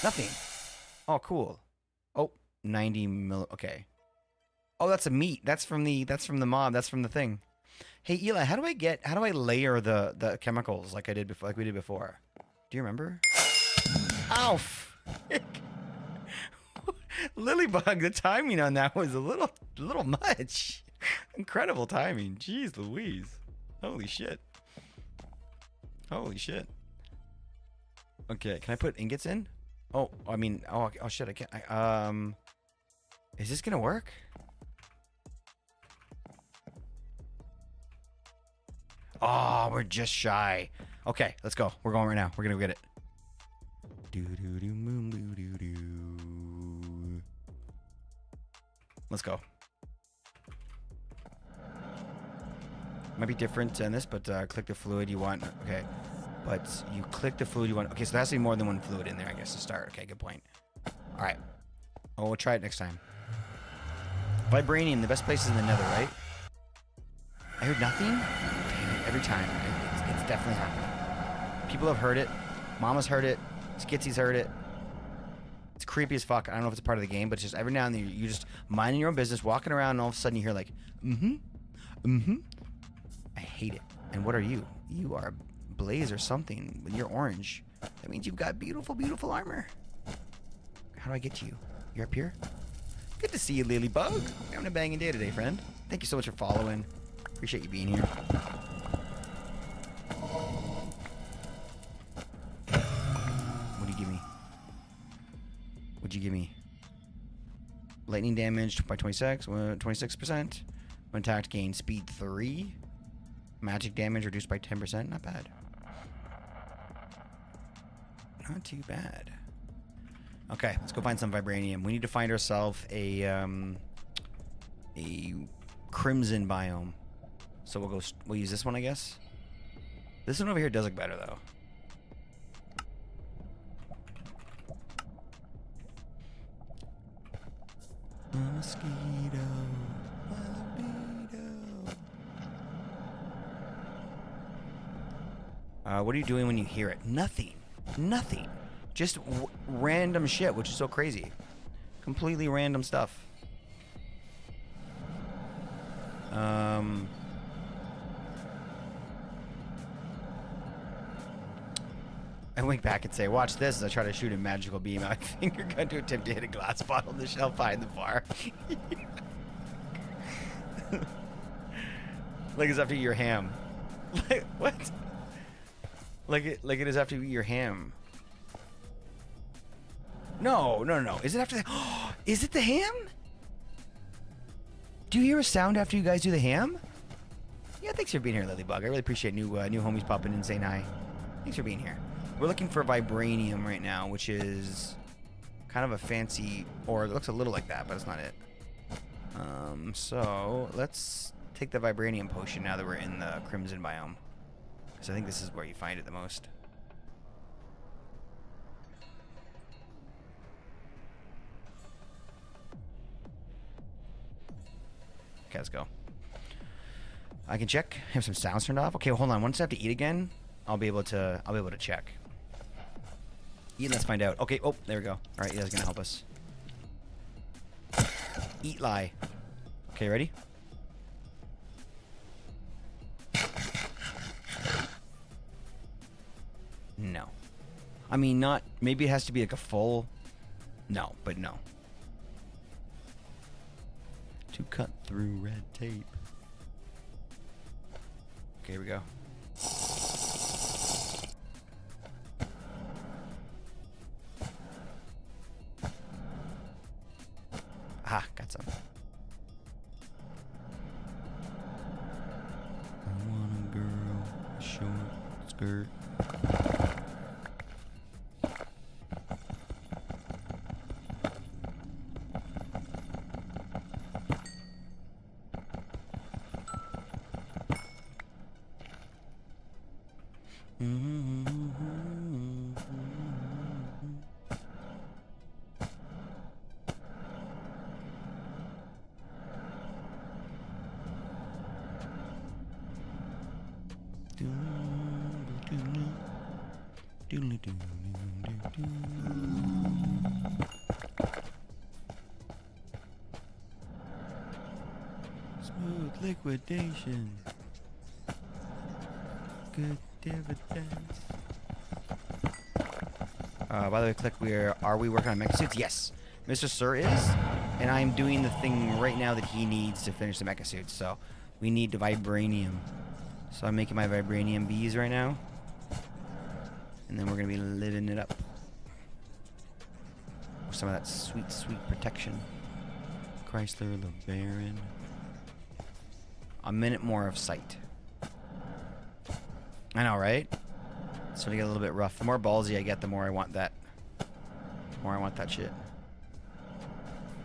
Nothing. Oh, cool. Oh, 90 mil. Okay. Oh, that's a meat. That's from the mob. That's from the thing. Hey, Eli, how do I layer the chemicals like we did before? Do you remember? Ow! Lilybug, the timing on that was a little much. Incredible timing. Jeez Louise. Holy shit. Holy shit. Okay, can I put ingots in? Oh, I mean, oh shit, I can't. Is this gonna work? Oh, we're just shy. Okay, let's go. We're going right now. We're gonna go get it. Let's go. Might be different in this, but click the fluid you want. Okay, but you click the fluid you want. Okay, so there has to be more than one fluid in there, I guess, to start. Okay, good point. All right. Oh, we'll try it next time. Vibranium, the best place is in the nether, right? I heard nothing? Damn it, every time. It's definitely happening. People have heard it. Mama's heard it. Skitsy's heard it. It's creepy as fuck. I don't know if it's a part of the game, but it's just every now and then you just minding your own business, walking around, and all of a sudden you hear like, mm-hmm, mm-hmm. I hate it. And what are you? You are a blaze or something. You're orange. That means you've got beautiful, beautiful armor. How do I get to you? You're up here? Good to see you, Lilybug. We're having a banging day today, friend. Thank you so much for following. Appreciate you being here. What do you give me? What'd you give me? Lightning damage by 26%. When attacked, gain speed 3. Magic damage reduced by 10%. Not bad. Not too bad. Okay, let's go find some vibranium. We need to find ourselves a crimson biome. So we'll use this one, I guess. This one over here does look better though. A mosquito, a libido. What are you doing when you hear it? Nothing. Nothing. Just random shit, which is so crazy. Completely random stuff. I wink back and say, watch this as I try to shoot a magical beam out finger gun to attempt to hit a glass bottle on the shelf behind the bar. Like it's after your ham. Like, what? Like it is after you eat your ham. No. Is it after that? Is it the ham? Do you hear a sound after you guys do the ham? Yeah, thanks for being here, Lilybug. I really appreciate new homies popping in and saying hi. Thanks for being here. We're looking for vibranium right now, which is kind of a fancy, or it looks a little like that, but it's not it. So let's take the vibranium potion now that we're in the crimson biome. Because I think this is where you find it the most. Okay, let's go. I can check. Have some sounds turned off. Okay, well, hold on. Once I have to eat again, I'll be able to check. Eat. Let's find out. Okay. Oh, there we go. All right, Eli's gonna help us. Eat lie. Okay, ready? No. I mean, not. Maybe it has to be like a full. No, but no. To cut through red tape. Okay, here we go. Ah, got some. I want a girl, a short skirt. Smooth liquidation. Good dividends. By the way, click. Are we working on mecha suits? Yes, Mr. Sir is, and I'm doing the thing right now that he needs to finish the mecha suits. So we need the vibranium. So I'm making my vibranium bees right now, and then we're gonna be living it up with some of that sweet, sweet protection. Chrysler LeBaron. A minute more of sight. I know, right? It's starting to get a little bit rough. The more ballsy I get, the more I want that. The more I want that shit.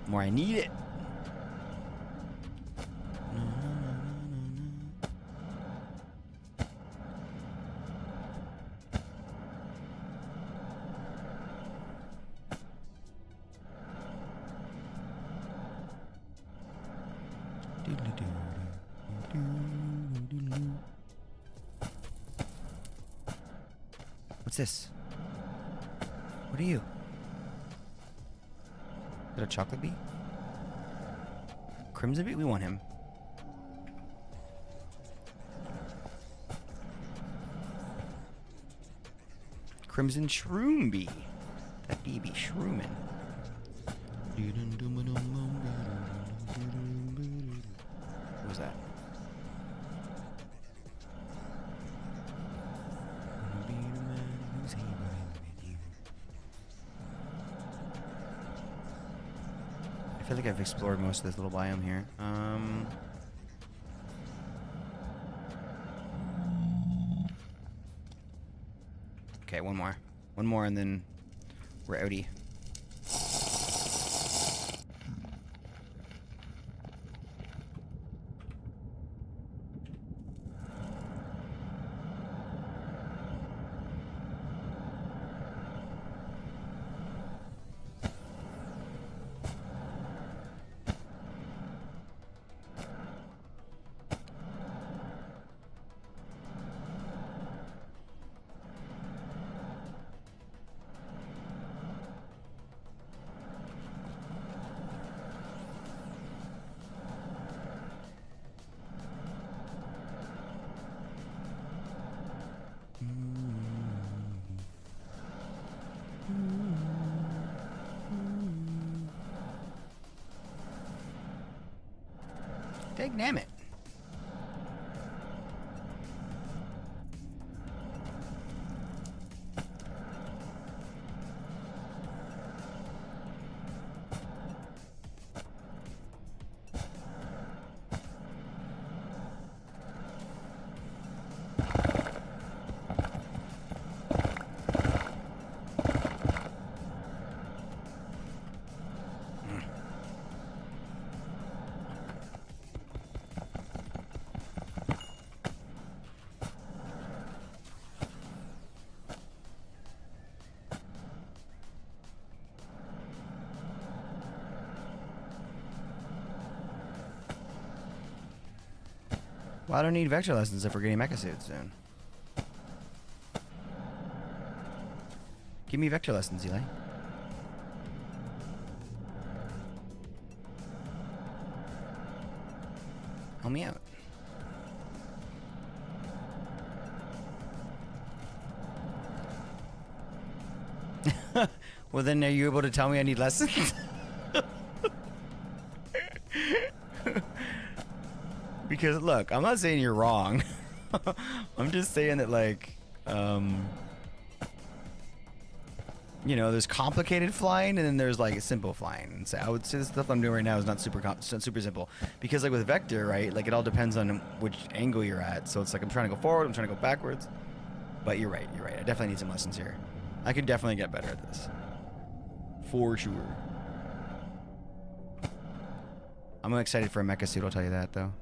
The more I need it. What's this? What are you? Is that a chocolate bee? Crimson bee? We want him. Crimson shroom bee. That bee be shrooming. What was that? I feel like I've explored most of this little biome here. Okay, one more. One more and then we're outie. Damn it. Well, I don't need vector lessons if we're getting mecha suits soon. Give me vector lessons, Eli. Help me out. Well, then are you able to tell me I need lessons? Because look, I'm not saying you're wrong. I'm just saying that, like, you know, there's complicated flying and then there's like simple flying. And so I would say the stuff I'm doing right now is not super simple, because like with vector, right? Like it all depends on which angle you're at. So it's like I'm trying to go forward, I'm trying to go backwards. But you're right. I definitely need some lessons here. I could definitely get better at this, for sure. I'm excited for a mecha suit. I'll tell you that though.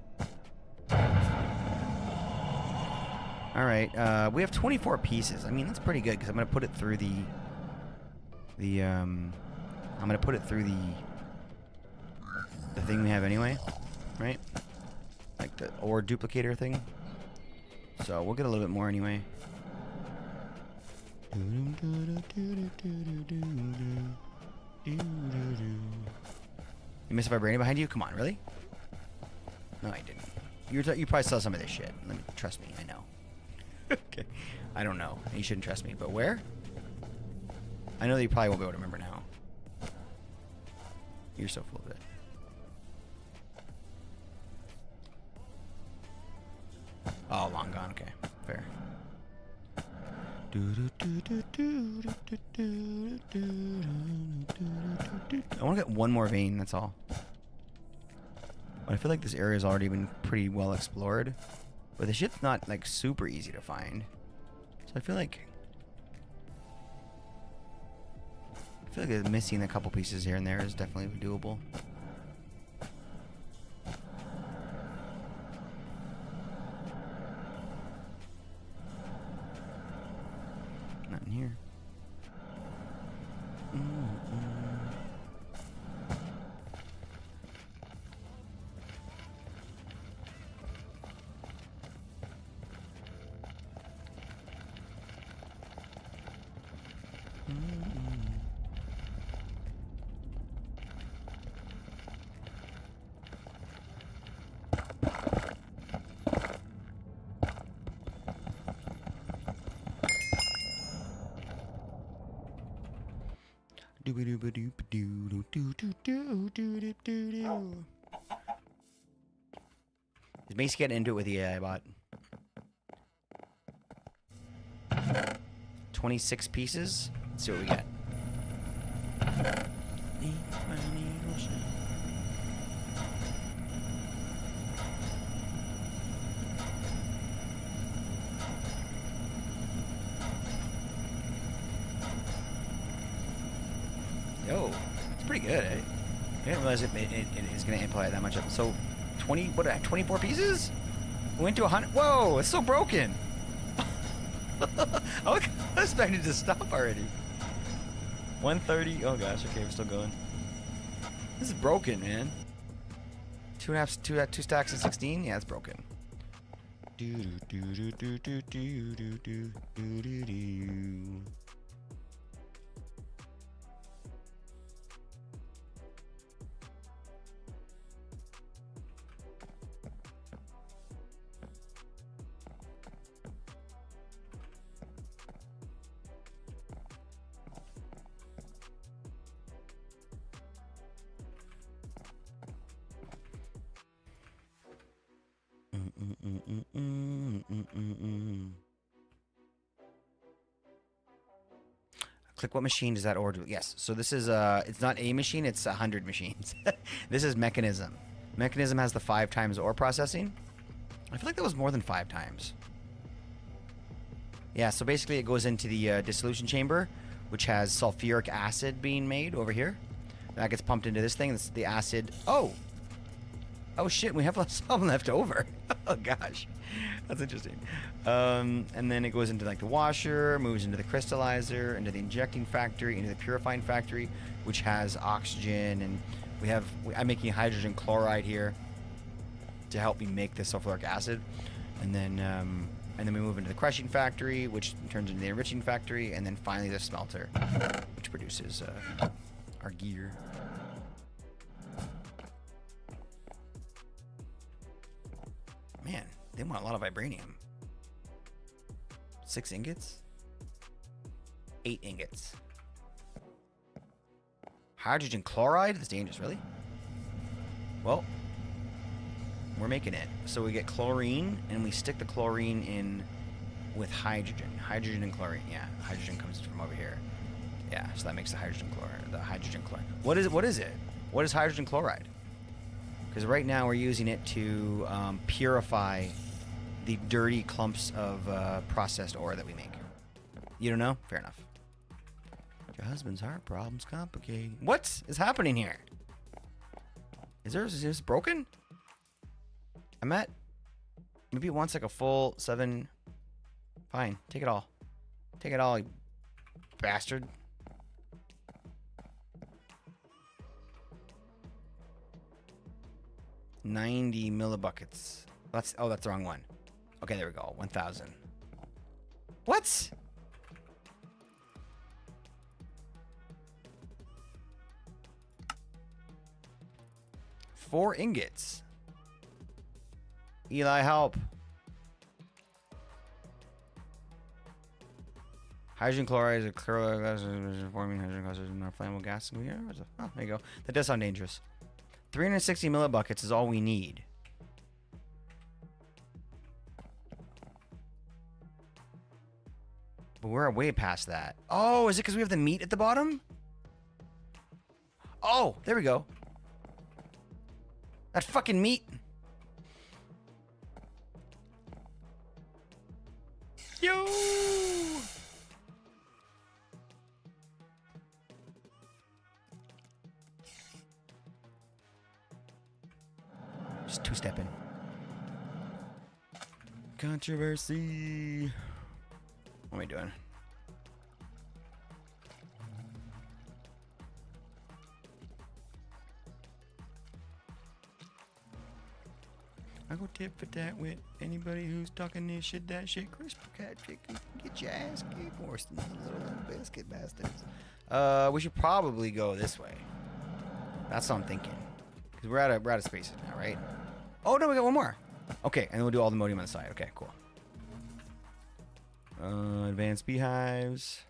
All right, we have 24 pieces. I mean, that's pretty good because I'm gonna put it through I'm gonna put it through the thing we have anyway, right? Like the ore duplicator thing. So we'll get a little bit more anyway. You missed a vibranium behind you? Come on, really? No, I didn't. You probably saw some of this shit. Let me trust me. I know. Okay. I don't know. You shouldn't trust me. But where? I know that you probably won't be able to remember now. You're so full of it. Oh, long gone. Okay. Fair. I want to get one more vein, that's all. But I feel like this area has already been pretty well explored. But the shit's not like super easy to find. So I feel like missing a couple pieces here and there is definitely doable. Not in here. Is Mace getting into it with the AI bot? 26 pieces. Let's see what we get. Yo, it's pretty good. I didn't realize it is going to imply that much. So, 24 pieces? We went to 100. Whoa, it's so broken. I was expecting it to stop already. 130. Oh gosh. Okay, we're still going. This is broken, man. Two stacks of 16. Yeah, it's broken. Click what machine does that order? Yes. So this is it's not a machine, it's 100 machines. This is mechanism. Mechanism has the 5 times ore processing. I feel like that was more than 5 times. Yeah, so basically it goes into the dissolution chamber, which has sulfuric acid being made over here. That gets pumped into this thing. This is the acid. Oh shit, we have some left over. Oh gosh, that's interesting. And then it goes into like the washer, moves into the crystallizer, into the injecting factory, into the purifying factory, which has oxygen, and I'm making hydrogen chloride here to help me make this sulfuric acid, and then we move into the crushing factory, which turns into the enriching factory, and then finally the smelter, which produces our gear. Man, they want a lot of vibranium. 6 ingots? 8 ingots. Hydrogen chloride? That's dangerous, really? Well, we're making it. So we get chlorine, and we stick the chlorine in with hydrogen. Hydrogen and chlorine. Yeah, hydrogen comes from over here. Yeah, so that makes the hydrogen chloride. The hydrogen chloride. What is it? What is it? What is hydrogen chloride? Because right now we're using it to purify the dirty clumps of processed ore that we make. You don't know? Fair enough. Your husband's heart problem's complicated. What is happening here? Is this broken? I'm at... Maybe it wants like a full 7... Fine. Take it all. Take it all, you bastard. $90 millibuckets. That's the wrong one. Okay, there we go. 1,000. What? Four ingots. Eli, help. Hydrogen chloride is a chloride gas forming hydrogen causes more flammable gas. Oh, there you go. That does sound dangerous. 360 millibuckets is all we need. But we're way past that. Oh, is it because we have the meat at the bottom? Oh, there we go. That fucking meat. Yo! Just two-stepping. Controversy. What am I doing? I go tip for that with anybody who's talking this shit, that shit. Crisp cat chicken, get your ass kicked worse than these little biscuit bastards. We should probably go this way. That's what I'm thinking. Because we're out of spaces now, right? Oh no, we got one more. Okay, and then we'll do all the modium on the side. Okay, cool. Advanced beehives.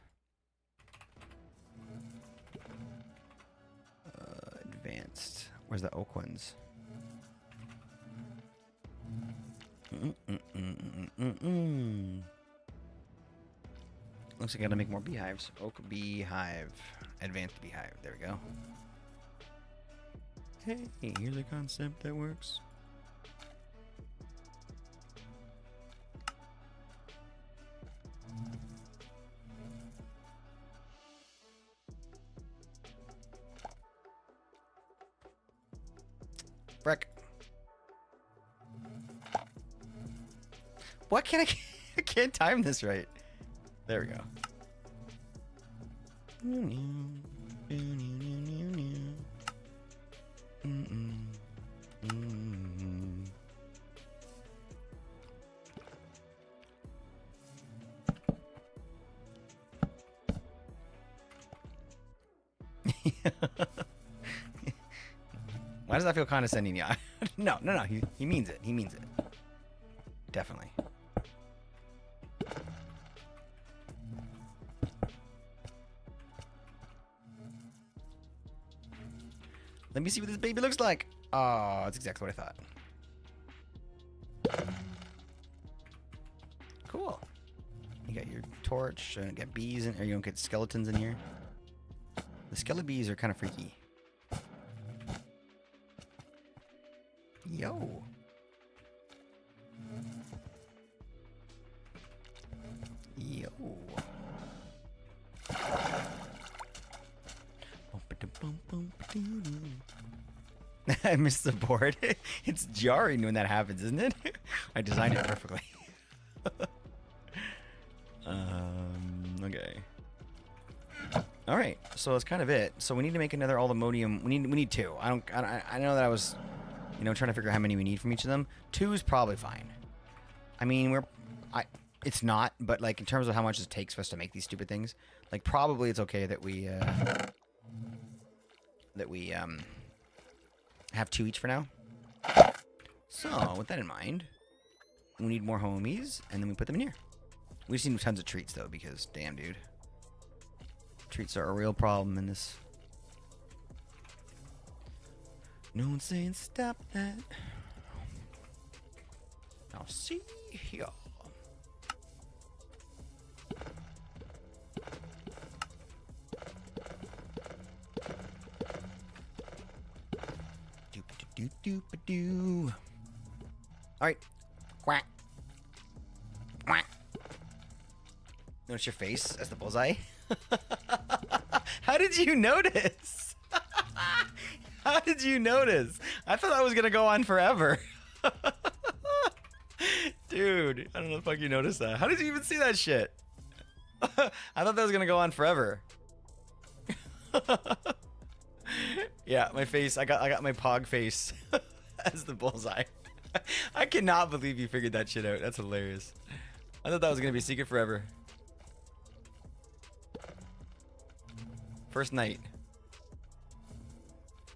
Advanced. Where's the oak ones? Looks like I gotta make more beehives. Oak beehive. Advanced beehive. There we go. Hey, here's a concept that works. Frick. What can I can't time this right. There we go. Why does that feel condescending? Yeah. No. He means it. He means it. Definitely. Let me see what this baby looks like. Oh, that's exactly what I thought. Cool. You got your torch. You got bees in, or you don't get skeletons in here. The skeleton bees are kind of freaky. Yo. Yo. I missed the board. It's jarring when that happens, isn't it? I designed it perfectly. Okay. All right, so that's kind of it. So we need to make another AllTheModium. We need two. I know that I was, You know, trying to figure out how many we need from each of them. 2 is probably fine. I mean, it's not, but like in terms of how much it takes for us to make these stupid things, like probably it's okay that we have 2 each for now. So with that in mind, we need more homies, and then we put them in here. We just need tons of treats though, because damn, dude, treats are a real problem in this. No one's saying stop that. I'll see ya. Doop-a-doo-doop-a-doo. All right. Quack. Quack. Notice your face as the bullseye? How did you notice? How did you notice? I thought that was going to go on forever. Dude, I don't know if you noticed that. How did you even see that shit? I thought that was going to go on forever. Yeah, my face. I got my pog face as the bullseye. I cannot believe you figured that shit out. That's hilarious. I thought that was going to be a secret forever. First night.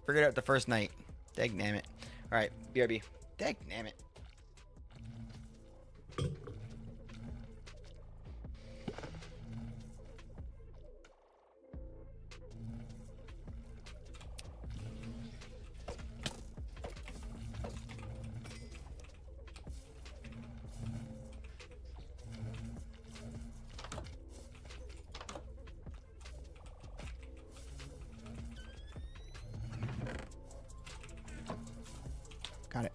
Figured out the first night. Dag damn it. Alright, BRB. Dag damn it. Got it.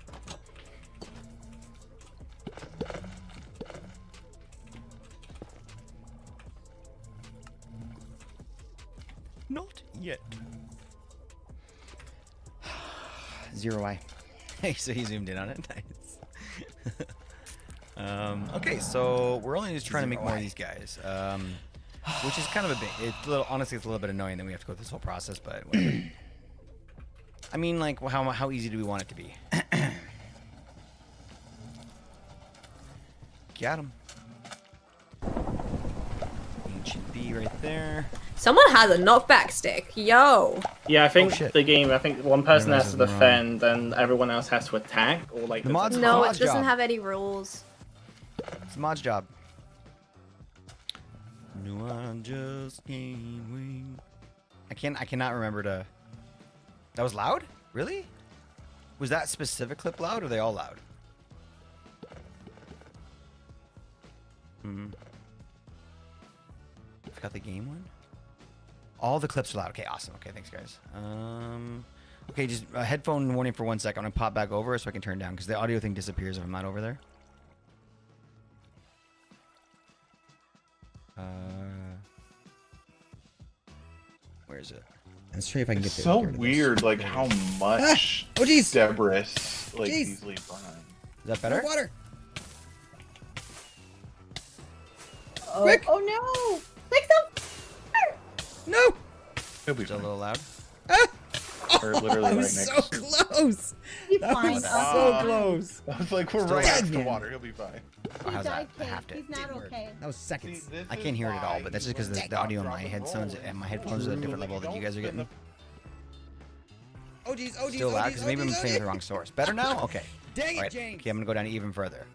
Not yet. Zero I. Hey, so he zoomed in on it. Nice. Okay, so we're only just trying to make more of these guys. Which is kind of a bit. It's a little. Honestly, it's a little bit annoying that we have to go through this whole process, but whatever. I mean, like, how easy do we want it to be? Got him. Ancient bee right there. Someone has a knockback stick. Yo. Yeah, I think shit. the game. I think one person Realize has to it's wrong. defend, and everyone else has to attack, or like The mods- No, Mod's it doesn't job. have any rules. It's the mod's job. No, I just can't wait. I cannot remember to. That was loud? Really? Was that specific clip loud, or are they all loud? Forgot the game one. All the clips are loud. Okay, awesome. Okay, thanks, guys. Okay, just a headphone warning for 1 second. I'm gonna pop back over so I can turn down because the audio thing disappears if I'm not over there. Where is it? Let's try if I can get It's there. so Get rid of this. weird, like how much Oh, jeez. debris like Jeez. these leave behind. Is that better? Water. Oh, Quick. oh no! Fix them! No. It'll be Is it a fine. little loud? We're literally I right was next. so close. That was so close. I was like, we're Still right alive. next to water. He'll be fine. Oh, how's that? I have to. He's not okay. That was seconds. I can't hear it at all, but that's just because the audio in my headphones and my headphones are at a different level than you guys are getting. Oh geez, oh geez, Still oh loud geez, because oh maybe I'm geez, oh saying geez. the wrong source. Better now? Okay. Dang All right. it, James. Okay, I'm gonna go down even further.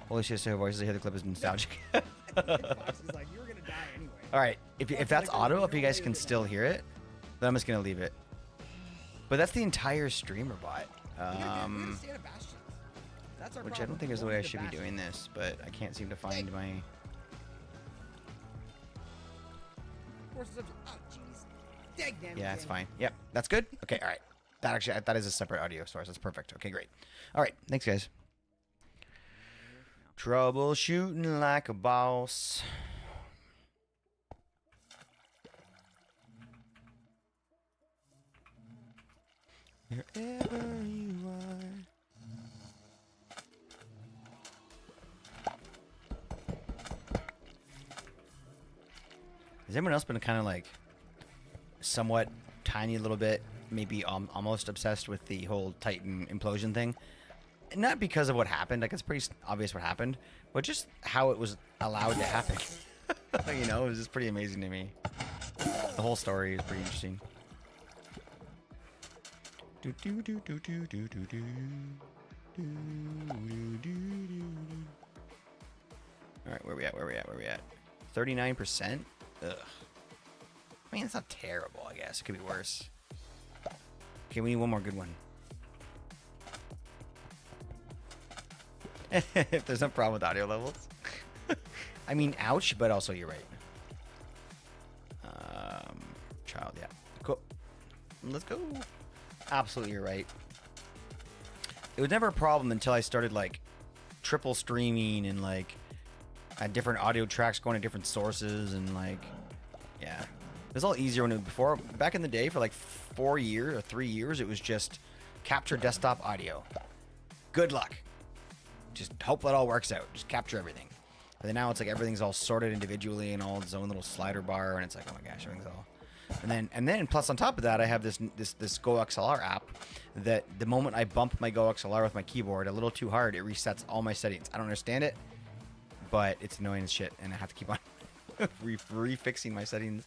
Holy shit! So voices. I hear the clip is nostalgic. Fox is like, you were gonna die anyway. All right. If that's auto, if you guys can still hear it, then I'm just gonna leave it. But that's the entire streamer bot. Which I don't think is the way I should be doing this, but I can't seem to find my. Oh jeez. Dang damn it, Yeah, it's James. fine. Yep, that's good. Okay, all right. That is a separate audio source. That's perfect. Okay, great. All right, thanks, guys. Troubleshooting like a boss. Wherever you are. Has anyone else been kind of like somewhat tiny little bit maybe almost obsessed with the whole Titan implosion thing. Not because of what happened, like it's pretty obvious what happened, but just how it was allowed to happen. You know, it was just pretty amazing to me. The whole story is pretty interesting. All right, where we at? 39%? Ugh. I mean, it's not terrible, I guess. It could be worse. Okay, we need one more good one. If there's no problem with audio levels. I mean, ouch, but also you're right. Child, yeah. Cool. Let's go. Absolutely, you're right. It was never a problem until I started, like, triple streaming and, like, had different audio tracks going to different sources and, like, yeah. It was all easier when it before. Back in the day, for, like, 4 years or 3 years, it was just capture desktop audio. Good luck. Just hope that all works out. Just capture everything. But then now it's like everything's all sorted individually and all its own little slider bar, and it's like, oh my gosh, everything's all. And then plus on top of that, I have this Go XLR app that the moment I bump my Go XLR with my keyboard a little too hard, it resets all my settings. I don't understand it, but it's annoying as shit, and I have to keep on refixing my settings.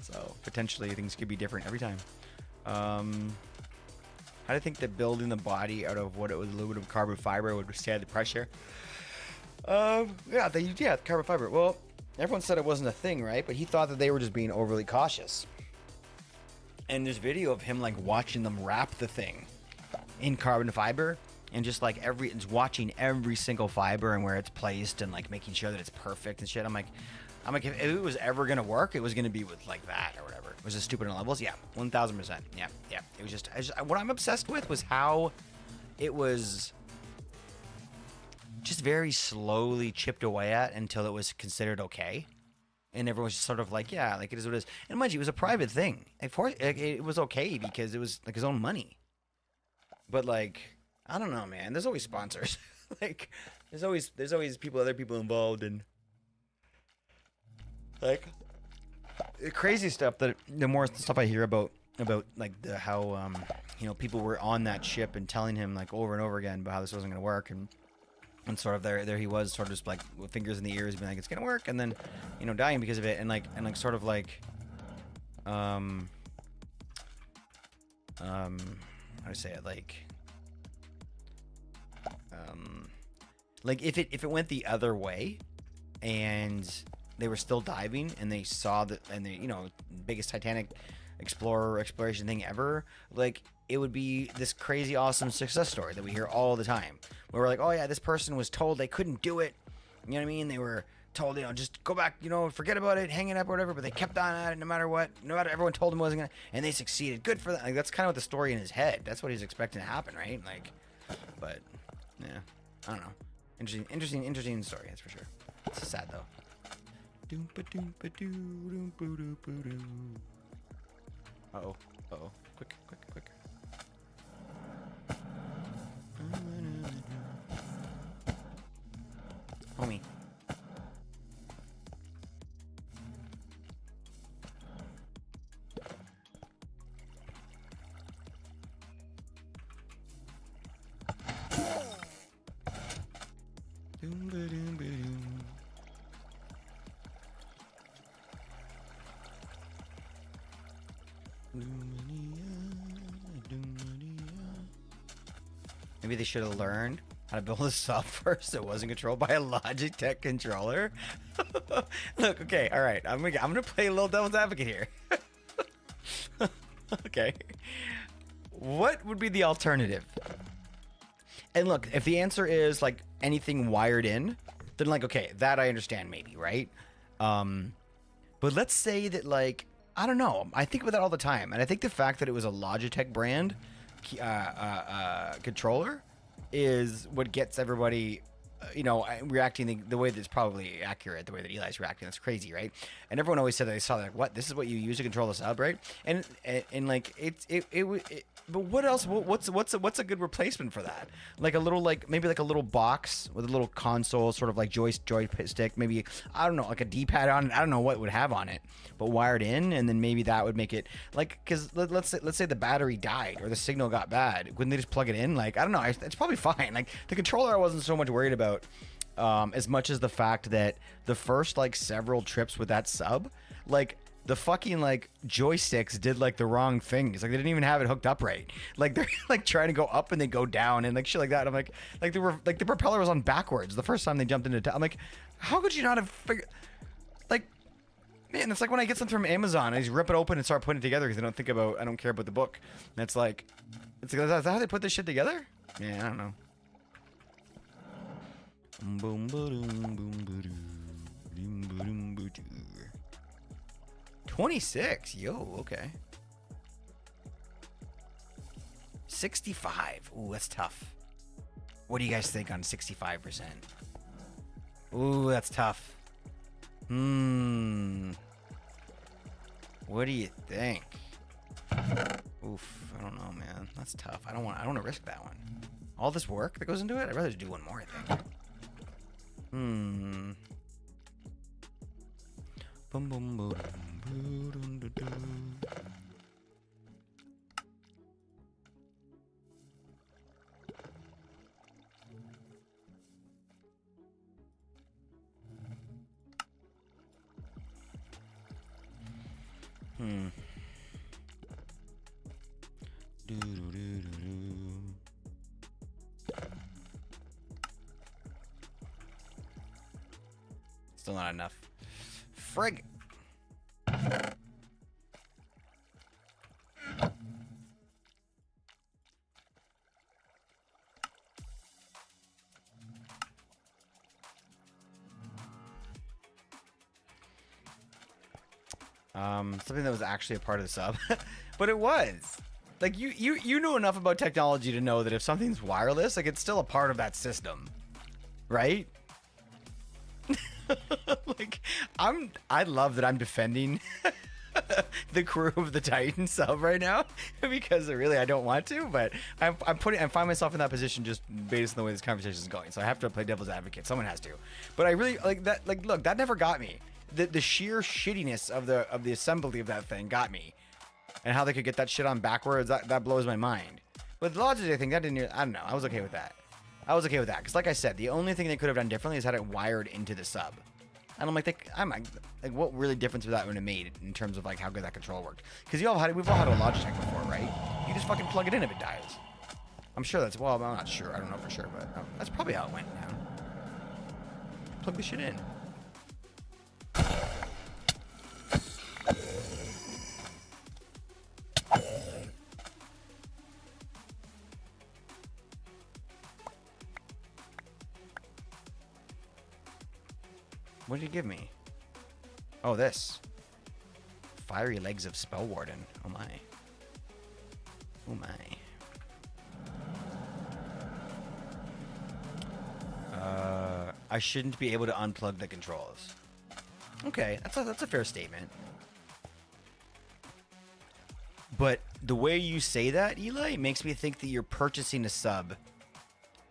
So potentially things could be different every time. How do you think that building the body out of what it was aluminum carbon fiber would withstand the pressure? Yeah, carbon fiber. Well, everyone said it wasn't a thing, right? But he thought that they were just being overly cautious. And there's video of him like watching them wrap the thing in carbon fiber and just like watching every single fiber and where it's placed and like making sure that it's perfect and shit. I'm like, if it was ever gonna work, it was gonna be with like that or whatever. Was it stupid on levels? Yeah, 1000%. Yeah. It was just what I'm obsessed with was how it was just very slowly chipped away at until it was considered okay. And everyone was just sort of like, yeah, like it is what it is. And mind you, it was a private thing. Of course, it was okay because it was like his own money. But like, I don't know, man. There's always sponsors. Like, there's always other people involved, and like crazy stuff. That the more stuff I hear about like how people were on that ship and telling him like over and over again about how this wasn't going to work, and sort of there he was sort of just like with fingers in the ears being like it's gonna work, and then dying because of it, and like sort of like how to say it, like if it went the other way and they were still diving and they saw that, and they biggest Titanic exploration thing ever, like it would be this crazy awesome success story that we hear all the time, where we're like, oh yeah, this person was told they couldn't do it, you know what I mean, they were told just go back, forget about it, hang it up or whatever, but they kept on at it no matter what, everyone told them it wasn't gonna, and they succeeded. Good for them. Like that's kind of what the story in his head, that's what he's expecting to happen, right? Like, but yeah, I don't know. Interesting story, that's for sure. It's sad though. Uh-oh. Quick. Homie. Maybe they should have learned how to build this up first so it wasn't controlled by a Logitech controller. Look, okay, all right. I'm gonna play a little devil's advocate here. Okay. What would be the alternative? And look, if the answer is like anything wired in, then like, okay, that I understand maybe, right? But let's say that like, I don't know. I think about that all the time. And I think the fact that it was a Logitech brand controller is what gets everybody reacting the way that's probably accurate, the way that Eli's reacting. That's crazy, right? And everyone always said that they saw like, what? This is what you use to control the sub, right? And like but what else? What's a good replacement for that? Like a little maybe like a little box with a little console, sort of like joystick. Maybe I don't know, like a D-pad on it. I don't know what it would have on it, but wired in, and then maybe that would make it like because let's say the battery died or the signal got bad. Wouldn't they just plug it in? Like I don't know. It's probably fine. Like the controller, I wasn't so much worried about as much as the fact that the first like several trips with that sub, like. The fucking like joysticks did like the wrong things. Like they didn't even have it hooked up right. Like they're like trying to go up and they go down and like shit like that. I'm like they were like the propeller was on backwards the first time they jumped into. I'm like, how could you not have figured? Like, man, it's like when I get something from Amazon, I just rip it open and start putting it together because I don't care about the book. And it's like, is that how they put this shit together? Yeah, I don't know. Boom, boom, boom, boom, boom, boom. 26, yo, okay. 65, ooh, that's tough. What do you guys think on 65%? Ooh, that's tough. What do you think? Oof, I don't know, man. That's tough. I don't want to risk that one. All this work that goes into it? I'd rather do one more, I think. Boom, boom, boom. Still not enough. Frig. Something that was actually a part of the sub, but it was like you know enough about technology to know that if something's wireless, like it's still a part of that system, right? Like I love that I'm defending the crew of the Titan sub right now because really I don't want to, but I find myself in that position just based on the way this conversation is going. So I have to play devil's advocate. Someone has to, but I really like that. Like, look, that never got me. The sheer shittiness of the assembly of that thing got me, and how they could get that shit on backwards, that blows my mind. But the Logitech thing, that didn't. I don't know. I was okay with that. Because like I said, the only thing they could have done differently is had it wired into the sub. And I'm like, what really difference would that have made in terms of like how good that control worked? Because we've all had a Logitech before, right? You just fucking plug it in if it dies. I'm sure that's I'm not sure. I don't know for sure, but that's probably how it went down. Plug the shit in. What did he give me? Oh, this. Fiery Legs of Spell Warden. Oh my. Oh my. I shouldn't be able to unplug the controls. Okay, that's a fair statement. But the way you say that, Eli, makes me think that you're purchasing a sub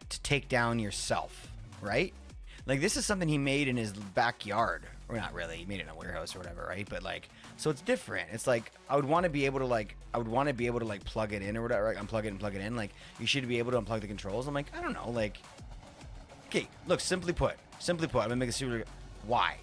to take down yourself, right? Like, this is something he made in his backyard. Or not really, he made it in a warehouse or whatever, right? But like, so it's different. It's like, I would want to be able to plug it in or whatever, right? Unplug it and plug it in. Like, you should be able to unplug the controls. I'm like, I don't know, like, okay, look, simply put, I'm gonna make a super, why?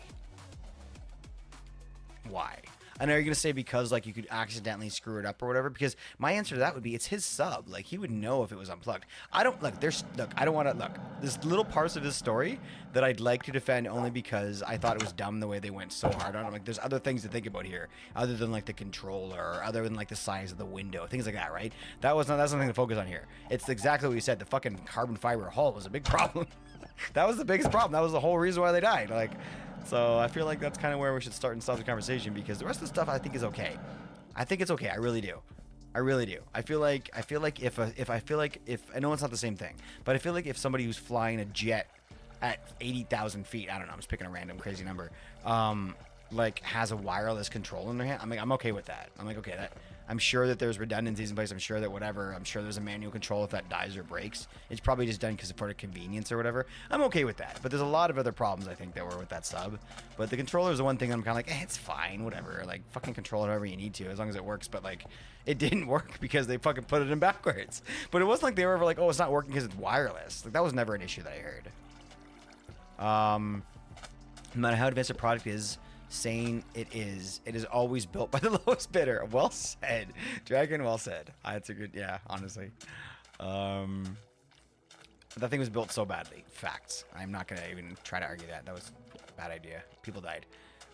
I know you're gonna say because like you could accidentally screw it up or whatever. Because my answer to that would be it's his sub. Like he would know if it was unplugged. I don't want to look. There's little parts of this story that I'd like to defend only because I thought it was dumb the way they went so hard on it. Like there's other things to think about here other than like the controller, or other than like the size of the window, things like that, right? That's nothing to focus on here. It's exactly what you said. The fucking carbon fiber hull was a big problem. That was the biggest problem. That was the whole reason why they died. Like. So I feel like that's kind of where we should start and stop the conversation because the rest of the stuff I think is okay. I think it's okay. I really do. I feel like if I know it's not the same thing, but I feel like if somebody who's flying a jet at 80,000 feet, I don't know, I'm just picking a random crazy number, like has a wireless control in their hand, I'm okay with that. I'm like, okay, that I'm sure that there's redundancies in place. I'm sure that whatever. I'm sure there's a manual control if that dies or breaks. It's probably just done because for convenience or whatever. I'm okay with that. But there's a lot of other problems I think that were with that sub. But the controller is the one thing I'm kind of like, it's fine, whatever. Like fucking control it however you need to, as long as it works. But like, it didn't work because they fucking put it in backwards. But it wasn't like they were ever like, oh, it's not working because it's wireless. Like that was never an issue that I heard. No matter how advanced a product is, saying it is always built by the lowest bidder. Well said, Dragon. Well said. That's a good, yeah, honestly. That thing was built so badly. Facts. I'm not gonna even try to argue that. That was a bad idea. People died.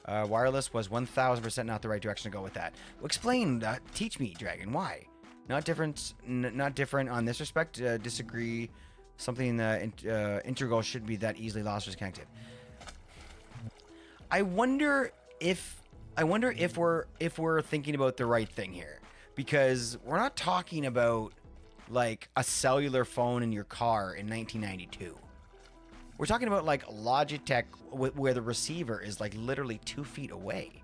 Wireless was 1000% not the right direction to go with that. Well, explain. Teach me, Dragon. Why? Not different. Not different on this respect. Disagree. Something integral should be that easily lost or disconnected. I wonder if we're thinking about the right thing here, because we're not talking about like a cellular phone in your car in 1992. We're talking about like Logitech where the receiver is like literally 2 feet away.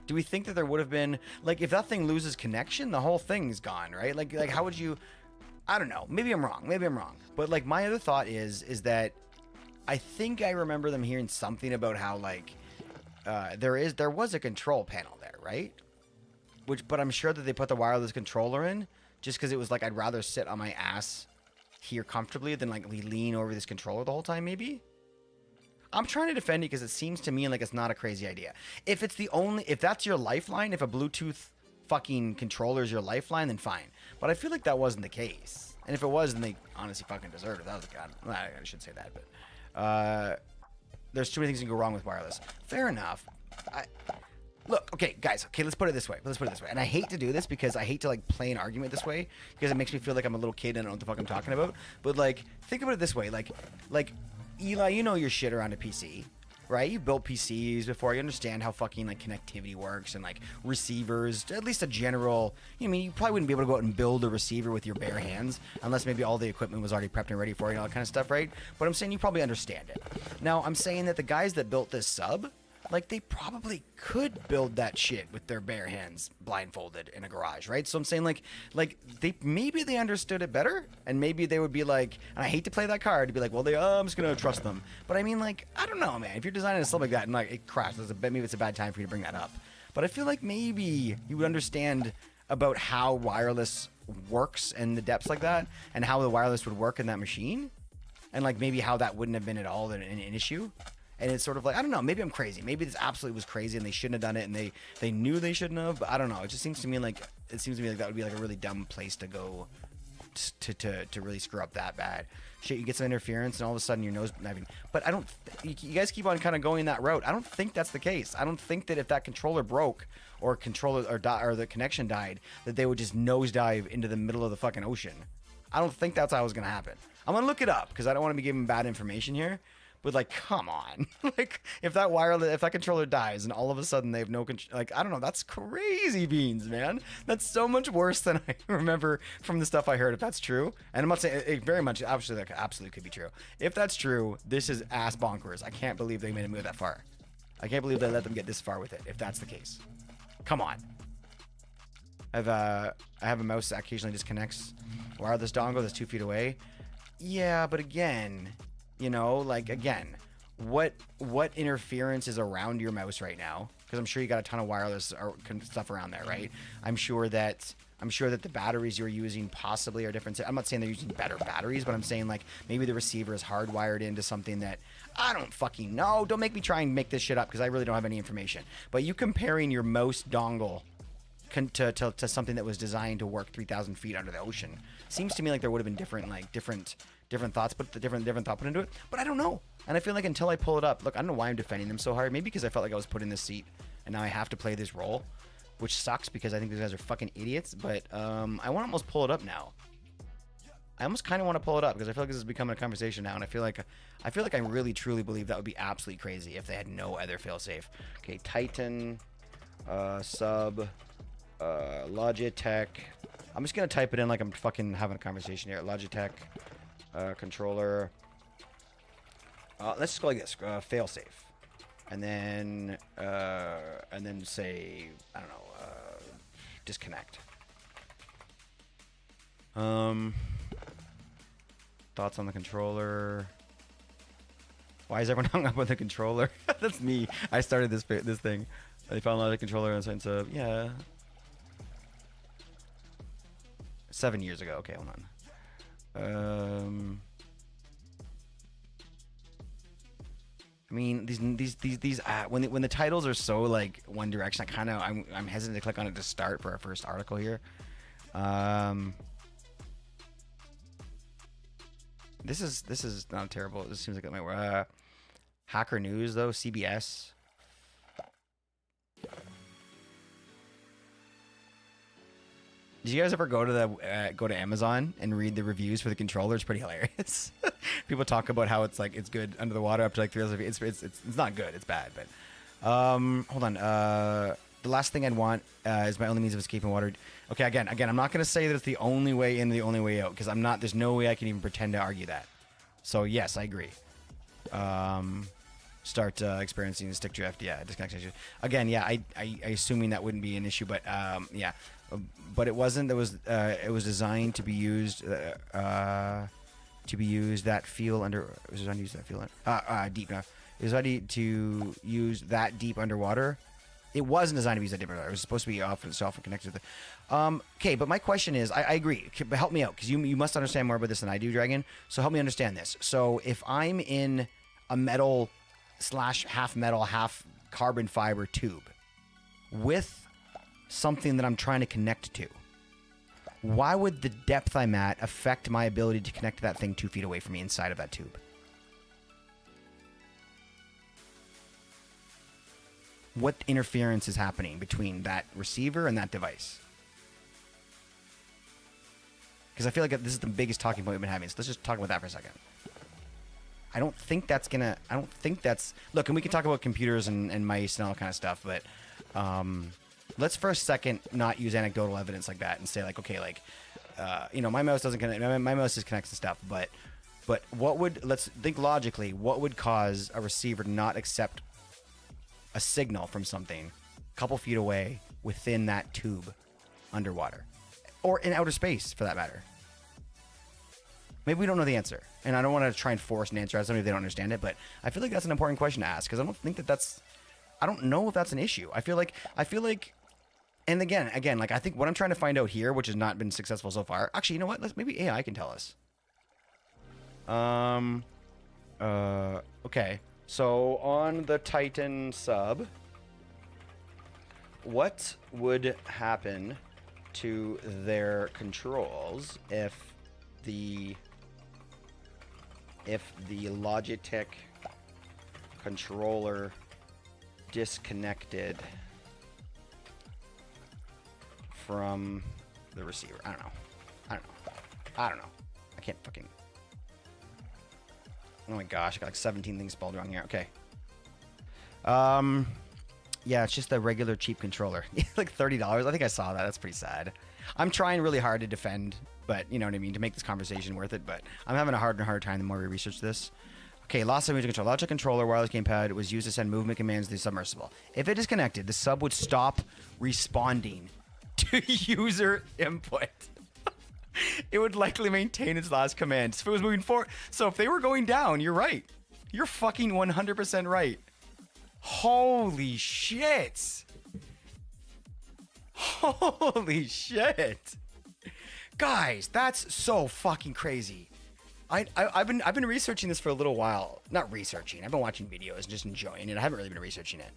Do we think that there would have been like, if that thing loses connection, the whole thing's gone, right? Like how would you? I don't know. Maybe I'm wrong. But like my other thought is that I think I remember them hearing something about how like there was a control panel there, right? But I'm sure that they put the wireless controller in just because it was like I'd rather sit on my ass here comfortably than like lean over this controller the whole time. Maybe I'm trying to defend it because it seems to me like it's not a crazy idea. If that's your lifeline, if a Bluetooth fucking controller is your lifeline, then fine. But I feel like that wasn't the case. And if it was, then they honestly fucking deserved it. That was I shouldn't say that, but there's too many things that can go wrong with wireless. Fair enough. Look, okay, guys. Okay, let's put it this way. And I hate to do this because I hate to like play an argument this way because it makes me feel like I'm a little kid and I don't know what the fuck I'm talking about. But like, think about it this way. Like Eli, you know your shit around a PC, right? You built PCs before. You understand how fucking like connectivity works and like receivers. At least a general. You know, I mean, you probably wouldn't be able to go out and build a receiver with your bare hands unless maybe all the equipment was already prepped and ready for you and all that kind of stuff, right? But I'm saying you probably understand it. Now, I'm saying that the guys that built this sub, like they probably could build that shit with their bare hands, blindfolded in a garage, right? So I'm saying like they understood it better, and maybe they would be like, and I hate to play that card to be like, well, I'm just gonna trust them. But I mean, like, I don't know, man. If you're designing a sub like that and like it crashes, maybe it's a bad time for you to bring that up. But I feel like maybe you would understand about how wireless works and the depths like that, and how the wireless would work in that machine, and like maybe how that wouldn't have been at all an issue. And it's sort of like, I don't know, maybe I'm crazy. Maybe this absolutely was crazy and they shouldn't have done it and they knew they shouldn't have, but I don't know. It just seems to me like that would be like a really dumb place to go to really screw up that bad. Shit, you get some interference and all of a sudden your nose, but I don't, you guys keep on kind of going that route. I don't think that's the case. I don't think that if that controller broke or the connection died, that they would just nosedive into the middle of the fucking ocean. I don't think that's how it was going to happen. I'm going to look it up because I don't want to be giving bad information here. But like, come on, like if that controller dies and all of a sudden they have no control, like, I don't know, that's crazy beans, man. That's so much worse than I remember from the stuff I heard. If that's true, and I'm not saying it very much, obviously, that absolutely could be true. If that's true, this is ass bonkers. I can't believe they made it move that far. I can't believe they let them get this far with it. If that's the case, come on. I have a mouse that occasionally disconnects wireless dongle that's 2 feet away. Yeah, but again. You know, like, again, what interference is around your mouse right now? Because I'm sure you got a ton of wireless stuff around there, right? I'm sure that the batteries you're using possibly are different. I'm not saying they're using better batteries, but I'm saying like maybe the receiver is hardwired into something that I don't fucking know. Don't make me try and make this shit up because I really don't have any information. But you comparing your mouse dongle to something that was designed to work 3,000 feet under the ocean seems to me like there would have been different thoughts, but the different thought put into it. But I don't know, and I feel like until I pull it up, look, I don't know why I'm defending them so hard. Maybe because I felt like I was put in this seat, and now I have to play this role, which sucks because I think these guys are fucking idiots. But I want to almost pull it up now. I almost kind of want to pull it up because I feel like this is becoming a conversation now, and I feel like I really truly believe that would be absolutely crazy if they had no other failsafe. Okay, Titan, sub, Logitech. I'm just gonna type it in like I'm fucking having a conversation here. Logitech. Controller Let's just go like this. Fail safe. And then say, I don't know, disconnect. Thoughts on the controller? Why is everyone hung up on the controller? That's me. I started this thing. They found a lot of controller and so yeah. 7 years ago. Okay, hold on. I mean, these when the titles are so like one direction, I'm hesitant to click on it to start for our first article here. This is not terrible. This seems like it might work. Hacker News though, CBS. Did you guys ever go to Amazon and read the reviews for the controller? It's pretty hilarious. People talk about how it's good under the water up to like 3,000 feet. It's not good. It's bad. But hold on. The last thing I'd want is my only means of escaping water. Okay, again, I'm not gonna say that it's the only way in, the only way out, because I'm not. There's no way I can even pretend to argue that. So yes, I agree. Start experiencing the stick drift. Yeah, disconnection issue. Again, yeah, I assuming that wouldn't be an issue, but yeah. But it wasn't. It was designed to be used that feel under. It was designed to use that feel deep enough. It was designed to use that deep underwater. It wasn't designed to be used that deep underwater. It was supposed to be often connected with it. Okay, but my question is, I agree. But help me out, because you must understand more about this than I do, Dragon. So help me understand this. So if I'm in a metal / half metal, half carbon fiber tube with something that I'm trying to connect to, why would the depth I'm at affect my ability to connect to that thing 2 feet away from me inside of that tube? What interference is happening between that receiver and that device? Because I feel like this is the biggest talking point we've been having. So let's just talk about that for a second. I don't think that's... Look, and we can talk about computers and mice and all that kind of stuff, but... let's for a second not use anecdotal evidence like that and say like, okay, like, my mouse doesn't connect. My mouse just connects to stuff, but let's think logically. What would cause a receiver to not accept a signal from something a couple feet away within that tube underwater, or in outer space for that matter? Maybe we don't know the answer, and I don't want to try and force an answer out of somebody if they don't understand it. But I feel like that's an important question to ask, because I don't think I don't know if that's an issue. I feel like, and again, like I think what I'm trying to find out here, which has not been successful so far. Actually, you know what? Maybe AI can tell us. Okay. So on the Titan sub, what would happen to their controls if the Logitech controller disconnected from the receiver? I don't know. I can't fucking... Oh my gosh, I got like 17 things spelled wrong here. Okay. Yeah, it's just the regular cheap controller. Like $30. I think I saw that. That's pretty sad. I'm trying really hard to defend, but you know what I mean, to make this conversation worth it, but I'm having a harder time the more we research this. Okay, loss of music control. Logitech controller, wireless gamepad was used to send movement commands to the submersible. If it disconnected, the sub would stop responding to user input. It would likely maintain its last command. If it was moving forward, so if they were going down, you're right. You're fucking 100% right. Holy shit. Holy shit. Guys, that's so fucking crazy. I've been researching this for a little while. Not researching. I've been watching videos and just enjoying it. I haven't really been researching it.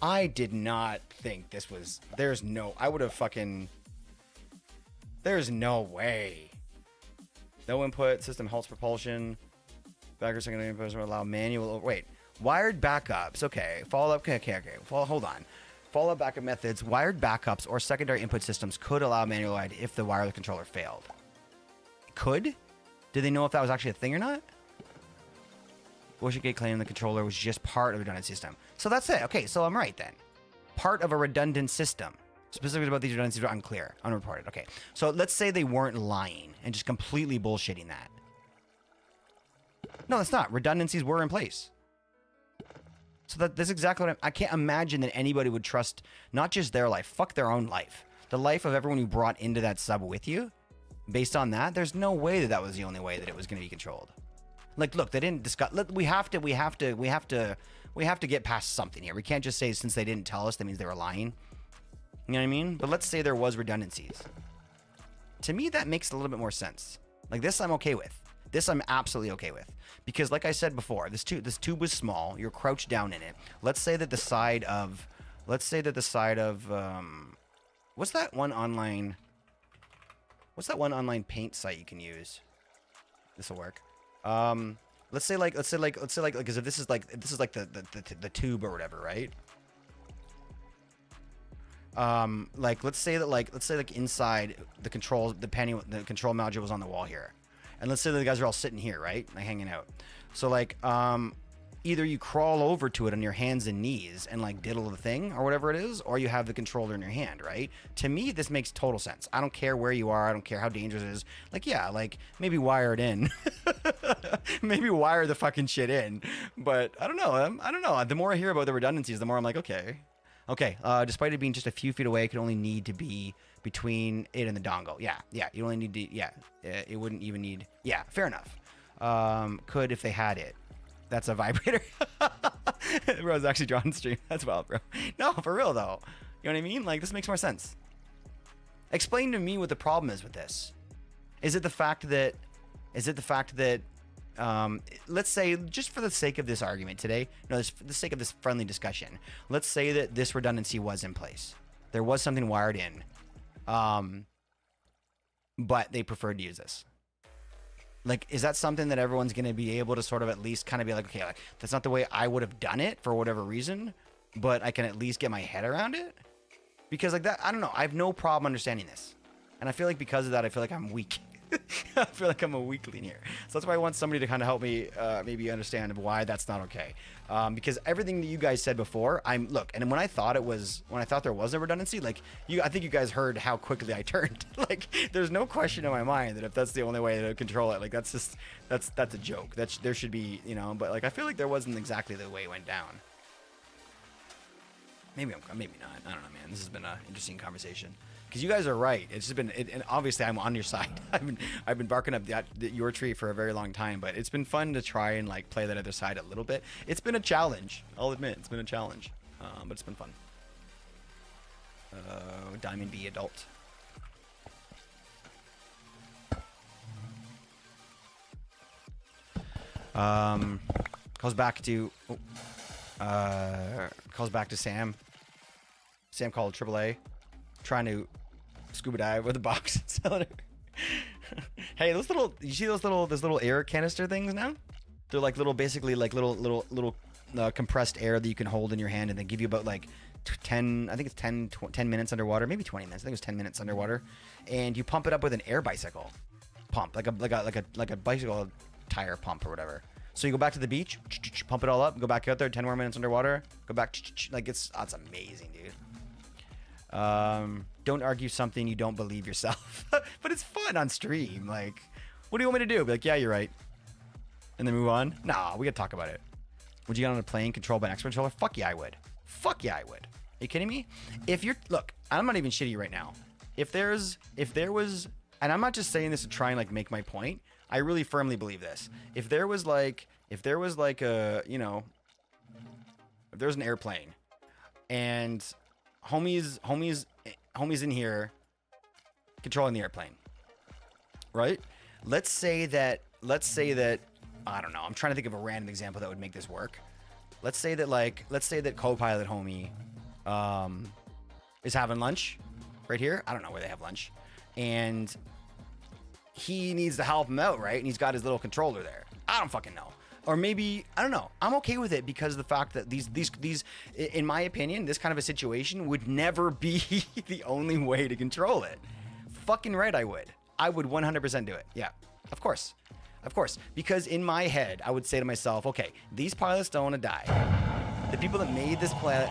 I did not think this was... There's no way. No input. System halts propulsion. Backwards secondary input will allow manual... Wait. Wired backups. Okay. Follow-up... Okay. Hold on. Follow-up backup methods. Wired backups or secondary input systems could allow manual aid if the wireless controller failed. Could? Did they know if that was actually a thing or not? WishGate claimed the controller was just part of a redundant system. So that's it. Okay, so I'm right then. Part of a redundant system. Specifics about these redundancies are unclear, unreported. Okay, so let's say they weren't lying and just completely bullshitting that. No, that's not. Redundancies were in place. So that's exactly what I can't imagine that anybody would trust not just their life, fuck their own life. The life of everyone you brought into that sub with you. Based on that, there's no way that that was the only way that it was going to be controlled. Like, look, they didn't discuss. We have to get past something here. We can't just say since they didn't tell us, that means they were lying. You know what I mean? But let's say there was redundancies. To me, that makes a little bit more sense. Like this, I'm okay with. This, I'm absolutely okay with. Because like I said before, this tube was small. You're crouched down in it. Let's say that the side of, what's that one online paint site you can use? This will work. Let's say like, because if this is like the tube or whatever, right? Let's say inside the control module was on the wall here. And let's say that the guys are all sitting here, right? Like hanging out. So like, either you crawl over to it on your hands and knees and like diddle the thing or whatever it is, or you have the controller in your hand, right? To me, this makes total sense. I don't care where you are. I don't care how dangerous it is. Like, yeah, like maybe wire it in. Maybe wire the fucking shit in. But I don't know. I don't know. The more I hear about the redundancies, the more I'm like, okay. Okay, despite it being just a few feet away, it could only need to be between it and the dongle. Yeah, you only need to, it wouldn't even need, fair enough. Could if they had it. That's a vibrator. Bro's actually drawing stream. That's wild, bro. No, for real though. You know what I mean? Like, this makes more sense. Explain to me what the problem is with this. Is it the fact that, let's say, just for the sake of this argument today, for the sake of this friendly discussion, let's say that this redundancy was in place. There was something wired in, but they preferred to use this. Like, is that something that everyone's going to be able to sort of at least kind of be like, okay, like, that's not the way I would have done it for whatever reason, but I can at least get my head around it? Because like that, I don't know. I have no problem understanding this. And I feel like because of that, I feel like I'm weak. I feel like I'm a weakling here. So that's why I want somebody to kind of help me maybe understand why that's not okay. Because everything that you guys said before, and when I thought there was a redundancy, like I think you guys heard how quickly I turned. Like, there's no question in my mind that if that's the only way to control it, like that's a joke. There should be, but like I feel like there wasn't exactly the way it went down. Maybe not. I don't know, man. This has been an interesting conversation. Because you guys are right. It's just been, and obviously I'm on your side. I've been barking up your tree for a very long time, but it's been fun to try and like play that other side a little bit. It's been a challenge. I'll admit, it's been a challenge, but it's been fun. Diamond B adult. Calls back to Sam. Sam called AAA, trying to scuba dive with a box and selling it. Hey, you see those little air canister things now? They're like basically like little compressed air that you can hold in your hand, and they give you about like 10 minutes underwater, maybe 20 minutes. I think it was 10 minutes underwater, and you pump it up with an air bicycle pump, like a bicycle tire pump or whatever. So you go back to the beach, pump it all up, go back out there, 10 more minutes underwater, go back, like it's amazing, dude. Don't argue something you don't believe yourself. But it's fun on stream. Like, what do you want me to do? Be like, yeah, you're right. And then move on? Nah, we gotta talk about it. Would you get on a plane controlled by an expert controller? Fuck yeah, I would. Fuck yeah, I would. Are you kidding me? Look, I'm not even shitty right now. If there was, and I'm not just saying this to try and like make my point. I really firmly believe this. If there was like a, if there's an airplane and homies in here controlling the airplane, right? Let's say that, I don't know, I'm trying to think of a random example that would make this work. Let's say that co-pilot homie is having lunch right here. I don't know where they have lunch. And he needs to help him out, right? And he's got his little controller there. I don't fucking know. Or maybe, I don't know. I'm okay with it because of the fact that these, in my opinion, this kind of a situation would never be the only way to control it. Fucking right, I would. I would 100% do it. Yeah, of course. Of course. Because in my head, I would say to myself, okay, these pilots don't want to die. The people that made this plan,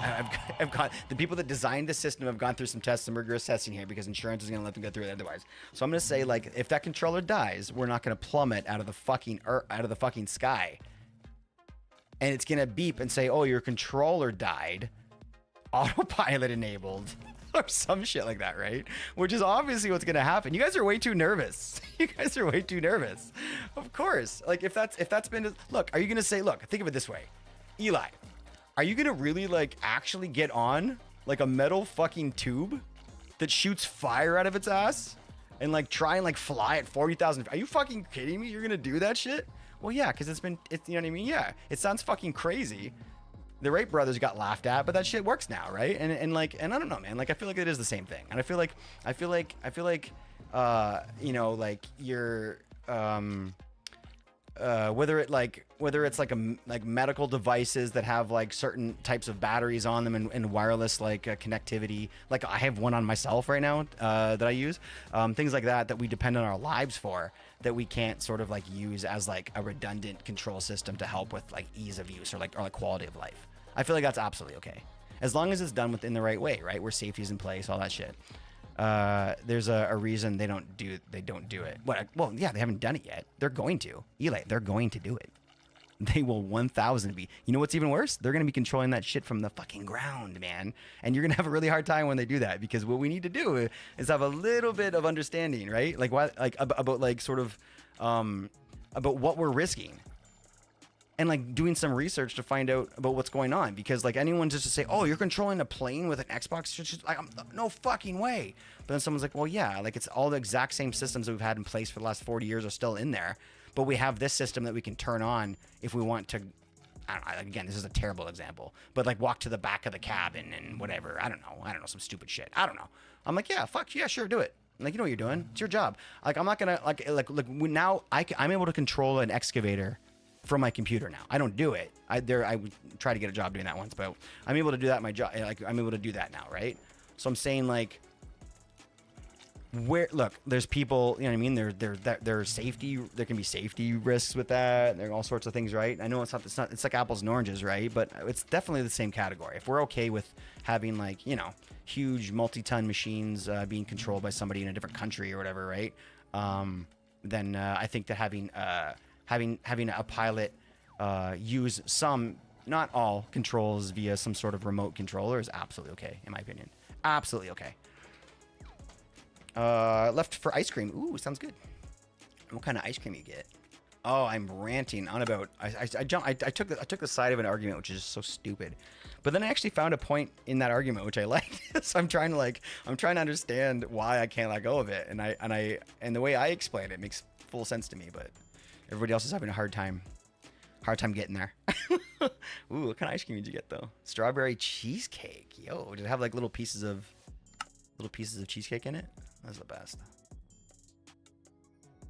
I've got the people that designed the system have gone through some tests, some rigorous testing here because insurance is gonna let them go through it otherwise. So I'm gonna say like, if that controller dies, we're not gonna plummet out of the fucking sky, and it's gonna beep and say, "Oh, your controller died, autopilot enabled." Or some shit like that, right? Which is obviously what's gonna happen. You guys are way too nervous. You guys are way too nervous. Of course. Like if that's been look, are you gonna say, look, think of it this way, Eli, are you gonna really like actually get on like a metal fucking tube that shoots fire out of its ass and like try and like fly at 40,000? Are you fucking kidding me? You're gonna do that shit? Well, yeah, because it's you know what I mean? Yeah, it sounds fucking crazy. The Wright brothers got laughed at, but that shit works now, right? And I don't know, man. Like I feel like it is the same thing, and I feel like you know, like you're whether it's like medical devices that have like certain types of batteries on them and wireless like connectivity. Like I have one on myself right now that I use. Things like that we depend on our lives for, that we can't sort of like use as like a redundant control system to help with like ease of use or like quality of life. I feel like that's absolutely okay, as long as it's done within the right way, right? Where safety is in place, all that shit. There's a reason they don't do it. Well, yeah, they haven't done it yet. They're going to. Eli, they're going to do it. They will 1,000 be. You know what's even worse? They're going to be controlling that shit from the fucking ground, man. And you're going to have a really hard time when they do that, because what we need to do is have a little bit of understanding, right? Like what, like about like sort of about what we're risking. And like doing some research to find out about what's going on, because like anyone just to say, oh, you're controlling a plane with an Xbox, just like, no fucking way. But then someone's like, well, yeah, like it's all the exact same systems that we've had in place for the last 40 years are still in there, but we have this system that we can turn on if we want to. I don't know, again, this is a terrible example, but like walk to the back of the cabin and whatever. I don't know, some stupid shit. I don't know. I'm like, yeah, fuck yeah, sure, do it. Like, you know what you're doing. It's your job. Like, I'm not gonna now I'm able to control an excavator from my computer now. I don't do it. I would try to get a job doing that once, but I'm able to do that in my job. Like I'm able to do that now, right? So I'm saying like, there's people, you know what I mean? There's safety. There can be safety risks with that. There are all sorts of things, right? I know it's not. It's like apples and oranges, right? But it's definitely the same category. If we're okay with having like, you know, huge multi-ton machines being controlled by somebody in a different country or whatever, right? Then I think that having a pilot use some, not all, controls via some sort of remote controller is absolutely okay, in my opinion. Absolutely okay. Left for ice cream. Ooh, sounds good. What kind of ice cream you get? Oh, I'm ranting on about. I took the side of an argument which is just so stupid, but then I actually found a point in that argument which I liked. So I'm trying to understand why I can't let go of it, and the way I explain it makes full sense to me, but everybody else is having a hard time getting there. Ooh, what kind of ice cream did you get though? Strawberry cheesecake. Yo, did it have like little pieces of cheesecake in it? That's the best.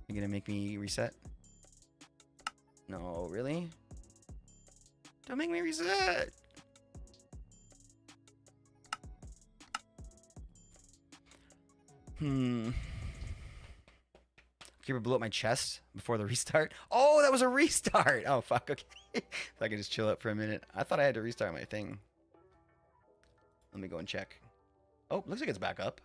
You gonna make me reset? No, really? Don't make me reset. Keeper blew up my chest before the restart. Oh, that was a restart. Oh, fuck. Okay. So I can just chill up for a minute. I thought I had to restart my thing. Let me go and check. Oh, looks like it's back up.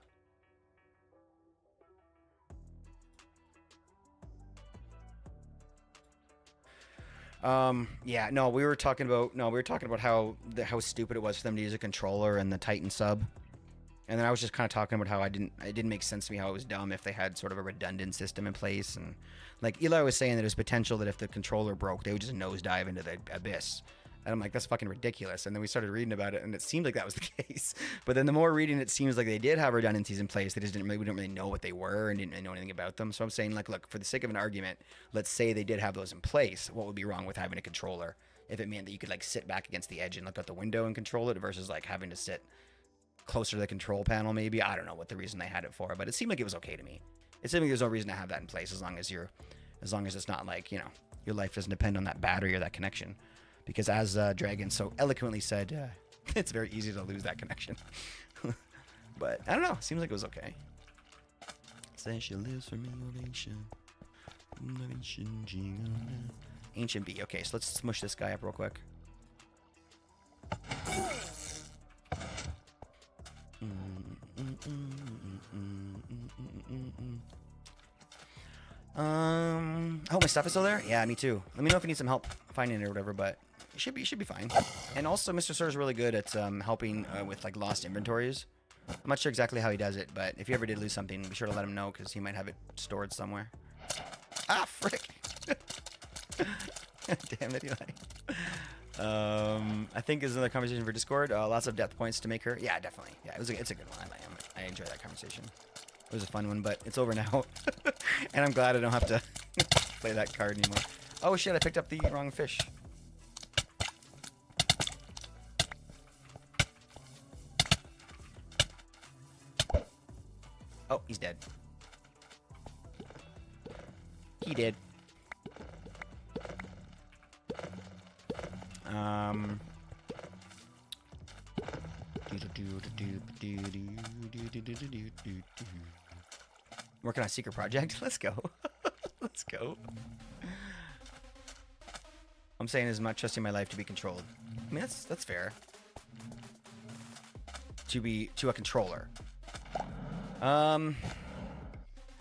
Yeah, no, we were talking about how stupid it was for them to use a controller and the Titan sub. And then I was just kind of talking about how it didn't make sense to me how it was dumb if they had sort of a redundant system in place. And like Eli was saying that there's potential that if the controller broke, they would just nosedive into the abyss. And I'm like, that's fucking ridiculous. And then we started reading about it, and it seemed like that was the case. But then the more reading, it seems like they did have redundancies in place. They just we didn't really know what they were and didn't know anything about them. So I'm saying, like, look, for the sake of an argument, let's say they did have those in place. What would be wrong with having a controller if it meant that you could like sit back against the edge and look out the window and control it versus like having to sit closer to the control panel? Maybe, I don't know what the reason they had it for, but it seemed like it was okay to me. It seemed like there's no reason to have that in place as long as it's not like, you know, your life doesn't depend on that battery or that connection. Because as Dragon so eloquently said, it's very easy to lose that connection. But I don't know. Seems like it was okay. Say she lives for me, Ancient bee. Okay, so let's smush this guy up real quick. Oh, my stuff is still there? Yeah, me too. Let me know if you need some help finding it or whatever, but it should be fine. And also, Mr. Sir is really good at helping with like lost inventories. I'm not sure exactly how he does it, but if you ever did lose something, be sure to let him know because he might have it stored somewhere. Ah, frick! Damn it, Eli. I think is another conversation for Discord. Lots of depth points to make her. Yeah, definitely. Yeah, it's a good one. I enjoyed that conversation. It was a fun one, but it's over now. And I'm glad I don't have to play that card anymore. Oh shit, I picked up the wrong fish. Oh, he's dead. He did. Working on a secret project. Let's go. Let's go. I'm saying is not trusting my life to be controlled. I mean that's fair. To a controller. Man,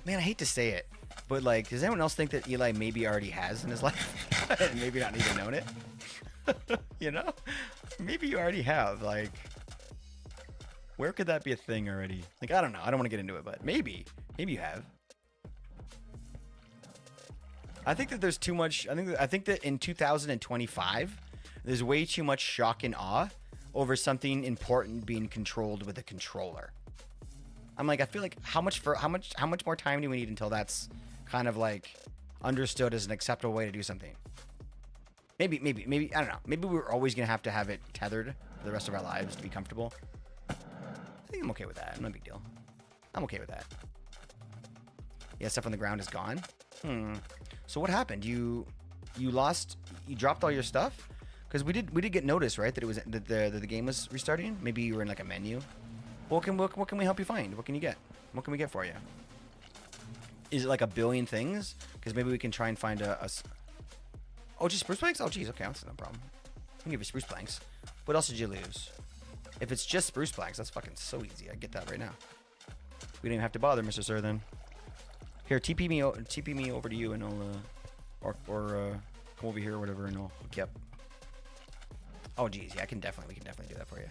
I hate to say it, but like, does anyone else think that Eli maybe already has in his life, and maybe not even known it? You know, maybe you already have. Like, where could that be a thing already? Like, I don't know. I don't want to get into it, but maybe you have. I think that there's too much. I think that in 2025, there's way too much shock and awe over something important being controlled with a controller. I'm like, I feel like how much more time do we need until that's kind of like understood as an acceptable way to do something? Maybe I don't know. Maybe we're always gonna have to have it tethered for the rest of our lives to be comfortable. I think I'm okay with that. No big deal. I'm okay with that. Yeah, stuff on the ground is gone. So what happened? You dropped all your stuff? Because we did get notice, right? That it was that the game was restarting. Maybe you were in like a menu. What can we help you find? What can you get? What can we get for you? Is it like a billion things? Because maybe we can try and find Oh, just spruce planks? Oh, geez. Okay, that's no problem. I can give you spruce planks. What else did you lose? If it's just spruce planks, that's fucking so easy. I get that right now. We didn't even have to bother, Mr. Sir, then. Here, TP me over to you, and I'll come over here or whatever, and I'll hook you up. Oh, geez. Yeah, we can definitely do that for you.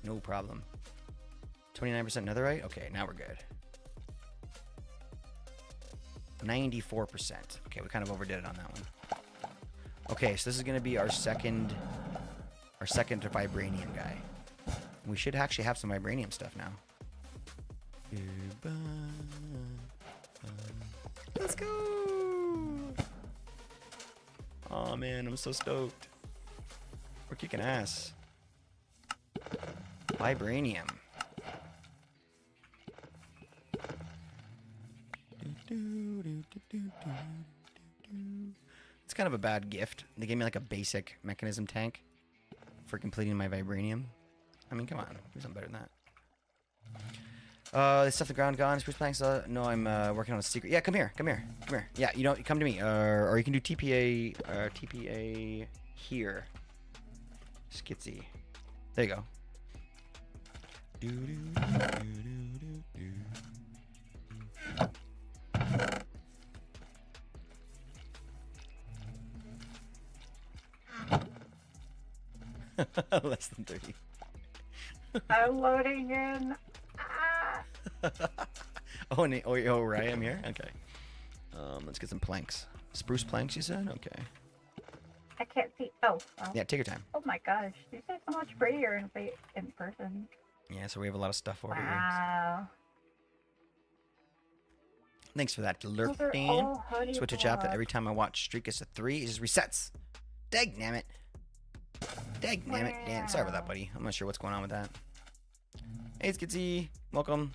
No problem. 29% netherite? Okay, now we're good. 94%. Okay, we kind of overdid it on that one. Okay, so this is going to be our second vibranium guy. We should actually have some vibranium stuff now. Let's go! Oh man, I'm so stoked. We're kicking ass. Vibranium. It's kind of a bad gift. They gave me like a basic mechanism tank for completing my vibranium. I mean, come on, do something better than that. Stuff the ground gone. Spruce planks. No, I'm working on a secret. Yeah, come here. Yeah, you come to me. Or you can do TPA here. Skitsy. There you go. Less than 30. I'm loading in. Oh, right, I'm here? Okay. Let's get some planks. Spruce planks, you said? Okay. I can't see. Oh. Yeah, take your time. Oh my gosh, these are so much prettier in person. Yeah, so we have a lot of stuff over here. Wow. Thanks for that, Those are Lurfan. all hoodie Switch to chat that blocks. every time I watch Streak gets to 3, it just resets. Dagnammit. Dagnammit. Dan, sorry about that, buddy. I'm not sure what's going on with that. Hey, Skitsy. Welcome.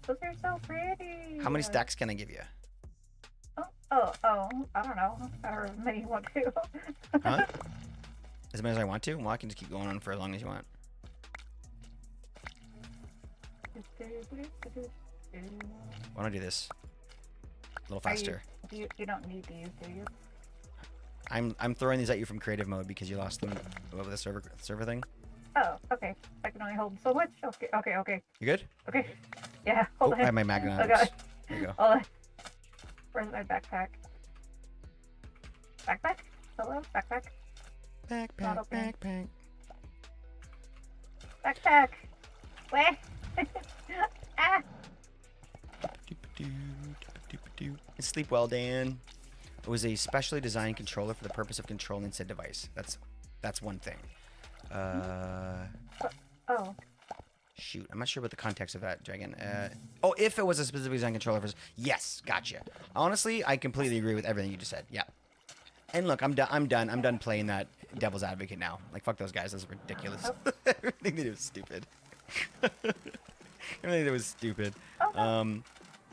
Those are so pretty. How many stacks can I give you? Oh, I don't know. However many you want to. Huh? As many as I want to? Well, I can just keep going on for as long as you want. Why don't I do this? A little faster. You don't need these, do you? I'm throwing these at you from creative mode because you lost them over the server thing. Oh, okay. I can only hold so much. Okay. You good? Okay. Yeah, Oh, hold on. I have my magnet on. Oh god. There you go. Hold on. Where's my backpack? Backpack? Hello? Backpack? Not Backpack, opening. backpack. Backpack! Where? Ah! Sleep well, Dan. It was a specially designed controller for the purpose of controlling said device. That's one thing. Oh. Shoot, I'm not sure about the context of that, Dragon. Oh, if it was a specifically designed controller for... Yes, gotcha. Honestly, I completely agree with everything you just said. Yeah. And look, I'm done playing that devil's advocate now. Like, fuck those guys. That's ridiculous. Everything they did was stupid. Everything they did was stupid.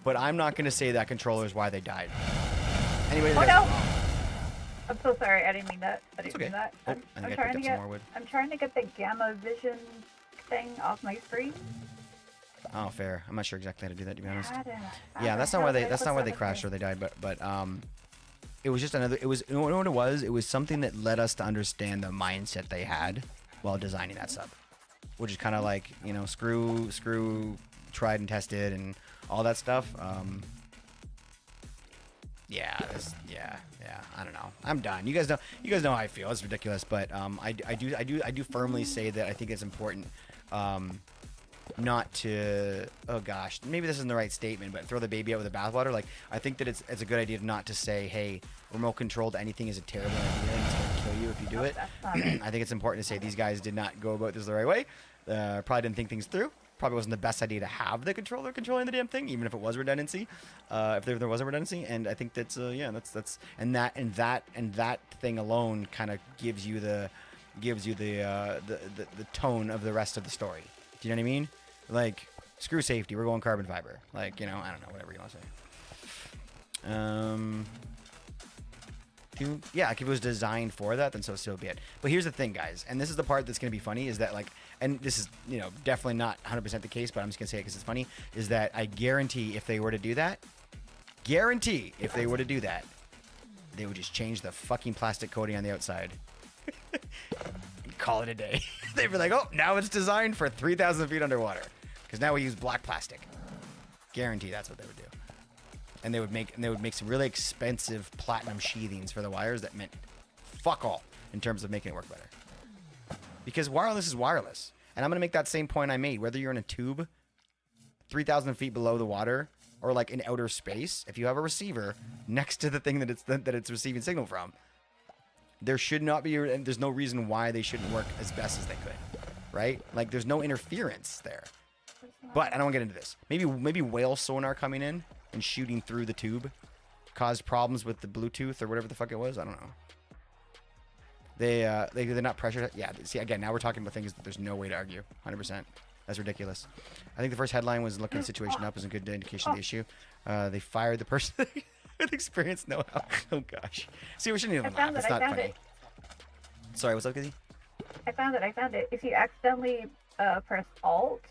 But I'm not going to say that controller is why they died. Anyway, Oh no! I'm so sorry. I didn't mean that. I didn't okay. mean that. Oh, I think I picked up some more wood. I'm trying to get the gamma vision thing off my screen. Oh, fair. I'm not sure exactly how to do that, to be honest. I don't know. Yeah, that's not why they crashed or they died, but it was just another. It was, you know what it was? It was something that led us to understand the mindset they had while designing that sub, which is kind of like, you know, screw tried and tested and all that stuff. Yeah, I don't know. I'm done. You guys know how I feel. It's ridiculous, but I do firmly say that I think it's important not to, oh gosh, maybe this isn't the right statement, but throw the baby out with the bathwater. Like, I think that it's a good idea not to say, hey, remote controlled anything is a terrible idea and it's going to kill you if you do it. I think it's important to say these guys did not go about this the right way. Probably didn't think things through. Probably wasn't the best idea to have the controller controlling the damn thing, even if it was redundancy. If there was a redundancy, and I think that's and that thing alone kind of gives you the tone of the rest of the story. Do you know what I mean? Like, screw safety, we're going carbon fiber. Like, you know, I don't know, whatever you want to say. Yeah, if it was designed for that, then so be it. But here's the thing, guys, and this is the part that's going to be funny, is that, like, and this is, you know, definitely not 100% the case, but I'm just going to say it because it's funny, is that I guarantee if they were to do that, they would just change the fucking plastic coating on the outside. Call it a day. They'd be like, oh, now it's designed for 3,000 feet underwater. Because now we use black plastic. Guarantee that's what they would do. And they would make some really expensive platinum sheathings for the wires that meant fuck all in terms of making it work better. Because wireless is wireless. And I'm going to make that same point I made. Whether you're in a tube 3,000 feet below the water or like in outer space, if you have a receiver next to the thing that it's receiving signal from, there should not be, and there's no reason why they shouldn't work as best as they could, right? Like, there's no interference there. But I don't want to get into this. Maybe whale sonar coming in and shooting through the tube caused problems with the Bluetooth or whatever the fuck it was. I don't know. They're not pressure. Yeah. See, again, now we're talking about things that there's no way to argue. 100%. That's ridiculous. I think the first headline was looking the situation up as a good indication of the issue. They fired the person with experience know-how. Oh gosh. See, we shouldn't even laugh. It's not funny. Sorry, what's up, Kizzy? I found it. If you accidentally press Alt,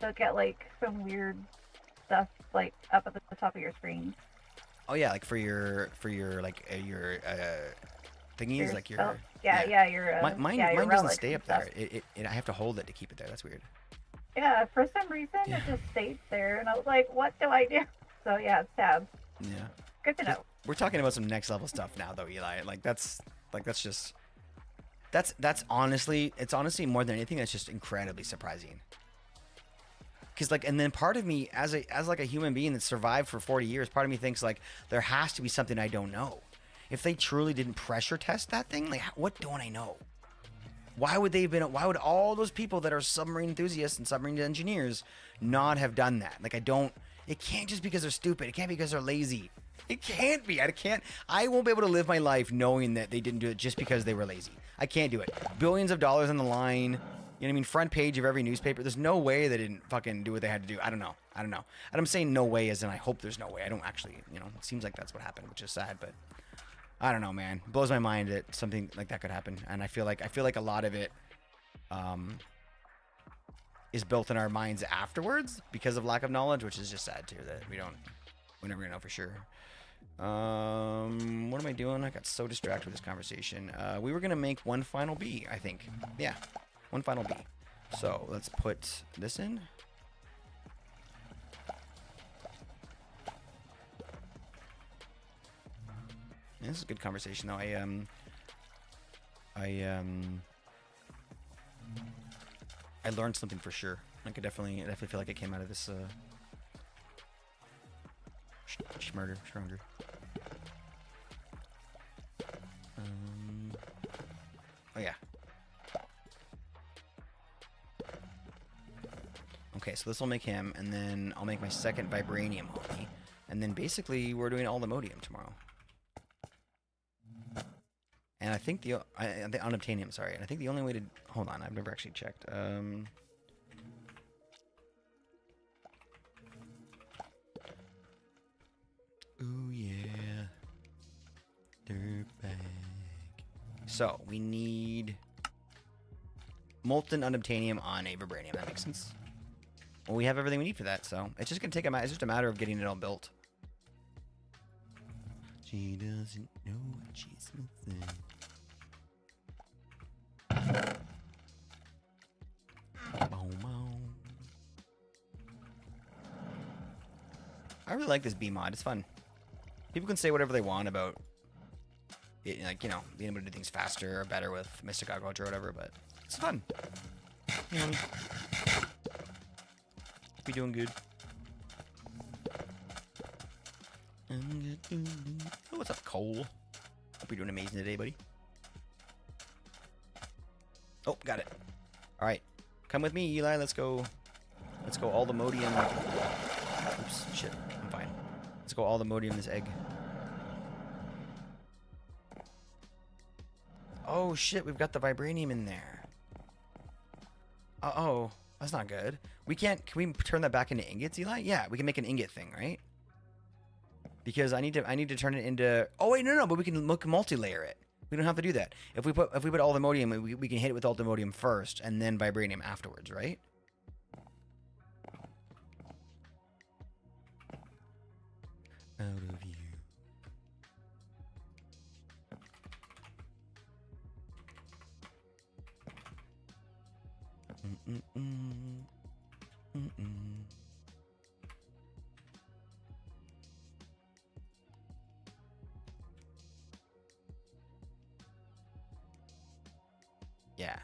you'll get like some weird stuff like up at the top of your screen. Oh yeah, like for your like your thingies, like your your mine your doesn't relics stay and up there. stuff. I have to hold it to keep it there. That's weird. Yeah, for some reason it just stayed there, and I was like, what do I do? So yeah, it's tab. Yeah. Good to know. We're talking about some next level stuff now, though, Eli. That's honestly, it's honestly more than anything, that's just incredibly surprising. Because like, and then part of me, as like a human being that survived for 40 years, part of me thinks like there has to be something I don't know. If they truly didn't pressure test that thing, like what don't I know? Why would why would all those people that are submarine enthusiasts and submarine engineers not have done that? Like it can't just because they're stupid. It can't be because they're lazy. It can't be. I won't be able to live my life knowing that they didn't do it just because they were lazy. I can't do it. Billions of dollars on the line. You know what I mean? Front page of every newspaper. There's no way they didn't fucking do what they had to do. I don't know. And I'm saying no way as in I hope there's no way. I don't actually, you know, it seems like that's what happened, which is sad, but I don't know, man. It blows my mind that something like that could happen. And I feel like a lot of it is built in our minds afterwards because of lack of knowledge, which is just sad too, that we're never gonna know for sure. What am I doing? I got so distracted with this conversation. We were gonna make one final bee, I think. Yeah, one final bee. So let's put this in. Yeah, this is a good conversation, though. I learned something for sure. Like I definitely feel like I came out of this smarter, stronger. Oh yeah. Okay, so this will make him, and then I'll make my second vibranium homie, and then basically we're doing AllTheModium tomorrow. And I think the unobtainium, sorry. And I think the only way to hold on, I've never actually checked. Ooh yeah, dirtbag. So we need molten unobtainium on a vibranium. That makes sense. Well, we have everything we need for that, so it's just gonna take it's just a matter of getting it all built. She doesn't know what she's missing. I really like this B mod. It's fun. People can say whatever they want about it, like, you know, being able to do things faster or better with Mystic Agriculture or whatever, but it's fun. You know, be doing good. Oh, what's up, Cole? Hope you're doing amazing today, buddy. Oh, got it. All right, come with me, Eli. Let's go. Let's go AllTheModium. Oops, shit. I'm fine. Let's go AllTheModium this egg. Oh shit, we've got the vibranium in there. Uh-oh, that's not good. We can't. Can we turn that back into ingots, Eli? Yeah, we can make an ingot thing, right? Because I need to turn it into. Oh wait, no, but we can multi-layer it. We don't have to do that. If we put AllTheModium, we can hit it with AllTheModium first and then vibranium afterwards, right? Out of view. Yeah.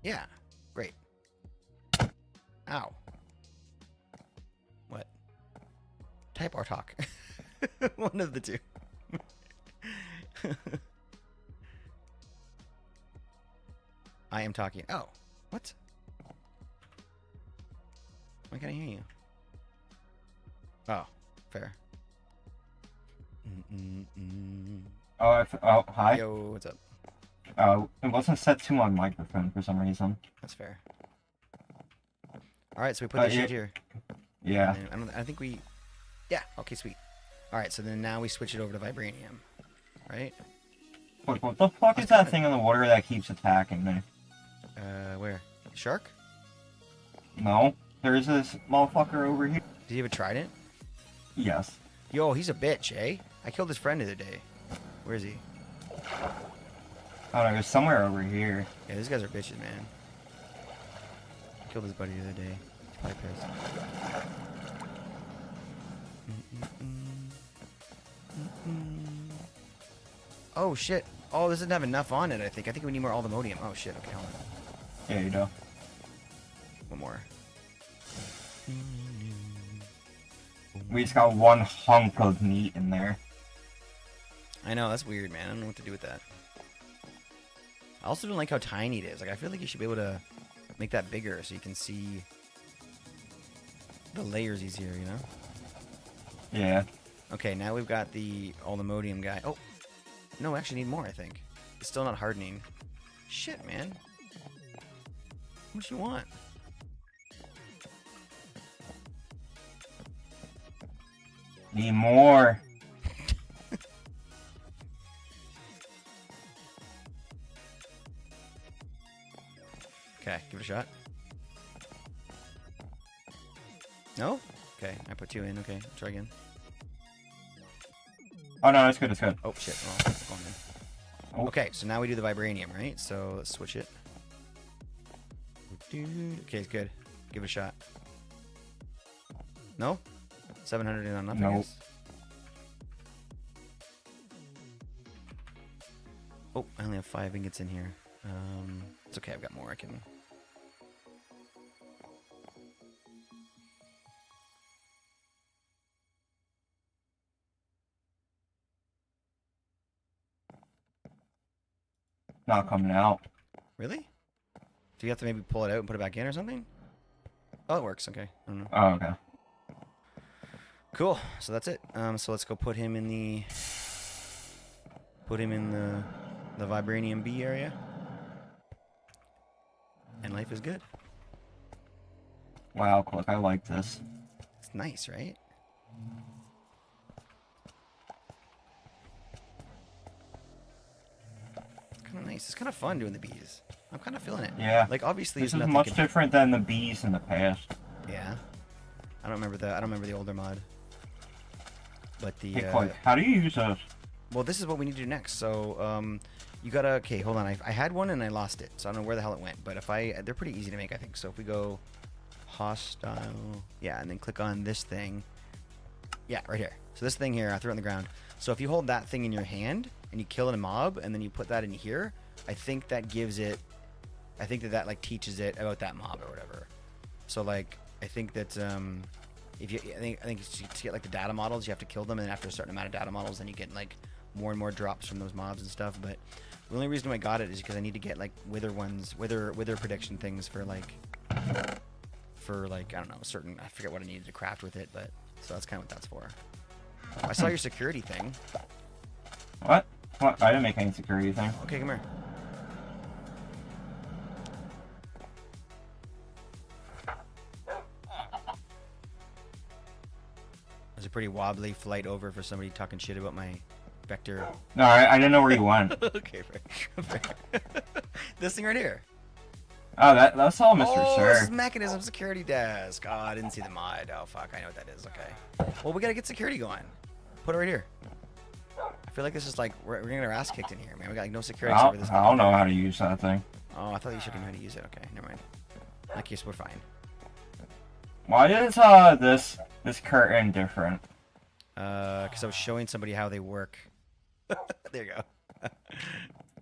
Yeah. Great. Ow. What? Type or talk. One of the two. I am talking. Oh. What? Why can't I hear you? Oh. Fair. Oh, hi. Yo, what's up? It wasn't set to my microphone for some reason. That's fair. All right, so we put this shit here. Yeah. I think we. Yeah. Okay. Sweet. All right. So then now we switch it over to vibranium, right? What the fuck is that thing in the water that keeps attacking me? Where? Shark? No, there's this motherfucker over here. Did you have a trident? Yes. Yo, he's a bitch, eh? I killed his friend the other day. Where is he? I don't know, there's somewhere over here. Yeah, these guys are bitches, man. I killed his buddy the other day. He's probably pissed. Oh shit! Oh, this doesn't have enough on it. I think we need more AllTheModium. Oh shit! Okay, hold on. Yeah, you do. One more. We just got one hunk of meat in there. I know, that's weird, man. I don't know what to do with that. I also don't like how tiny it is. Like, I feel like you should be able to make that bigger so you can see the layers easier, you know? Yeah. Okay, now we've got the AllTheModium guy. Oh, no, we actually need more, I think. It's still not hardening. Shit, man. What do you want? Need more. Okay, give it a shot. No? Okay, I put 2 in. Okay, try again. Oh no, it's good. It's good. Oh shit. Oh, it's going in. Oh. Okay, so now we do the vibranium, right? So let's switch it. Okay, it's good. Give it a shot. No? 700 in on nothing. Nope. Is? Oh, I only have 5 ingots in here. It's okay. I've got more. I can. Not coming out. Really? Do you have to maybe pull it out and put it back in or something? Oh, it works. Okay. I don't know. Oh, okay. Cool. So that's it. So let's go put him in the vibranium B area. And life is good. Wow, Click, I like this. It's nice, right? Kind of nice. It's kind of fun doing the bees. I'm kind of feeling it. Yeah. Like obviously, This there's is nothing much different than the bees in the past. Yeah. I don't remember the. I don't remember the older mod. But the. Hey, Click, how do you use those? Well, this is what we need to do next. So, you gotta. Okay, hold on. I had one and I lost it, so I don't know where the hell it went. But if they're pretty easy to make, I think. So if we go, hostile, yeah, and then click on this thing. Yeah, right here. So this thing here, I threw it on the ground. So if you hold that thing in your hand and you kill a mob, and then you put that in here, I think that gives it. I think that like teaches it about that mob or whatever. So like, I think that if you, I think to get like the data models, you have to kill them, and then after a certain amount of data models, then you get like more and more drops from those mobs and stuff. But the only reason I got it is because I need to get like wither prediction things for like I don't know, certain, I forget what I needed to craft with it, but so that's kind of what that's for. I saw your security thing. What? What? I didn't make any security thing. Okay, come here. It was a pretty wobbly flight over for somebody talking shit about my vector. No, I didn't know where you went. Okay, fair. This thing right here. Oh, that's all, Mr. Oh, Sir. this is mechanism security desk. Oh, I didn't see the mod. Oh, fuck. I know what that is. Okay. Well, we gotta get security going. Put it right here. I feel like this is like, we're gonna get our ass kicked in here, man. We got like no security over this. I don't know how to use that thing. Oh, I thought you should know how to use it. Okay, never mind. In that case, we're fine. Why is this curtain different? Because I was showing somebody how they work. There you go.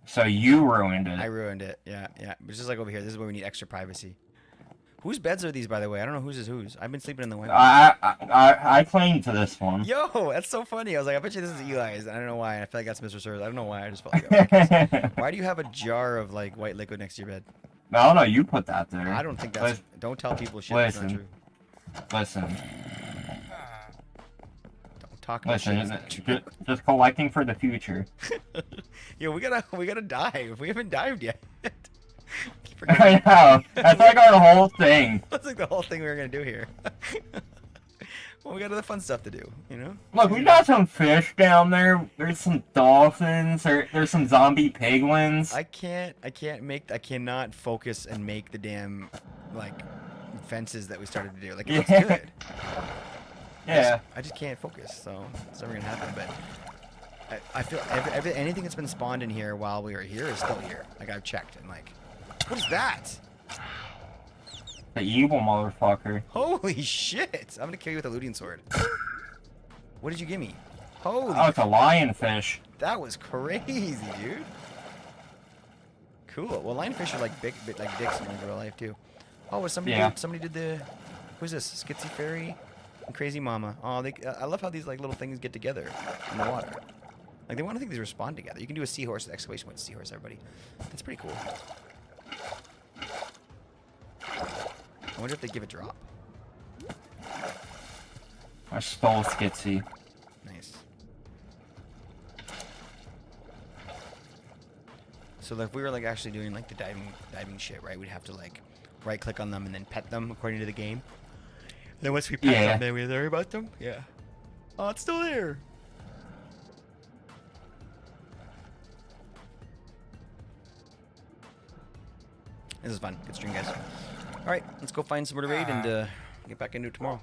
So you ruined it. I ruined it. Yeah, yeah. But just like over here, this is where we need extra privacy. Whose beds are these, by the way? I don't know whose is whose. I've been sleeping in the window. I claim to this one. Yo, that's so funny. I was like, I bet you this is Eli's. I don't know why. I feel like that's Mr. Sir's. I don't know why. I just felt like that. Why do you have a jar of like white liquid next to your bed? I don't know. You put that there. I don't think that's. Don't tell people shit. That's not true. Listen. Don't talk about shit. Just collecting for the future. Yo, we gotta dive. We haven't dived yet. I know. That's like our whole thing. That's like the whole thing we were gonna do here. Well, we got other fun stuff to do, you know? Look, we got some fish down there. There's some dolphins. There's some zombie piglins. I cannot focus and make the damn, like, fences that we started to do. Like, it looks good. Yeah. I just can't focus, so it's never gonna happen. But I feel anything that's been spawned in here while we were here is still here. Like, I've checked and like, what is that? The evil motherfucker. Holy shit! I'm gonna kill you with a looting sword. What did you give me? Holy. Oh, it's a lionfish. That was crazy, dude. Cool. Well, lionfish are like big, like dicks in real life too. Oh, was somebody? Yeah. Somebody did the. Who's this? Skitsy Fairy and Crazy Mama. Oh, I love how these like little things get together in the water. Like they want to think these respond together. You can do a seahorse exclamation point seahorse, everybody. That's pretty cool. I wonder if they give a drop. I stole Skitsy. Nice. So if we were like actually doing like the diving shit, right? We'd have to like right click on them and then pet them according to the game. And then once we pet them, then we worry about them. Yeah. Oh, it's still there. This is fun. Good stream, guys. All right, let's go find somewhere to raid and get back into it tomorrow.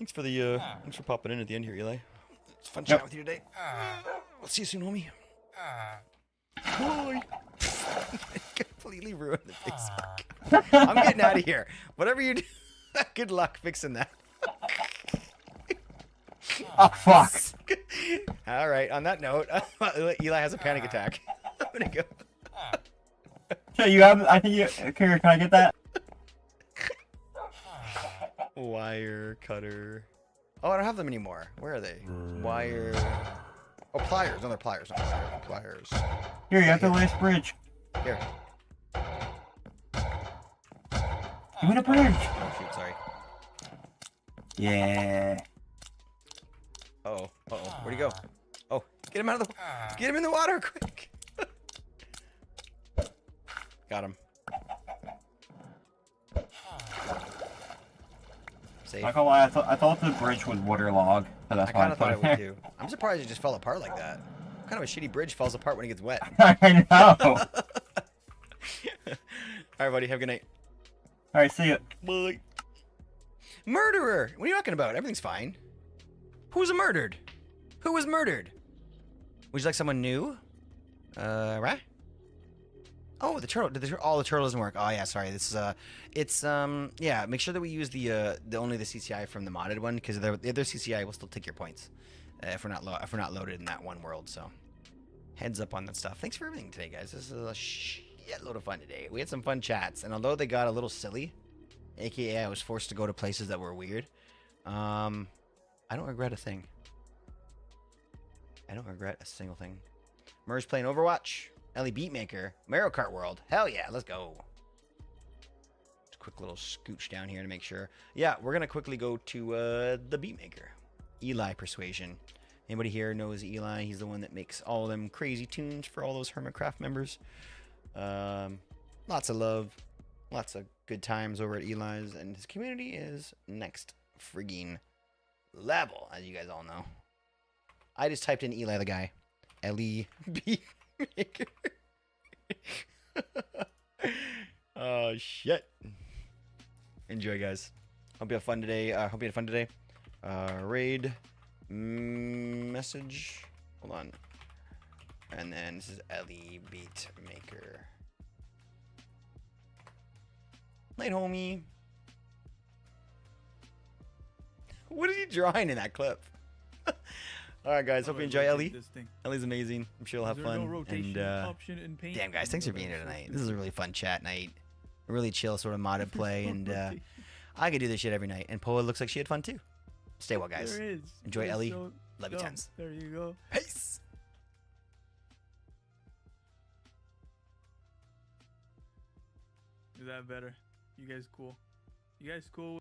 Thanks for the thanks for popping in at the end here, Eli. It's fun chatting with you today. We'll see you soon, homie. Bye. Completely ruined the Facebook. I'm getting out of here. Whatever you do, good luck fixing that. Oh fuck. All right. On that note, Eli has a panic attack. I'm gonna go. So you have? I think you. Can I get that? Wire cutter. Oh, I don't have them anymore. Where are they? Wire. Oh, pliers. No, they're pliers. Not pliers. Pliers. Here, you have the last bridge. Here. Give me the bridge. Oh shoot. Sorry. Yeah. Uh-oh. Uh-oh. Where'd he go? Oh, get him out of the... Get him in the water, quick! Got him. Safe. Not gonna lie, I thought the bridge would waterlog, so that's I why kind of thought put it would there. too. I'm surprised it just fell apart like that. What kind of a shitty bridge falls apart when it gets wet? I know. Alright, buddy. Have a good night. Alright, see ya. Bye. Murderer! What are you talking about? Everything's fine. Who was murdered? Who was murdered? Would you like someone new? Right? Oh, the turtle. Oh, the turtle doesn't work. Oh yeah, sorry. This is yeah. Make sure that we use the only the CCI from the modded one, because the other CCI will still take your points if we're not loaded in that one world. So heads up on that stuff. Thanks for everything today, guys. This is a shitload of fun today. We had some fun chats, and although they got a little silly, aka I was forced to go to places that were weird, I don't regret a thing. I don't regret a single thing. Mer's playing Overwatch. Ellie Beatmaker. Mario Kart World. Hell yeah, let's go. Just a quick little scooch down here to make sure. Yeah, we're going to quickly go to the Beatmaker. Eli Persuasion. Anybody here knows Eli? He's the one that makes all them crazy tunes for all those Hermitcraft members. Lots of love. Lots of good times over at Eli's. And his community is next frigging level, as you guys all know. I just typed in Eli the guy. L-E-B-Maker. Oh, shit. Enjoy, guys. Hope you have fun today. Raid message. Hold on. And then this is Ellie Beatmaker. Night, homie. What is he drawing in that clip? Alright, guys. Hope you enjoy Ellie. Ellie's amazing. I'm sure you'll have fun. And damn, guys. Thanks for being here tonight. This is a really fun chat night. A really chill sort of modded play. And I could do this shit every night. And Poa looks like she had fun too. Stay well, guys. Enjoy Ellie. Love you, tens. There you go. Peace. Is that better? You guys cool? You guys cool?